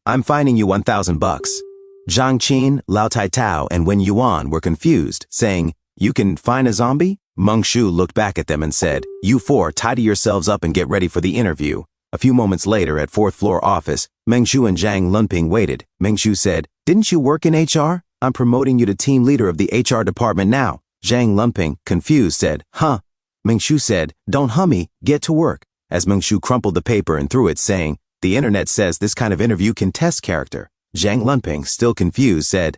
Speaker 1: I'm fining you $1,000. Zhang Qin, Lao Taitao, and Wen Yuan were confused, saying, "You can fine a zombie?" Mengshu looked back at them and said, "You four, tidy yourselves up and get ready for the interview." A few moments later, at 4th floor office, Mengshu and Zhang Lunping waited. Mengshu said, "Didn't you work in HR? I'm promoting you to team leader of the HR department now." Zhang Lunping, confused, said, "Huh?" Mengshu said, "Don't hummy, get to work." As Mengshu crumpled the paper and threw it, saying, "The internet says this kind of interview can test character." Zhang Lunping, still confused, said,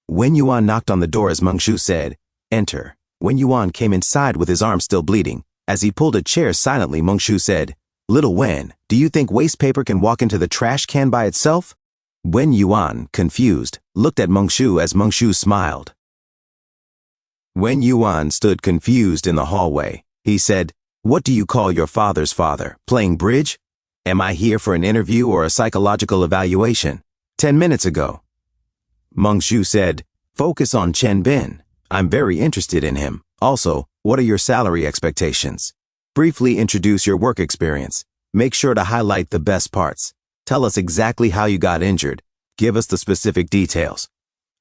Speaker 1: Wen Yuan knocked on the door as Mengshu said, "Enter." Wen Yuan came inside with his arm still bleeding. As he pulled a chair silently, Mengshu said, "Little Wen, do you think waste paper can walk into the trash can by itself?" Wen Yuan, confused, looked at Mengshu as Mengshu smiled. Wen Yuan stood confused in the hallway. He said, "What do you call your father's father? Playing bridge? Am I here for an interview or a psychological evaluation? 10 minutes ago." Mengshu said, "Focus on Chen Bin. I'm very interested in him. Also, what are your salary expectations? Briefly introduce your work experience. Make sure to highlight the best parts. Tell us exactly how you got injured. Give us the specific details."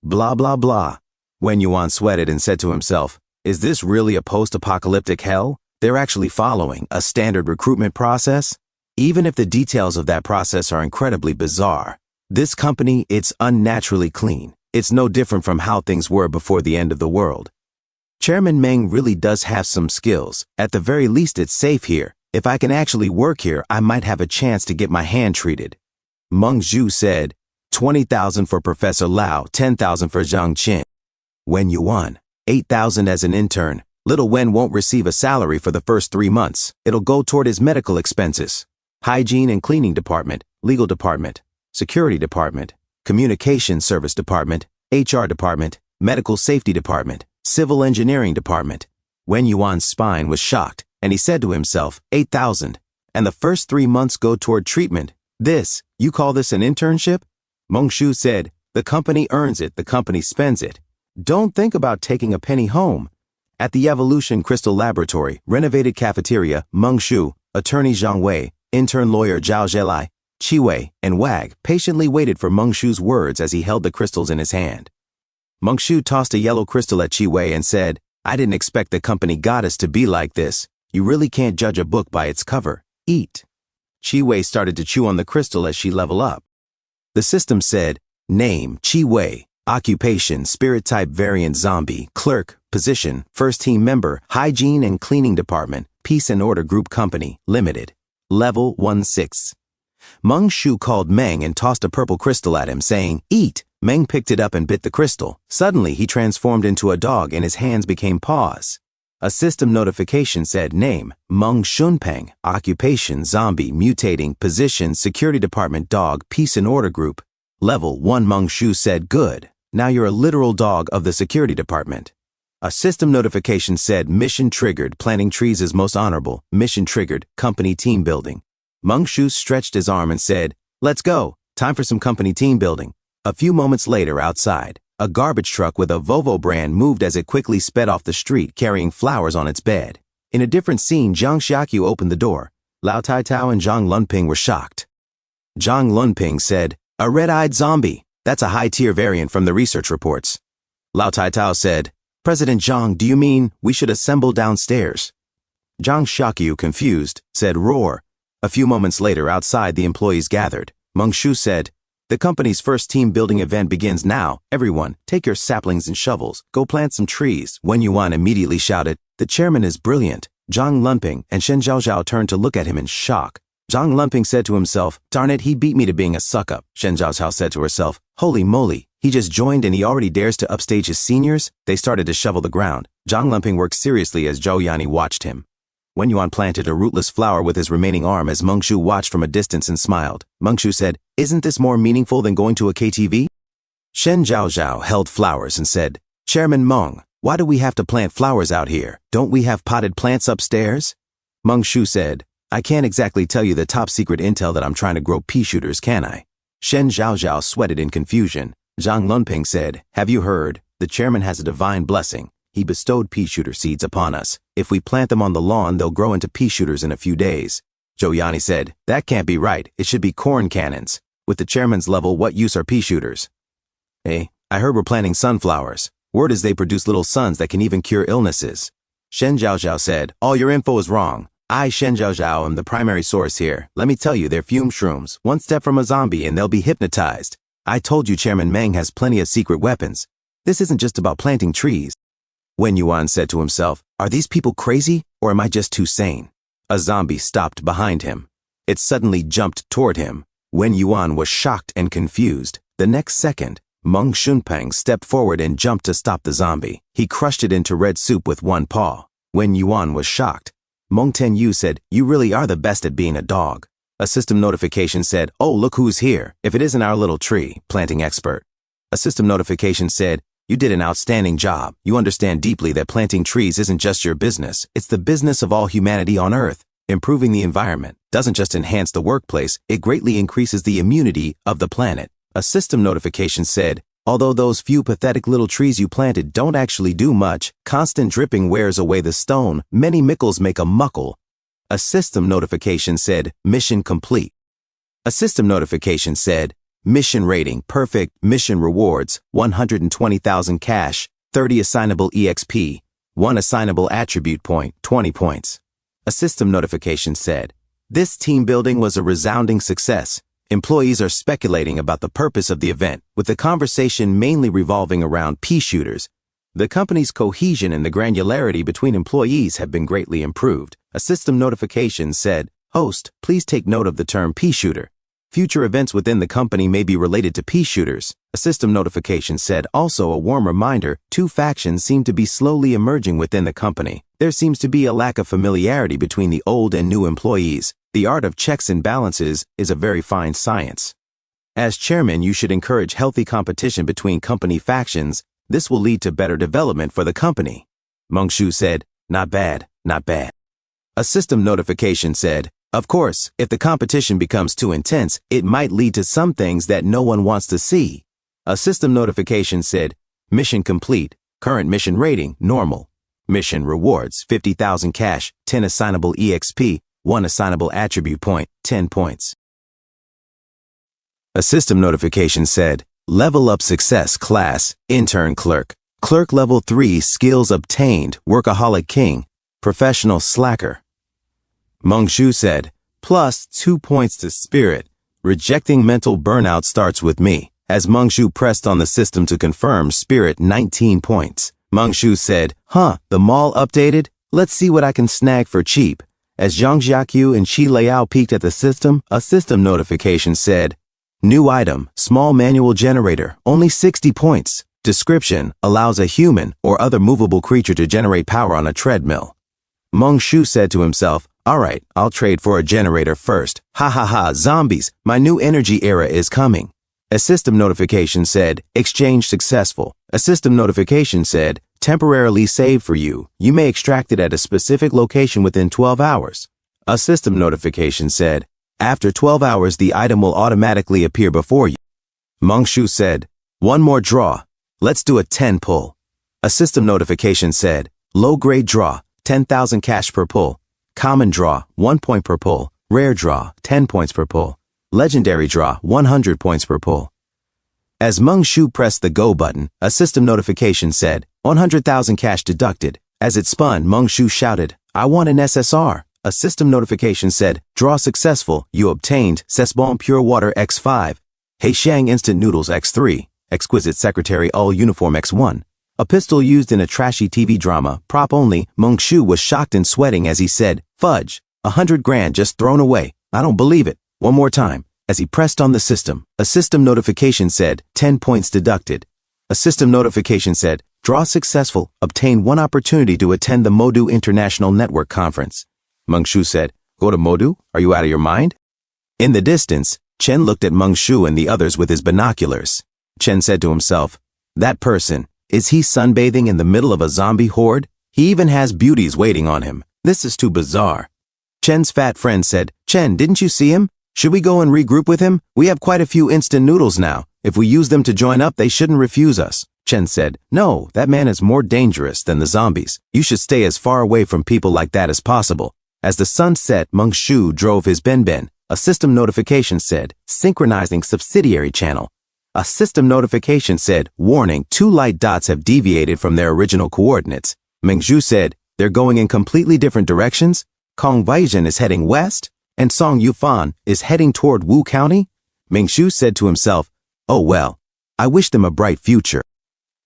Speaker 1: Blah, blah, blah. Wen Yuan sweated and said to himself, "Is this really a post-apocalyptic hell? They're actually following a standard recruitment process? Even if the details of that process are incredibly bizarre, this company, it's unnaturally clean. It's no different from how things were before the end of the world. Chairman Meng really does have some skills. At the very least, it's safe here. If I can actually work here, I might have a chance to get my hand treated." Mengshu said, 20,000 for Professor Lao, 10,000 for Zhang Qin. Wen Yuan, 8,000 as an intern. Little Wen won't receive a salary for the first 3 months. It'll go toward his medical expenses. Hygiene and cleaning department, legal department, security department, communication service department, HR department, medical safety department, civil engineering department. Wen Yuan's spine was shocked, and he said to himself, 8,000, and the first 3 months go toward treatment. You call this an internship? Mengshu said, "The company earns it, the company spends it. Don't think about taking a penny home." At the Evolution Crystal Laboratory, renovated cafeteria, Mengshu, attorney Zhang Wei, intern lawyer Zhao Zhelai, Chi Wei, and Wag patiently waited for Mengshu's words as he held the crystals in his hand. Mengshu tossed a yellow crystal at Chi Wei and said, "I didn't expect the company goddess to be like this. You really can't judge a book by its cover. Eat." Chi Wei started to chew on the crystal as she leveled up. The system said, "Name, Chi Wei. Occupation, spirit type variant zombie. Clerk, position, first team member, hygiene and cleaning department, Peace and Order Group Company, Limited. Level 1-6. Meng Shu called Meng and tossed a purple crystal at him, saying, "Eat." Meng picked it up and bit the crystal. Suddenly, he transformed into a dog and his hands became paws. A system notification said name, Meng Shunpeng, occupation, zombie, mutating, position, security department, dog, peace and order group. Level 1. Meng Shu said, "Good. Now you're a literal dog of the security department." A system notification said mission triggered, planting trees is most honorable, mission triggered, company team building. Meng Shu stretched his arm and said, "Let's go, time for some company team building." A few moments later outside, a garbage truck with a Volvo brand moved as it quickly sped off the street carrying flowers on its bed. In a different scene, Zhang Xiaqiu opened the door. Lao Taitao and Zhang Lunping were shocked. Zhang Lunping said, "A red-eyed zombie. That's a high-tier variant from the research reports." Lao Taitao said, "President Zhang, do you mean we should assemble downstairs?" Zhang Xiaqiu, confused, said, "Roar." A few moments later, outside, the employees gathered. Meng Shu said, "The company's first team building event begins now. Everyone, take your saplings and shovels. Go plant some trees." Wen Yuan immediately shouted, "The chairman is brilliant." Zhang Lunping and Shen Zhaozhao turned to look at him in shock. Zhang Lunping said to himself, "Darn it, he beat me to being a suck-up." Shen Zhaozhao said to herself, "Holy moly, he just joined and he already dares to upstage his seniors?" They started to shovel the ground. Zhang Lunping worked seriously as Zhou Yani watched him. Wen Yuan planted a rootless flower with his remaining arm as Meng Shu watched from a distance and smiled. Meng Shu said, "Isn't this more meaningful than going to a KTV?" Shen Zhaozhao held flowers and said, "Chairman Meng, why do we have to plant flowers out here? Don't we have potted plants upstairs?" Meng Shu said, "I can't exactly tell you the top secret intel that I'm trying to grow pea shooters, can I?" Shen Zhaozhao sweated in confusion. Zhang Lunping said, "Have you heard? The chairman has a divine blessing. He bestowed pea shooter seeds upon us. If we plant them on the lawn, they'll grow into pea shooters in a few days." Zhou Yani said, "That can't be right. It should be corn cannons. With the chairman's level, what use are pea shooters?" "Hey, I heard we're planting sunflowers. Word is they produce little suns that can even cure illnesses." Shen Zhaozhao said, "All your info is wrong. I, Shen Zhaozhao, am the primary source here. Let me tell you, they're fume shrooms. One step from a zombie and they'll be hypnotized. I told you Chairman Meng has plenty of secret weapons. This isn't just about planting trees." Wen Yuan said to himself, "Are these people crazy, or am I just too sane?" A zombie stopped behind him. It suddenly jumped toward him. Wen Yuan was shocked and confused. The next second, Meng Shunpeng stepped forward and jumped to stop the zombie. He crushed it into red soup with one paw. Wen Yuan was shocked. Meng Tenyu said, "You really are the best at being a dog." A system notification said, "Oh, look who's here. If it isn't our little tree planting expert." A system notification said, "You did an outstanding job. You understand deeply that planting trees isn't just your business. It's the business of all humanity on Earth. Improving the environment doesn't just enhance the workplace, it greatly increases the immunity of the planet." A system notification said, "Although those few pathetic little trees you planted don't actually do much, constant dripping wears away the stone. Many mickles make a muckle." A system notification said, "Mission complete." A system notification said, "Mission rating, perfect, mission rewards, 120,000 cash, 30 assignable EXP, 1 assignable attribute point, 20 points. A system notification said, "This team building was a resounding success. Employees are speculating about the purpose of the event, with the conversation mainly revolving around pea shooters. The company's cohesion and the granularity between employees have been greatly improved." A system notification said, "Host, please take note of the term pea shooter. Future events within the company may be related to pea shooters." A system notification said, "Also a warm reminder, 2 factions seem to be slowly emerging within the company. There seems to be a lack of familiarity between the old and new employees. The art of checks and balances is a very fine science. As chairman, you should encourage healthy competition between company factions. This will lead to better development for the company." Meng Shu said, "Not bad, not bad." A system notification said, "Of course, if the competition becomes too intense, it might lead to some things that no one wants to see." A system notification said, "Mission complete. Current mission rating, normal. Mission rewards, 50,000 cash, 10 assignable EXP, 1 assignable attribute point, 10 points." A system notification said, "Level up success class, intern clerk. Clerk level 3, skills obtained, workaholic king, professional slacker." Meng Shu said, "Plus 2 points to spirit. Rejecting mental burnout starts with me." As Meng Shu pressed on the system to confirm spirit, 19 points. Meng Shu said, "Huh, the mall updated? Let's see what I can snag for cheap. As Zhang Xiaqiu and Qi Liao peeked at the system, a system notification said, New item, small manual generator, only 60 points. Description, allows a human or other movable creature to generate power on a treadmill. Meng Shu said to himself, Alright, I'll trade for a generator first. Ha ha ha, zombies, my new energy era is coming. A system notification said, Exchange successful. A system notification said, Temporarily saved for you. You may extract it at a specific location within 12 hours. A system notification said, After 12 hours the item will automatically appear before you. Meng Shu said, One more draw. Let's do a 10 pull. A system notification said, Low-grade draw, 10,000 cash per pull. Common draw, 1 point per pull. Rare draw, 10 points per pull. Legendary draw, 100 points per pull. As Meng Shu pressed the go button, a system notification said, 100,000 cash deducted. As it spun, Meng Shu shouted, I want an SSR. A system notification said, Draw successful. You obtained Sesbon Pure Water X5, Heishang Instant Noodles X3, Exquisite Secretary All Uniform X1. A pistol used in a trashy TV drama, prop only. Meng Shu was shocked and sweating as he said, Fudge, 100 grand just thrown away. I don't believe it. One more time. As he pressed on the system, a system notification said, 10 points deducted. A system notification said, Draw successful. Obtain one opportunity to attend the Modu International Network Conference. Meng Shu said, Go to Modu? Are you out of your mind? In the distance, Chen looked at Meng Shu and the others with his binoculars. Chen said to himself, That person, is he sunbathing in the middle of a zombie horde? He even has beauties waiting on him. This is too bizarre. Chen's fat friend said, Chen, didn't you see him? Should we go and regroup with him? We have quite a few instant noodles now. If we use them to join up, they shouldn't refuse us. Chen said, No, that man is more dangerous than the zombies. You should stay as far away from people like that as possible. As the sun set, Meng Shu drove his Ben-Ben. A system notification said, Synchronizing subsidiary channel. A system notification said, Warning, 2 light dots have deviated from their original coordinates. Meng Shu said, They're going in completely different directions. Kong Vaizhen is heading west, and Song Yufan is heading toward Wu County. Meng Shu said to himself, Oh well, I wish them a bright future.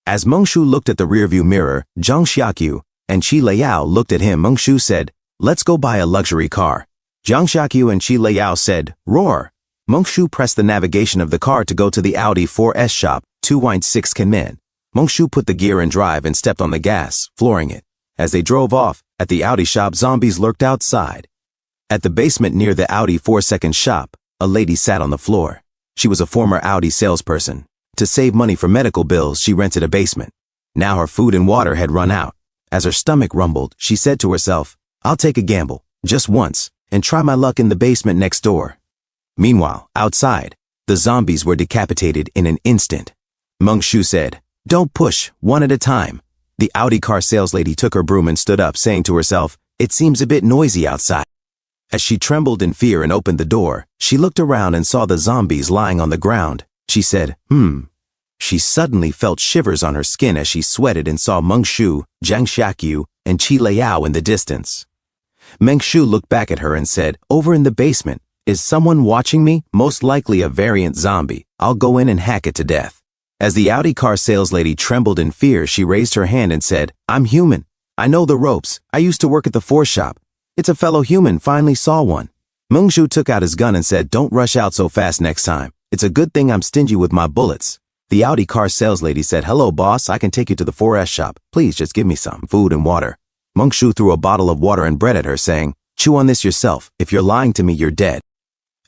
Speaker 1: As Meng Shu looked at the rearview mirror, Zhang Xiaqiu and Qi Liao looked at him. Meng Shu said, Let's go buy a luxury car. Zhang Xiaqiu and Qi Liao said, Roar. Meng Shu pressed the navigation of the car to go to the Audi 4S shop, 2.6 Kinmen. Meng Shu put the gear in drive and stepped on the gas, flooring it. As they drove off, at the Audi shop, zombies lurked outside. At the basement near the Audi 4-second shop, a lady sat on the floor. She was a former Audi salesperson. To save money for medical bills, she rented a basement. Now her food and water had run out. As her stomach rumbled, she said to herself, I'll take a gamble, just once, and try my luck in the basement next door. Meanwhile, outside, the zombies were decapitated in an instant. Meng Shu said, Don't push, one at a time. The Audi car saleslady took her broom and stood up, saying to herself, It seems a bit noisy outside. As she trembled in fear and opened the door, she looked around and saw the zombies lying on the ground. She said, She suddenly felt shivers on her skin as she sweated and saw Meng Shu, Zhang Xiaqiu, and Qi Liao in the distance. Meng Shu looked back at her and said, Over in the basement, is someone watching me? Most likely a variant zombie. I'll go in and hack it to death. As the Audi car saleslady trembled in fear, she raised her hand and said, I'm human. I know the ropes. I used to work at the Force shop. It's a fellow human, finally saw one. Meng Shu took out his gun and said, Don't rush out so fast next time. It's a good thing I'm stingy with my bullets. The Audi car saleslady said, Hello boss, I can take you to the 4S shop. Please just give me some food and water. Meng Shu threw a bottle of water and bread at her, saying, Chew on this yourself. If you're lying to me, you're dead.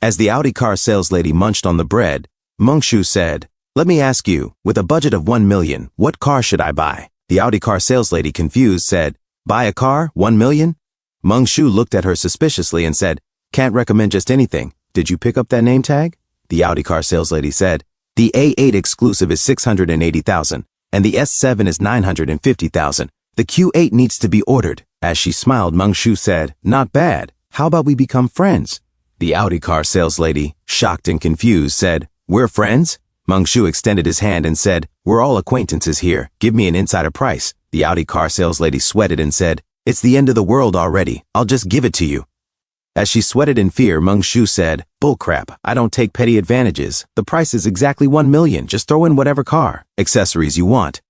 Speaker 1: As the Audi car saleslady munched on the bread, Meng Shu said, Let me ask you, with a budget of 1 million, what car should I buy? The Audi car saleslady, confused, said, Buy a car? 1 million? Meng Shu looked at her suspiciously and said, Can't recommend just anything. Did you pick up that name tag? The Audi car saleslady said, The A8 exclusive is 680,000, and the S7 is 950,000. The Q8 needs to be ordered. As she smiled, Meng Shu said, Not bad. How about we become friends? The Audi car saleslady, shocked and confused, said, We're friends? Meng Shu extended his hand and said, We're all acquaintances here. Give me an insider price. The Audi car saleslady sweated and said, It's the end of the world already. I'll just give it to you. As she sweated in fear, Meng Shu said, Bullcrap. I don't take petty advantages. The price is exactly 1 million. Just throw in whatever car, accessories you want.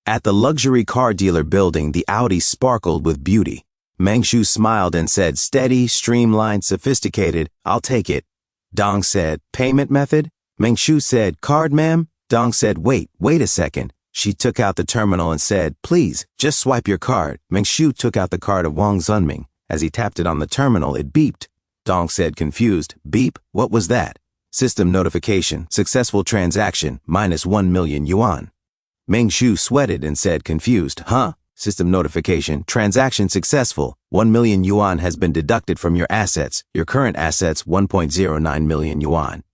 Speaker 1: At the luxury car dealer building, the Audi sparkled with beauty. Mangshu smiled and said, steady, streamlined, sophisticated, I'll take it. Dong said, payment method? Mangshu said, card, ma'am? Dong said, wait a second. She took out the terminal and said, please, just swipe your card. Mangshu took out the card of Wang Zunming. As he tapped it on the terminal, it beeped. Dong said, confused, beep? What was that? System notification, successful transaction, minus 1 million yuan. Mangshu sweated and said, confused, huh? System notification, transaction successful, 1 million yuan has been deducted from your assets. Your current assets, 1.09 million yuan.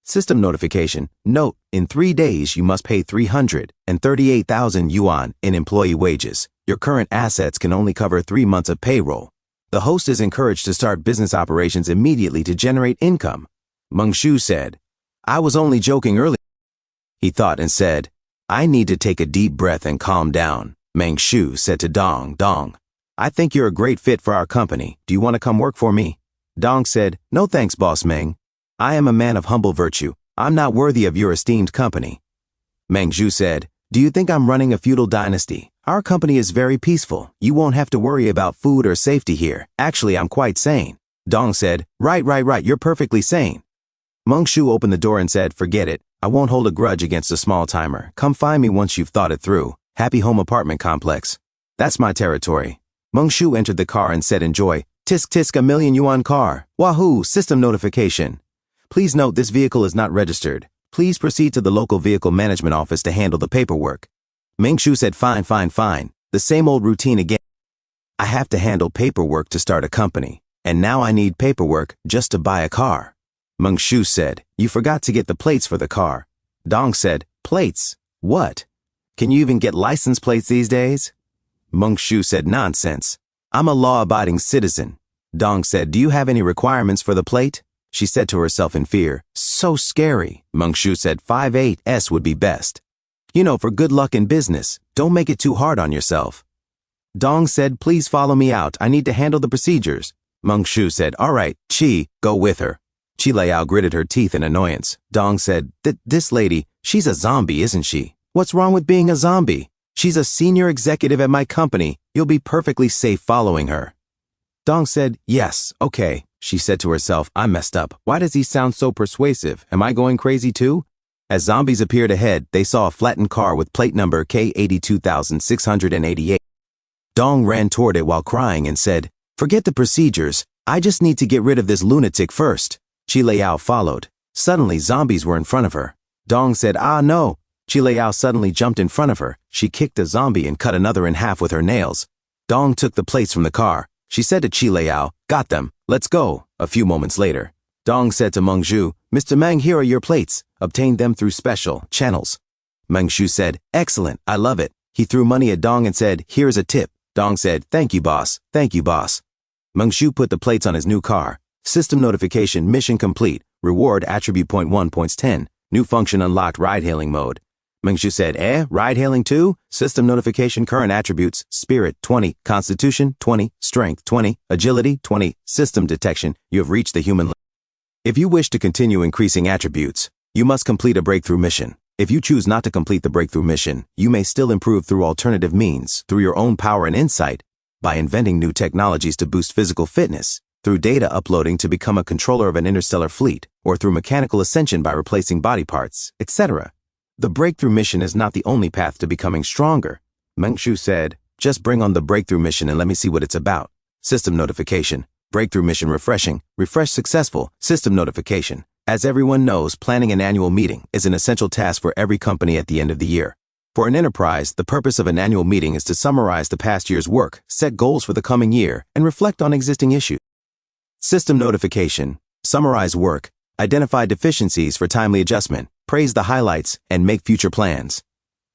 Speaker 1: System notification, note, in 3 days you must pay 338,000 yuan in employee wages. Your current assets can only cover 3 months of payroll. The host is encouraged to start business operations immediately to generate income. Mangshu said, I was only joking earlier. He thought and said, I need to take a deep breath and calm down. Mangshu said to Dong, Dong, I think you're a great fit for our company. Do you want to come work for me? Dong said, no thanks, Boss Meng. I am a man of humble virtue. I'm not worthy of your esteemed company. Mangshu said, do you think I'm running a feudal dynasty? Our company is very peaceful. You won't have to worry about food or safety here. Actually, I'm quite sane. Dong said, right, you're perfectly sane. Mangshu opened the door and said, forget it. I won't hold a grudge against a small timer. Come find me once you've thought it through. Happy Home Apartment Complex. That's my territory. Mangshu entered the car and said, enjoy. Tisk tisk, 1 million yuan car. Wahoo, system notification. Please note this vehicle is not registered. Please proceed to the local vehicle management office to handle the paperwork. Mangshu said, fine. The same old routine again. I have to handle paperwork to start a company. And now I need paperwork just to buy a car. Mangshu said, you forgot to get the plates for the car. Dong said, plates? What? Can you even get license plates these days? Mangshu said, nonsense. I'm a law-abiding citizen. Dong said, do you have any requirements for the plate? She said to herself in fear, so scary. Mangshu said, 58S would be best. You know, for good luck in business, don't make it too hard on yourself. Dong said, please follow me out. I need to handle the procedures. Mangshu said, all right, Chi, go with her. Chi Liao gritted her teeth in annoyance. Dong said, this lady, she's a zombie, isn't she? What's wrong with being a zombie? She's a senior executive at my company. You'll be perfectly safe following her. Dong said, yes, okay. She said to herself, I messed up. Why does he sound so persuasive? Am I going crazy too? As zombies appeared ahead, they saw a flattened car with plate number K82688. Dong ran toward it while crying and said, forget the procedures. I just need to get rid of this lunatic first. Chi Liao followed. Suddenly, zombies were in front of her. Dong said, ah, no. Chi Liao suddenly jumped in front of her. She kicked a zombie and cut another in half with her nails. Dong took the plates from the car. She said to Chi Liao, got them. Let's go. A few moments later, Dong said to Mangshu, Mr. Meng, here are your plates. Obtained them through special channels. Mangshu said, excellent. I love it. He threw money at Dong and said, here's a tip. Dong said, thank you, boss. Thank you, boss. Mangshu put the plates on his new car. System notification, mission complete. Reward attribute point 1 points 10. New function unlocked, ride-hailing mode. Mangshu said, ride-hailing too? System notification, current attributes, spirit 20, constitution 20, strength 20, agility 20, system detection. You have reached the human limit. If you wish to continue increasing attributes, you must complete a breakthrough mission. If you choose not to complete the breakthrough mission, you may still improve through alternative means, through your own power and insight, by inventing new technologies to boost physical fitness, through data uploading to become a controller of an interstellar fleet, or through mechanical ascension by replacing body parts, etc. The breakthrough mission is not the only path to becoming stronger. Mangshu said, just bring on the breakthrough mission and let me see what it's about. System notification. Breakthrough mission refreshing. Refresh successful. System notification. As everyone knows, planning an annual meeting is an essential task for every company at the end of the year. For an enterprise, the purpose of an annual meeting is to summarize the past year's work, set goals for the coming year, and reflect on existing issues. System notification. Summarize work. Identify deficiencies for timely adjustment. Praise the highlights, and make future plans.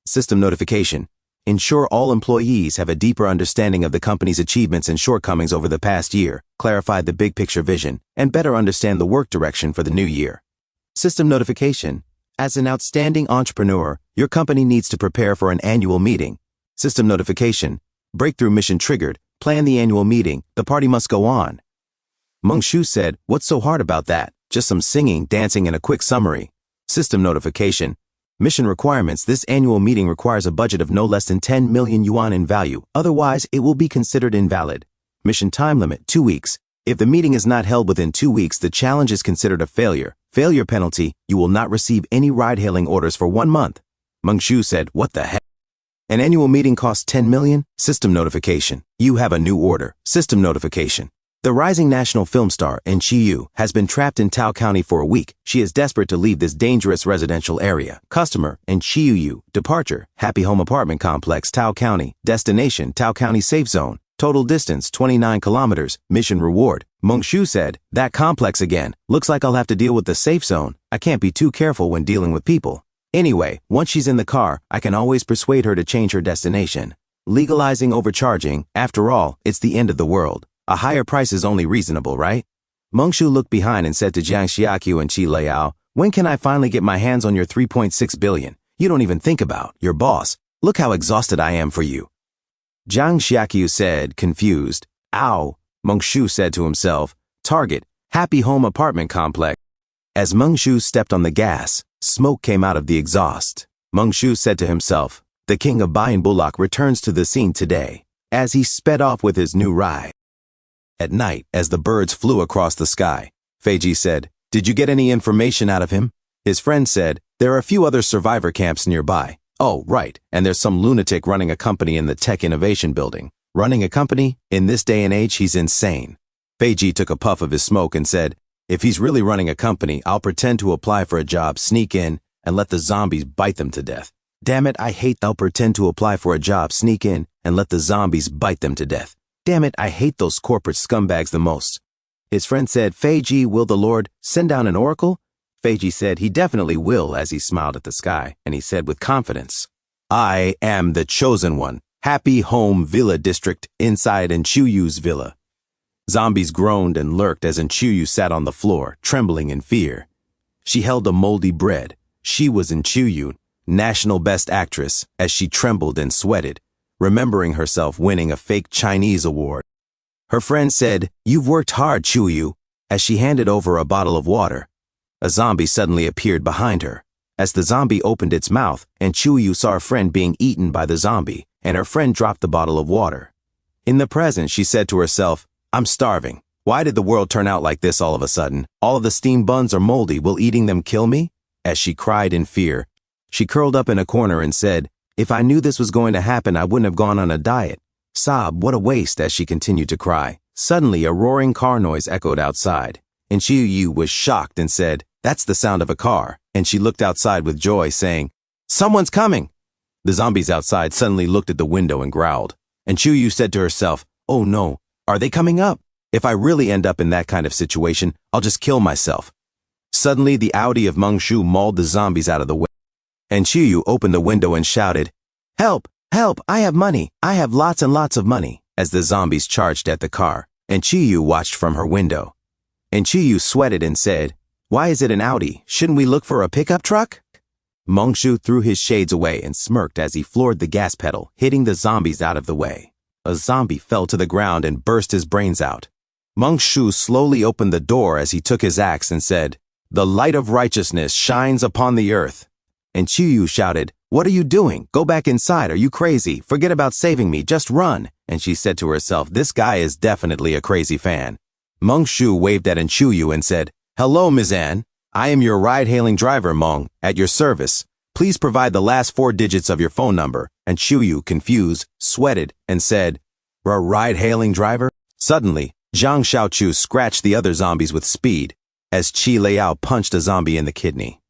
Speaker 1: System notification. Ensure all employees have a deeper understanding of the company's achievements and shortcomings over the past year, clarify the big picture vision, and better understand the work direction for the new year. System notification. As an outstanding entrepreneur, your company needs to prepare for an annual meeting. System notification. Breakthrough mission triggered. Plan the annual meeting. The party must go on. Mangshu said, what's so hard about that? Just some singing, dancing, and a quick summary. System notification. Mission requirements. This annual meeting requires a budget of no less than 10 million yuan in value. Otherwise, it will be considered invalid. Mission time limit, 2 weeks. If the meeting is not held within 2 weeks, the challenge is considered a failure. Failure penalty, you will not receive any ride-hailing orders for 1 month. Meng Shu said, what the heck? An annual meeting costs 10 million? System notification. You have a new order. System notification. The rising national film star, Chi has been trapped in Tao County for a week. She is desperate to leave this dangerous residential area. Customer, Chi Departure, Happy Home Apartment Complex, Tao County. Destination, Tao County Safe Zone. Total distance, 29 kilometers. Mission reward. Meng Shu said, that complex again. Looks like I'll have to deal with the safe zone. I can't be too careful when dealing with people. Anyway, once she's in the car, I can always persuade her to change her destination. Legalizing overcharging, after all, it's the end of the world. A higher price is only reasonable, right? Meng Shu looked behind and said to Jiang Xiaqiu and Qi Liao, when can I finally get my hands on your 3.6 billion? You don't even think about your boss. Look how exhausted I am for you. Jiang Xiaqiu said, confused. Ow, Meng Shu said to himself. Target, Happy Home Apartment Complex. As Meng Shu stepped on the gas, smoke came out of the exhaust. Meng Shu said to himself, the king of Bayan Bulak returns to the scene today, as he sped off with his new ride. At night, as the birds flew across the sky, Feiji said, did you get any information out of him? His friend said, there are a few other survivor camps nearby. Oh, right, and there's some lunatic running a company in the Tech Innovation Building. Running a company? In this day and age, he's insane. Feiji took a puff of his smoke and said, if he's really running a company, I'll pretend to apply for a job, sneak in, and let the zombies bite them to death. Damn it, I hate I'll pretend to apply for a job, sneak in, and let the zombies bite them to death. Damn it, I hate those corporate scumbags the most. His friend said, Feiji, will the Lord send down an oracle? Feiji said he definitely will as he smiled at the sky, and he said with confidence, I am the chosen one. Happy Home Villa District inside Enchuyu's villa. Zombies groaned and lurked as Enchuyu sat on the floor, trembling in fear. She held a moldy bread. She was Enchuyu, national best actress, as she trembled and sweated, remembering herself winning a fake Chinese award. Her friend said, you've worked hard, Chuyu, as she handed over a bottle of water. A zombie suddenly appeared behind her. As the zombie opened its mouth, and Chuyu saw her friend being eaten by the zombie, and her friend dropped the bottle of water. In the present, she said to herself, I'm starving. Why did the world turn out like this all of a sudden? All of the steamed buns are moldy. Will eating them kill me? As she cried in fear, she curled up in a corner and said, if I knew this was going to happen, I wouldn't have gone on a diet. Sob, what a waste, as she continued to cry. Suddenly, a roaring car noise echoed outside, and Chiyu was shocked and said, that's the sound of a car, and she looked outside with joy, saying, someone's coming. The zombies outside suddenly looked at the window and growled, and Chiyu said to herself, oh no, are they coming up? If I really end up in that kind of situation, I'll just kill myself. Suddenly, the Audi of Meng Shu mauled the zombies out of the way. And Chiyu opened the window and shouted, help, help, I have money, I have lots and lots of money, as the zombies charged at the car, and Chiyu watched from her window. And Chiyu sweated and said, why is it an Audi? Shouldn't we look for a pickup truck? Meng Shu threw his shades away and smirked as he floored the gas pedal, hitting the zombies out of the way. A zombie fell to the ground and burst his brains out. Meng Shu slowly opened the door as he took his axe and said, the light of righteousness shines upon the earth. And Chiyu shouted, what are you doing? Go back inside. Are you crazy? Forget about saving me. Just run. And she said to herself, this guy is definitely a crazy fan. Meng Shu waved at Enchuyu and said, hello, Ms. Anne. I am your ride-hailing driver, Meng, at your service. Please provide the last 4 digits of your phone number. And Chuyu, confused, sweated, and said, a ride-hailing driver? Suddenly, Zhang Xiaochu scratched the other zombies with speed, as Qi Liao punched a zombie in the kidney.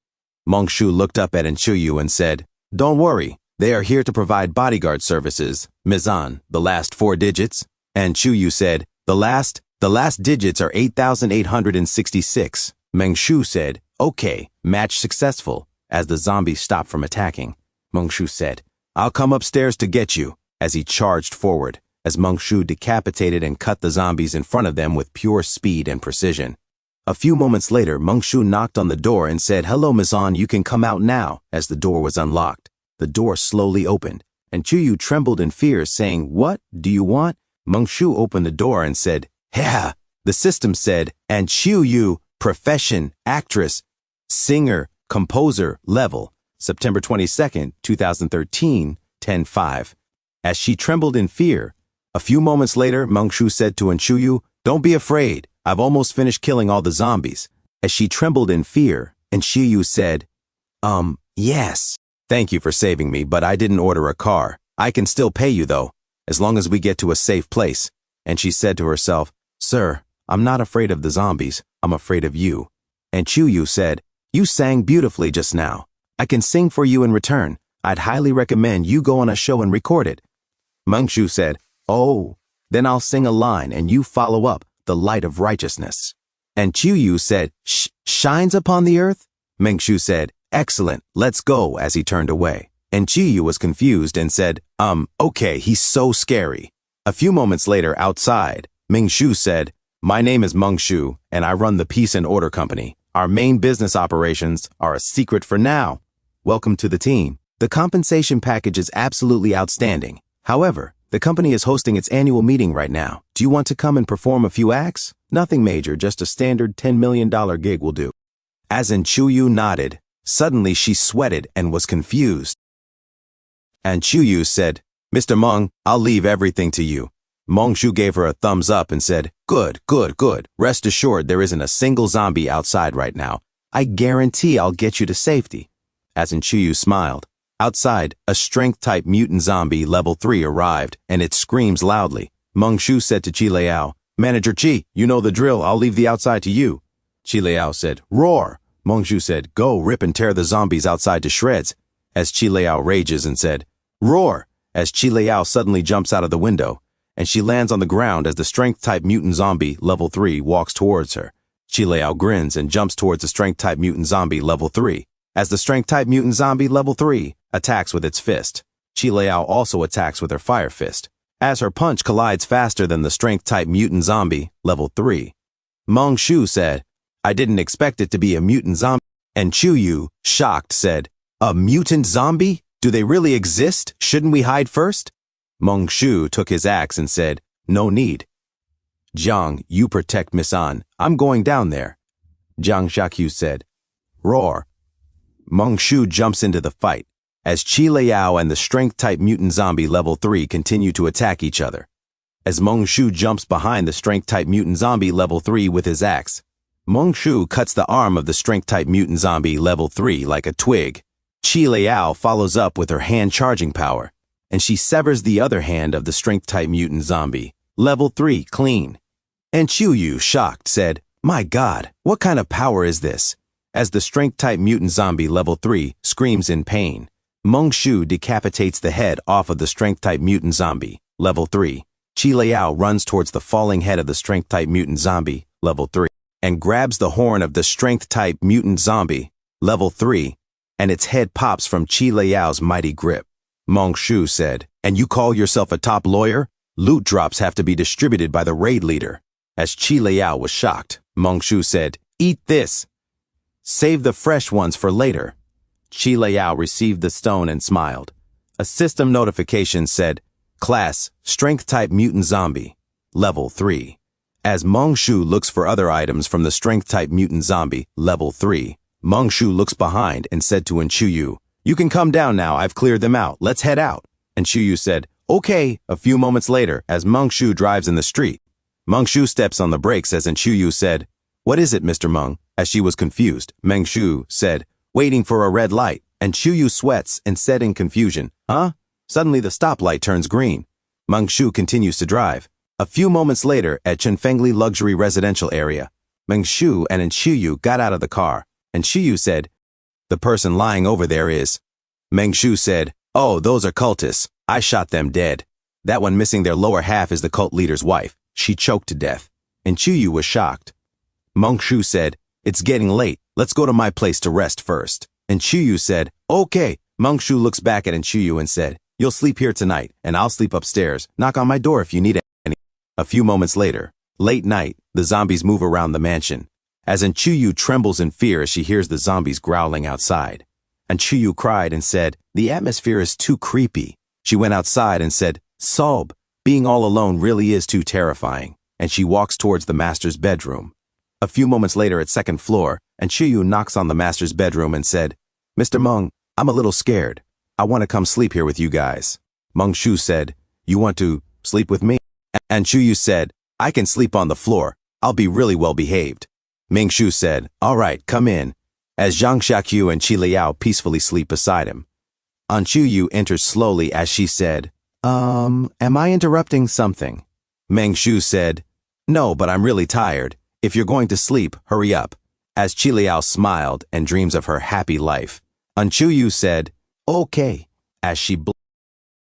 Speaker 1: Meng Shu looked up at Enchuyu and said, don't worry, they are here to provide bodyguard services. Ms. An, the last 4 digits. And Chuyu said, the last digits are 8,866. Meng Shu said, okay, match successful, as the zombies stopped from attacking. Meng Shu said, I'll come upstairs to get you, as he charged forward, as Meng Shu decapitated and cut the zombies in front of them with pure speed and precision. A few moments later, Meng Shu knocked on the door and said, hello, Ms. An, you can come out now, as the door was unlocked. The door slowly opened, and Chuyu trembled in fear, saying, what do you want? Meng Shu opened the door and said, yeah. The system said, and Chuyu, profession, actress, singer, composer, level, September 22nd, 2013, 10:05. As she trembled in fear, a few moments later, Mongshu said to Enchuyu, "Don't be afraid. I've almost finished killing all the zombies." As she trembled in fear, Enchuyu said, yes. Thank you for saving me, but I didn't order a car. I can still pay you, though, as long as we get to a safe place. And she said to herself, Sir, I'm not afraid of the zombies. I'm afraid of you. And Chuyu said, You sang beautifully just now. I can sing for you in return. I'd highly recommend you go on a show and record it. Mongshu said, Oh, then I'll sing a line and you follow up, the light of righteousness. And Chuyu said, Shines upon the earth? Mongshu said, Excellent, let's go, as he turned away. And Chuyu was confused and said, Okay, he's so scary. A few moments later, outside, Mongshu said, My name is Mongshu, and I run the Peace and Order Company. Our main business operations are a secret for now. Welcome to the team. The compensation package is absolutely outstanding. However, the company is hosting its annual meeting right now. Do you want to come and perform a few acts? Nothing major, just a standard $10 million gig will do. As Chuyu nodded, suddenly she sweated and was confused. And Chuyu said, Mr. Meng, I'll leave everything to you. Mongshu gave her a thumbs up and said, Good. Rest assured there isn't a single zombie outside right now. I guarantee I'll get you to safety. As Chuyu smiled. Outside, a strength-type mutant zombie level 3 arrived, and it screams loudly. Mongshu said to Chi Liao, Manager Chi, you know the drill, I'll leave the outside to you. Chi Liao said, Roar. Mongshu said, Go, rip and tear the zombies outside to shreds. As Chi Liao rages and said, Roar, as Chi Liao suddenly jumps out of the window, and she lands on the ground as the strength-type mutant zombie level 3 walks towards her. Chi Liao grins and jumps towards the strength-type mutant zombie level 3. As the strength-type mutant zombie level 3 attacks with its fist, Chi Liao also attacks with her fire fist, as her punch collides faster than the strength-type mutant zombie level 3. Mongshu said, I didn't expect it to be a mutant zombie. And Chuyu, shocked, said, A mutant zombie? Do they really exist? Shouldn't we hide first? Mongshu took his axe and said, No need. Jiang, you protect Miss An. I'm going down there. Jiang Shakyu said, Roar. Mongshu jumps into the fight, as Chi Liao and the strength-type mutant zombie level 3 continue to attack each other. As Mongshu jumps behind the strength-type mutant zombie level 3 with his axe, Mongshu cuts the arm of the strength-type mutant zombie level 3 like a twig. Chi Liao follows up with her hand charging power, and she severs the other hand of the strength-type mutant zombie level 3 clean. And Chuyu, shocked, said, My God, what kind of power is this? As the strength-type mutant zombie level 3 screams in pain, Mongshu decapitates the head off of the strength-type mutant zombie level 3. Chi Liao runs towards the falling head of the strength-type mutant zombie level 3 and grabs the horn of the strength-type mutant zombie level 3, and its head pops from Chi Liao's mighty grip. Mongshu said, And you call yourself a top lawyer? Loot drops have to be distributed by the raid leader. As Chi Liao was shocked, Mongshu said, Eat this. Save the fresh ones for later. Chi Liao received the stone and smiled. A system notification said, Class, Strength-type Mutant Zombie, Level 3. As Mongshu looks for other items from the Strength-type Mutant Zombie, Level 3, Mongshu looks behind and said to Chuyu, You can come down now, I've cleared them out, let's head out. And Chuyu said, Okay. A few moments later, as Mongshu drives in the street, Mongshu steps on the brakes as Chuyu said, What is it, Mr. Meng? As she was confused, Mongshu said, Waiting for a red light, and Chuyu sweats and said in confusion, Huh? Suddenly the stoplight turns green. Mongshu continues to drive. A few moments later, at Chenfengli luxury residential area, Mongshu and Chuyu got out of the car, and Chuyu said, The person lying over there is. Mongshu said, Oh, those are cultists. I shot them dead. That one missing their lower half is the cult leader's wife. She choked to death. And Chuyu was shocked. Mongshu said, It's getting late. Let's go to my place to rest first. And Chuyu said, Okay. Mongshu looks back at Chuyu and said, You'll sleep here tonight, and I'll sleep upstairs. Knock on my door if you need any. A few moments later, late night, the zombies move around the mansion. As Chuyu trembles in fear as she hears the zombies growling outside. And Chuyu cried and said, The atmosphere is too creepy. She went outside and said, Sob, being all alone really is too terrifying. And she walks towards the master's bedroom. A few moments later at second floor, and Chuyu knocks on the master's bedroom and said, Mr. Meng, I'm a little scared. I want to come sleep here with you guys. Meng Shu said, you want to sleep with me? And Chuyu said, I can sleep on the floor. I'll be really well behaved. Ming Shu said, all right, come in, as Zhang Xiaqiu and Qi Liao peacefully sleep beside him. An Chuyu enters slowly as she said, am I interrupting something? Meng Shu said, no, but I'm really tired. If you're going to sleep, hurry up. As Qi Liao smiled and dreams of her happy life, An Chuyu said, okay, as she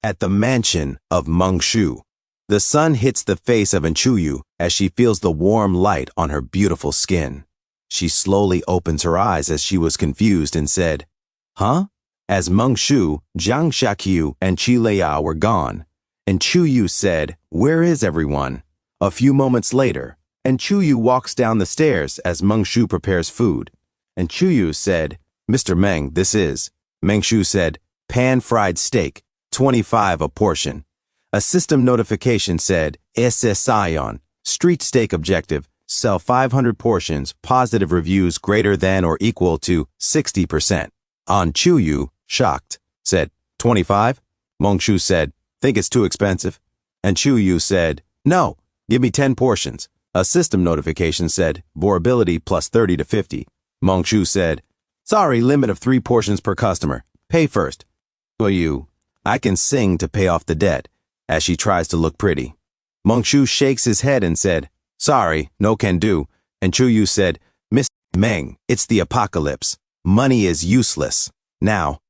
Speaker 1: at the mansion of Meng Shu. The sun hits the face of An Chuyu as she feels the warm light on her beautiful skin. She slowly opens her eyes as she was confused and said, huh? As Meng Shu, Zhang Xiaqiu, and Qi Liao were gone, and Chuyu said, where is everyone? A few moments later, and Chuyu walks down the stairs as Meng Shu prepares food. And Chuyu said, Mr. Meng, this is. Meng Shu said, pan-fried steak, 25 a portion. A system notification said, SSION, street steak objective, sell 500 portions, positive reviews greater than or equal to 60%. An Chuyu, shocked, said, 25? Meng Shu said, think it's too expensive? And Chuyu said, no, give me 10 portions. A system notification said, Vorability plus 30 to 50. Meng Shu said, sorry, limit of 3 portions per customer. Pay first. Well, I can sing to pay off the debt, as she tries to look pretty. Meng Shu shakes his head and said, sorry, no can do. And Chuyu said, Miss Meng, it's the apocalypse. Money is useless. Now,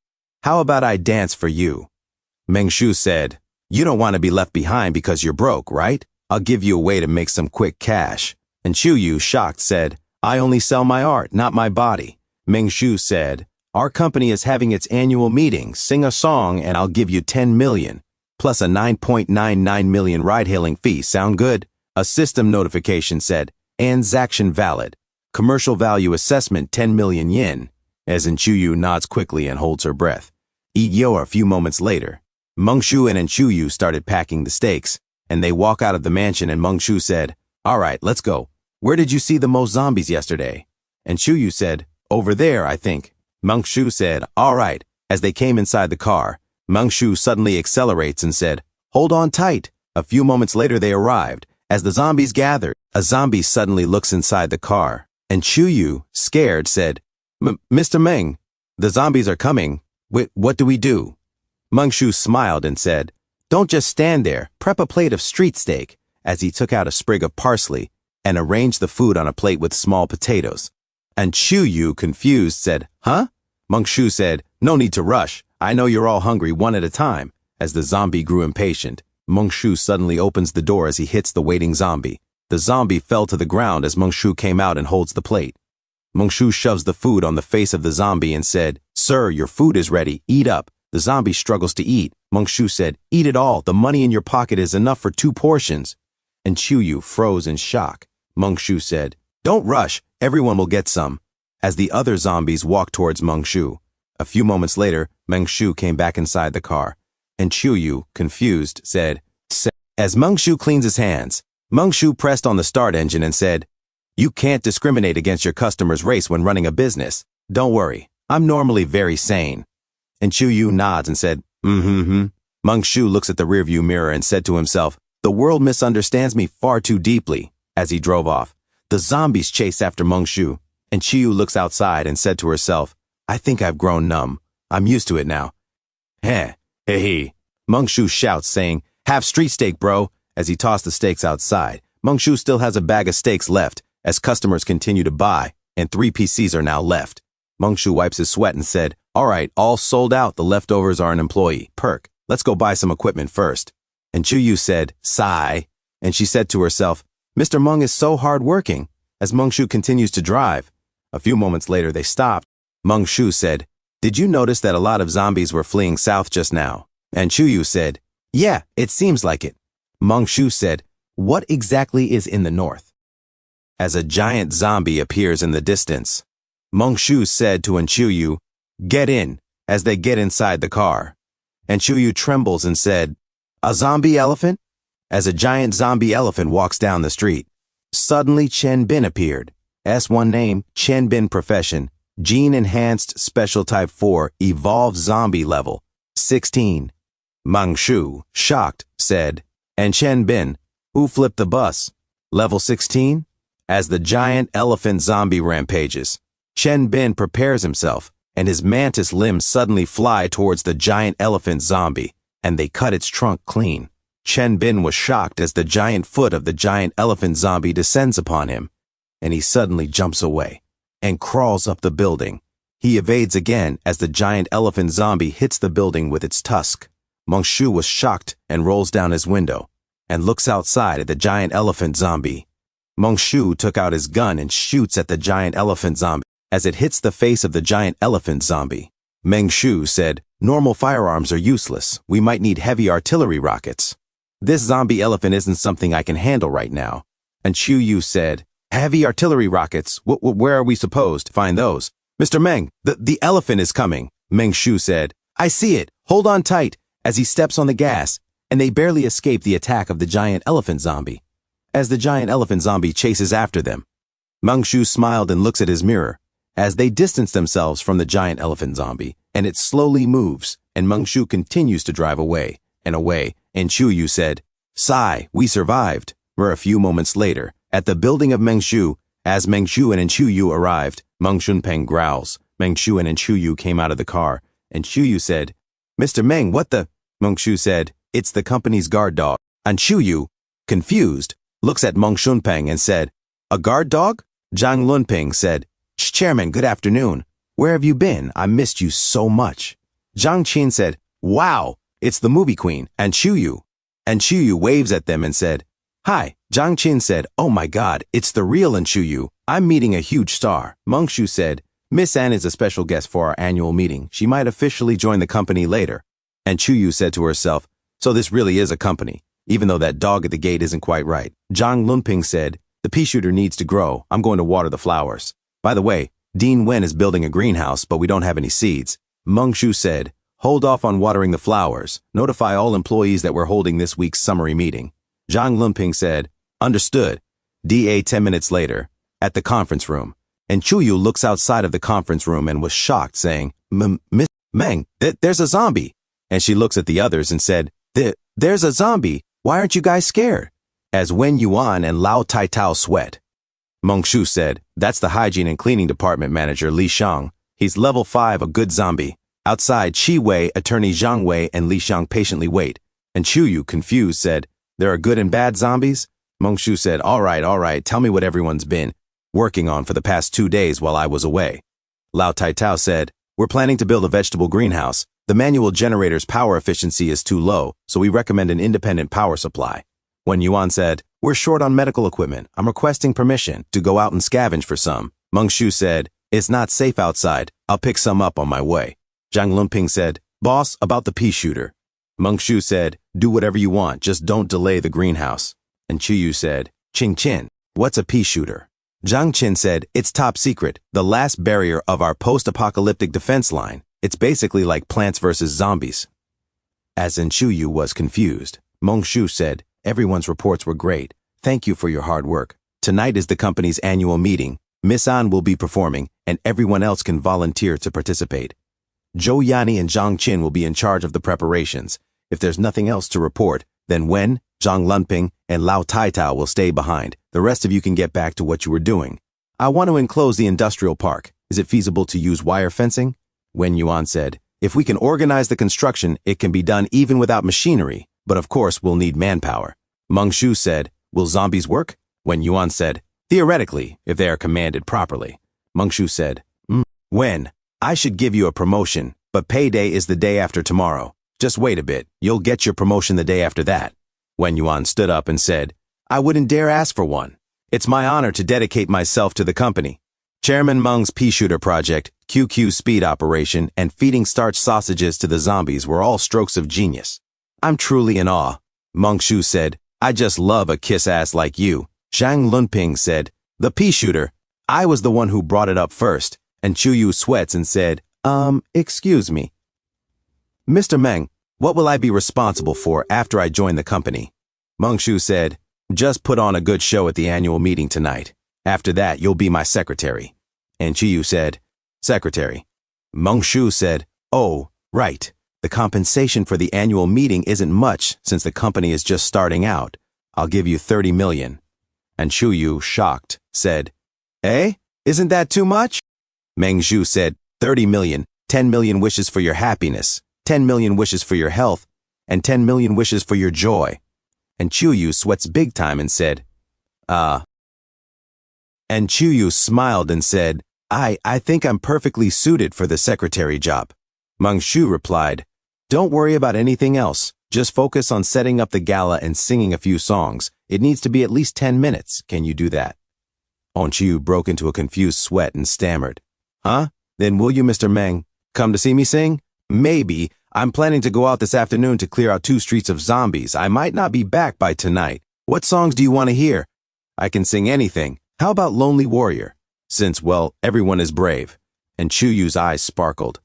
Speaker 1: how about I dance for you? Meng Shu said, you don't want to be left behind because you're broke, right? I'll give you a way to make some quick cash. And Chuyu, shocked, said, I only sell my art, not my body. Meng Shu said, our company is having its annual meeting. Sing a song and I'll give you 10 million. Plus a 9.99 million ride-hailing fee. Sound good? A system notification said, transaction valid. Commercial value assessment 10 million yen. As in Chuyu nods quickly and holds her breath. A few moments later, Meng Shu and Chuyu started packing the steaks, and they walk out of the mansion and Meng Shu said, all right, let's go. Where did you see the most zombies yesterday? And Chuyu said, over there, I think. Meng Shu said, all right. As they came inside the car, Meng Shu suddenly accelerates and said, hold on tight. A few moments later they arrived. As the zombies gathered, a zombie suddenly looks inside the car, and Chuyu, scared, said, Mr. Meng, the zombies are coming. What do we do? Meng Shu smiled and said, don't just stand there, prep a plate of street steak, as he took out a sprig of parsley and arranged the food on a plate with small potatoes. And Chuyu, confused, said, huh? Meng Shu said, no need to rush. I know you're all hungry one at a time. As the zombie grew impatient, Meng Shu suddenly opens the door as he hits the waiting zombie. The zombie fell to the ground as Meng Shu came out and holds the plate. Meng Shu shoves the food on the face of the zombie and said, sir, your food is ready. Eat up. The zombie struggles to eat. Meng Shu said, eat it all. The money in your pocket is enough for 2 portions. And Chuyu froze in shock. Meng Shu said, don't rush. Everyone will get some. As the other zombies walked towards Meng Shu. A few moments later, Meng Shu came back inside the car. And Chuyu, confused, said, as Meng Shu cleans his hands, Meng Shu pressed on the start engine and said, you can't discriminate against your customer's race when running a business. Don't worry. I'm normally very sane. And Chuyu nods and said, Meng Shu looks at the rearview mirror and said to himself, the world misunderstands me far too deeply. As he drove off, the zombies chased after Meng Shu, and Chuyu looks outside and said to herself, I think I've grown numb. I'm used to it now. Heh, heh. Meng Shu shouts, saying, have street steak, bro. As he tossed the steaks outside, Meng Shu still has a bag of steaks left, as customers continue to buy, and 3 PCs are now left. Meng Shu wipes his sweat and said, all right, all sold out. The leftovers are an employee perk. Let's go buy some equipment first. And Chuyu said, sigh. And she said to herself, Mr. Meng is so hard-working. As Meng Shu continues to drive. A few moments later, they stopped. Meng Shu said, did you notice that a lot of zombies were fleeing south just now? And Chuyu said, yeah, it seems like it. Meng Shu said, what exactly is in the north? As a giant zombie appears in the distance, Meng Shu said to Chuyu, get in, as they get inside the car. And Chuyu trembles and said, a zombie elephant? As a giant zombie elephant walks down the street. Suddenly Chen Bin appeared. S1 name, Chen Bin profession, Gene Enhanced Special Type 4 Evolved Zombie Level 16. Meng Shu, shocked, said, and Chen Bin, who flipped the bus? Level 16? As the giant elephant zombie rampages, Chen Bin prepares himself, and his mantis limbs suddenly fly towards the giant elephant zombie, and they cut its trunk clean. Chen Bin was shocked as the giant foot of the giant elephant zombie descends upon him, and he suddenly jumps away and crawls up the building. He evades again as the giant elephant zombie hits the building with its tusk. Meng Shu was shocked and rolls down his window and looks outside at the giant elephant zombie. Meng Shu took out his gun and shoots at the giant elephant zombie as it hits the face of the giant elephant zombie. Meng Shu said, "Normal firearms are useless. We might need heavy artillery rockets. This zombie elephant isn't something I can handle right now." And Chu Yu said, "Heavy artillery rockets? Where are we supposed to find those?" "Mr. Meng, the elephant is coming." Meng Shu said, "I see it. Hold on tight," as he steps on the gas, and they barely escape the attack of the giant elephant zombie. As the giant elephant zombie chases after them, Meng Shu smiled and looks at his mirror as they distance themselves from the giant elephant zombie, and it slowly moves, and Meng Shu continues to drive away, and Chu Yu said, "Sigh, we survived." A few moments later, at the building of Meng Shu, as Meng Shu and Chu Yu arrived, Meng Shunpeng growls. Meng Shu and Chu Yu came out of the car, and Chu Yu said, "Mr. Meng, what the?" Meng Shu said, "It's the company's guard dog." And Chu Yu, confused, looks at Meng Shunpeng and said, "A guard dog?" Zhang Lunping said, "Chairman, good afternoon. Where have you been? I missed you so much." Zhang Qin said, "Wow, it's the movie queen." And Chu Yu waves at them and said, "Hi." Zhang Qin said, "Oh my god, it's the real and Chu Yu. I'm meeting a huge star." Meng Shu said, "Miss Anne is a special guest for our annual meeting. She might officially join the company later." And Chu Yu said to herself, "So this really is a company, even though that dog at the gate isn't quite right." Zhang Lunping said, "The pea shooter needs to grow. I'm going to water the flowers. By the way, Dean Wen is building a greenhouse, but we don't have any seeds." Meng Shu said, "Hold off on watering the flowers. Notify all employees that we're holding this week's summary meeting." Zhang Lunping said, "Understood." DA 10 minutes later, at the conference room, and Chu Yu looks outside of the conference room and was shocked, saying, "Miss Meng, there's a zombie." And she looks at the others and said, There's a zombie. Why aren't you guys scared?" As Wen Yuan and Lao Taitao sweat. Meng Shu said, "That's the hygiene and cleaning department manager, Li Xiang. He's level 5, a good zombie." Outside, Qi Wei, attorney Zhang Wei, and Li Xiang patiently wait. And Chu Yu, confused, said, "There are good and bad zombies?" Meng Shu said, all right, tell me what everyone's been working on for the past 2 days while I was away." Lao Taitao said, "We're planning to build a vegetable greenhouse. The manual generator's power efficiency is too low, so we recommend an independent power supply." Wen Yuan said, "We're short on medical equipment. I'm requesting permission to go out and scavenge for some." Meng Shu said, "It's not safe outside. I'll pick some up on my way." Zhang Lunping said, "Boss, about the pea shooter." Meng Shu said, "Do whatever you want, just don't delay the greenhouse." And Chu Yu said, "Qin Qin, what's a pea shooter?" Zhang Qin said, "It's top secret, the last barrier of our post-apocalyptic defense line. It's basically like Plants vs. Zombies." As in Chu Yu was confused, Meng Shu said, "Everyone's reports were great. Thank you for your hard work. Tonight is the company's annual meeting. Miss An will be performing, and everyone else can volunteer to participate. Zhou Yani and Zhang Qin will be in charge of the preparations. If there's nothing else to report, then Wen, Zhang Lunping, and Lao Taitao will stay behind. The rest of you can get back to what you were doing. I want to enclose the industrial park. Is it feasible to use wire fencing?" Wen Yuan said, "If we can organize the construction, it can be done even without machinery, but of course we'll need manpower." Meng Shu said, "Will zombies work?" Wen Yuan said, "Theoretically, if they are commanded properly." Meng Shu said, "Wen, I should give you a promotion, but payday is the day after tomorrow. Just wait a bit, you'll get your promotion the day after that." Wen Yuan stood up and said, "I wouldn't dare ask for one. It's my honor to dedicate myself to the company. Chairman Meng's pea shooter project, QQ speed operation, and feeding starch sausages to the zombies were all strokes of genius. I'm truly in awe." Meng Shu said, "I just love a kiss-ass like you." Zhang Lunping said, "The pea shooter. I was the one who brought it up first." And Chu Yu sweats and said, Excuse me. "Mr. Meng, what will I be responsible for after I join the company?" Meng Shu said, "Just put on a good show at the annual meeting tonight. After that, you'll be my secretary." And Chu Yu said, Secretary. Meng Shu said, "Oh, right. The compensation for the annual meeting isn't much since the company is just starting out. I'll give you 30 million. And Shu Yu, shocked, said, "Eh? Isn't that too much?" Meng Zhu said, 30 million, 10 million wishes for your happiness, 10 million wishes for your health, and 10 million wishes for your joy. And Chu Yu sweats big time and said, And Chu Yu smiled and said, I think I'm perfectly suited for the secretary job. Meng Shu replied, "Don't worry about anything else. Just focus on setting up the gala and singing a few songs. It needs to be at least 10 minutes. Can you do that?" On Chu broke into a confused sweat and stammered, "Huh? Then will you, Mr. Meng, come to see me sing?" "Maybe. I'm planning to go out this afternoon to clear out 2 streets of zombies. I might not be back by tonight. What songs do you want to hear?" "I can sing anything. How about Lonely Warrior? Since, well, everyone is brave." And Chu Yu's eyes sparkled.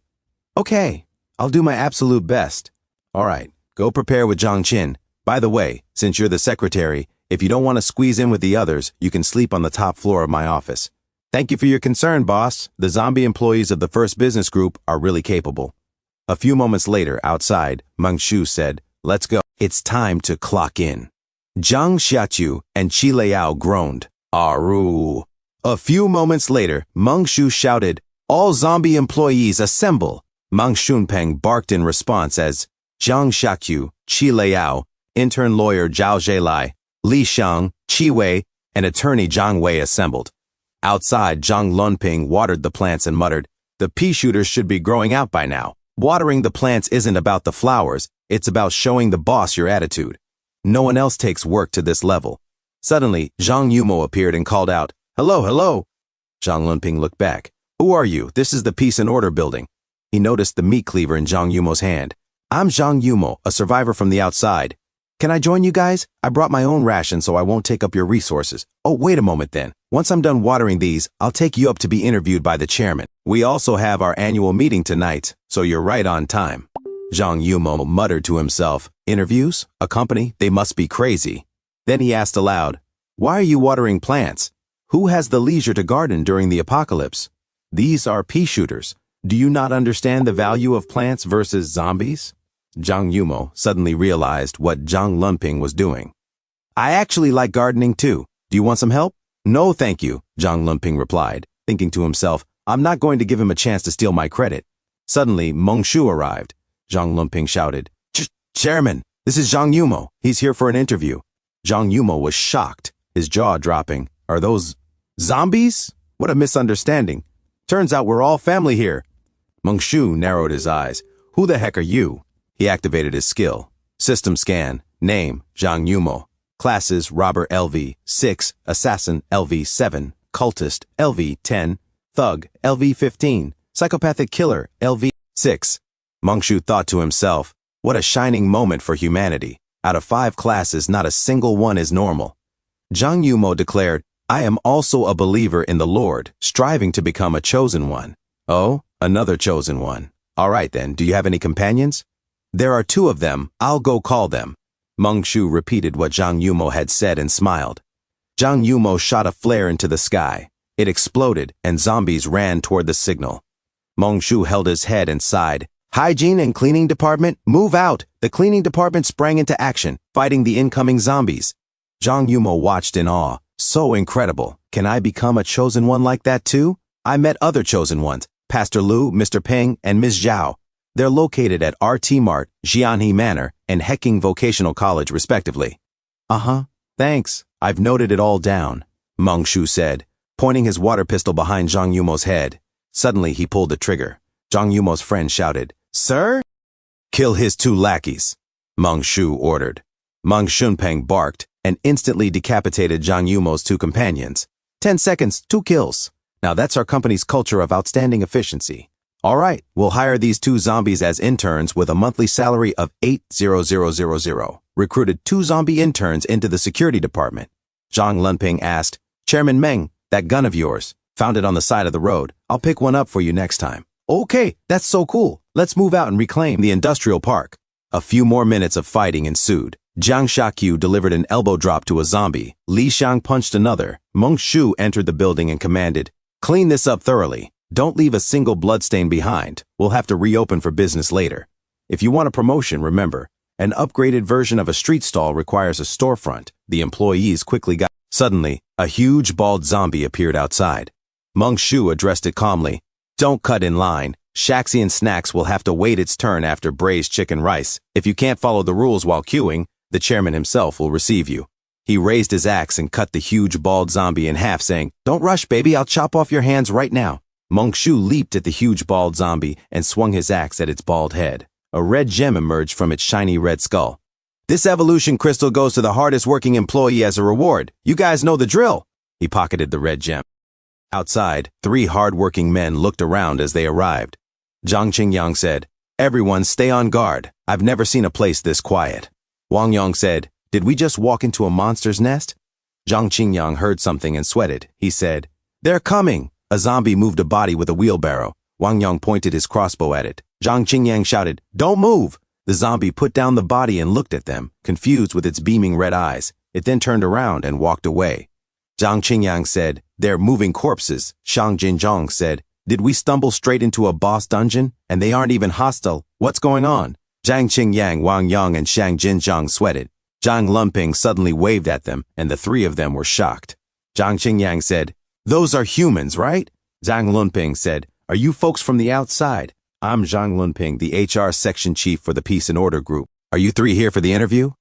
Speaker 1: "Okay, I'll do my absolute best." "All right, go prepare with Zhang Qin. By the way, since you're the secretary, if you don't want to squeeze in with the others, you can sleep on the top floor of my office." "Thank you for your concern, boss. The zombie employees of the first business group are really capable." A few moments later, outside, Meng Shu said, "Let's go. It's time to clock in." Zhang Xiaqiu and Qi Liao groaned. "Aru." A few moments later, Meng Shu shouted, "All zombie employees assemble." Meng Shunpeng barked in response as Zhang Xiaqiu, Qi Liao, intern lawyer Zhao Zheilai, Li Xiang, Qi Wei, and attorney Zhang Wei assembled. Outside, Zhang Lunping watered the plants and muttered, "The pea shooters should be growing out by now. Watering the plants isn't about the flowers, it's about showing the boss your attitude. No one else takes work to this level." Suddenly, Zhang Yumo appeared and called out, "Hello, hello." Zhang Lunping looked back. "Who are you? This is the Peace and Order building." He noticed the meat cleaver in Zhang Yumo's hand. "I'm Zhang Yumo, a survivor from the outside. Can I join you guys? I brought my own ration so I won't take up your resources." "Oh, wait a moment then. Once I'm done watering these, I'll take you up to be interviewed by the chairman. We also have our annual meeting tonight, so you're right on time." Zhang Yumo muttered to himself, "Interviews? A company? They must be crazy." Then he asked aloud, "Why are you watering plants? Who has the leisure to garden during the apocalypse? These are pea shooters. Do you not understand the value of plants versus zombies?" Zhang Yumo suddenly realized what Zhang Lunping was doing. "I actually like gardening too. Do you want some help?" "No, thank you," Zhang Lunping replied, thinking to himself, "I'm not going to give him a chance to steal my credit." Suddenly, Meng Shu arrived. Zhang Lunping shouted, "Chairman, this is Zhang Yumo. He's here for an interview." Zhang Yumo was shocked, his jaw dropping. "Are those zombies? What a misunderstanding. Turns out we're all family here." Meng Shu narrowed his eyes. "Who the heck are you?" He activated his skill. System scan. Name, Zhang Yumo. Classes, Robber LV6, Assassin LV7, Cultist LV10, Thug LV15, Psychopathic Killer LV6. Meng Shu thought to himself, what a shining moment for humanity. Out of 5 classes, not a single one is normal. Zhang Yumo declared, "I am also a believer in the Lord, striving to become a chosen one." "Oh, another chosen one. All right then, do you have any companions?" "There are 2 of them. I'll go call them." Meng Shu repeated what Zhang Yumo had said and smiled. Zhang Yumo shot a flare into the sky. It exploded, and zombies ran toward the signal. Meng Shu held his head and sighed. "Hygiene and cleaning department, move out!" The cleaning department sprang into action, fighting the incoming zombies. Zhang Yumo watched in awe. So incredible. Can I become a chosen one like that too? I met other chosen ones, Pastor Lu, Mr. Peng, and Ms. Zhao. They're located at RT Mart, Jianhe Manor, and Hecking Vocational College, respectively. "Uh-huh, thanks. I've noted it all down," Meng Shu said, pointing his water pistol behind Zhang Yumo's head. Suddenly, he pulled the trigger. Zhang Yumo's friend shouted, "Sir?" "Kill his 2 lackeys," Meng Shu ordered. Meng Shunpeng barked and instantly decapitated Zhang Yumo's 2 companions. 10 seconds, 2 kills. Now that's our company's culture of outstanding efficiency. All right, we'll hire these 2 zombies as interns with a monthly salary of 8,000. Recruited 2 zombie interns into the security department. Zhang Lunping asked, "Chairman Meng, that gun of yours, found it on the side of the road. I'll pick one up for you next time." "Okay, that's so cool. Let's move out and reclaim the industrial park." A few more minutes of fighting ensued. Zhang Xiaqiu delivered an elbow drop to a zombie. Li Xiang punched another. Meng Shu entered the building and commanded, "Clean this up thoroughly. Don't leave a single bloodstain behind. We'll have to reopen for business later. If you want a promotion, remember, an upgraded version of a street stall requires a storefront. The employees quickly got. Suddenly, a huge bald zombie appeared outside. Meng Shu addressed it calmly. Don't cut in line. Shaxi and Snacks will have to wait its turn after braised chicken rice. If you can't follow the rules while queuing, the chairman himself will receive you. He raised his axe and cut the huge bald zombie in half, saying, Don't rush, baby, I'll chop off your hands right now. Meng Shu leaped at the huge bald zombie and swung his axe at its bald head. A red gem emerged from its shiny red skull. This evolution crystal goes to the hardest working employee as a reward. You guys know the drill. He pocketed the red gem. Outside, 3 hard-working men looked around as they arrived. Zhang Qingyang said, Everyone stay on guard. I've never seen a place this quiet. Wang Yong said, Did we just walk into a monster's nest? Zhang Qingyang heard something and sweated. He said, They're coming. A zombie moved a body with a wheelbarrow. Wang Yong pointed his crossbow at it. Zhang Qingyang shouted, Don't move! The zombie put down the body and looked at them, confused with its beaming red eyes. It then turned around and walked away. Zhang Qingyang said, They're moving corpses. Shang Jinzhong said, Did we stumble straight into a boss dungeon? And they aren't even hostile. What's going on? Zhang Qingyang, Wang Yong, and Shang Jinzhong sweated. Zhang Lunping suddenly waved at them, and the 3 of them were shocked. Zhang Qingyang said, Those are humans, right? Zhang Lunping said, Are you folks from the outside? I'm Zhang Lunping, the HR section chief for the Peace and Order group. Are you 3 here for the interview?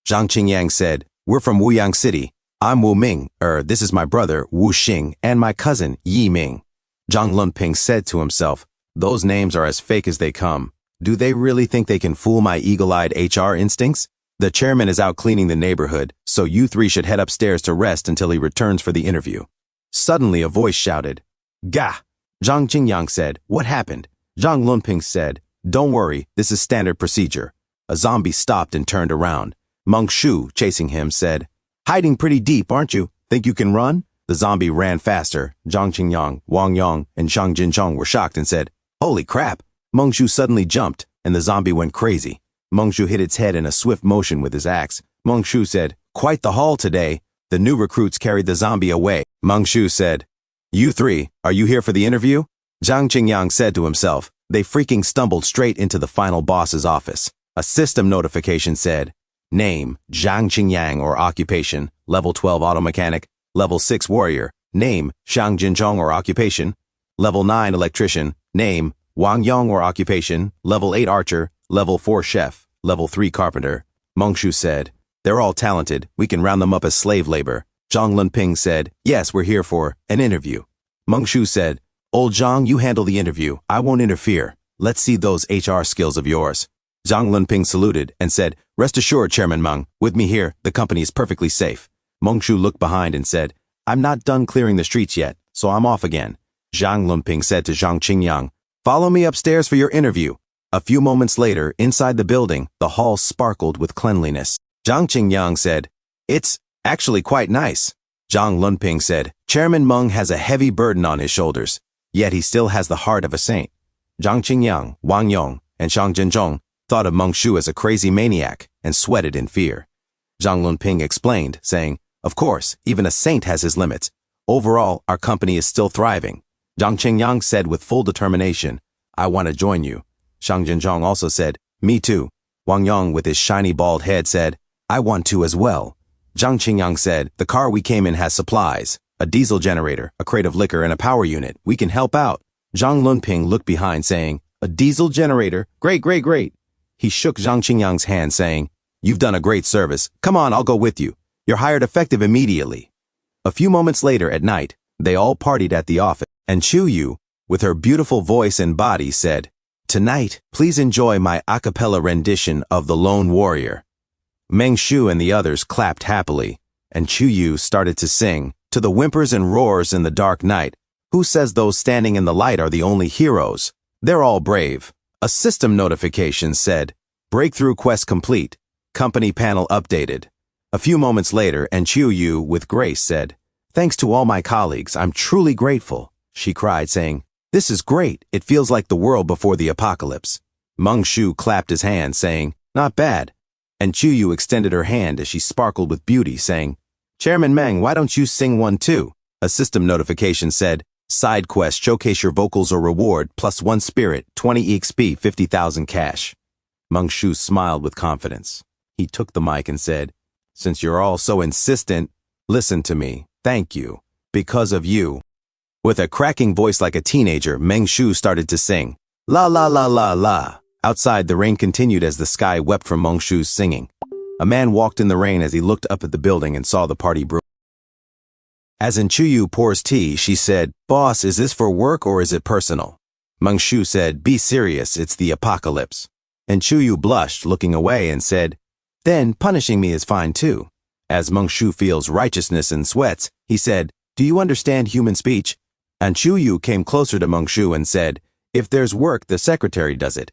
Speaker 1: Zhang Qingyang said, We're from Wuyang City. I'm Wu Ming, this is my brother, Wu Xing, and my cousin, Yi Ming. Zhang Lunping said to himself, Those names are as fake as they come. Do they really think they can fool my eagle-eyed HR instincts? The chairman is out cleaning the neighborhood, so you 3 should head upstairs to rest until he returns for the interview. Suddenly a voice shouted, Gah! Zhang Qingyang said, What happened? Zhang Lunping said, Don't worry, this is standard procedure. A zombie stopped and turned around. Meng Shu, chasing him, said, Hiding pretty deep, aren't you? Think you can run? The zombie ran faster. Zhang Qingyang, Wang Yong, and Shang Jinzhong were shocked and said, Holy crap! Meng Shu suddenly jumped, and the zombie went crazy. Meng Shu hit its head in a swift motion with his axe. Meng Shu said, Quite the haul today. The new recruits carried the zombie away. Meng Shu said, You 3, are you here for the interview? Zhang Qingyang said to himself. They freaking stumbled straight into the final boss's office. A system notification said, Name, Zhang Qingyang or occupation, level 12 auto mechanic, level 6 warrior, name, Shang Jinzhong or occupation, level 9 electrician, name, Wang Yong or occupation, level 8 archer, level 4 chef, level 3 carpenter. Meng Shu said, They're all talented, we can round them up as slave labor. Zhang Lunping said, Yes, we're here for an interview. Meng Shu said, Old Zhang, you handle the interview, I won't interfere. Let's see those HR skills of yours. Zhang Lunping saluted and said, Rest assured, Chairman Meng, with me here, the company is perfectly safe. Meng Shu looked behind and said, I'm not done clearing the streets yet, so I'm off again. Zhang Lunping said to Zhang Qingyang, Follow me upstairs for your interview. A few moments later, inside the building, the hall sparkled with cleanliness. Zhang Qingyang said, It's actually quite nice. Zhang Lunping said, Chairman Meng has a heavy burden on his shoulders, yet he still has the heart of a saint. Zhang Qingyang, Wang Yong, and Shang Jinzhong thought of Meng Shu as a crazy maniac and sweated in fear. Zhang Lunping explained, saying, Of course, even a saint has his limits. Overall, our company is still thriving. Zhang Qingyang said with full determination, I want to join you. Shang Jinzhong also said, Me too. Wang Yong with his shiny bald head said, I want to as well. Zhang Qingyang said, The car we came in has supplies, a diesel generator, a crate of liquor, and a power unit. We can help out. Zhang Lunping looked behind saying, A diesel generator? Great, great, great. He shook Zhang Qingyang's hand saying, You've done a great service. Come on, I'll go with you. You're hired effective immediately. A few moments later at night, they all partied at the office, and Chu Yu, with her beautiful voice and body, said, Tonight, please enjoy my a cappella rendition of The Lone Warrior. Meng Shu and the others clapped happily, and Chu Yu started to sing, To the whimpers and roars in the dark night. Who says those standing in the light are the only heroes? They're all brave. A system notification said, Breakthrough quest complete. Company panel updated. A few moments later, and Chu Yu, with grace, said, Thanks to all my colleagues, I'm truly grateful. She cried, saying, This is great. It feels like the world before the apocalypse. Meng Shu clapped his hands, saying, Not bad. And Chu Yu extended her hand as she sparkled with beauty, saying, Chairman Meng, why don't you sing one too? A system notification said, Side quest, showcase your vocals or reward, +1 spirit, 20 EXP, 50,000 cash. Meng Shu smiled with confidence. He took the mic and said, since you're all so insistent, listen to me. Thank you. Because of you. With a cracking voice like a teenager, Meng Shu started to sing. La la la la la. Outside, the rain continued as the sky wept from Meng Shu's singing. A man walked in the rain as he looked up at the building and saw the party brewing. As Chuyu pours tea, she said, Boss, is this for work or is it personal? Meng Shu said, be serious, it's the apocalypse. And Chuyu blushed, looking away, and said, then punishing me is fine too. As Meng Shu feels righteousness and sweats, he said, do you understand human speech? And Chuyu came closer to Meng Shu and said, if there's work, the secretary does it.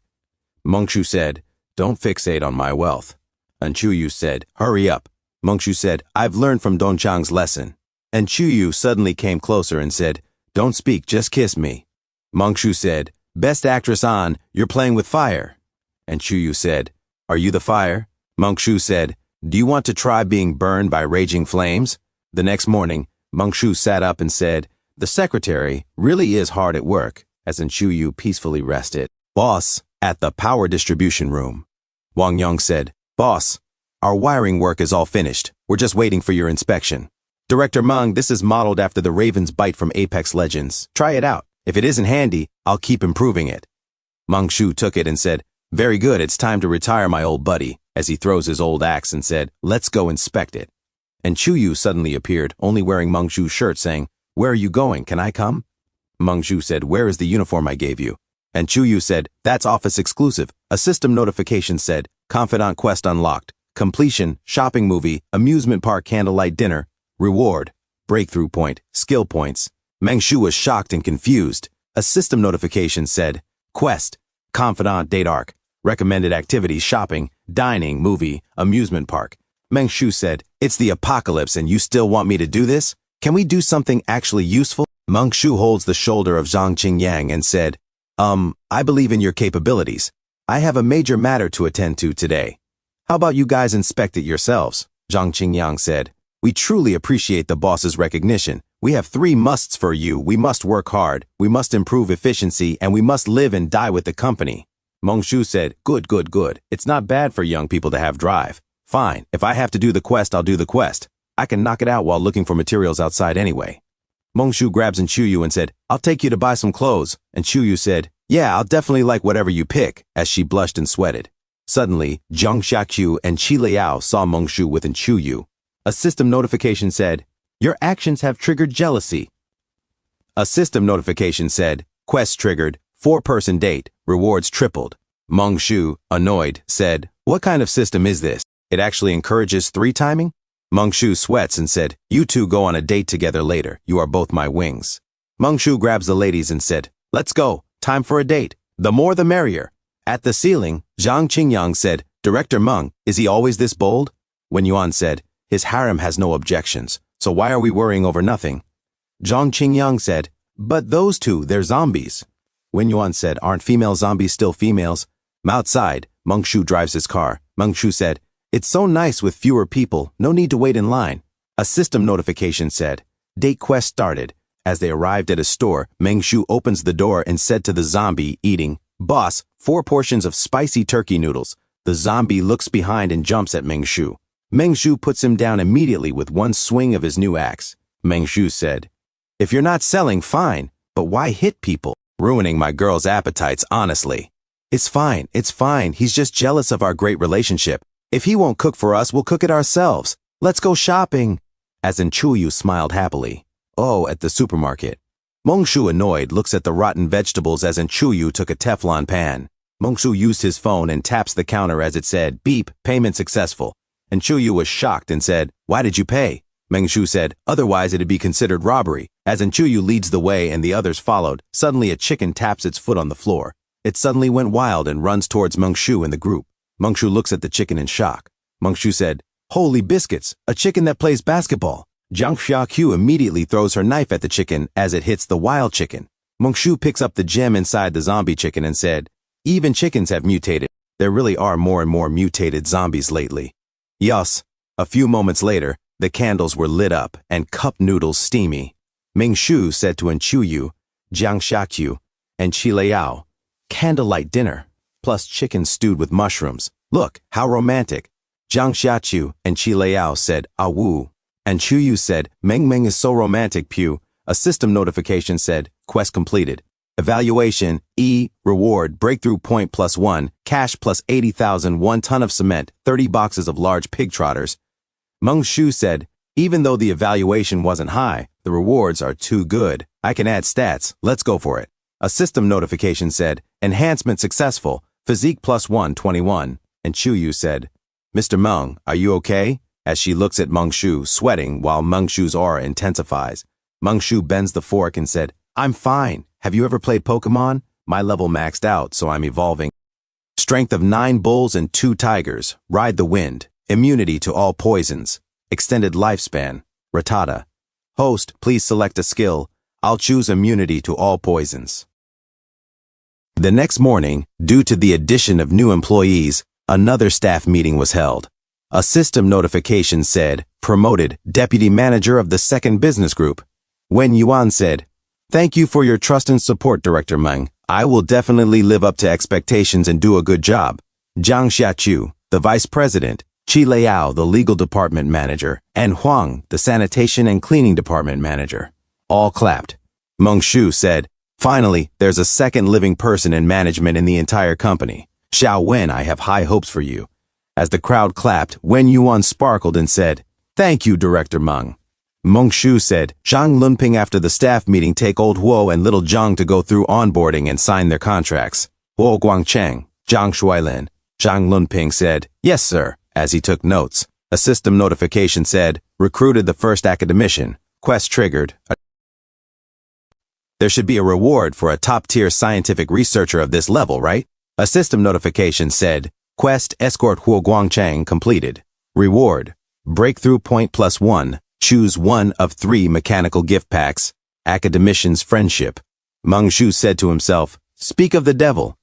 Speaker 1: Meng Shu said, don't fixate on my wealth. And Chuyu said, hurry up. Meng Shu said, I've learned from Don Chang's lesson. And Chuyu suddenly came closer and said, don't speak, just kiss me. Meng Shu said, best actress on, you're playing with fire. And Chuyu said, are you the fire? Meng Shu said, do you want to try being burned by raging flames? The next morning, Meng Shu sat up and said, the secretary really is hard at work, as Chuyu peacefully rested. Boss, at the power distribution room. Wang Yong said, boss, our wiring work is all finished. We're just waiting for your inspection. Director Meng, this is modeled after the Raven's Bite from Apex Legends. Try it out. If it isn't handy, I'll keep improving it. Meng Shu took it and said, very good, it's time to retire my old buddy, as he throws his old axe and said, let's go inspect it. And Chuyu suddenly appeared, only wearing Meng Shu's shirt, saying, where are you going? Can I come? Meng Shu said, where is the uniform I gave you? And Chuyu said, that's office exclusive. A system notification said, confidant quest unlocked, completion, shopping movie, amusement park candlelight dinner, reward, breakthrough point, skill points. Meng Shu was shocked and confused. A system notification said, quest, confidant date arc, recommended activities, shopping, dining, movie, amusement park. Meng Shu said, it's the apocalypse and you still want me to do this? Can we do something actually useful? Meng Shu holds the shoulder of Zhang Qingyang and said, I believe in your capabilities. I have a major matter to attend to today. How about you guys inspect it yourselves? Zhang Qingyang said, we truly appreciate the boss's recognition. We have 3 musts for you. We must work hard, we must improve efficiency, and we must live and die with the company. Meng Shu said, good, good, good. It's not bad for young people to have drive. Fine, if I have to do the quest, I'll do the quest. I can knock it out while looking for materials outside anyway. Meng Shu grabs Chuyu and said, I'll take you to buy some clothes. And Chuyu said, yeah, I'll definitely like whatever you pick, as she blushed and sweated. Suddenly, Zhang Xiaqiu and Qi Liao saw Meng Shu with Chuyu. A system notification said, your actions have triggered jealousy. A system notification said, quest triggered, 4-person date, rewards tripled. Meng Shu, annoyed, said, what kind of system is this? It actually encourages 3-timing? Meng Shu sweats and said, you two go on a date together later. You are both my wings. Meng Shu grabs the ladies and said, let's go. Time for a date. The more the merrier. At the ceiling, Zhang Qingyang said, Director Meng, is he always this bold? Wen Yuan said, his harem has no objections, so why are we worrying over nothing? Zhang Qingyang said, but those two, they're zombies. Wen Yuan said, aren't female zombies still females? Outside, Meng Shu drives his car. Meng Shu said, it's so nice with fewer people, no need to wait in line. A system notification said, date quest started. As they arrived at a store, Meng Shu opens the door and said to the zombie eating, boss, 4 portions of spicy turkey noodles. The zombie looks behind and jumps at Meng Shu. Meng Shu puts him down immediately with one swing of his new axe. Meng Shu said, if you're not selling, fine, but why hit people? Ruining my girl's appetites, honestly. It's fine, he's just jealous of our great relationship. If he won't cook for us, we'll cook it ourselves. Let's go shopping. As Chuyu smiled happily. Oh, at the supermarket. Meng Shu, annoyed, looks at the rotten vegetables as Chuyu took a Teflon pan. Meng Shu used his phone and taps the counter as it said, beep, payment successful. And Chuyu was shocked and said, why did you pay? Meng Shu said, otherwise it'd be considered robbery. As Chuyu leads the way and the others followed, suddenly a chicken taps its foot on the floor. It suddenly went wild and runs towards Meng Shu and the group. Meng Shu looks at the chicken in shock. Meng Shu said, holy biscuits, a chicken that plays basketball. Zhang Xiaqiu immediately throws her knife at the chicken as it hits the wild chicken. Meng Shu picks up the gem inside the zombie chicken and said, even chickens have mutated. There really are more and more mutated zombies lately. Yes. A few moments later, the candles were lit up and cup noodles steamy. Ming Shu said to Enchuyu, Jiang Xiaqu, and Qi Liao, candlelight dinner, plus chicken stewed with mushrooms. Look, how romantic. Jiang Xiaqu and Qi Liao said, ah woo. And Chuyu said, Meng Meng is so romantic, Pew. A system notification said, quest completed. Evaluation, E, reward, breakthrough point +1, cash plus 80,000, 1 ton of cement, 30 boxes of large pig trotters. Meng Shu said, even though the evaluation wasn't high, the rewards are too good. I can add stats, let's go for it. A system notification said, enhancement successful, physique +1, 21. And Chuyu said, Mr. Meng, are you okay? As she looks at Meng Shu, sweating while Meng Shu's aura intensifies. Meng Shu bends the fork and said, I'm fine. Have you ever played Pokemon? My level maxed out, so I'm evolving. Strength of 9 bulls and 2 tigers. Ride the wind. Immunity to all poisons. Extended lifespan. Rattata. Host, please select a skill. I'll choose immunity to all poisons. The next morning, due to the addition of new employees, another staff meeting was held. A system notification said, promoted, deputy manager of the 2nd business group. Wen Yuan said, thank you for your trust and support, Director Meng. I will definitely live up to expectations and do a good job. Jiang Xiaqu, the vice president, Qi Liao, the legal department manager, and Huang, the sanitation and cleaning department manager. All clapped. Meng Shu said, finally, there's a 2nd living person in management in the entire company. Xiao Wen, I have high hopes for you. As the crowd clapped, Wen Yuan sparkled and said, thank you, Director Meng. Meng Shu said, Zhang Lunping after the staff meeting take old Huo and little Zhang to go through onboarding and sign their contracts. Huo Guangcheng, Zhang Shuailin. Zhang Lunping said, yes, sir, as he took notes. A system notification said, recruited the 1st academician. Quest triggered. There should be a reward for a top-tier scientific researcher of this level, right? A system notification said, quest escort Huo Guangcheng completed. Reward, breakthrough point +1. Choose 1 of 3 mechanical gift packs. Academician's friendship. Meng Shu said to himself, speak of the devil.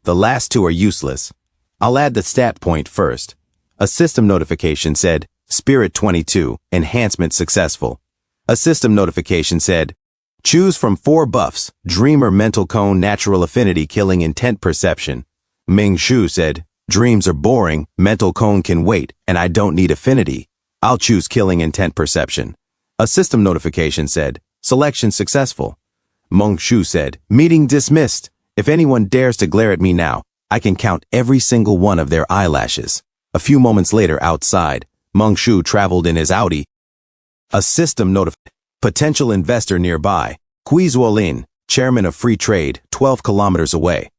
Speaker 1: The last 2 are useless. I'll add the stat point first. A system notification said, Spirit 22, enhancement successful. A system notification said, choose from 4 buffs, Dreamer mental cone natural affinity killing intent perception. Ming Shu said, dreams are boring, mental cone can wait, and I don't need affinity. I'll choose killing intent perception. A system notification said, selection successful. Meng Shu said, meeting dismissed. If anyone dares to glare at me now, I can count every single one of their eyelashes. A few moments later outside, Meng Shu traveled in his Audi. A system notification. Potential investor nearby. Kui Zuolin, chairman of free trade, 12 kilometers away.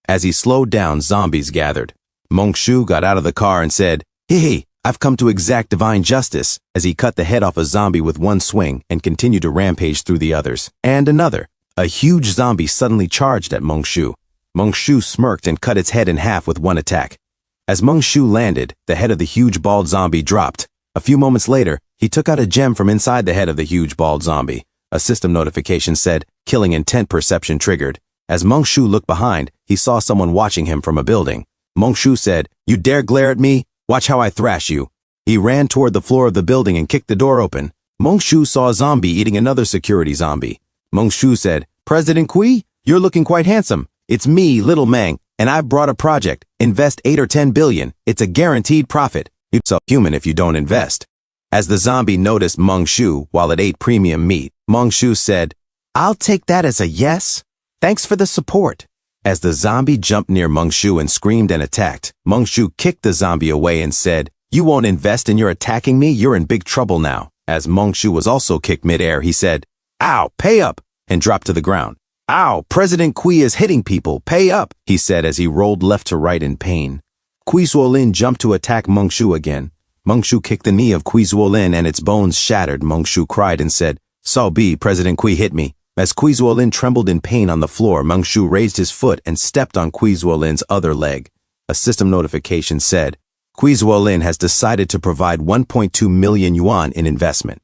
Speaker 1: As he slowed down, zombies gathered. Meng Shu got out of the car and said, hee, I've come to exact divine justice, as he cut the head off a zombie with 1 swing and continued to rampage through the others. And another. A huge zombie suddenly charged at Meng Shu. Meng Shu smirked and cut its head in half with 1 attack. As Meng Shu landed, the head of the huge bald zombie dropped. A few moments later, he took out a gem from inside the head of the huge bald zombie. A system notification said, killing intent perception triggered. As Meng Shu looked behind, he saw someone watching him from a building. Meng Shu said, you dare glare at me? Watch how I thrash you. He ran toward the floor of the building and kicked the door open. Meng Shu saw a zombie eating another security zombie. Meng Shu said, President Kui, you're looking quite handsome. It's me, Little Meng, and I've brought a project. Invest 8 or 10 billion. It's a guaranteed profit. You're so human if you don't invest. As the zombie noticed Meng Shu while it ate premium meat, Meng Shu said, I'll take that as a yes. Thanks for the support. As the zombie jumped near Meng Shu and screamed and attacked, Meng Shu kicked the zombie away and said, you won't invest and you're attacking me? You're in big trouble now. As Meng Shu was also kicked midair, he said, ow, pay up, and dropped to the ground. Ow, President Kui is hitting people, pay up, he said as he rolled left to right in pain. Kui Zuolin jumped to attack Meng Shu again. Meng Shu kicked the knee of Kui Zuolin and its bones shattered. Meng Shu cried and said, so be, President Kui hit me. As Kui Zuolin trembled in pain on the floor, Meng Shu raised his foot and stepped on Kui Zuolin's other leg. A system notification said, Kui Zuolin has decided to provide 1.2 million yuan in investment.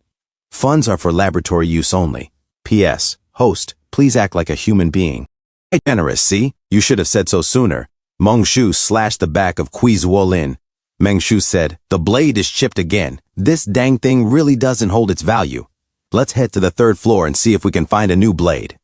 Speaker 1: Funds are for laboratory use only. P.S. Host, please act like a human being. Generous, see? You should have said so sooner. Meng Shu slashed the back of Kui Zuolin. Meng Shu said, the blade is chipped again. This dang thing really doesn't hold its value. Let's head to the third floor and see if we can find a new blade.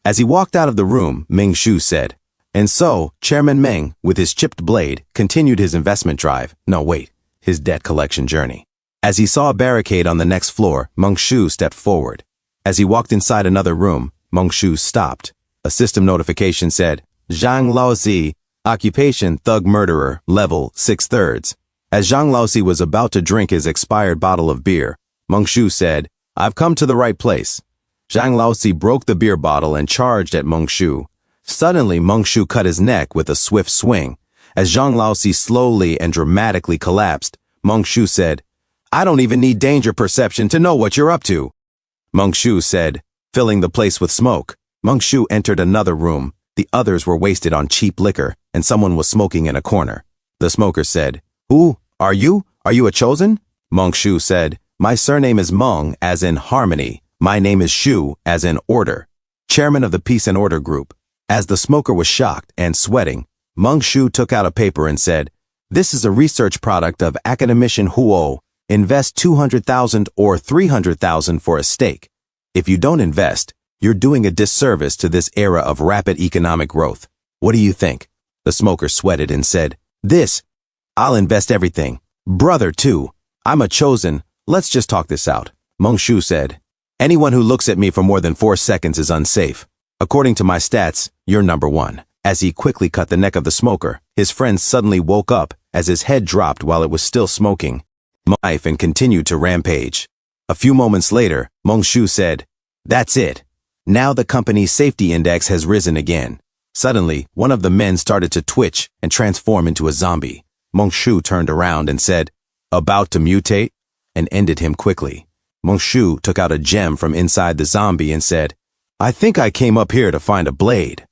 Speaker 1: As he walked out of the room, Meng Shu said. And so, Chairman Meng, with his chipped blade, continued his investment drive. No, wait, his debt collection journey. As he saw a barricade on the next floor, Meng Shu stepped forward. As he walked inside another room, Meng Shu stopped. A system notification said, Zhang Laozi, occupation thug murderer, level 6/3. As Zhang Laozi was about to drink his expired bottle of beer, Meng Shu said, I've come to the right place. Zhang Laozi broke the beer bottle and charged at Meng Shu. Suddenly, Meng Shu cut his neck with a swift swing. As Zhang Laozi slowly and dramatically collapsed, Meng Shu said, I don't even need danger perception to know what you're up to. Meng Shu said, filling the place with smoke. Meng Shu entered another room. The others were wasted on cheap liquor, and someone was smoking in a corner. The smoker said, Who are you? Are you a chosen? Meng Shu said, My surname is Meng, as in harmony. My name is Shu, as in order. Chairman of the Peace and Order Group. As the smoker was shocked and sweating, Meng Shu took out a paper and said, This is a research product of academician Huo. Invest 200,000 or 300,000 for a stake. If you don't invest, you're doing a disservice to this era of rapid economic growth. What do you think? The smoker sweated and said, I'll invest everything. Brother, too. I'm a chosen. Let's just talk this out. Meng Shu said, Anyone who looks at me for more than 4 seconds is unsafe. According to my stats, you're number 1. As he quickly cut the neck of the smoker, his friend suddenly woke up as his head dropped while it was still smoking. Knife and continued to rampage. A few moments later, Meng Shu said, That's it. Now the company's safety index has risen again. Suddenly, one of the men started to twitch and transform into a zombie. Meng Shu turned around and said, About to mutate? And ended him quickly. Meng Shu took out a gem from inside the zombie and said, I think I came up here to find a blade.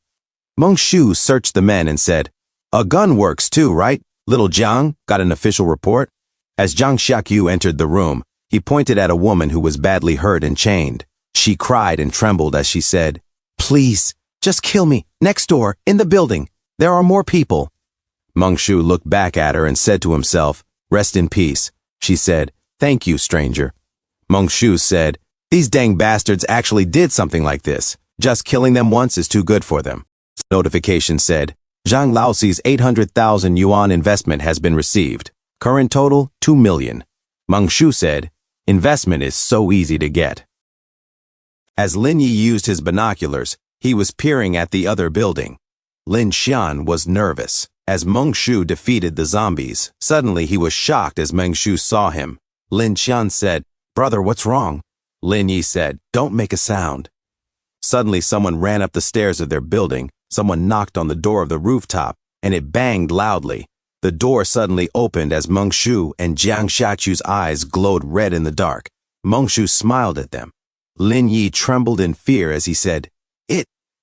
Speaker 1: Meng Shu searched the men and said, A gun works too, right? Little Jiang got an official report. As Zhang Xiaqiu entered the room, he pointed at a woman who was badly hurt and chained. She cried and trembled as she said, Please, just kill me. Next door, in the building. There are more people. Meng Shu looked back at her and said to himself, Rest in peace. She said, Thank you, stranger. Meng Shu said, These dang bastards actually did something like this. Just killing them once is too good for them. Notification said, Zhang Laozi's 800,000 yuan investment has been received. Current total, 2 million. Meng Shu said, Investment is so easy to get. As Lin Yi used his binoculars, he was peering at the other building. Lin Xian was nervous. As Meng Shu defeated the zombies, suddenly he was shocked as Meng Shu saw him. Lin Xian said, Brother, what's wrong? Lin Yi said, Don't make a sound. Suddenly someone ran up the stairs of their building. Someone knocked on the door of the rooftop, and it banged loudly. The door suddenly opened as Meng Shu and Jiang Xiaqiu's eyes glowed red in the dark. Meng Shu smiled at them. Lin Yi trembled in fear as he said,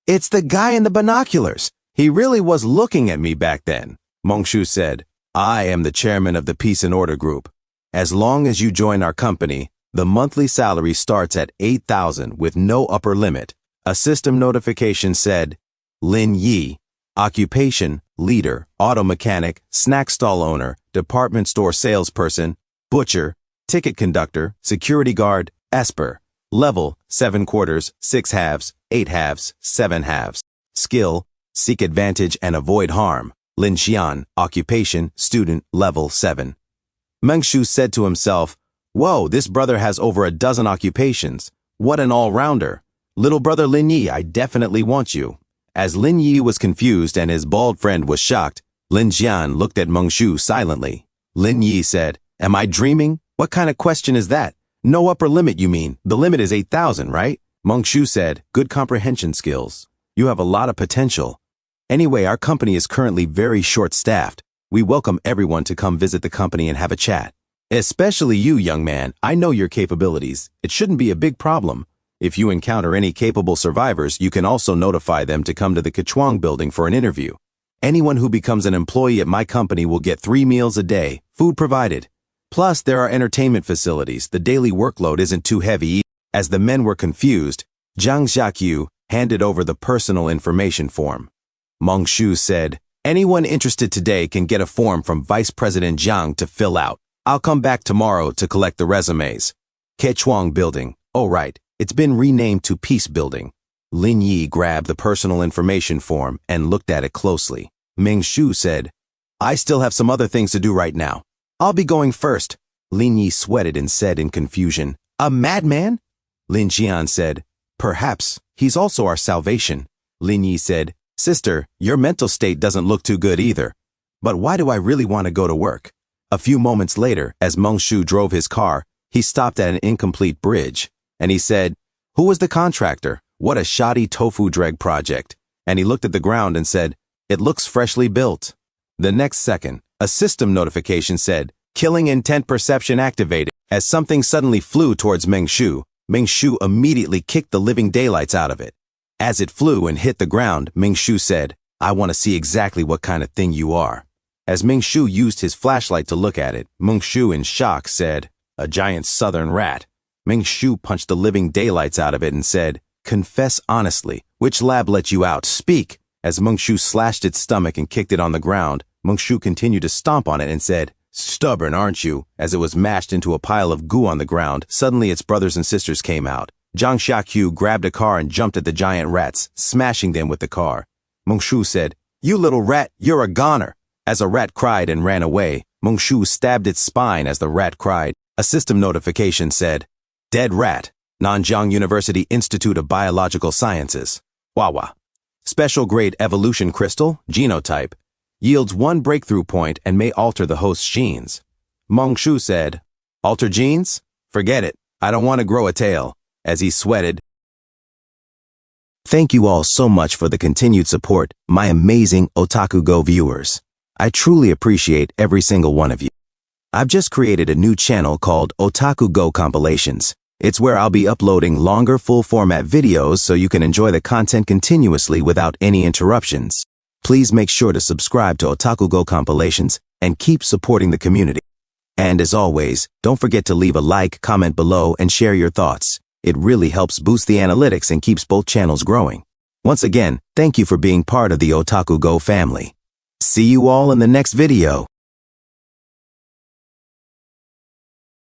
Speaker 1: It's the guy in the binoculars. He really was looking at me back then. Meng Shu said, I am the chairman of the Peace and Order Group. As long as you join our company, the monthly salary starts at 8,000 with no upper limit. A system notification said, Lin Yi, occupation, leader, auto mechanic, snack stall owner, department store salesperson, butcher, ticket conductor, security guard, esper. Level, 7/4, 6/2, 8/2, 7/2. Skill, seek advantage and avoid harm. Lin Xian, occupation, student, level 7. Meng Shu said to himself, Whoa, this brother has over a dozen occupations. What an all-rounder. Little brother Lin Yi, I definitely want you. As Lin Yi was confused and his bald friend was shocked, Lin Xian looked at Meng Shu silently. Lin Yi said, Am I dreaming? What kind of question is that? No upper limit, you mean? The limit is 8,000, right? Meng Shu said, Good comprehension skills. You have a lot of potential. Anyway, our company is currently very short-staffed. We welcome everyone to come visit the company and have a chat. Especially you, young man. I know your capabilities. It shouldn't be a big problem. If you encounter any capable survivors, you can also notify them to come to the Kechuang building for an interview. Anyone who becomes an employee at my company will get 3 meals a day, food provided. Plus, there are entertainment facilities. The daily workload isn't too heavy. As the men were confused, Zhang Xiaqiu handed over the personal information form. Meng Shu said, Anyone interested today can get a form from Vice President Zhang to fill out. I'll come back tomorrow to collect the resumes. Kechuang building. Oh right, it's been renamed to Peace Building. Lin Yi grabbed the personal information form and looked at it closely. Ming Shu said, I still have some other things to do right now. I'll be going first. Lin Yi sweated and said in confusion, A madman? Lin Qian said, Perhaps. He's also our salvation. Lin Yi said, Sister, your mental state doesn't look too good either. But why do I really want to go to work? A few moments later, as Meng Shu drove his car, he stopped at an incomplete bridge. And he said, Who was the contractor? What a shoddy tofu dreg project. And he looked at the ground and said, It looks freshly built. The next second, a system notification said, Killing intent perception activated. As something suddenly flew towards Meng Shu immediately kicked the living daylights out of it. As it flew and hit the ground, Ming Shu said, I want to see exactly what kind of thing you are. As Ming Shu used his flashlight to look at it, Meng Shu in shock said, A giant southern rat. Ming Shu punched the living daylights out of it and said, Confess honestly. Which lab let you out? Speak. As Meng Shu slashed its stomach and kicked it on the ground, Meng Shu continued to stomp on it and said, Stubborn, aren't you? As it was mashed into a pile of goo on the ground, suddenly its brothers and sisters came out. Zhang Xiaqiu grabbed a car and jumped at the giant rats, smashing them with the car. Meng Shu said, You little rat, you're a goner. As a rat cried and ran away, Meng Shu stabbed its spine as the rat cried. A system notification said, Dead rat, Nanjiang University Institute of Biological Sciences. Wawa. Special grade evolution crystal, genotype. Yields 1 breakthrough point and may alter the host's genes. Meng Shu said, Alter genes? Forget it. I don't want to grow a tail. As he sweated. Thank you all so much for the continued support, my amazing OtakuGo viewers. I truly appreciate every single one of you. I've just created a new channel called OtakuGo Compilations. It's where I'll be uploading longer full-format videos so you can enjoy the content continuously without any interruptions. Please make sure to subscribe to OtakuGo Compilations and keep supporting the community. And as always, don't forget to leave a like, comment below, and share your thoughts. It really helps boost the analytics and keeps both channels growing. Once again, thank you for being part of the OtakuGo family. See you all in the next video.